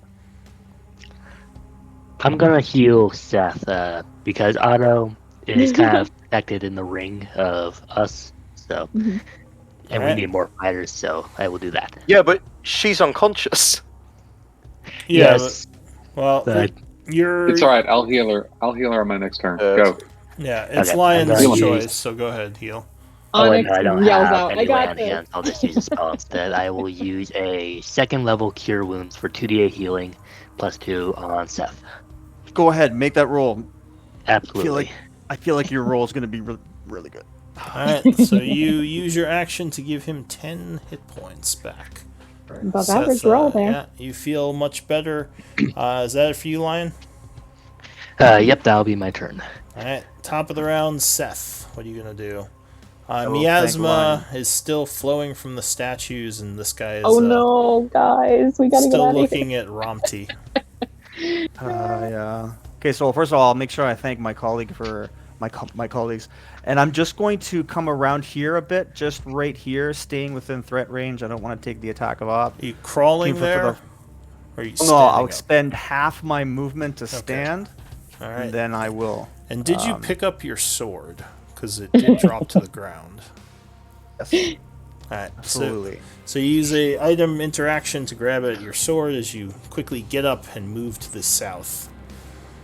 [SPEAKER 7] I'm gonna heal Seth because Otto is kind of protected in the ring of us, so
[SPEAKER 2] Mhm.
[SPEAKER 7] and
[SPEAKER 1] Alright.
[SPEAKER 7] we need more fighters, so I will do that.
[SPEAKER 3] Yeah, but she's unconscious.
[SPEAKER 1] Yeah,
[SPEAKER 7] Yes,
[SPEAKER 1] but, well,
[SPEAKER 7] but
[SPEAKER 1] you're
[SPEAKER 6] It's all right. I'll heal her. I'll heal her on my next turn.
[SPEAKER 3] It's-
[SPEAKER 6] Go.
[SPEAKER 1] yeah. It's
[SPEAKER 7] Okay,
[SPEAKER 1] Lion's
[SPEAKER 7] I'm gonna
[SPEAKER 1] choice,
[SPEAKER 7] use-
[SPEAKER 1] so go ahead, heal.
[SPEAKER 7] oh, wait,
[SPEAKER 2] Onyx
[SPEAKER 7] no, I don't
[SPEAKER 2] yells
[SPEAKER 7] have
[SPEAKER 2] out,
[SPEAKER 7] any
[SPEAKER 2] "I
[SPEAKER 7] lay
[SPEAKER 2] got
[SPEAKER 7] on
[SPEAKER 2] this!"
[SPEAKER 7] hands. I'll just use a spell instead. I will use a second level Cure Wounds for 2d8 healing plus 2 on Seth.
[SPEAKER 4] Go ahead, make that roll.
[SPEAKER 7] Absolutely.
[SPEAKER 4] I feel like your roll is going to be really good.
[SPEAKER 1] Alright, so you use your action to give him 10 hit points back.
[SPEAKER 2] Above
[SPEAKER 1] Seth,
[SPEAKER 2] average roll there.
[SPEAKER 1] Yeah, you feel much better. Is that it for you, Lion?
[SPEAKER 7] Yep, that'll be my turn.
[SPEAKER 1] Alright, top of the round, Seth. What are you gonna do?
[SPEAKER 4] will thank
[SPEAKER 1] Miasma
[SPEAKER 4] Lion.
[SPEAKER 1] is still flowing from the statues, and this guy is
[SPEAKER 2] Oh no, guys, we gotta get
[SPEAKER 1] still
[SPEAKER 2] out of here.
[SPEAKER 1] looking at Romty.
[SPEAKER 4] Yeah. Okay, so first of all, I'll make sure I thank my colleague for my colleagues, and I'm just going to come around here a bit, just right here, staying within threat range. I don't want to take the attack of op.
[SPEAKER 1] Are you crawling
[SPEAKER 4] Looking for
[SPEAKER 1] there?
[SPEAKER 4] the-
[SPEAKER 1] Or are you
[SPEAKER 4] No,
[SPEAKER 1] standing
[SPEAKER 4] I'll
[SPEAKER 1] up?
[SPEAKER 4] expend half my movement to stand,
[SPEAKER 1] All
[SPEAKER 4] and
[SPEAKER 1] right.
[SPEAKER 4] then I will.
[SPEAKER 1] And did you pick up your sword? Because it did drop to the ground.
[SPEAKER 4] Yes,
[SPEAKER 1] All right.
[SPEAKER 4] absolutely.
[SPEAKER 1] So you use a item interaction to grab at your sword as you quickly get up and move to the south.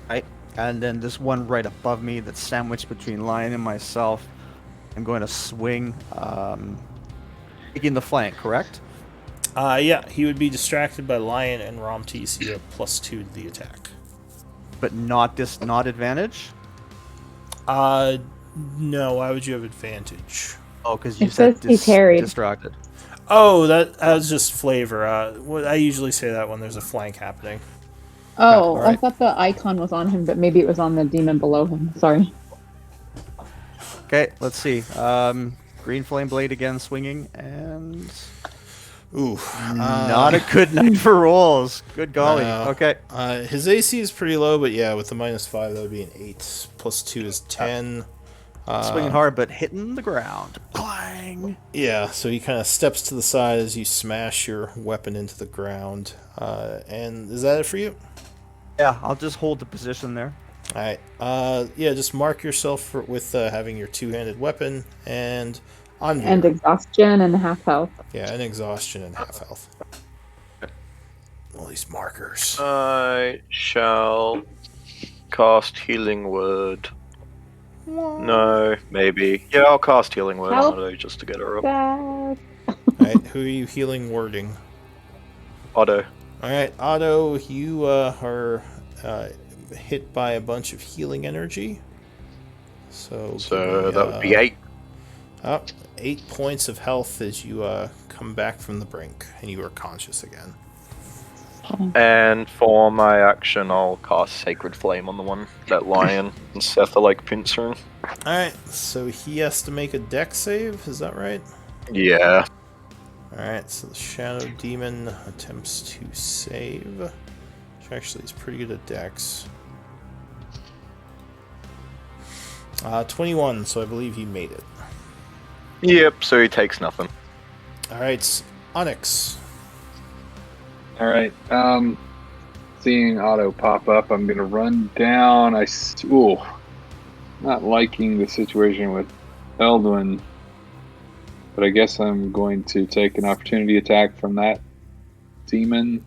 [SPEAKER 4] Right, and then this one right above me that's sandwiched between Lion and myself. I'm going to swing, taking the flank. Correct?
[SPEAKER 1] Yeah, he would be distracted by Lion and Romti, so you have +2 to the attack.
[SPEAKER 4] But not advantage.
[SPEAKER 1] No, why would you have advantage?
[SPEAKER 4] Oh, because you
[SPEAKER 2] It
[SPEAKER 4] said
[SPEAKER 2] says he parried.
[SPEAKER 4] distracted.
[SPEAKER 1] Oh, that was just flavor. I usually say that when there's a flank happening.
[SPEAKER 2] Oh,
[SPEAKER 4] Alright.
[SPEAKER 2] I thought the icon was on him, but maybe it was on the demon below him. Sorry.
[SPEAKER 4] Okay, let's see. Green flame blade again, swinging, and
[SPEAKER 1] Ooh.
[SPEAKER 4] not a good night for rolls. Good golly.
[SPEAKER 1] No.
[SPEAKER 4] Okay.
[SPEAKER 1] His AC is pretty low, but yeah, with the -5, that would be an 8. +2 is 10.
[SPEAKER 4] Swinging hard, but hitting the ground. Clang.
[SPEAKER 1] Yeah, so he kind of steps to the side as you smash your weapon into the ground. And is that it for you?
[SPEAKER 4] Yeah, I'll just hold the position there.
[SPEAKER 1] All right. Yeah, just mark yourself with having your two-handed weapon and on
[SPEAKER 2] And exhaustion and half health.
[SPEAKER 1] yeah, and exhaustion and half health. All these markers.
[SPEAKER 3] I shall cast Healing Word. No, maybe. Yeah, I'll cast Healing Word
[SPEAKER 2] Help.
[SPEAKER 3] on Otto just to get her up.
[SPEAKER 2] Bad.
[SPEAKER 1] All right, who are you healing wording?
[SPEAKER 3] Otto.
[SPEAKER 1] All right, Otto, you are hit by a bunch of healing energy. So
[SPEAKER 3] So that would be 8.
[SPEAKER 1] 8 points of health as you come back from the brink and you are conscious again.
[SPEAKER 3] And for my action, I'll cast Sacred Flame on the one that Lion and Seth are like pincering.
[SPEAKER 1] Alright, so he has to make a dex save, is that right?
[SPEAKER 3] Yeah.
[SPEAKER 1] Alright, so the Shadow Demon attempts to save. Which actually is pretty good at dex. 21, so I believe he made it.
[SPEAKER 3] Yep, so he takes nothing.
[SPEAKER 1] Alright, Onyx.
[SPEAKER 6] All right. Seeing Otto pop up, I'm gonna run down. Not liking the situation with Eldwin, but I guess I'm going to take an opportunity attack from that demon.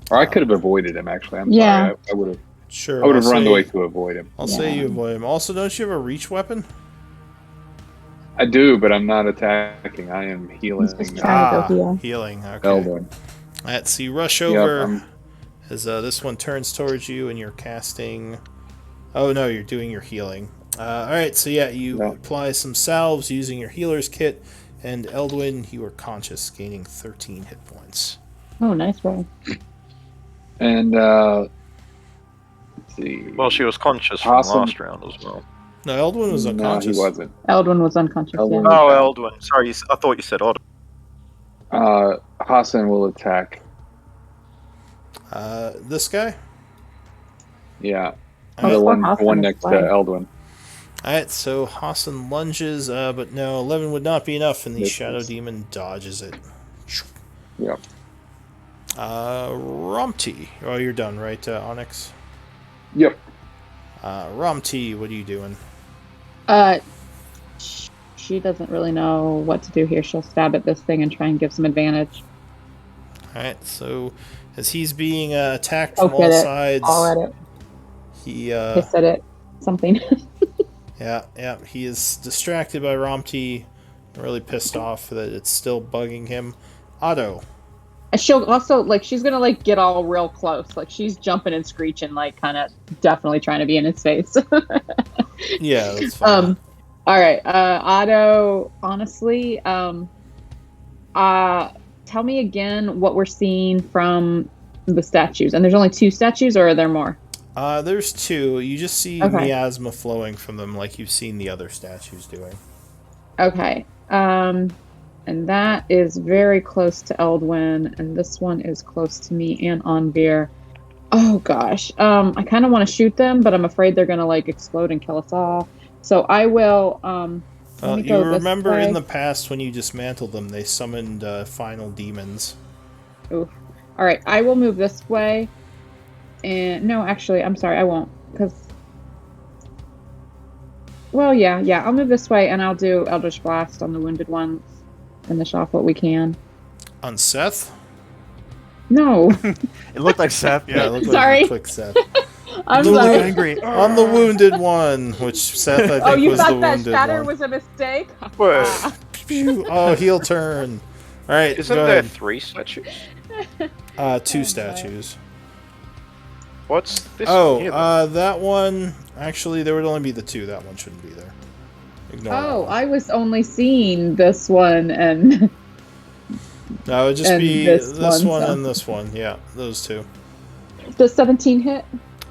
[SPEAKER 6] Or I could have avoided him. Actually, I'm
[SPEAKER 2] Yeah.
[SPEAKER 6] sorry. I would have.
[SPEAKER 1] Sure.
[SPEAKER 6] I would have
[SPEAKER 1] I'll
[SPEAKER 6] run
[SPEAKER 1] say-
[SPEAKER 6] away to avoid him.
[SPEAKER 1] I'll say
[SPEAKER 2] Yeah.
[SPEAKER 1] you avoid him. Also, don't you have a reach weapon?
[SPEAKER 6] I do, but I'm not attacking. I am healing
[SPEAKER 2] He's just trying to go heal.
[SPEAKER 1] Healing. Okay.
[SPEAKER 6] Eldwin.
[SPEAKER 1] Alright, so you rush
[SPEAKER 6] Yep,
[SPEAKER 1] over
[SPEAKER 6] I'm-
[SPEAKER 1] as this one turns towards you and you're casting. Oh no, you're doing your healing. Alright, so yeah, you
[SPEAKER 6] Yeah.
[SPEAKER 1] apply some salves using your healer's kit, and Eldwin, you are conscious, gaining 13 hit points.
[SPEAKER 2] Oh, nice roll.
[SPEAKER 6] And let's see.
[SPEAKER 3] Well, she was conscious from
[SPEAKER 6] Awesome.
[SPEAKER 3] last round as well.
[SPEAKER 1] No, Eldwin was
[SPEAKER 6] No, he
[SPEAKER 1] unconscious.
[SPEAKER 6] wasn't.
[SPEAKER 2] Eldwin was unconscious.
[SPEAKER 6] Eldwin-
[SPEAKER 2] Yeah.
[SPEAKER 3] Oh, Eldwin. Sorry, I thought you said Otto.
[SPEAKER 6] Hassan will attack.
[SPEAKER 1] This guy?
[SPEAKER 6] Yeah,
[SPEAKER 1] Alright,
[SPEAKER 6] the
[SPEAKER 2] poor
[SPEAKER 6] one
[SPEAKER 2] Hassan
[SPEAKER 6] next
[SPEAKER 2] is
[SPEAKER 6] to
[SPEAKER 2] fine.
[SPEAKER 6] Eldwin.
[SPEAKER 1] Alright, so Hassan lunges, but no, 11 would not be enough, and the
[SPEAKER 6] Misses.
[SPEAKER 1] Shadow Demon dodges it.
[SPEAKER 6] Yep.
[SPEAKER 1] Romti. Oh, you're done, right, Onyx?
[SPEAKER 6] Yep.
[SPEAKER 1] Romti, what are you doing?
[SPEAKER 2] She doesn't really know what to do here. She'll stab at this thing and try and give some advantage.
[SPEAKER 1] Alright, so as he's being attacked from
[SPEAKER 2] Poke
[SPEAKER 1] all
[SPEAKER 2] at it.
[SPEAKER 1] sides,
[SPEAKER 2] All at it.
[SPEAKER 1] he
[SPEAKER 2] Hiss at it. Something.
[SPEAKER 1] yeah, he is distracted by Romti, really pissed off that it's still bugging him. Otto.
[SPEAKER 2] She'll also she's gonna get all real close. She's jumping and screeching, kind of definitely trying to be in his face.
[SPEAKER 1] Yeah, that's fine.
[SPEAKER 2] All right, Otto. Honestly, tell me again what we're seeing from the statues. And there's only 2 statues, or are there more?
[SPEAKER 1] There's 2. You just see
[SPEAKER 2] Okay.
[SPEAKER 1] miasma flowing from them like you've seen the other statues doing.
[SPEAKER 2] Okay. And that is very close to Eldwin, and this one is close to me and Onvir. Oh gosh. I kind of want to shoot them, but I'm afraid they're gonna explode and kill us all. So I will. Let me
[SPEAKER 1] You
[SPEAKER 2] go this
[SPEAKER 1] remember
[SPEAKER 2] way.
[SPEAKER 1] in the past when you dismantled them, they summoned final demons.
[SPEAKER 2] Oof. All right, I will move this way. And no, actually, I'm sorry, I won't, because. Well, yeah, I'll move this way, and I'll do Eldritch Blast on the wounded ones. Finish off what we can.
[SPEAKER 1] On Seth?
[SPEAKER 2] No,
[SPEAKER 4] It looked like Seth.
[SPEAKER 1] Yeah, it looked
[SPEAKER 2] Sorry.
[SPEAKER 1] like you clicked Seth.
[SPEAKER 2] I'm
[SPEAKER 4] You look
[SPEAKER 2] sorry.
[SPEAKER 4] angry.
[SPEAKER 1] On the wounded one, which Seth, I think,
[SPEAKER 2] Oh, you
[SPEAKER 1] was the
[SPEAKER 2] thought that
[SPEAKER 1] wounded
[SPEAKER 2] shatter
[SPEAKER 1] one.
[SPEAKER 2] was a mistake?
[SPEAKER 3] Wait,
[SPEAKER 1] Phew. Oh, heel turn. All right,
[SPEAKER 3] isn't
[SPEAKER 1] go
[SPEAKER 3] there
[SPEAKER 1] ahead.
[SPEAKER 3] 3 statues?
[SPEAKER 1] 2 statues.
[SPEAKER 3] What's this
[SPEAKER 1] Oh,
[SPEAKER 3] one here, then?
[SPEAKER 1] that one. Actually, there would only be the 2. That one shouldn't be there. Ignore that
[SPEAKER 2] Oh,
[SPEAKER 1] one.
[SPEAKER 2] I was only seeing this one and
[SPEAKER 1] No, it would just
[SPEAKER 2] and
[SPEAKER 1] be
[SPEAKER 2] this
[SPEAKER 1] this
[SPEAKER 2] one,
[SPEAKER 1] one
[SPEAKER 2] so.
[SPEAKER 1] and this one. Yeah, those 2.
[SPEAKER 2] does 17 hit?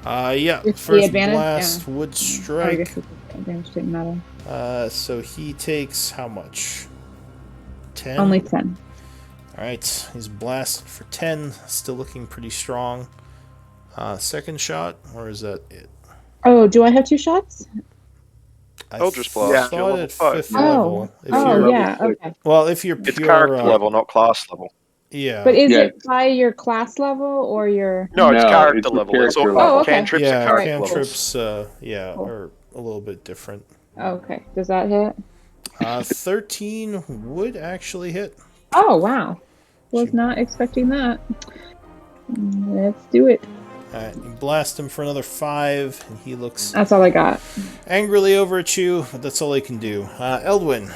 [SPEAKER 1] Yeah,
[SPEAKER 2] With the
[SPEAKER 1] first
[SPEAKER 2] advantage?
[SPEAKER 1] blast would
[SPEAKER 2] Oh, I
[SPEAKER 1] strike.
[SPEAKER 2] guess it's advantage didn't matter.
[SPEAKER 1] So he takes how much? 10?
[SPEAKER 2] Only 10.
[SPEAKER 1] Alright, he's blasted for 10. Still looking pretty strong. Second shot, or is that it?
[SPEAKER 2] Oh, do I have 2 shots?
[SPEAKER 1] I
[SPEAKER 3] Eldritch Blast, you're
[SPEAKER 1] thought
[SPEAKER 3] level
[SPEAKER 1] at
[SPEAKER 3] 5.
[SPEAKER 1] 5th
[SPEAKER 2] Oh,
[SPEAKER 1] level. If
[SPEAKER 2] oh
[SPEAKER 1] you're,
[SPEAKER 2] yeah,
[SPEAKER 6] level 6.
[SPEAKER 2] okay.
[SPEAKER 1] Well, if you're
[SPEAKER 3] It's
[SPEAKER 1] pure,
[SPEAKER 3] character level, not class level.
[SPEAKER 1] Yeah.
[SPEAKER 2] But is
[SPEAKER 6] Yeah.
[SPEAKER 2] it by your class level or your?
[SPEAKER 3] No, it's
[SPEAKER 6] No,
[SPEAKER 3] character
[SPEAKER 6] it's the
[SPEAKER 3] level. It's all
[SPEAKER 6] character
[SPEAKER 2] level. Oh, okay.
[SPEAKER 3] cantrips are
[SPEAKER 1] yeah,
[SPEAKER 3] character
[SPEAKER 2] Alright, cool.
[SPEAKER 3] levels.
[SPEAKER 1] cantrips, yeah,
[SPEAKER 2] Cool.
[SPEAKER 1] are a little bit different.
[SPEAKER 2] Oh, okay, does that hit?
[SPEAKER 1] 13 would actually hit.
[SPEAKER 2] Oh wow, was not expecting that. Let's do it.
[SPEAKER 1] Alright, you blast him for another 5, and he looks
[SPEAKER 2] That's all I got.
[SPEAKER 1] angrily over at you, but that's all he can do. Eldwin,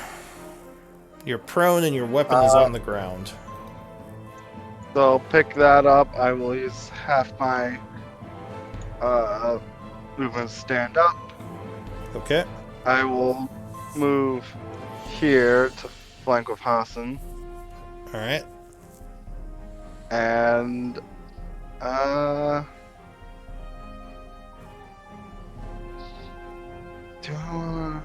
[SPEAKER 1] you're prone and your weapon is on the ground.
[SPEAKER 5] So pick that up. I will use half my movement to stand up.
[SPEAKER 1] Okay.
[SPEAKER 5] I will move here to flank with Hassan.
[SPEAKER 1] Alright.
[SPEAKER 5] And do I wanna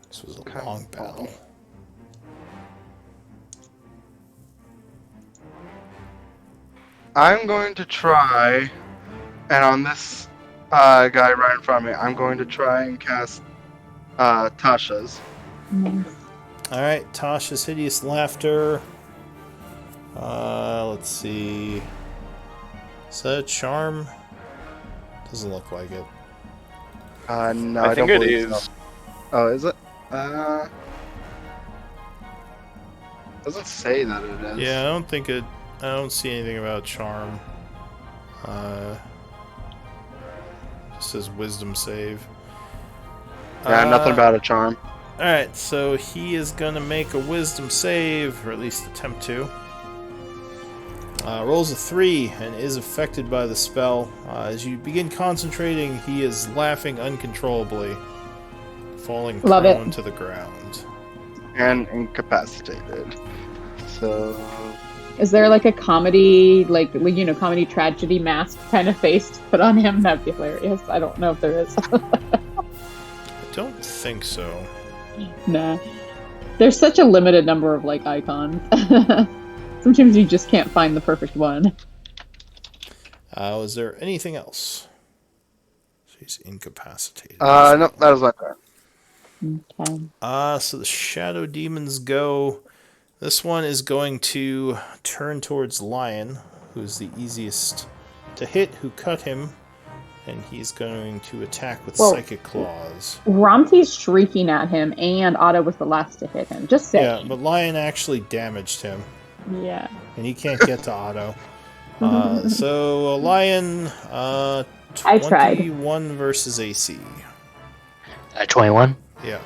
[SPEAKER 1] This was a
[SPEAKER 5] Okay.
[SPEAKER 1] long battle.
[SPEAKER 5] I'm going to try, and on this guy right in front of me, I'm going to try and cast Tasha's.
[SPEAKER 2] Nice.
[SPEAKER 1] Alright, Tasha's Hideous Laughter. Let's see. Is that a charm? Doesn't look like it.
[SPEAKER 5] No,
[SPEAKER 3] I think
[SPEAKER 5] don't
[SPEAKER 3] it
[SPEAKER 5] believe
[SPEAKER 3] is.
[SPEAKER 5] so. Oh, is it? Doesn't say that it is.
[SPEAKER 1] Yeah, I don't see anything about charm. Just says wisdom save.
[SPEAKER 5] Yeah, nothing about a charm.
[SPEAKER 1] Alright, so he is gonna make a wisdom save, or at least attempt to. Rolls a 3 and is affected by the spell. As you begin concentrating, he is laughing uncontrollably, falling
[SPEAKER 2] Love it.
[SPEAKER 1] prone to the ground.
[SPEAKER 5] And incapacitated. So
[SPEAKER 2] Is there like a comedy, comedy tragedy mask kind of face to put on him? That'd be hilarious. I don't know if there is.
[SPEAKER 1] I don't think so.
[SPEAKER 2] Nah. There's such a limited number of like icons. Sometimes you just can't find the perfect one.
[SPEAKER 1] Is there anything else? She's incapacitated.
[SPEAKER 5] no, that is my turn.
[SPEAKER 2] Okay.
[SPEAKER 1] So the shadow demons go. This one is going to turn towards Lion, who's the easiest to hit, who cut him, and he's going to attack with
[SPEAKER 2] Whoa.
[SPEAKER 1] Psychic Claws.
[SPEAKER 2] Romty's shrieking at him, and Otto was the last to hit him. Just
[SPEAKER 1] Yeah,
[SPEAKER 2] saying.
[SPEAKER 1] but Lion actually damaged him,
[SPEAKER 2] Yeah.
[SPEAKER 1] and he can't get to Otto. So Lion,
[SPEAKER 2] I tried.
[SPEAKER 1] 21 versus AC.
[SPEAKER 7] 21?
[SPEAKER 1] Yeah.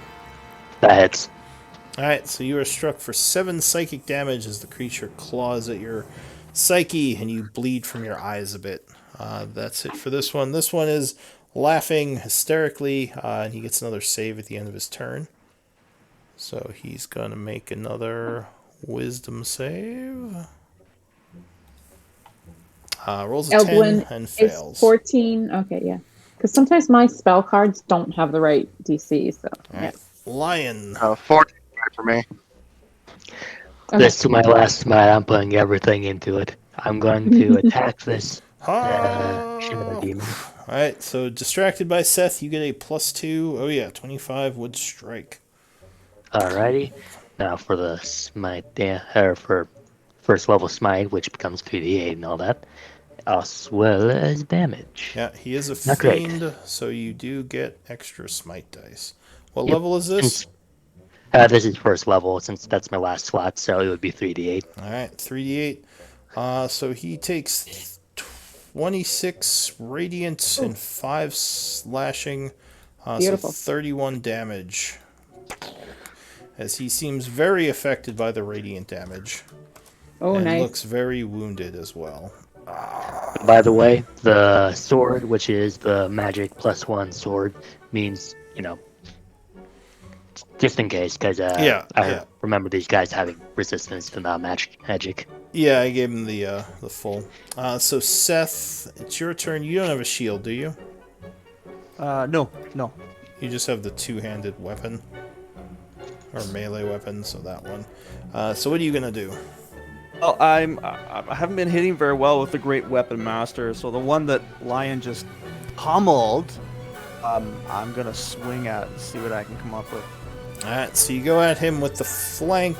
[SPEAKER 7] That hits.
[SPEAKER 1] Alright, so you are struck for 7 psychic damage as the creature claws at your psyche and you bleed from your eyes a bit. That's it for this one. This one is laughing hysterically, and he gets another save at the end of his turn. So he's going to make another wisdom save. Rolls a
[SPEAKER 2] Eldwin
[SPEAKER 1] 10 and
[SPEAKER 2] is
[SPEAKER 1] fails.
[SPEAKER 2] 14. Okay, yeah. Because sometimes my spell cards don't have the right DC, so.
[SPEAKER 1] Alright. Lion.
[SPEAKER 5] 14 for me.
[SPEAKER 2] Okay.
[SPEAKER 7] This is my last smite. I'm putting everything into it. I'm going to attack this shadow demon.
[SPEAKER 1] Alright, so distracted by Seth, you get a +2. Oh yeah, 25 would strike.
[SPEAKER 7] Alrighty. Now for the smite, or for first level smite, which becomes 3d8 and all that, as well as damage.
[SPEAKER 1] Yeah, he is a
[SPEAKER 7] Not great.
[SPEAKER 1] fiend, so you do get extra smite dice. What
[SPEAKER 7] Yep.
[SPEAKER 1] level is this?
[SPEAKER 7] This is first level, since that's my last slot, so it would be 3d8.
[SPEAKER 1] Alright, 3d8. So he takes 26 radiant and 5 slashing. So
[SPEAKER 2] Beautiful.
[SPEAKER 1] 31 damage. As he seems very affected by the radiant damage.
[SPEAKER 2] Oh,
[SPEAKER 1] and
[SPEAKER 2] nice.
[SPEAKER 1] looks very wounded as well.
[SPEAKER 7] By the way, the sword, which is the magic +1 sword, means, just in case, because I remember these guys having resistance to magic.
[SPEAKER 1] Yeah, I gave him the full. So Seth, it's your turn. You don't have a shield, do you?
[SPEAKER 4] No.
[SPEAKER 1] You just have the two-handed weapon. Or melee weapon, so that one. So what are you gonna do?
[SPEAKER 4] Well, I haven't been hitting very well with the Great Weapon Master, so the one that Lion just pummeled, I'm gonna swing at and see what I can come up with.
[SPEAKER 1] Alright, so you go at him with the flank,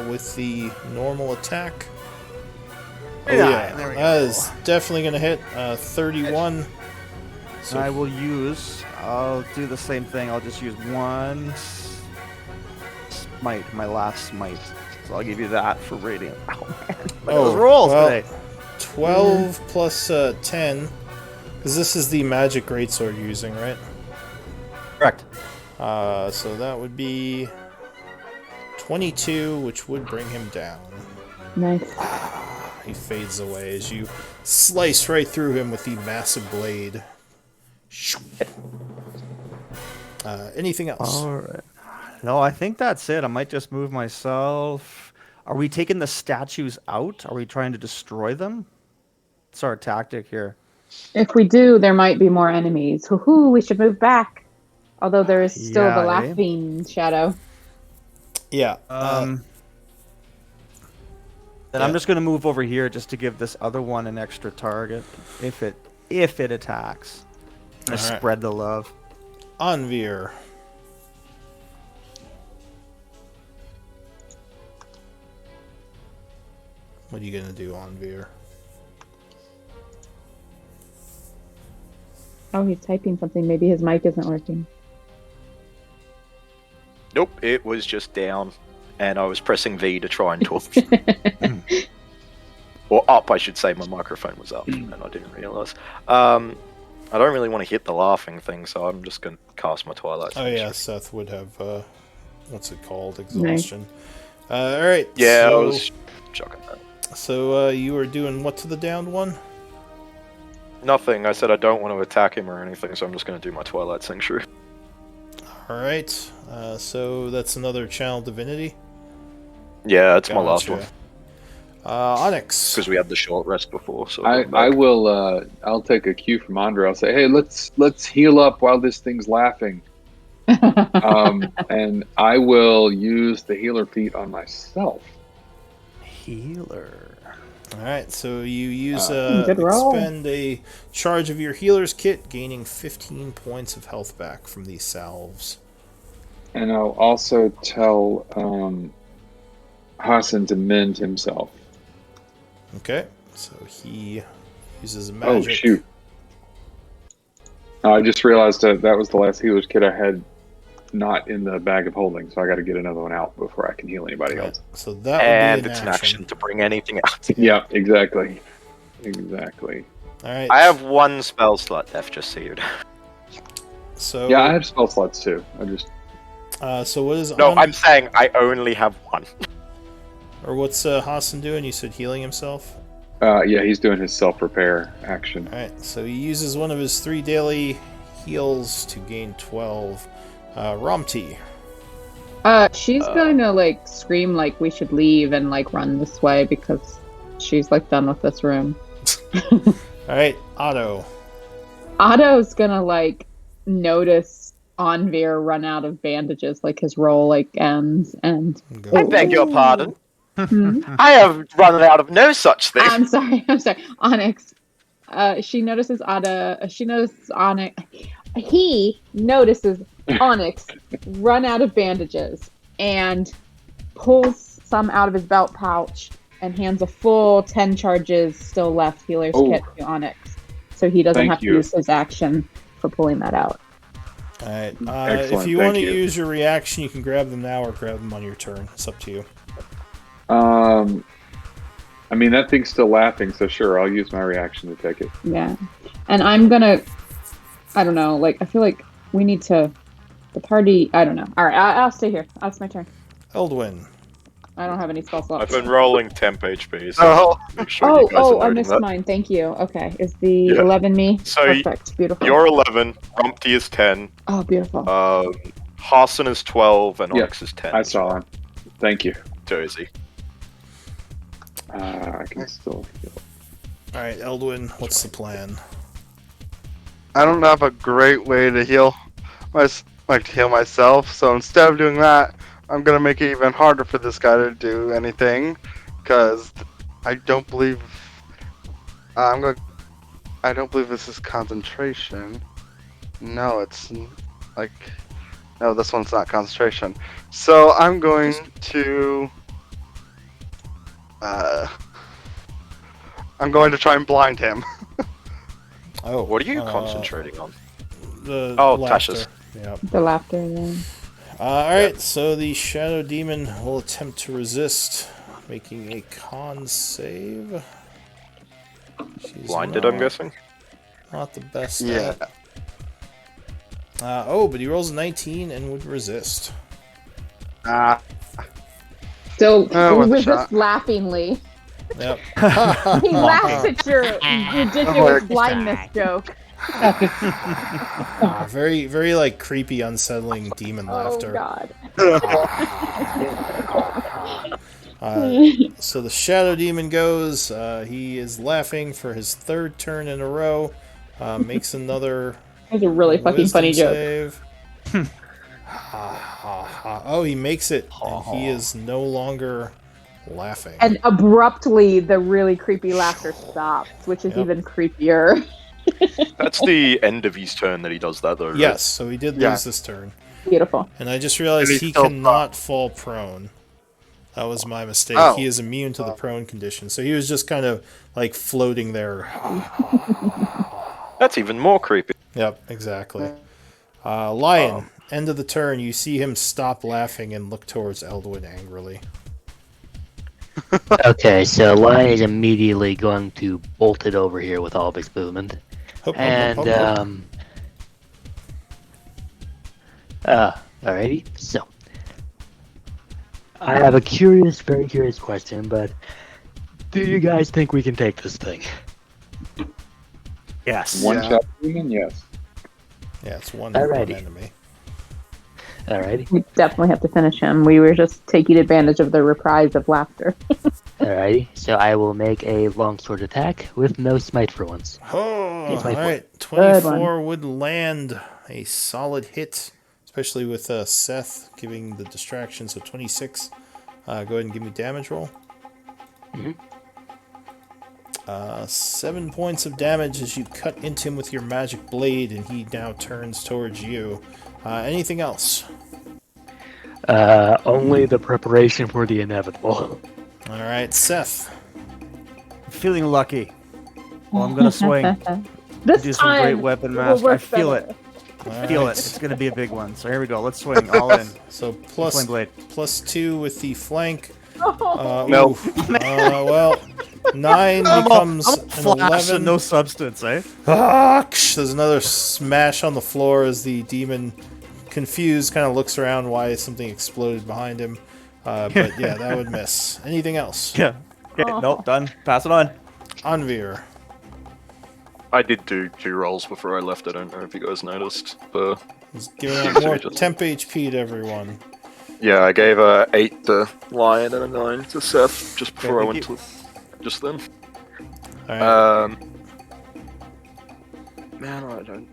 [SPEAKER 1] with the normal attack. Oh yeah,
[SPEAKER 4] there we
[SPEAKER 1] that
[SPEAKER 4] go.
[SPEAKER 1] is definitely gonna hit. 31. So
[SPEAKER 4] I'll do the same thing. I'll just use one smite, my last smite. So I'll give you that for radiant. Oh man, look at those rolls today.
[SPEAKER 1] 12 plus 10. Because this is the magic greatsword you're using, right?
[SPEAKER 4] Correct.
[SPEAKER 1] So that would be 22, which would bring him down.
[SPEAKER 2] Nice.
[SPEAKER 1] He fades away as you slice right through him with the massive blade. Anything else?
[SPEAKER 4] All right. No, I think that's it. I might just move myself. Are we taking the statues out? Are we trying to destroy them? It's our tactic here.
[SPEAKER 2] If we do, there might be more enemies. Hoo-hoo, we should move back. Although there is still
[SPEAKER 4] Yeah,
[SPEAKER 2] the
[SPEAKER 4] eh?
[SPEAKER 2] laughing shadow.
[SPEAKER 1] Yeah.
[SPEAKER 4] Then I'm just gonna move over here just to give this other one an extra target if it attacks. I
[SPEAKER 1] Alright.
[SPEAKER 4] spread the love.
[SPEAKER 1] Anvir. What are you gonna do, Anvir?
[SPEAKER 2] Oh, he's typing something. Maybe his mic isn't working.
[SPEAKER 3] Nope, it was just down, and I was pressing V to try and talk. Or up, I should say. My microphone was up, and I didn't realise. I don't really want to hit the laughing thing, so I'm just going to cast my Twilight.
[SPEAKER 1] Oh
[SPEAKER 3] Spell.
[SPEAKER 1] yeah, Seth would have what's it called? Exhaustion. Alright.
[SPEAKER 3] Yeah,
[SPEAKER 1] so,
[SPEAKER 3] I was shocking that.
[SPEAKER 1] So you were doing what to the downed one?
[SPEAKER 3] Nothing. I said I don't want to attack him or anything, so I'm just going to do my Twilight Sanctuary.
[SPEAKER 1] Alright. So that's another Channel Divinity.
[SPEAKER 3] Yeah, it's my last
[SPEAKER 1] Gotcha.
[SPEAKER 3] one.
[SPEAKER 1] Onyx.
[SPEAKER 3] Because we had the short rest before, so
[SPEAKER 6] I will. I'll take a cue from Andre. I'll say, "Hey, let's heal up while this thing's laughing." And I will use the healer feat on myself.
[SPEAKER 4] Healer.
[SPEAKER 1] Alright, so you use
[SPEAKER 2] Good roll.
[SPEAKER 1] expend a charge of your healer's kit, gaining 15 points of health back from these salves.
[SPEAKER 6] And I'll also tell Hassan to mend himself.
[SPEAKER 1] Okay, so he uses
[SPEAKER 6] Oh
[SPEAKER 1] magic.
[SPEAKER 6] shoot! I just realized that was the last healer's kit I had not in the bag of holding, so I got to get another one out before I can heal anybody
[SPEAKER 1] Right,
[SPEAKER 6] else.
[SPEAKER 1] so that would
[SPEAKER 3] and
[SPEAKER 1] be
[SPEAKER 3] it's an action to bring anything out.
[SPEAKER 6] Yeah, exactly.
[SPEAKER 1] Alright,
[SPEAKER 3] I have one spell slot left, just so you know.
[SPEAKER 1] so
[SPEAKER 6] Yeah, I have spell slots too.
[SPEAKER 1] so what is
[SPEAKER 3] No, I'm saying I only have one.
[SPEAKER 1] or what's Hassan doing? You said healing himself.
[SPEAKER 6] Yeah, he's doing his self-repair action.
[SPEAKER 1] Alright, so he uses one of his 3 daily heals to gain 12. Romti.
[SPEAKER 2] She's gonna scream like we should leave and run this way because she's done with this room.
[SPEAKER 1] Alright, Otto.
[SPEAKER 2] Otto's gonna notice Onvir run out of bandages, like his roll like ends and.
[SPEAKER 1] Go.
[SPEAKER 3] I beg your pardon.
[SPEAKER 2] Hmm?
[SPEAKER 3] I have run out of no such thing.
[SPEAKER 2] I'm sorry. Onyx. She notices Onyx. He notices Onyx run out of bandages and pulls some out of his belt pouch and hands a full 10 charges still left healer's
[SPEAKER 6] Oh.
[SPEAKER 2] kit to Onyx. So he doesn't
[SPEAKER 6] Thank
[SPEAKER 2] have to
[SPEAKER 6] you.
[SPEAKER 2] use his action for pulling that out.
[SPEAKER 1] All right. If
[SPEAKER 6] Excellent,
[SPEAKER 1] you
[SPEAKER 6] thank
[SPEAKER 1] want to
[SPEAKER 6] you.
[SPEAKER 1] use your reaction, you can grab them now or grab them on your turn. It's up to you.
[SPEAKER 6] I mean, that thing's still laughing, so sure, I'll use my reaction to take it.
[SPEAKER 2] Yeah. And I'm gonna, I don't know, like, I feel like we need to, the party, I don't know. All right, I'll stay here. That's my turn.
[SPEAKER 1] Eldwin.
[SPEAKER 2] I don't have any spell
[SPEAKER 3] I've
[SPEAKER 2] slots.
[SPEAKER 3] been rolling temp HP, so
[SPEAKER 5] Oh,
[SPEAKER 3] make sure you guys are
[SPEAKER 2] I
[SPEAKER 3] noting
[SPEAKER 2] missed
[SPEAKER 3] that.
[SPEAKER 2] mine. Thank you. Okay, is the
[SPEAKER 3] Yeah.
[SPEAKER 2] 11 me?
[SPEAKER 3] So
[SPEAKER 2] Perfect. Beautiful.
[SPEAKER 3] You're 11, Rumpty is 10,
[SPEAKER 2] Oh, beautiful.
[SPEAKER 3] Harson is 12, and
[SPEAKER 6] Yeah,
[SPEAKER 3] Onyx is 10.
[SPEAKER 6] I saw him. Thank you.
[SPEAKER 3] So easy.
[SPEAKER 6] I can still heal.
[SPEAKER 1] All right, Eldwin, what's the plan?
[SPEAKER 5] I don't have a great way to heal myself. So instead of doing that, I'm gonna make it even harder for this guy to do anything, because I don't believe I don't believe this is concentration. No, it's like no, this one's not concentration. So I'm going to try and blind him.
[SPEAKER 1] Oh,
[SPEAKER 3] What are you concentrating on?
[SPEAKER 1] The
[SPEAKER 3] Oh,
[SPEAKER 1] laughter.
[SPEAKER 3] Tasha's.
[SPEAKER 1] Yep.
[SPEAKER 2] The laughter, yeah.
[SPEAKER 1] All right, so the Shadow Demon will attempt to resist, making a con save. She's
[SPEAKER 3] Blinded,
[SPEAKER 1] not,
[SPEAKER 3] I'm guessing?
[SPEAKER 1] Not the best.
[SPEAKER 5] Yeah.
[SPEAKER 1] But he rolls a 19 and would resist.
[SPEAKER 2] So
[SPEAKER 5] worth a
[SPEAKER 2] resist
[SPEAKER 5] shot.
[SPEAKER 2] laughingly.
[SPEAKER 1] Yep.
[SPEAKER 2] He laughs at your ridiculous blindness joke.
[SPEAKER 1] Very, very like creepy, unsettling demon
[SPEAKER 2] Oh
[SPEAKER 1] laughter.
[SPEAKER 2] God.
[SPEAKER 1] So the Shadow Demon goes. He is laughing for his third turn in a row. Makes another
[SPEAKER 2] That's a really fucking
[SPEAKER 1] wisdom
[SPEAKER 2] funny joke.
[SPEAKER 1] save. Oh, he makes it, and he is no longer laughing.
[SPEAKER 2] And abruptly, the really creepy laughter stops, which is
[SPEAKER 1] Yep.
[SPEAKER 2] even creepier.
[SPEAKER 3] That's the end of his turn that he does that, though, right?
[SPEAKER 1] Yes, so he did
[SPEAKER 5] Yeah.
[SPEAKER 1] lose this turn.
[SPEAKER 2] Beautiful.
[SPEAKER 1] And I just realized
[SPEAKER 5] And he's
[SPEAKER 1] he
[SPEAKER 5] still
[SPEAKER 1] cannot fall prone. That was my mistake.
[SPEAKER 5] Oh.
[SPEAKER 1] He is immune to the prone condition. So he was just kind of like floating there.
[SPEAKER 3] That's even more creepy.
[SPEAKER 1] Yep, exactly. Lion, end of the turn, you see him stop laughing and look towards Eldwin angrily.
[SPEAKER 7] Okay, so Lion is immediately going to bolt it over here with all of his movement.
[SPEAKER 1] Hop, hop,
[SPEAKER 7] And,
[SPEAKER 1] hop, hop, hop.
[SPEAKER 7] alrighty, so. I have a very curious question, but do you guys think we can take this thing?
[SPEAKER 4] Yes.
[SPEAKER 6] One
[SPEAKER 5] Yeah.
[SPEAKER 6] shot demon, yes.
[SPEAKER 1] Yeah, it's one
[SPEAKER 7] Alrighty.
[SPEAKER 1] enemy.
[SPEAKER 7] Alrighty,
[SPEAKER 2] We definitely have to finish him. We were just taking advantage of the reprise of laughter.
[SPEAKER 7] alrighty. So I will make a longsword attack with no smite for once.
[SPEAKER 1] Oh,
[SPEAKER 7] Here's my
[SPEAKER 1] alright.
[SPEAKER 2] Good
[SPEAKER 1] 24 would land a solid hit, especially with Seth giving the distraction. So 26. Go ahead and give me damage roll.
[SPEAKER 7] Mhm.
[SPEAKER 1] 7 points of damage as you cut into him with your magic blade, and he now turns towards you. Anything else?
[SPEAKER 7] Only the preparation for the inevitable.
[SPEAKER 1] All right, Seth.
[SPEAKER 4] Feeling lucky. Well, I'm gonna swing.
[SPEAKER 2] This
[SPEAKER 4] Do some
[SPEAKER 2] time,
[SPEAKER 4] great weapon
[SPEAKER 2] it will
[SPEAKER 4] master. I
[SPEAKER 2] work
[SPEAKER 4] feel
[SPEAKER 2] better.
[SPEAKER 4] it.
[SPEAKER 1] All
[SPEAKER 4] Feel
[SPEAKER 1] right.
[SPEAKER 4] it. It's gonna be a big one. So here we go. Let's swing. All in.
[SPEAKER 1] So
[SPEAKER 4] Flame blade.
[SPEAKER 1] +2 with the flank.
[SPEAKER 3] Nope.
[SPEAKER 1] Well, 9 becomes an
[SPEAKER 4] Flash
[SPEAKER 1] 11.
[SPEAKER 4] and no substance, eh?
[SPEAKER 1] There's another smash on the floor as the demon, confused, kind of looks around why something exploded behind him. But yeah, that would miss. Anything else?
[SPEAKER 4] Yeah. Okay, nope, done. Pass it on.
[SPEAKER 1] Anvir.
[SPEAKER 3] I did do 2 rolls before I left, I don't know if you guys noticed, but
[SPEAKER 1] He's giving out more temp HP to everyone.
[SPEAKER 3] yeah, I gave a 8 to Lion and a 9 to Seth just before I
[SPEAKER 4] thank
[SPEAKER 3] went to just them.
[SPEAKER 1] All right.
[SPEAKER 3] Man, I don't.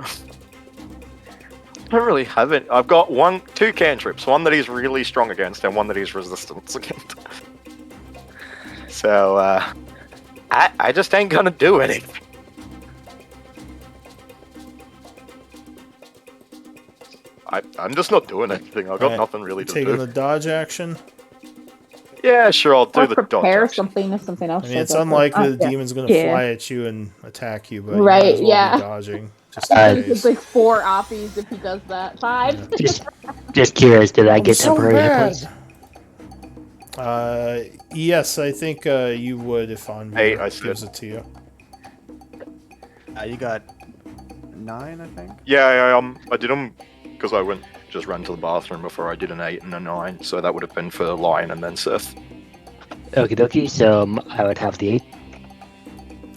[SPEAKER 3] don't really have it. I've got two cantrips. One that he's really strong against, and one that he's resistance against. So, I just ain't gonna do anything. I'm just not doing anything. I've got
[SPEAKER 1] Alright,
[SPEAKER 3] nothing really to
[SPEAKER 1] Taking
[SPEAKER 3] do.
[SPEAKER 1] the dodge action.
[SPEAKER 3] Yeah, sure, I'll do
[SPEAKER 2] Or
[SPEAKER 3] the dodge
[SPEAKER 2] prepare
[SPEAKER 3] action.
[SPEAKER 2] something if something else
[SPEAKER 1] I mean,
[SPEAKER 2] shows
[SPEAKER 1] it's
[SPEAKER 2] up.
[SPEAKER 1] unlikely the
[SPEAKER 2] Yeah.
[SPEAKER 1] demon's going to
[SPEAKER 2] Yeah.
[SPEAKER 1] fly at you and attack you, but you
[SPEAKER 2] Right,
[SPEAKER 1] might as well
[SPEAKER 2] yeah.
[SPEAKER 1] be dodging. Just in
[SPEAKER 2] It's
[SPEAKER 1] case.
[SPEAKER 2] like 4 oppies if he does that. 5.
[SPEAKER 7] Just curious, did I
[SPEAKER 1] I'm
[SPEAKER 7] get
[SPEAKER 1] so
[SPEAKER 7] temporary hit
[SPEAKER 1] bad.
[SPEAKER 7] points?
[SPEAKER 1] Yes, I think you would if Anvir
[SPEAKER 3] Hey, I said-
[SPEAKER 1] gives it to you.
[SPEAKER 4] You got 9, I think.
[SPEAKER 3] Yeah, I did them because I just ran to the bathroom before I did an 8 and a 9, so that would have been for Lion and then Seth.
[SPEAKER 7] Okie dokie, so I would have the 8.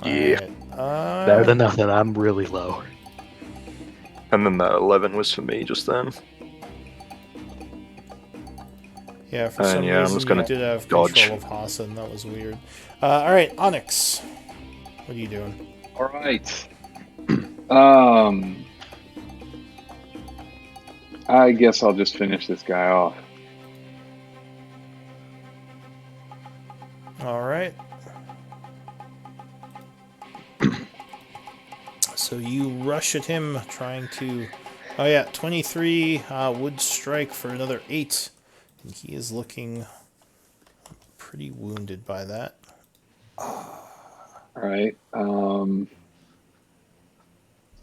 [SPEAKER 3] Yeah.
[SPEAKER 1] Alright,
[SPEAKER 7] Better than nothing, I'm really low.
[SPEAKER 3] And then the 11 was for me just then.
[SPEAKER 1] yeah, for
[SPEAKER 3] And
[SPEAKER 1] some
[SPEAKER 3] yeah, I'm
[SPEAKER 1] reason
[SPEAKER 3] just gonna
[SPEAKER 1] you did have
[SPEAKER 3] dodge.
[SPEAKER 1] control of Hassan. That was weird. Alright, Onyx. What are you doing?
[SPEAKER 6] All right. I guess I'll just finish this guy off.
[SPEAKER 1] Alright. So you rush at him, trying to... Oh yeah, 23 would strike for another 8. And he is looking pretty wounded by that.
[SPEAKER 6] All right.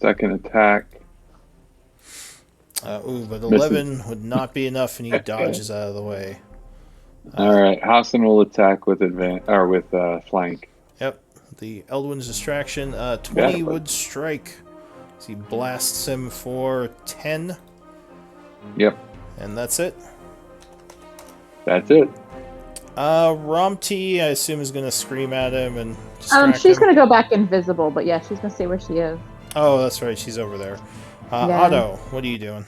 [SPEAKER 6] Second attack.
[SPEAKER 1] But 11 would not be enough, and he dodges out of the way.
[SPEAKER 6] All right. Hassan will attack with flank.
[SPEAKER 1] Yep, the Eldwin's distraction. 20
[SPEAKER 6] Yeah.
[SPEAKER 1] would strike. So he blasts him for 10,
[SPEAKER 6] Yep.
[SPEAKER 1] and that's it.
[SPEAKER 6] That's it.
[SPEAKER 1] Romty, I assume, is going to scream at him and distract
[SPEAKER 2] She's
[SPEAKER 1] him.
[SPEAKER 2] gonna go back invisible, but yeah, she's gonna stay where she is.
[SPEAKER 1] Oh, that's right, she's over there.
[SPEAKER 2] Yeah.
[SPEAKER 1] Otto, what are you doing?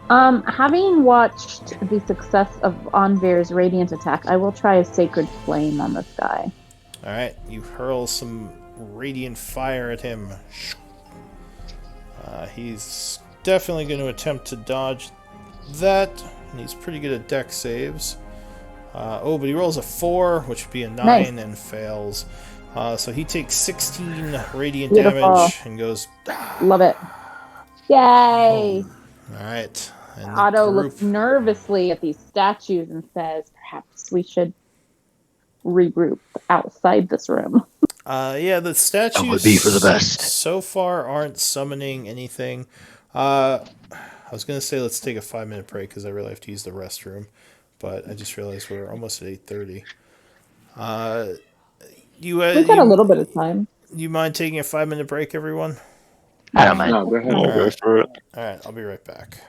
[SPEAKER 2] Having watched the success of Anvir's radiant attack, I will try a sacred flame on this guy.
[SPEAKER 1] Alright, you hurl some radiant fire at him. He's definitely going to attempt to dodge that, and he's pretty good at dex saves. But he rolls a 4, which would be a 9,
[SPEAKER 2] Nice.
[SPEAKER 1] and fails. So he takes 16 radiant
[SPEAKER 2] Beautiful.
[SPEAKER 1] damage and goes...
[SPEAKER 2] Love it. Yay!
[SPEAKER 1] Alright. And the
[SPEAKER 2] Otto
[SPEAKER 1] group-
[SPEAKER 2] looks nervously at these statues and says, perhaps we should regroup outside this room.
[SPEAKER 1] Yeah, the statues
[SPEAKER 7] would be for the best.
[SPEAKER 1] so far aren't summoning anything. I was going to say let's take a 5-minute break because I really have to use the restroom, but I just realized we're almost at 8:30.
[SPEAKER 2] We've got a little bit of time.
[SPEAKER 1] You mind taking a 5-minute break, everyone?
[SPEAKER 7] I don't mind.
[SPEAKER 6] No, go ahead.
[SPEAKER 3] I'll go for it.
[SPEAKER 1] Alright, I'll be right back.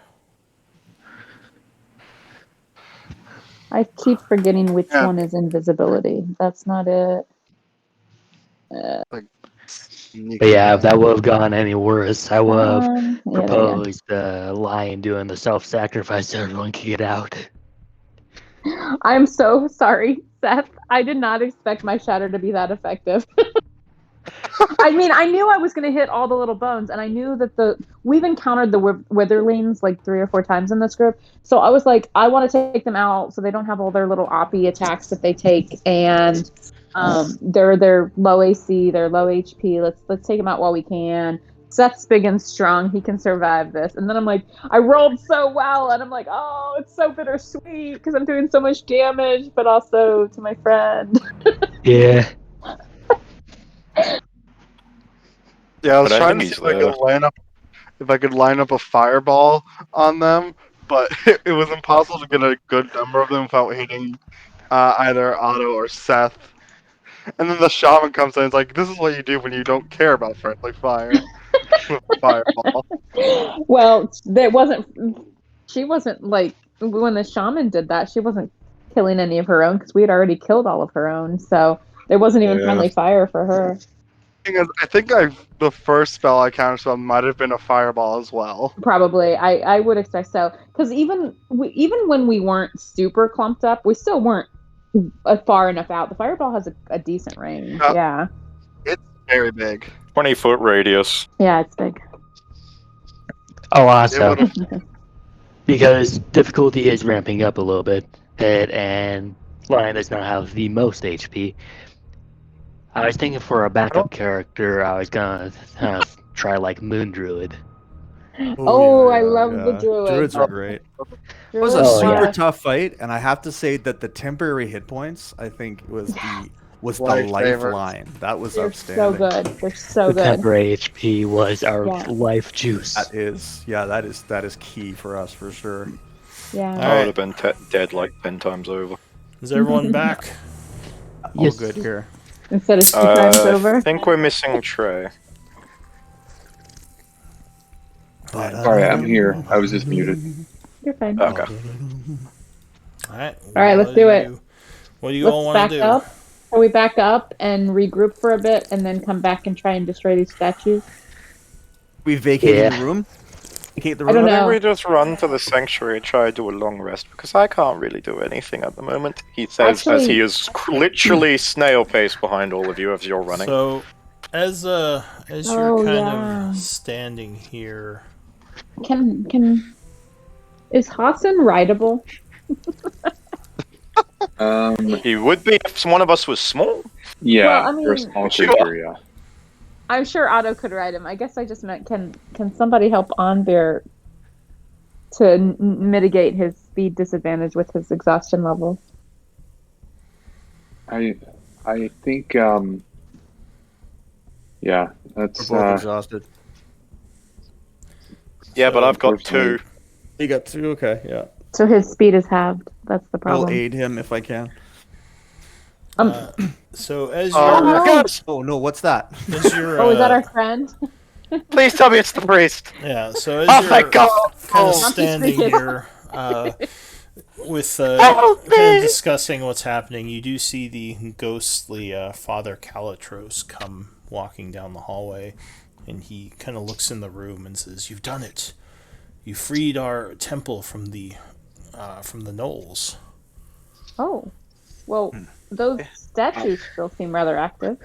[SPEAKER 2] I keep forgetting which
[SPEAKER 5] Yeah.
[SPEAKER 2] one is invisibility. That's not it.
[SPEAKER 7] But yeah, if that would have gone any worse, I would have
[SPEAKER 2] Yeah,
[SPEAKER 7] proposed the lion doing the self-sacrifice so everyone could get out.
[SPEAKER 2] I'm so sorry, Seth. I did not expect my shatter to be that effective. I mean, I knew I was going to hit all the little bones, and I knew that we've encountered the witherlings like 3 or 4 times in this group. So I was like, I want to take them out so they don't have all their little oppie attacks that they take, and they're low AC, they're low HP. Let's take them out while we can. Seth's big and strong; he can survive this. And then I'm like, I rolled so well, and I'm like, oh, it's so bittersweet because I'm doing so much damage, but also to my friend.
[SPEAKER 7] Yeah.
[SPEAKER 5] Yeah, I was
[SPEAKER 3] But I
[SPEAKER 5] trying
[SPEAKER 3] think
[SPEAKER 5] to see
[SPEAKER 3] he's
[SPEAKER 5] if I could line up a fireball on them, but it was impossible to get a good number of them without hitting either Otto or Seth. And then the shaman comes in and is like, this is what you do when you don't care about friendly fire. With a fireball.
[SPEAKER 2] Well, she wasn't like, when the shaman did that, she wasn't killing any of her own because we had already killed all of her own. So there wasn't even
[SPEAKER 3] Yeah.
[SPEAKER 2] friendly fire for her.
[SPEAKER 5] Thing is, I think the first spell I counterspelled might have been a fireball as well.
[SPEAKER 2] Probably. I would expect so. Because even when we weren't super clumped up, we still weren't far enough out. The fireball has a decent range. Yeah.
[SPEAKER 5] Very big.
[SPEAKER 3] 20-foot radius.
[SPEAKER 2] Yeah, it's big.
[SPEAKER 7] Oh,
[SPEAKER 5] It
[SPEAKER 7] also,
[SPEAKER 5] would've-
[SPEAKER 7] because difficulty is ramping up a little bit, and Lion does not have the most HP. I was thinking for a backup character, I was gonna try like Moon Druid.
[SPEAKER 2] Oh, I love the druids.
[SPEAKER 4] Druids are great. It was a
[SPEAKER 2] Druids
[SPEAKER 7] Oh,
[SPEAKER 4] super
[SPEAKER 7] yeah.
[SPEAKER 4] tough fight, and I have to say that the temporary hit points, I think, was the
[SPEAKER 5] My favorite.
[SPEAKER 4] lifeline. That was
[SPEAKER 2] They're so
[SPEAKER 4] outstanding.
[SPEAKER 2] good. They're so
[SPEAKER 7] The
[SPEAKER 2] good.
[SPEAKER 7] temporary HP was our
[SPEAKER 2] Yeah.
[SPEAKER 7] life juice.
[SPEAKER 4] That is key for us for sure.
[SPEAKER 2] Yeah.
[SPEAKER 1] All
[SPEAKER 3] I
[SPEAKER 1] right.
[SPEAKER 3] would have been dead like 10 times over.
[SPEAKER 1] Is everyone back?
[SPEAKER 4] All
[SPEAKER 7] Yes.
[SPEAKER 4] good here.
[SPEAKER 2] Instead of 2 times over.
[SPEAKER 3] I think we're missing Trey.
[SPEAKER 6] Sorry, I'm here. I was just muted.
[SPEAKER 2] You're fine.
[SPEAKER 3] Okay.
[SPEAKER 1] All right.
[SPEAKER 2] All right, let's do it.
[SPEAKER 1] What do you all
[SPEAKER 2] Let's
[SPEAKER 1] want
[SPEAKER 2] back
[SPEAKER 1] to do?
[SPEAKER 2] up. Can we back up and regroup for a bit and then come back and try and destroy these statues?
[SPEAKER 4] We vacated
[SPEAKER 7] Yeah.
[SPEAKER 4] the room. Vacate the
[SPEAKER 2] I
[SPEAKER 4] room.
[SPEAKER 2] don't
[SPEAKER 3] I think
[SPEAKER 2] know.
[SPEAKER 3] we just run to the sanctuary and try to do a long rest because I can't really do anything at the moment. He says as he is literally snail pace behind all of you as you're running.
[SPEAKER 1] So, as you're
[SPEAKER 2] Oh,
[SPEAKER 1] kind
[SPEAKER 2] yeah.
[SPEAKER 1] of standing here,
[SPEAKER 2] Is Hassan rideable?
[SPEAKER 3] He would be if one of us was small.
[SPEAKER 6] Yeah,
[SPEAKER 2] Well, I
[SPEAKER 6] you're a
[SPEAKER 2] mean-
[SPEAKER 6] small
[SPEAKER 3] Sure.
[SPEAKER 6] creature, yeah.
[SPEAKER 2] I'm sure Otto could ride him. I guess I just meant can somebody help Anvir to mitigate his speed disadvantage with his exhaustion level?
[SPEAKER 6] I think yeah, that's
[SPEAKER 4] We're both exhausted.
[SPEAKER 3] Yeah, but
[SPEAKER 1] So,
[SPEAKER 3] I've got
[SPEAKER 6] unfortunately-
[SPEAKER 3] 2.
[SPEAKER 4] You got two. Okay, yeah.
[SPEAKER 2] So his speed is halved. That's the
[SPEAKER 4] I'll
[SPEAKER 2] problem.
[SPEAKER 4] aid him if I can.
[SPEAKER 1] so as
[SPEAKER 3] Oh
[SPEAKER 1] you're,
[SPEAKER 3] my gosh!
[SPEAKER 4] Oh no, what's that?
[SPEAKER 1] as you're,
[SPEAKER 2] Oh, is that our friend?
[SPEAKER 3] Please tell me it's the priest.
[SPEAKER 1] yeah? So as
[SPEAKER 3] Oh
[SPEAKER 1] you're
[SPEAKER 3] my god!
[SPEAKER 1] kind of
[SPEAKER 3] Oh,
[SPEAKER 1] standing
[SPEAKER 2] Monty's
[SPEAKER 1] here, with
[SPEAKER 3] Help
[SPEAKER 1] kind of
[SPEAKER 3] me!
[SPEAKER 1] discussing what's happening, you do see the ghostly Father Calatros come walking down the hallway, and he kind of looks in the room and says, "You've done it. You freed our temple from the gnolls."
[SPEAKER 2] Oh, well, those statues still seem rather active.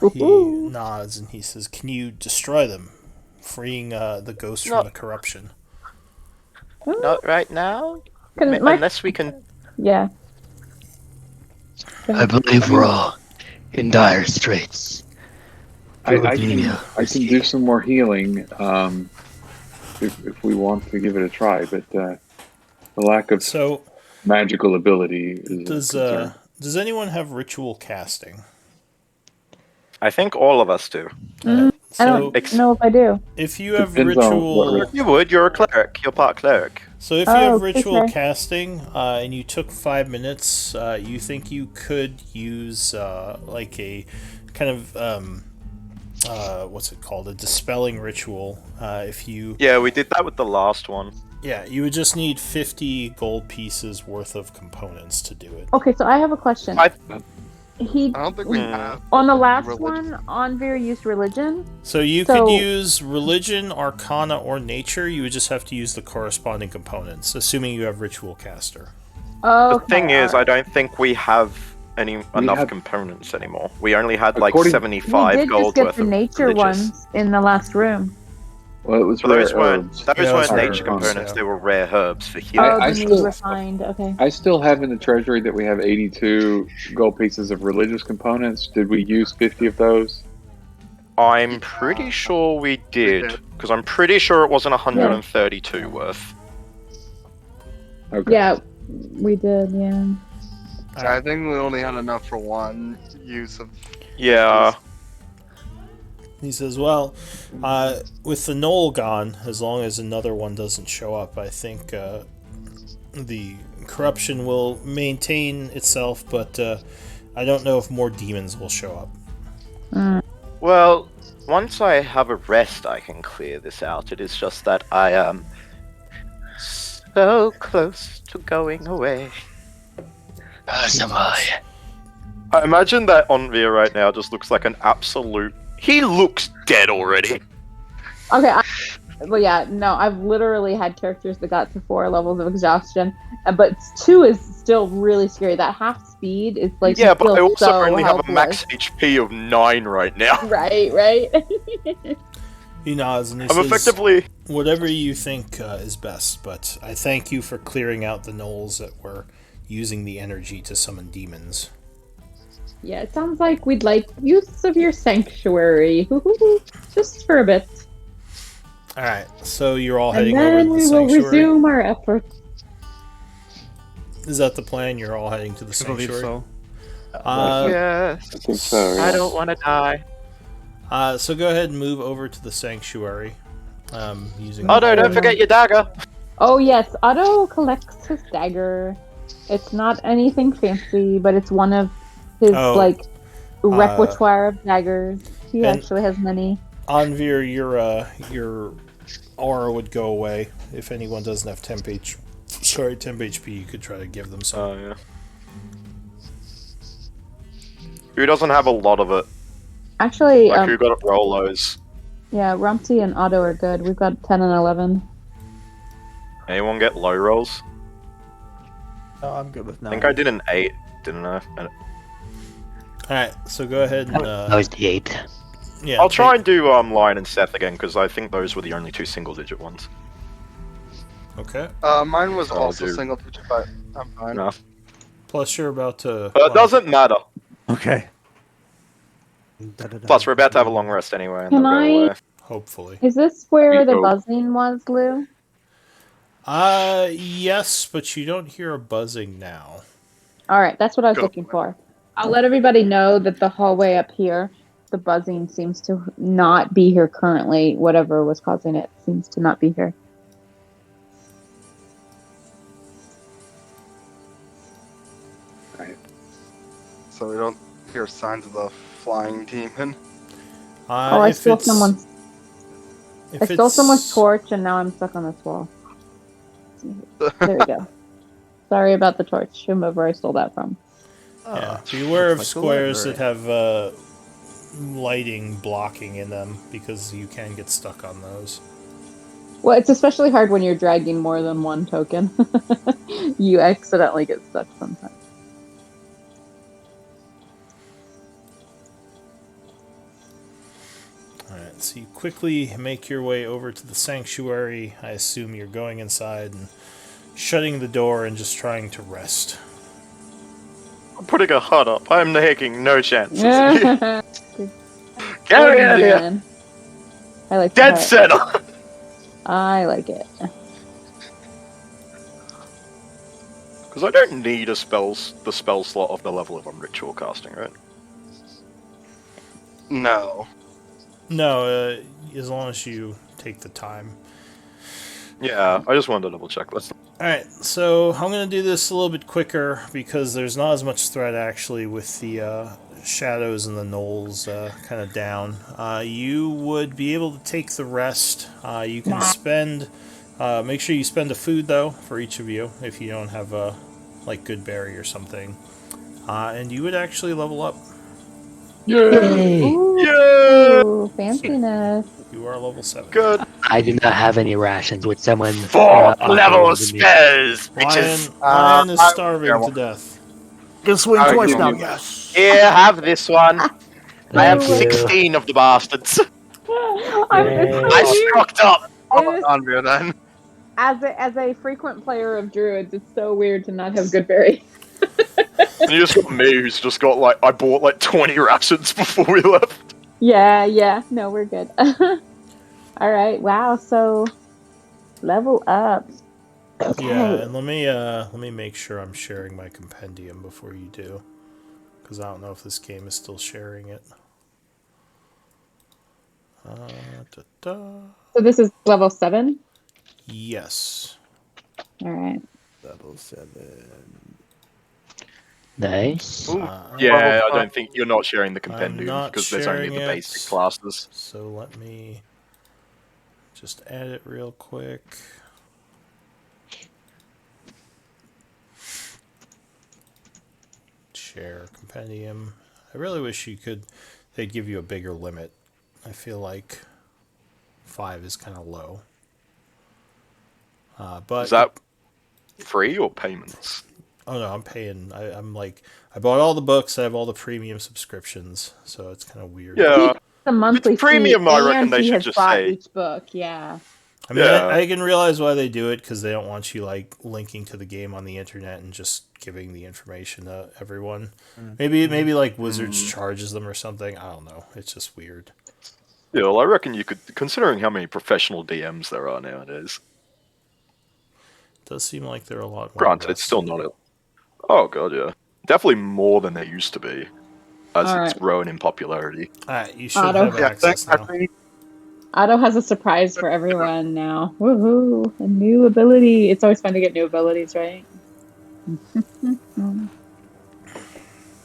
[SPEAKER 1] He
[SPEAKER 2] Woohoo.
[SPEAKER 1] nods and he says, "Can you destroy them, freeing the ghosts
[SPEAKER 3] No.
[SPEAKER 1] from the corruption?"
[SPEAKER 3] Not right now.
[SPEAKER 2] Can my-
[SPEAKER 3] Unless we can.
[SPEAKER 2] yeah.
[SPEAKER 7] I believe we're all in dire straits.
[SPEAKER 6] I
[SPEAKER 7] Yeah.
[SPEAKER 6] can do some more healing if we want to give it a try, but the lack of
[SPEAKER 1] So,
[SPEAKER 6] magical ability is a concern.
[SPEAKER 1] does anyone have ritual casting?
[SPEAKER 3] I think all of us do.
[SPEAKER 2] I
[SPEAKER 1] So,
[SPEAKER 2] don't know if I do.
[SPEAKER 1] if you have
[SPEAKER 6] Depends on
[SPEAKER 1] ritual,
[SPEAKER 6] what
[SPEAKER 3] You would. You're a cleric. You're part cleric.
[SPEAKER 1] so if you
[SPEAKER 2] Oh,
[SPEAKER 1] have ritual
[SPEAKER 2] okay.
[SPEAKER 1] casting, and you took 5 minutes, you think you could use like a kind of what's it called? A dispelling ritual. If you,
[SPEAKER 3] Yeah, we did that with the last one.
[SPEAKER 1] yeah, you would just need 50 gold pieces worth of components to do it.
[SPEAKER 2] Okay, so I have a question.
[SPEAKER 3] I-
[SPEAKER 2] He
[SPEAKER 5] I don't think we
[SPEAKER 3] Hmm.
[SPEAKER 5] have.
[SPEAKER 2] on the last
[SPEAKER 5] Religion.
[SPEAKER 2] one, Anvir used religion.
[SPEAKER 1] So you
[SPEAKER 2] So-
[SPEAKER 1] could use religion, arcana, or nature. You would just have to use the corresponding components, assuming you have ritual caster.
[SPEAKER 2] Oh,
[SPEAKER 3] The thing is, I don't think we have enough
[SPEAKER 6] have-
[SPEAKER 3] components anymore. We only had like
[SPEAKER 6] According-
[SPEAKER 3] 75
[SPEAKER 2] we did
[SPEAKER 3] gold
[SPEAKER 2] just get
[SPEAKER 3] worth
[SPEAKER 2] the
[SPEAKER 3] of
[SPEAKER 2] nature
[SPEAKER 3] religious.
[SPEAKER 2] ones in the last room.
[SPEAKER 6] Well, it was
[SPEAKER 3] Well, those
[SPEAKER 6] rare
[SPEAKER 3] weren't
[SPEAKER 6] herbs.
[SPEAKER 3] those
[SPEAKER 1] Yeah,
[SPEAKER 3] weren't
[SPEAKER 1] those
[SPEAKER 3] nature
[SPEAKER 1] are herbs,
[SPEAKER 3] components.
[SPEAKER 1] yeah.
[SPEAKER 3] They were rare herbs for
[SPEAKER 2] Oh,
[SPEAKER 3] healing.
[SPEAKER 6] I
[SPEAKER 2] the
[SPEAKER 6] still-
[SPEAKER 2] new refined. Okay.
[SPEAKER 6] I still have in the treasury that we have 82 gold pieces of religious components. Did we use 50 of those?
[SPEAKER 3] I'm pretty sure we did,
[SPEAKER 5] did.
[SPEAKER 3] because I'm pretty sure it wasn't 132 worth.
[SPEAKER 6] Okay.
[SPEAKER 2] Yeah, we did. Yeah.
[SPEAKER 5] I think we only had enough for one use of.
[SPEAKER 3] Yeah.
[SPEAKER 1] He says, "Well, with the Knoll gone, as long as another one doesn't show up, I think the corruption will maintain itself, but I don't know if more demons will show up."
[SPEAKER 3] Well, once I have a rest, I can clear this out. It is just that I am so close to going away.
[SPEAKER 7] As am I.
[SPEAKER 3] I imagine that Onvir right now just looks like an absolute. He looks dead already.
[SPEAKER 2] Okay. Well, yeah. No, I've literally had characters that got to 4 levels of exhaustion, but 2 is still really scary. That half speed is like
[SPEAKER 3] Yeah,
[SPEAKER 2] you
[SPEAKER 3] but
[SPEAKER 2] feel
[SPEAKER 3] I also
[SPEAKER 2] so
[SPEAKER 3] only have a
[SPEAKER 2] helpless.
[SPEAKER 3] max HP of 9 right now.
[SPEAKER 2] Right. Right.
[SPEAKER 1] He nods and he
[SPEAKER 3] I'm
[SPEAKER 1] says,
[SPEAKER 3] effectively.
[SPEAKER 1] Whatever you think is best, but I thank you for clearing out the gnolls that were using the energy to summon demons.
[SPEAKER 2] Yeah, it sounds like we'd like use of your sanctuary. Just for a bit.
[SPEAKER 1] Alright, so you're all
[SPEAKER 2] And
[SPEAKER 1] heading over
[SPEAKER 2] then
[SPEAKER 1] to the
[SPEAKER 2] we will
[SPEAKER 1] sanctuary.
[SPEAKER 2] resume our efforts.
[SPEAKER 1] Is that the plan? You're all heading to the
[SPEAKER 4] I believe
[SPEAKER 1] sanctuary?
[SPEAKER 4] so.
[SPEAKER 3] Yes.
[SPEAKER 6] I think so. Yeah.
[SPEAKER 3] I don't want to die.
[SPEAKER 1] So go ahead and move over to the sanctuary. Using
[SPEAKER 3] Oh no! Don't forget your dagger.
[SPEAKER 2] Oh yes, Otto collects his dagger. It's not anything fancy, but it's one of his repertoire of daggers. He
[SPEAKER 1] and-
[SPEAKER 2] actually has many.
[SPEAKER 1] Anvir, your aura would go away. If anyone doesn't have temp HP, you could try to give them some.
[SPEAKER 3] Oh yeah. Who doesn't have a lot of it?
[SPEAKER 2] Actually,
[SPEAKER 3] Like who got to roll those?
[SPEAKER 2] yeah, Rumpty and Otto are good. We've got 10 and 11.
[SPEAKER 3] Anyone get low rolls?
[SPEAKER 4] No, I'm good with 9.
[SPEAKER 3] I think I did an 8, didn't I?
[SPEAKER 1] Alright, so go ahead and
[SPEAKER 7] That was the 8.
[SPEAKER 1] yeah.
[SPEAKER 3] I'll try and do Lion and Seth again because I think those were the only 2 single-digit ones.
[SPEAKER 1] Okay.
[SPEAKER 5] Mine was
[SPEAKER 3] I'll
[SPEAKER 5] also
[SPEAKER 3] do-
[SPEAKER 5] single digit, but I'm fine.
[SPEAKER 3] No.
[SPEAKER 1] Plus, you're about to.
[SPEAKER 3] But it doesn't matter.
[SPEAKER 4] Okay.
[SPEAKER 3] Plus, we're about to have a long rest anyway. And
[SPEAKER 2] Can
[SPEAKER 3] they'll go
[SPEAKER 2] I-
[SPEAKER 3] away.
[SPEAKER 1] Hopefully.
[SPEAKER 2] Is this where the
[SPEAKER 6] Rico.
[SPEAKER 2] buzzing was, Lou?
[SPEAKER 1] Yes, but you don't hear a buzzing now.
[SPEAKER 2] Alright, that's what I was
[SPEAKER 3] Go.
[SPEAKER 2] looking for. I'll let everybody know that the hallway up here, the buzzing seems to not be here currently. Whatever was causing it seems to not be here.
[SPEAKER 5] So we don't hear signs of the flying demon.
[SPEAKER 2] I
[SPEAKER 1] If
[SPEAKER 2] stole
[SPEAKER 1] it's-
[SPEAKER 2] someone's
[SPEAKER 1] if
[SPEAKER 2] I stole
[SPEAKER 1] it's-
[SPEAKER 2] someone's torch and now I'm stuck on this wall. There we go. Sorry about the torch, whomever I stole that from.
[SPEAKER 1] Yeah, beware of
[SPEAKER 4] looks like a
[SPEAKER 1] squares that
[SPEAKER 4] library.
[SPEAKER 1] have lighting blocking in them because you can get stuck on those.
[SPEAKER 2] Well, it's especially hard when you're dragging more than one token. You accidentally get stuck sometimes.
[SPEAKER 1] Alright, so you quickly make your way over to the sanctuary. I assume you're going inside and shutting the door and just trying to rest.
[SPEAKER 3] I'm putting a hut up. I'm taking no chances.
[SPEAKER 2] Get
[SPEAKER 3] Get out of here!
[SPEAKER 2] I like
[SPEAKER 3] Dead
[SPEAKER 2] that.
[SPEAKER 3] center!
[SPEAKER 2] I like it.
[SPEAKER 3] Because I don't need the spell slot of the level if I'm ritual casting, right?
[SPEAKER 5] No.
[SPEAKER 1] No, as long as you take the time.
[SPEAKER 3] Yeah, I just wanted to double check. Let's.
[SPEAKER 1] Alright, so I'm going to do this a little bit quicker because there's not as much threat actually with the shadows and the gnolls kind of down. You would be able to take the rest. You can spend... make sure you spend a food though for each of you if you don't have a like good berry or something. And you would actually level up.
[SPEAKER 7] Yay!
[SPEAKER 2] Ooh, fanciness.
[SPEAKER 1] You are level 7.
[SPEAKER 3] Good.
[SPEAKER 7] I do not have any rations. Would someone...
[SPEAKER 3] 4th level
[SPEAKER 7] offer to me?
[SPEAKER 3] spells,
[SPEAKER 1] Lion,
[SPEAKER 3] bitches.
[SPEAKER 1] Lion is
[SPEAKER 5] I-
[SPEAKER 1] starving
[SPEAKER 5] yeah, well-
[SPEAKER 1] to death.
[SPEAKER 4] Can swing
[SPEAKER 5] I
[SPEAKER 4] twice
[SPEAKER 5] give
[SPEAKER 4] now.
[SPEAKER 5] you-
[SPEAKER 4] Yes.
[SPEAKER 3] Here, have this one. I have
[SPEAKER 7] Thank you.
[SPEAKER 3] 16 of the bastards.
[SPEAKER 2] I'm
[SPEAKER 7] Yay.
[SPEAKER 3] I stocked up.
[SPEAKER 2] It is-
[SPEAKER 5] On then.
[SPEAKER 2] as a frequent player of druids, it's so weird to not have good berries.
[SPEAKER 3] And you just got me, who's just got like I bought like 20 rations before we left.
[SPEAKER 2] Yeah. No, we're good. All right. Wow. So, level up. Okay.
[SPEAKER 1] Yeah, and let me make sure I'm sharing my compendium before you do, because I don't know if this game is still sharing it.
[SPEAKER 2] So this is level 7.
[SPEAKER 1] Yes.
[SPEAKER 2] All right.
[SPEAKER 4] Level 7.
[SPEAKER 7] Nice.
[SPEAKER 3] Yeah, I don't think you're not sharing the compendium
[SPEAKER 1] not
[SPEAKER 3] because there's only
[SPEAKER 1] sharing
[SPEAKER 3] the
[SPEAKER 1] it.
[SPEAKER 3] basic classes.
[SPEAKER 1] So let me just add it real quick. Share compendium. I really wish they'd give you a bigger limit. I feel like 5 is kind of low. But
[SPEAKER 3] Is that free or payments?
[SPEAKER 1] oh no, I'm paying. I bought all the books. I have all the premium subscriptions, so it's kind of weird.
[SPEAKER 3] Yeah.
[SPEAKER 2] The monthly
[SPEAKER 3] premium,
[SPEAKER 2] fee,
[SPEAKER 3] I reckon
[SPEAKER 2] and
[SPEAKER 3] they
[SPEAKER 2] he
[SPEAKER 3] should
[SPEAKER 2] has
[SPEAKER 3] just
[SPEAKER 2] bought
[SPEAKER 3] say.
[SPEAKER 2] each book. Yeah.
[SPEAKER 1] I mean,
[SPEAKER 3] Yeah.
[SPEAKER 1] I can realize why they do it because they don't want you like linking to the game on the internet and just giving the information to everyone. Maybe like Wizards charges them or something. I don't know. It's just weird.
[SPEAKER 3] Still, I reckon you could, considering how many professional DMs there are nowadays.
[SPEAKER 1] It does seem like they're a lot more.
[SPEAKER 3] Granted, it's still not a. Oh god, yeah, definitely more than there used to be, as
[SPEAKER 2] All
[SPEAKER 3] it's
[SPEAKER 2] right.
[SPEAKER 3] grown in popularity.
[SPEAKER 1] You should
[SPEAKER 2] Otto.
[SPEAKER 1] have access now.
[SPEAKER 2] Otto has a surprise for everyone now. Woohoo! A new ability. It's always fun to get new abilities, right?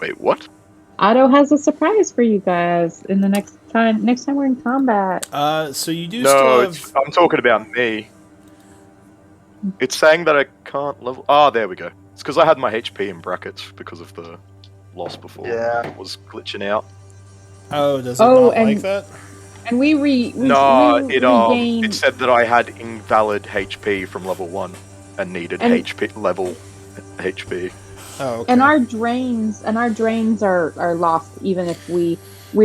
[SPEAKER 3] Wait, what?
[SPEAKER 2] Otto has a surprise for you guys in the next time. Next time we're in combat.
[SPEAKER 1] So you do
[SPEAKER 3] No,
[SPEAKER 1] still have.
[SPEAKER 3] I'm talking about me. It's saying that I can't level. Ah, there we go. It's because I had my HP in brackets because of the loss before.
[SPEAKER 5] Yeah.
[SPEAKER 3] It was glitching out.
[SPEAKER 1] Oh, does it
[SPEAKER 2] Oh,
[SPEAKER 1] not
[SPEAKER 2] and-
[SPEAKER 1] like that?
[SPEAKER 2] And we
[SPEAKER 3] No,
[SPEAKER 2] regain.
[SPEAKER 3] it said that I had invalid HP from level 1 and needed
[SPEAKER 2] And-
[SPEAKER 3] HP level HP.
[SPEAKER 1] Oh, okay.
[SPEAKER 2] And our drains are lost even if we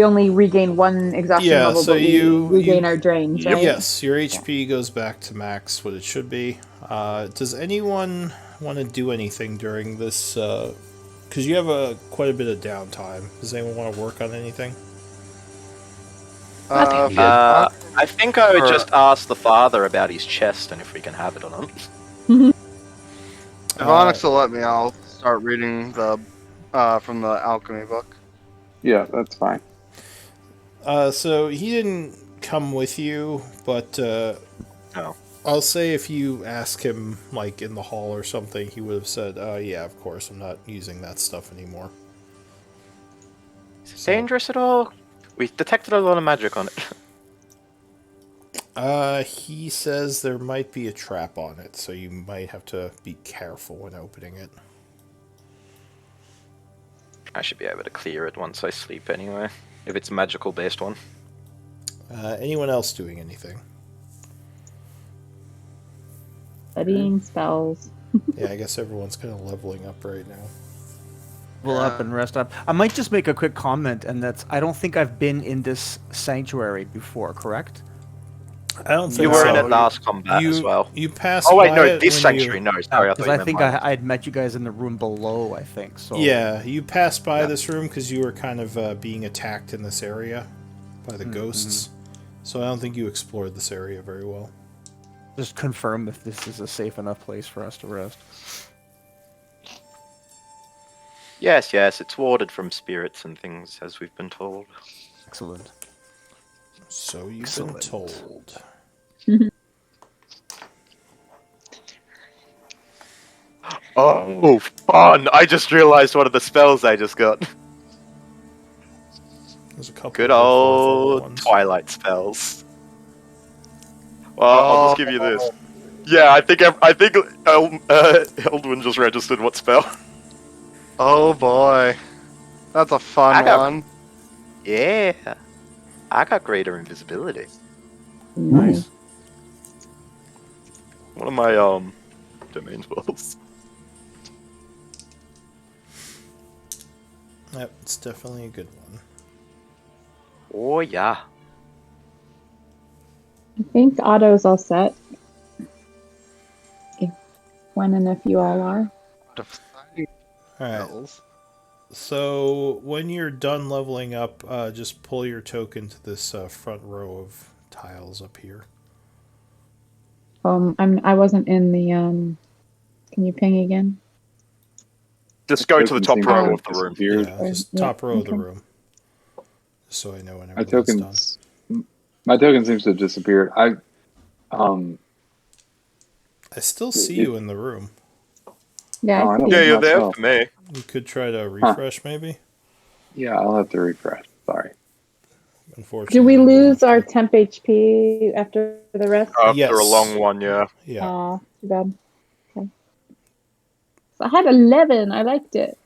[SPEAKER 2] only regain one exhaustion
[SPEAKER 1] Yeah,
[SPEAKER 2] level,
[SPEAKER 1] so
[SPEAKER 2] but
[SPEAKER 1] you-
[SPEAKER 2] we regain
[SPEAKER 1] you-
[SPEAKER 2] our drains,
[SPEAKER 3] Yep.
[SPEAKER 2] right?
[SPEAKER 1] Yes, your HP goes back to max, what it should be. Does anyone want to do anything during this? Because you have quite a bit of downtime. Does anyone want to work on anything?
[SPEAKER 3] I think I would
[SPEAKER 5] Or-
[SPEAKER 3] just ask the father about his chest and if we can have it or not.
[SPEAKER 5] If Onyx will let me, I'll start reading the from the alchemy book.
[SPEAKER 6] Yeah, that's fine.
[SPEAKER 1] So he didn't come with you, but
[SPEAKER 3] No.
[SPEAKER 1] I'll say if you ask him, like in the hall or something, he would have said, "Yeah, of course, I'm not using that stuff anymore."
[SPEAKER 3] Is it dangerous at all? We detected a lot of magic on it.
[SPEAKER 1] He says there might be a trap on it, so you might have to be careful when opening it.
[SPEAKER 3] I should be able to clear it once I sleep anyway, if it's a magical based one.
[SPEAKER 1] Anyone else doing anything?
[SPEAKER 2] Studying spells.
[SPEAKER 1] Yeah, I guess everyone's kind of leveling up right now.
[SPEAKER 4] Level up and rest up. I might just make a quick comment, and that's I don't think I've been in this sanctuary before, correct?
[SPEAKER 1] I don't think
[SPEAKER 3] You were in
[SPEAKER 1] so.
[SPEAKER 3] it last combat as well.
[SPEAKER 1] You passed.
[SPEAKER 3] Oh wait,
[SPEAKER 1] by
[SPEAKER 3] no,
[SPEAKER 1] it
[SPEAKER 3] this
[SPEAKER 1] when you-
[SPEAKER 3] sanctuary. No, sorry, I thought
[SPEAKER 4] Because
[SPEAKER 3] you
[SPEAKER 4] I
[SPEAKER 3] meant
[SPEAKER 4] think
[SPEAKER 3] mine.
[SPEAKER 4] I had met you guys in the room below, I think. So
[SPEAKER 1] Yeah, you passed by
[SPEAKER 4] Yeah.
[SPEAKER 1] this room because you were kind of being attacked in this area by the ghosts. So I don't think you explored this area very well.
[SPEAKER 4] just confirm if this is a safe enough place for us to rest.
[SPEAKER 3] Yes, it's warded from spirits and things, as we've been told.
[SPEAKER 4] Excellent.
[SPEAKER 1] So you've been
[SPEAKER 4] Excellent.
[SPEAKER 1] told.
[SPEAKER 3] Oh, fun! I just realized one of the spells I just got.
[SPEAKER 1] There's a couple.
[SPEAKER 3] Good
[SPEAKER 1] of fourth level
[SPEAKER 3] old
[SPEAKER 1] ones.
[SPEAKER 3] Twilight spells. Well, I'll just give you this. Yeah, I think Eldwin just registered what spell.
[SPEAKER 5] Oh boy, that's a fun
[SPEAKER 3] I got-
[SPEAKER 5] one.
[SPEAKER 3] Yeah, I got greater invisibility.
[SPEAKER 2] Nice.
[SPEAKER 3] One of my domain spells.
[SPEAKER 1] Yep, it's definitely a good one.
[SPEAKER 3] Oh yeah.
[SPEAKER 2] I think Otto's all set. When and if you all are.
[SPEAKER 1] All right. So when you're done leveling up, just pull your token to this front row of tiles up here.
[SPEAKER 2] I wasn't in the Can you ping again?
[SPEAKER 3] Just go to the top
[SPEAKER 6] Token
[SPEAKER 3] row
[SPEAKER 6] seems
[SPEAKER 3] of the
[SPEAKER 6] to have
[SPEAKER 3] room.
[SPEAKER 6] disappeared.
[SPEAKER 1] Yeah, just
[SPEAKER 2] Yeah,
[SPEAKER 1] top row of the
[SPEAKER 2] okay.
[SPEAKER 1] room. Just so I know when
[SPEAKER 6] My
[SPEAKER 1] everyone's done.
[SPEAKER 6] token seems to have disappeared. I
[SPEAKER 1] still see you in the room.
[SPEAKER 2] Yeah,
[SPEAKER 6] Oh, I
[SPEAKER 2] I
[SPEAKER 6] don't-
[SPEAKER 2] see.
[SPEAKER 3] Yeah, you're
[SPEAKER 6] Not
[SPEAKER 3] there
[SPEAKER 6] so.
[SPEAKER 3] for me.
[SPEAKER 1] You could try to refresh, maybe.
[SPEAKER 6] yeah, I'll have to refresh. Sorry.
[SPEAKER 1] Unfortunately.
[SPEAKER 2] Did we
[SPEAKER 1] you
[SPEAKER 2] lose
[SPEAKER 1] don't.
[SPEAKER 2] our temp HP after the rest?
[SPEAKER 3] After
[SPEAKER 1] Yes.
[SPEAKER 3] a long one, yeah.
[SPEAKER 1] Yeah.
[SPEAKER 2] Aw, too bad. Okay. So I had 11. I liked it.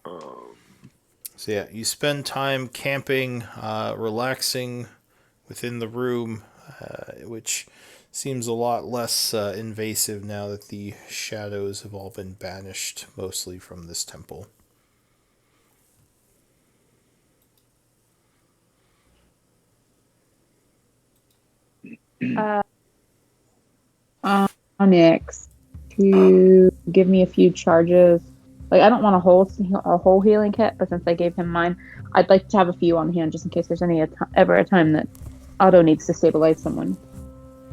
[SPEAKER 1] So yeah, you spend time camping, relaxing within the room, which seems a lot less invasive now that the shadows have all been banished, mostly from this temple.
[SPEAKER 2] Onyx to give me a few charges. Like, I don't want a whole healing kit, but since I gave him mine, I'd like to have a few on hand just in case there's ever a time that Otto needs to stabilize someone.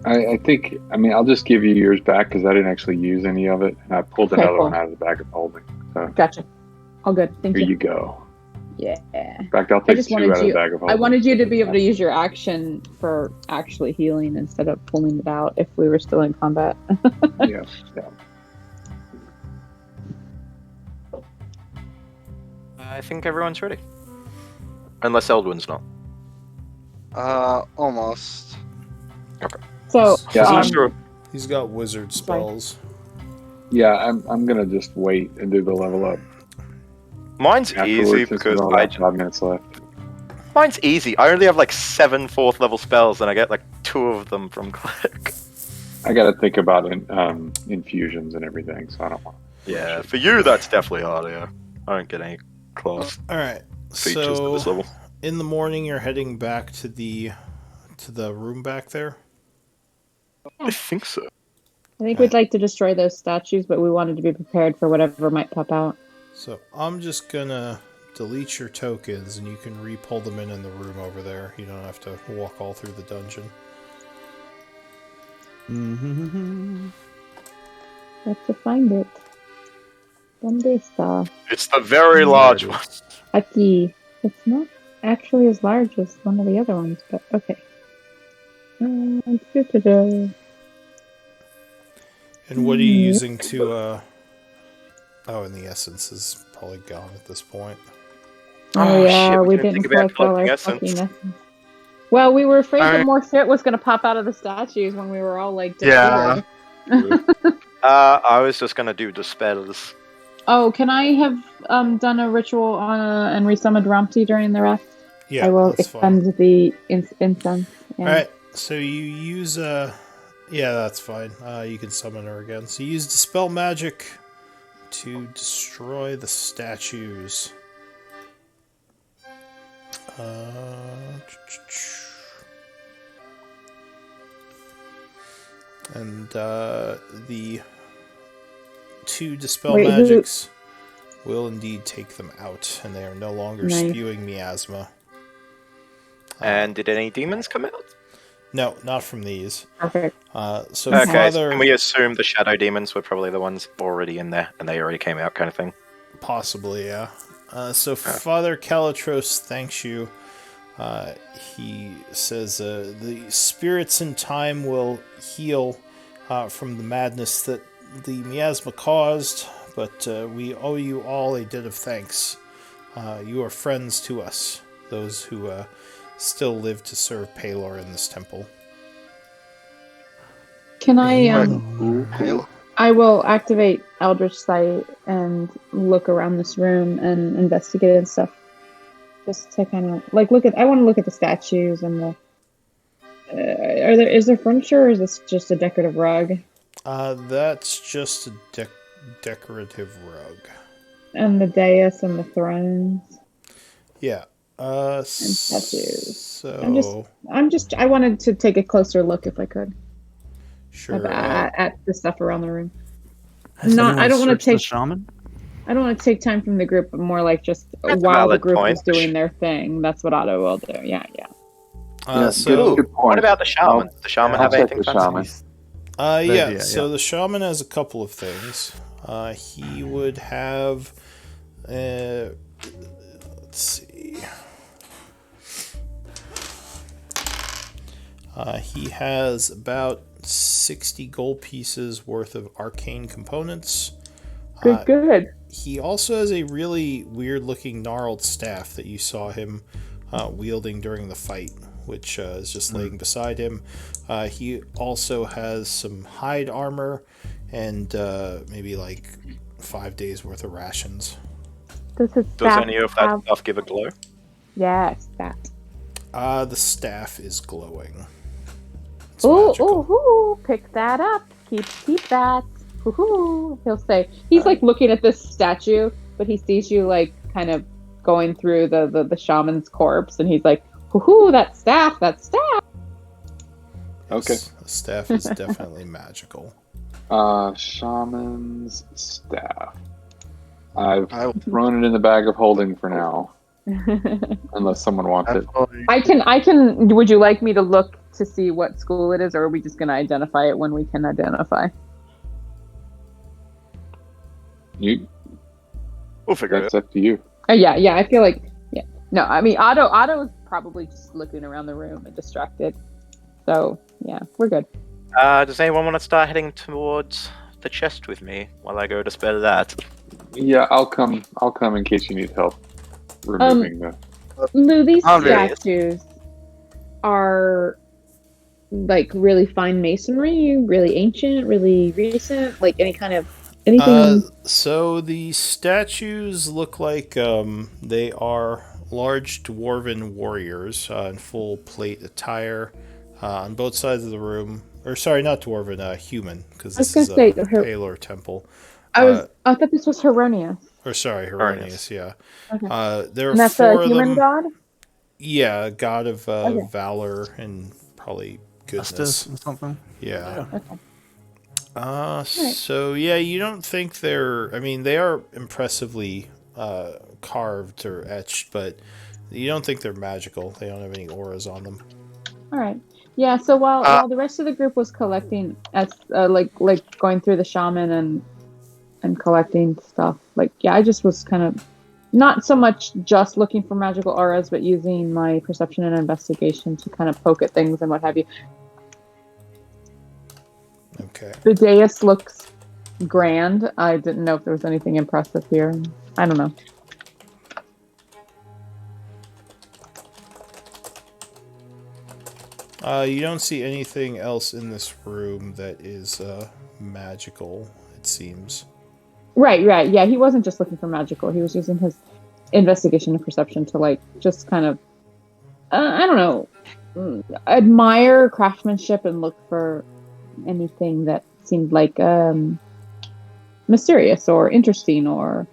[SPEAKER 6] I think, I'll just give you yours back because I didn't actually use any of it. And I pulled
[SPEAKER 2] Okay,
[SPEAKER 6] another
[SPEAKER 2] cool.
[SPEAKER 6] one out of the bag of holding. So
[SPEAKER 2] Gotcha. All good. Thank
[SPEAKER 6] here
[SPEAKER 2] you.
[SPEAKER 6] you go.
[SPEAKER 2] Yeah.
[SPEAKER 6] In fact, I'll
[SPEAKER 2] I
[SPEAKER 6] take
[SPEAKER 2] just
[SPEAKER 6] 2
[SPEAKER 2] wanted
[SPEAKER 6] out of the
[SPEAKER 2] you.
[SPEAKER 6] bag of
[SPEAKER 2] I
[SPEAKER 6] holding.
[SPEAKER 2] wanted you to be able to use your action for actually healing instead of pulling it out if we were still in combat.
[SPEAKER 6] Yeah.
[SPEAKER 3] I think everyone's ready. Unless Eldwin's not.
[SPEAKER 5] Almost.
[SPEAKER 2] So,
[SPEAKER 6] Yeah,
[SPEAKER 3] So
[SPEAKER 6] I'm
[SPEAKER 3] sure.
[SPEAKER 1] He's got wizard spells.
[SPEAKER 6] Yeah, I'm gonna just wait and do the level up
[SPEAKER 3] Mine's
[SPEAKER 6] afterwards
[SPEAKER 3] easy
[SPEAKER 6] since
[SPEAKER 3] because
[SPEAKER 6] we've got 5 minutes left.
[SPEAKER 3] mine's easy. I only have like 7 4th level spells, and I get like 2 of them from Cleric.
[SPEAKER 6] I got to think about infusions and everything, so I don't want.
[SPEAKER 3] Yeah, for you that's definitely harder. Yeah. I don't get any class
[SPEAKER 1] All right.
[SPEAKER 3] features to
[SPEAKER 1] So
[SPEAKER 3] this level.
[SPEAKER 1] in the morning, you're heading back to the room back there.
[SPEAKER 3] I think so.
[SPEAKER 2] I think we'd like to destroy those statues, but we wanted to be prepared for whatever might pop out.
[SPEAKER 1] So I'm just gonna delete your tokens, and you can re-pull them in the room over there. You don't have to walk all through the dungeon.
[SPEAKER 2] Have to find it. ¿Dónde está?
[SPEAKER 3] It's the very large one.
[SPEAKER 2] Aquí. It's not actually as large as one of the other ones, but okay. Da-da-da.
[SPEAKER 1] And what are you using to? Oh, and the essence is probably gone at this point.
[SPEAKER 2] Oh,
[SPEAKER 3] Oh,
[SPEAKER 2] yeah,
[SPEAKER 3] shit, we
[SPEAKER 2] we
[SPEAKER 3] didn't
[SPEAKER 2] didn't
[SPEAKER 3] think about
[SPEAKER 2] collect all our
[SPEAKER 3] collecting essence.
[SPEAKER 2] fucking essence. Well, we were afraid
[SPEAKER 5] Alright.
[SPEAKER 2] that more shit was gonna pop out of the statues when we were all like
[SPEAKER 5] Yeah.
[SPEAKER 2] defeated.
[SPEAKER 3] I was just gonna do dispels.
[SPEAKER 2] Oh, can I have done a ritual on and resummoned Rumpty during the rest?
[SPEAKER 1] Yeah,
[SPEAKER 2] I will
[SPEAKER 1] that's fine.
[SPEAKER 2] expend the incense. Yeah.
[SPEAKER 1] All right. So you use yeah, that's fine. You can summon her again. So you use dispel magic to destroy the statues. And the 2 dispel
[SPEAKER 2] Wait, who-
[SPEAKER 1] magics will indeed take them out, and they are no longer
[SPEAKER 2] Nice.
[SPEAKER 1] spewing miasma.
[SPEAKER 3] And did any demons come out?
[SPEAKER 1] No, not from these.
[SPEAKER 2] Perfect.
[SPEAKER 1] So
[SPEAKER 3] Okay, so
[SPEAKER 1] Father,
[SPEAKER 3] can we assume the shadow demons were probably the ones already in there, and they already came out, kind of thing?
[SPEAKER 1] possibly, yeah. So Father Calatros thanks you. He says the spirits in time will heal from the madness that the miasma caused, but we owe you all a debt of thanks. You are friends to us, those who still live to serve Palor in this temple.
[SPEAKER 2] Can I
[SPEAKER 5] Hail.
[SPEAKER 2] I will activate Eldritch Sight and look around this room and investigate and stuff. Just to kind of like I want to look at the statues and the. Is there furniture or is this just a decorative rug?
[SPEAKER 1] That's just a decorative rug.
[SPEAKER 2] And the dais and the thrones.
[SPEAKER 1] Yeah.
[SPEAKER 2] statues.
[SPEAKER 1] So
[SPEAKER 2] I wanted to take a closer look if I could
[SPEAKER 1] sure.
[SPEAKER 2] at the stuff around the room.
[SPEAKER 4] Has anyone
[SPEAKER 2] I don't want to
[SPEAKER 4] searched the
[SPEAKER 2] take.
[SPEAKER 4] shaman.
[SPEAKER 2] I don't want to take time from the group, but more like just
[SPEAKER 3] That's a
[SPEAKER 2] while the
[SPEAKER 3] valid
[SPEAKER 2] group
[SPEAKER 3] point.
[SPEAKER 2] is doing their thing. That's what Otto will do. Yeah.
[SPEAKER 1] So
[SPEAKER 6] Good point.
[SPEAKER 3] What about the shaman? Does the shaman
[SPEAKER 6] I'll
[SPEAKER 3] have
[SPEAKER 6] check
[SPEAKER 3] anything
[SPEAKER 6] the
[SPEAKER 3] fancy?
[SPEAKER 6] shaman.
[SPEAKER 1] yeah,
[SPEAKER 4] yeah,
[SPEAKER 1] so
[SPEAKER 4] yeah.
[SPEAKER 1] the shaman has a couple of things. He would have let's see. He has about 60 gold pieces worth of arcane components.
[SPEAKER 2] Good.
[SPEAKER 1] He also has a really weird looking gnarled staff that you saw him wielding during the fight, which is just laying beside him. He also has some hide armor and maybe like 5 days worth of rations.
[SPEAKER 2] Does his
[SPEAKER 3] Does
[SPEAKER 2] staff
[SPEAKER 3] any of that
[SPEAKER 2] have-
[SPEAKER 3] stuff give a glow?
[SPEAKER 2] Yes, that.
[SPEAKER 1] The staff is glowing. It's magical.
[SPEAKER 2] Ooh, pick that up. Keep that. Ooh, he'll say. He's like looking at this statue, but he sees you like kind of going through the shaman's corpse, and he's like, ooh, that staff.
[SPEAKER 6] Okay.
[SPEAKER 1] The staff is definitely magical.
[SPEAKER 6] Shaman's staff. I've
[SPEAKER 5] I will
[SPEAKER 6] thrown it in the bag of holding for now, unless someone wants it.
[SPEAKER 5] definitely.
[SPEAKER 2] I can. Would you like me to look to see what school it is, or are we just going to identify it when we can identify?
[SPEAKER 3] We'll figure it
[SPEAKER 6] That's up to you.
[SPEAKER 2] Yeah. I feel like No, I mean Otto's probably just looking around the room and distracted. So yeah, we're good.
[SPEAKER 3] Does anyone want to start heading towards the chest with me while I go to spell that?
[SPEAKER 6] Yeah, I'll come in case you need help removing the.
[SPEAKER 2] Lou, these
[SPEAKER 5] Obvious.
[SPEAKER 2] statues are like really fine masonry, really ancient, really recent, like anything.
[SPEAKER 1] So the statues look like they are large dwarven warriors in full plate attire on both sides of the room. Or sorry, not dwarven, human, because
[SPEAKER 2] I was
[SPEAKER 1] this is
[SPEAKER 2] gonna
[SPEAKER 1] a
[SPEAKER 2] say,
[SPEAKER 1] Palor temple.
[SPEAKER 2] I thought this was Heronius.
[SPEAKER 1] Or sorry, Heronius, yeah.
[SPEAKER 2] Okay.
[SPEAKER 1] There are
[SPEAKER 2] And that's
[SPEAKER 1] four
[SPEAKER 2] a
[SPEAKER 1] of
[SPEAKER 2] human
[SPEAKER 1] them.
[SPEAKER 2] god?
[SPEAKER 1] Yeah, god of
[SPEAKER 2] Okay.
[SPEAKER 1] valor and probably goodness.
[SPEAKER 4] Justice or something.
[SPEAKER 1] Yeah.
[SPEAKER 2] Okay.
[SPEAKER 1] So yeah, you don't think they're. I mean, they are impressively carved or etched, but you don't think they're magical. They don't have any auras on them.
[SPEAKER 2] All right. Yeah, so while the rest of the group was collecting as like going through the shaman and collecting stuff, like yeah, I just was kind of not so much just looking for magical auras, but using my perception and investigation to kind of poke at things and what have you.
[SPEAKER 1] Okay.
[SPEAKER 2] The dais looks grand. I didn't know if there was anything impressive here. I don't know.
[SPEAKER 1] You don't see anything else in this room that is magical. It seems.
[SPEAKER 2] Right. Yeah, he wasn't just looking for magical. He was using his investigation and perception to like just kind of, I don't know, admire craftsmanship and look for anything that seemed like mysterious or interesting or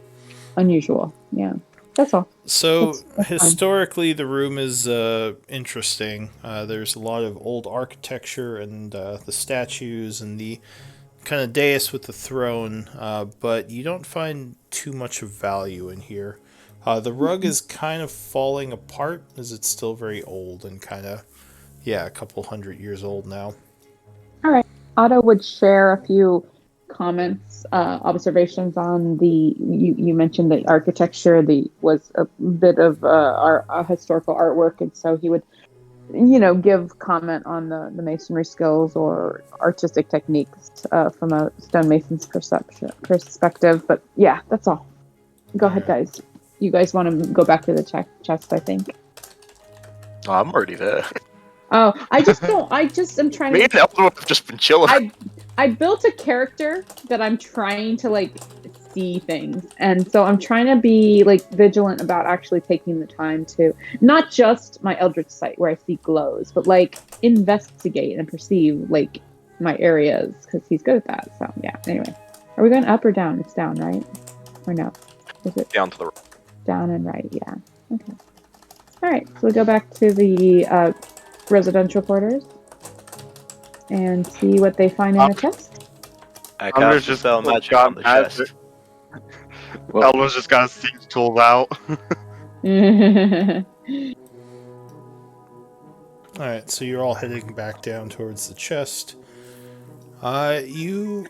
[SPEAKER 2] unusual. Yeah, that's all.
[SPEAKER 1] So
[SPEAKER 2] That's fine.
[SPEAKER 1] historically, the room is interesting. There's a lot of old architecture and the statues and the kind of dais with the throne, but you don't find too much of value in here. The rug is kind of falling apart as it's still very old and kind of, a couple hundred years old now.
[SPEAKER 2] All right. Otto would share a few comments, observations on you mentioned the architecture, was a bit of historical artwork, and so he would, give comment on the masonry skills or artistic techniques from a stonemason's perspective. But yeah, that's all. Go ahead, guys. You guys want to go back to the chest, I think.
[SPEAKER 3] Oh, I'm already there.
[SPEAKER 2] Oh, I just am trying
[SPEAKER 3] Me
[SPEAKER 2] to.
[SPEAKER 3] and Eldor have just been chilling.
[SPEAKER 2] I built a character that I'm trying to like see things, and so I'm trying to be like vigilant about actually taking the time to not just my Eldritch Sight where I see glows, but like investigate and perceive like my areas because he's good at that. So yeah. Anyway, are we going up or down? It's down, right? Or no? Is it
[SPEAKER 3] Down to the right.
[SPEAKER 2] down and right? Yeah. Okay. All right. So we go back to the residential quarters and see what they find in the chest.
[SPEAKER 3] I
[SPEAKER 5] I'm
[SPEAKER 3] cast
[SPEAKER 5] just
[SPEAKER 3] spell magic
[SPEAKER 5] got
[SPEAKER 3] on the
[SPEAKER 5] magic.
[SPEAKER 3] chest.
[SPEAKER 6] Well,
[SPEAKER 5] Eldon's just got siege tools out.
[SPEAKER 1] Alright, so you're all heading back down towards the chest. You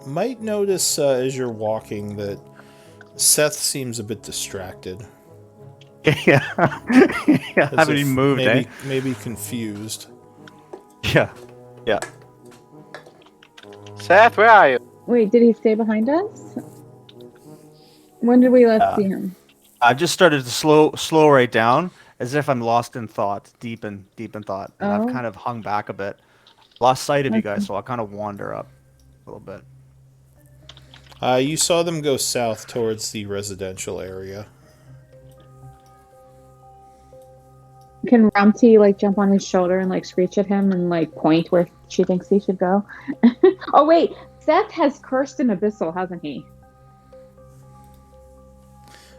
[SPEAKER 1] might notice as you're walking that Seth seems a bit distracted.
[SPEAKER 4] Yeah.
[SPEAKER 1] As
[SPEAKER 4] Haven't
[SPEAKER 1] if
[SPEAKER 4] even moved,
[SPEAKER 1] maybe confused.
[SPEAKER 4] Yeah.
[SPEAKER 3] Seth, where are you?
[SPEAKER 2] Wait, did he stay behind us? When did we last see him?
[SPEAKER 4] I just started to slow right down, as if I'm lost in thought, deep in thought, and
[SPEAKER 2] Oh.
[SPEAKER 4] I've kind of hung back a bit, lost sight of you
[SPEAKER 2] Okay.
[SPEAKER 4] guys, so I'll kind of wander up a little bit.
[SPEAKER 1] You saw them go south towards the residential area.
[SPEAKER 2] Can Ramti like jump on his shoulder and like screech at him and like point where she thinks he should go? Oh wait, Seth has cursed an abyssal, hasn't he?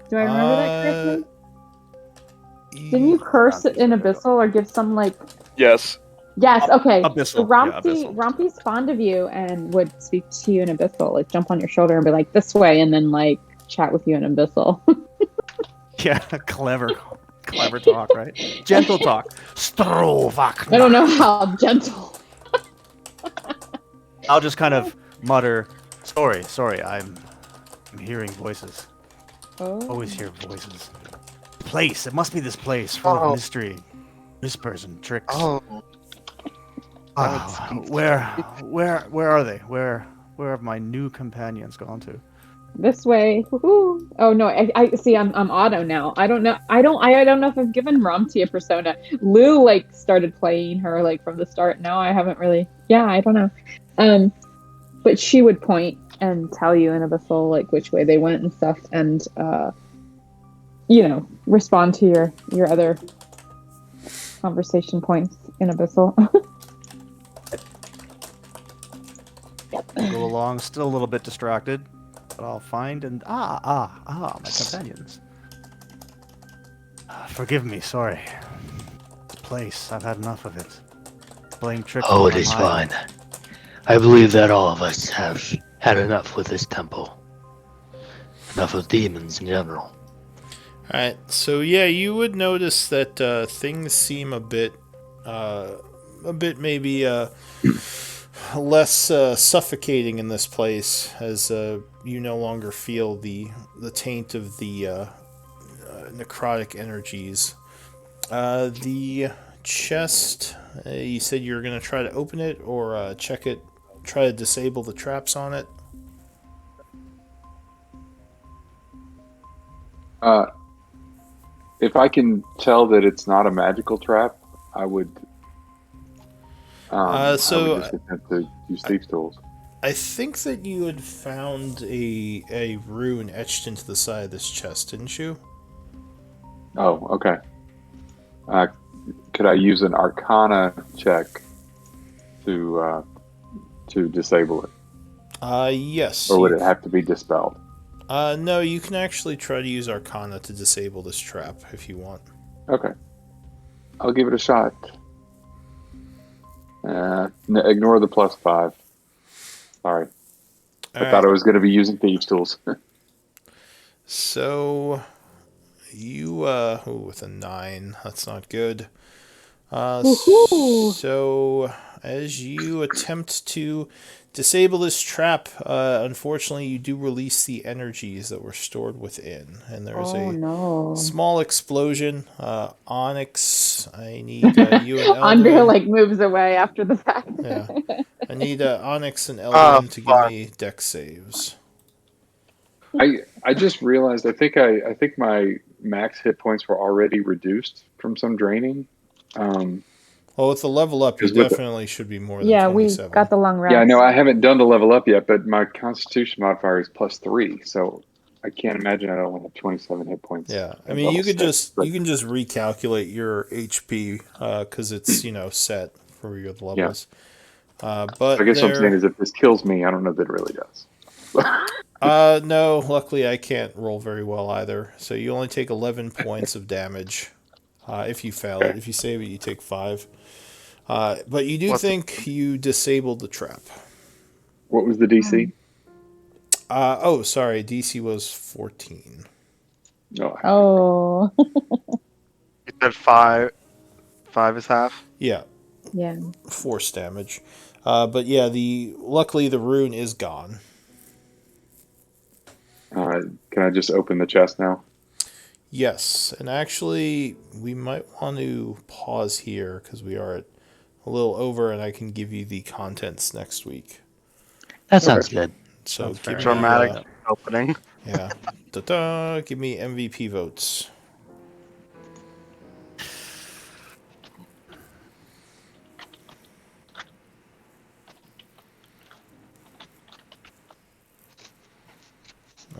[SPEAKER 2] Do I remember that correctly? Didn't you curse an abyssal or give some like?
[SPEAKER 3] Yes.
[SPEAKER 2] Yes, okay.
[SPEAKER 4] Abyssal.
[SPEAKER 2] So
[SPEAKER 4] Yeah, abyssal.
[SPEAKER 2] Rompy's fond of you and would speak to you in Abyssal, like jump on your shoulder and be like, this way, and then like chat with you in Abyssal.
[SPEAKER 4] Yeah, clever talk, right? Gentle talk. Strovak.
[SPEAKER 2] I don't know how gentle.
[SPEAKER 4] I'll just kind of mutter, sorry, I'm hearing voices.
[SPEAKER 2] Oh.
[SPEAKER 4] Always hear voices. Place, it must be this place full
[SPEAKER 5] Oh.
[SPEAKER 4] of mystery, whispers and tricks.
[SPEAKER 5] Oh,
[SPEAKER 4] Ah, where are they? Where have my new companions gone to?
[SPEAKER 2] This way. Woohoo. Oh no, I see. I'm Otto now. I don't know. I don't know if I've given Romty a persona. Lou like started playing her like from the start. Now I haven't really. Yeah, I don't know. But she would point and tell you in Abyssal like which way they went and stuff, and respond to your other conversation points in Abyssal.
[SPEAKER 4] Go along, still a little bit distracted, but I'll find and my companions. Forgive me, sorry. This place, I've had enough of it. Playing tricks.
[SPEAKER 7] Oh,
[SPEAKER 4] with
[SPEAKER 7] it is
[SPEAKER 4] my mind.
[SPEAKER 7] fine. I believe that all of us have had enough with this temple. Enough of demons in general.
[SPEAKER 1] Alright, so yeah, you would notice that things seem a bit maybe less suffocating in this place, as you no longer feel the taint of the necrotic energies. The chest, you said you were going to try to open it or check it, try to disable the traps on it.
[SPEAKER 6] If I can tell that it's not a magical trap, I would. I would just attempt to use thieves' tools.
[SPEAKER 1] I think that you had found a rune etched into the side of this chest, didn't you?
[SPEAKER 6] Oh, okay. Could I use an Arcana check to disable it,
[SPEAKER 1] Yes.
[SPEAKER 6] or would it have to be dispelled?
[SPEAKER 1] No, you can actually try to use Arcana to disable this trap if you want.
[SPEAKER 6] Okay, I'll give it a shot. Ignore the +5. Sorry, I thought I was going to be using thieves' tools.
[SPEAKER 1] So, you, with a 9, that's not good.
[SPEAKER 2] Woohoo!
[SPEAKER 1] So, as you attempt to disable this trap, unfortunately you do release the energies that were stored within, and there's
[SPEAKER 2] Oh
[SPEAKER 1] a
[SPEAKER 2] no.
[SPEAKER 1] small explosion. Onyx, I need you and
[SPEAKER 2] Andrea
[SPEAKER 1] Eldrin.
[SPEAKER 2] like moves away after the fact.
[SPEAKER 1] Yeah. I need Onyx and Eldrin to give
[SPEAKER 5] fuck.
[SPEAKER 1] me dex saves.
[SPEAKER 6] I just realized I think my max hit points were already reduced from some draining.
[SPEAKER 1] Well, with the level up, you
[SPEAKER 6] 'Cause with the-
[SPEAKER 1] definitely should be more than
[SPEAKER 2] Yeah, we
[SPEAKER 1] 27.
[SPEAKER 2] got the long rest.
[SPEAKER 6] Yeah, I know I haven't done the level up yet, but my Constitution modifier is +3, so I can't imagine I don't have 27 hit points.
[SPEAKER 1] Yeah, I
[SPEAKER 6] at
[SPEAKER 1] mean,
[SPEAKER 6] level
[SPEAKER 1] you could
[SPEAKER 6] 6,
[SPEAKER 1] just
[SPEAKER 6] but-
[SPEAKER 1] you can just recalculate your HP because it's set for your levels. But
[SPEAKER 6] I guess what I'm saying
[SPEAKER 1] there-
[SPEAKER 6] is if this kills me, I don't know that it really does.
[SPEAKER 1] no, luckily I can't roll very well either. So you only take 11 points of damage if you fail it. If you save it, you take 5. But you do think you disabled the trap.
[SPEAKER 6] What was the DC?
[SPEAKER 1] Oh, sorry, DC was 14.
[SPEAKER 6] No.
[SPEAKER 2] Oh.
[SPEAKER 5] you said 5. 5 is half.
[SPEAKER 1] Yeah,
[SPEAKER 2] Yeah.
[SPEAKER 1] force damage. But yeah, luckily the rune is gone.
[SPEAKER 6] Can I just open the chest now?
[SPEAKER 1] Yes, and actually, we might want to pause here because we are at a little over, and I can give you the contents next week.
[SPEAKER 7] That sounds good.
[SPEAKER 1] So
[SPEAKER 4] Sounds fair.
[SPEAKER 1] give me,
[SPEAKER 5] Dramatic opening.
[SPEAKER 1] yeah, ta-da, give me MVP votes.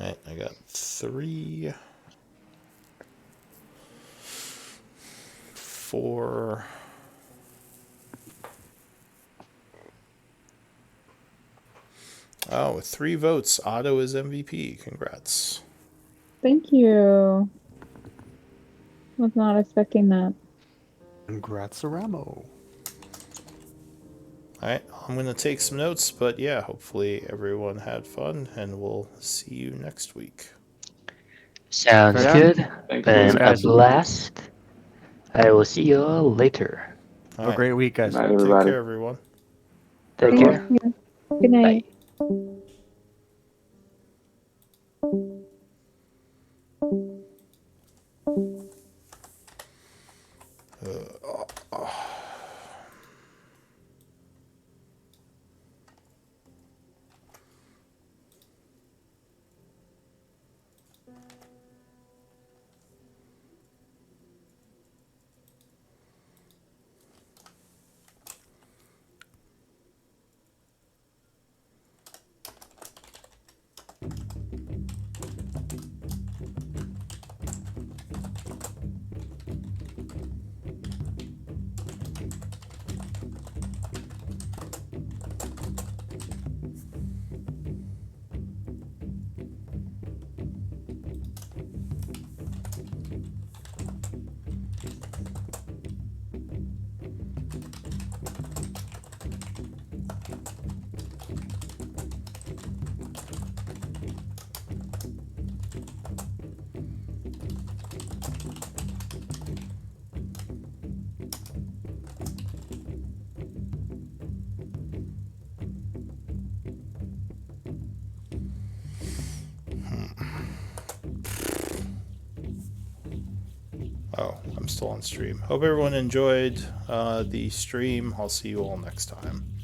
[SPEAKER 1] All right, I got 3, 4. Oh, with 3 votes, Otto is MVP. Congrats.
[SPEAKER 2] Thank you. Was not expecting that.
[SPEAKER 4] Congrats, Ramo.
[SPEAKER 1] All right, I'm going to take some notes, but yeah, hopefully everyone had fun, and we'll see you next week.
[SPEAKER 7] Sounds
[SPEAKER 4] Yeah.
[SPEAKER 7] good.
[SPEAKER 6] Thank
[SPEAKER 7] Been
[SPEAKER 6] you.
[SPEAKER 7] a
[SPEAKER 4] guys.
[SPEAKER 7] blast. I will see you all later.
[SPEAKER 1] All
[SPEAKER 4] Have a
[SPEAKER 1] right,
[SPEAKER 4] great week,
[SPEAKER 6] Good
[SPEAKER 4] guys.
[SPEAKER 6] night,
[SPEAKER 1] take
[SPEAKER 6] everybody.
[SPEAKER 1] care, everyone.
[SPEAKER 7] Take
[SPEAKER 2] Thank
[SPEAKER 7] care.
[SPEAKER 2] you. Good night.
[SPEAKER 7] Bye.
[SPEAKER 1] Oh, I'm still on stream. Hope everyone enjoyed the stream. I'll see you all next time.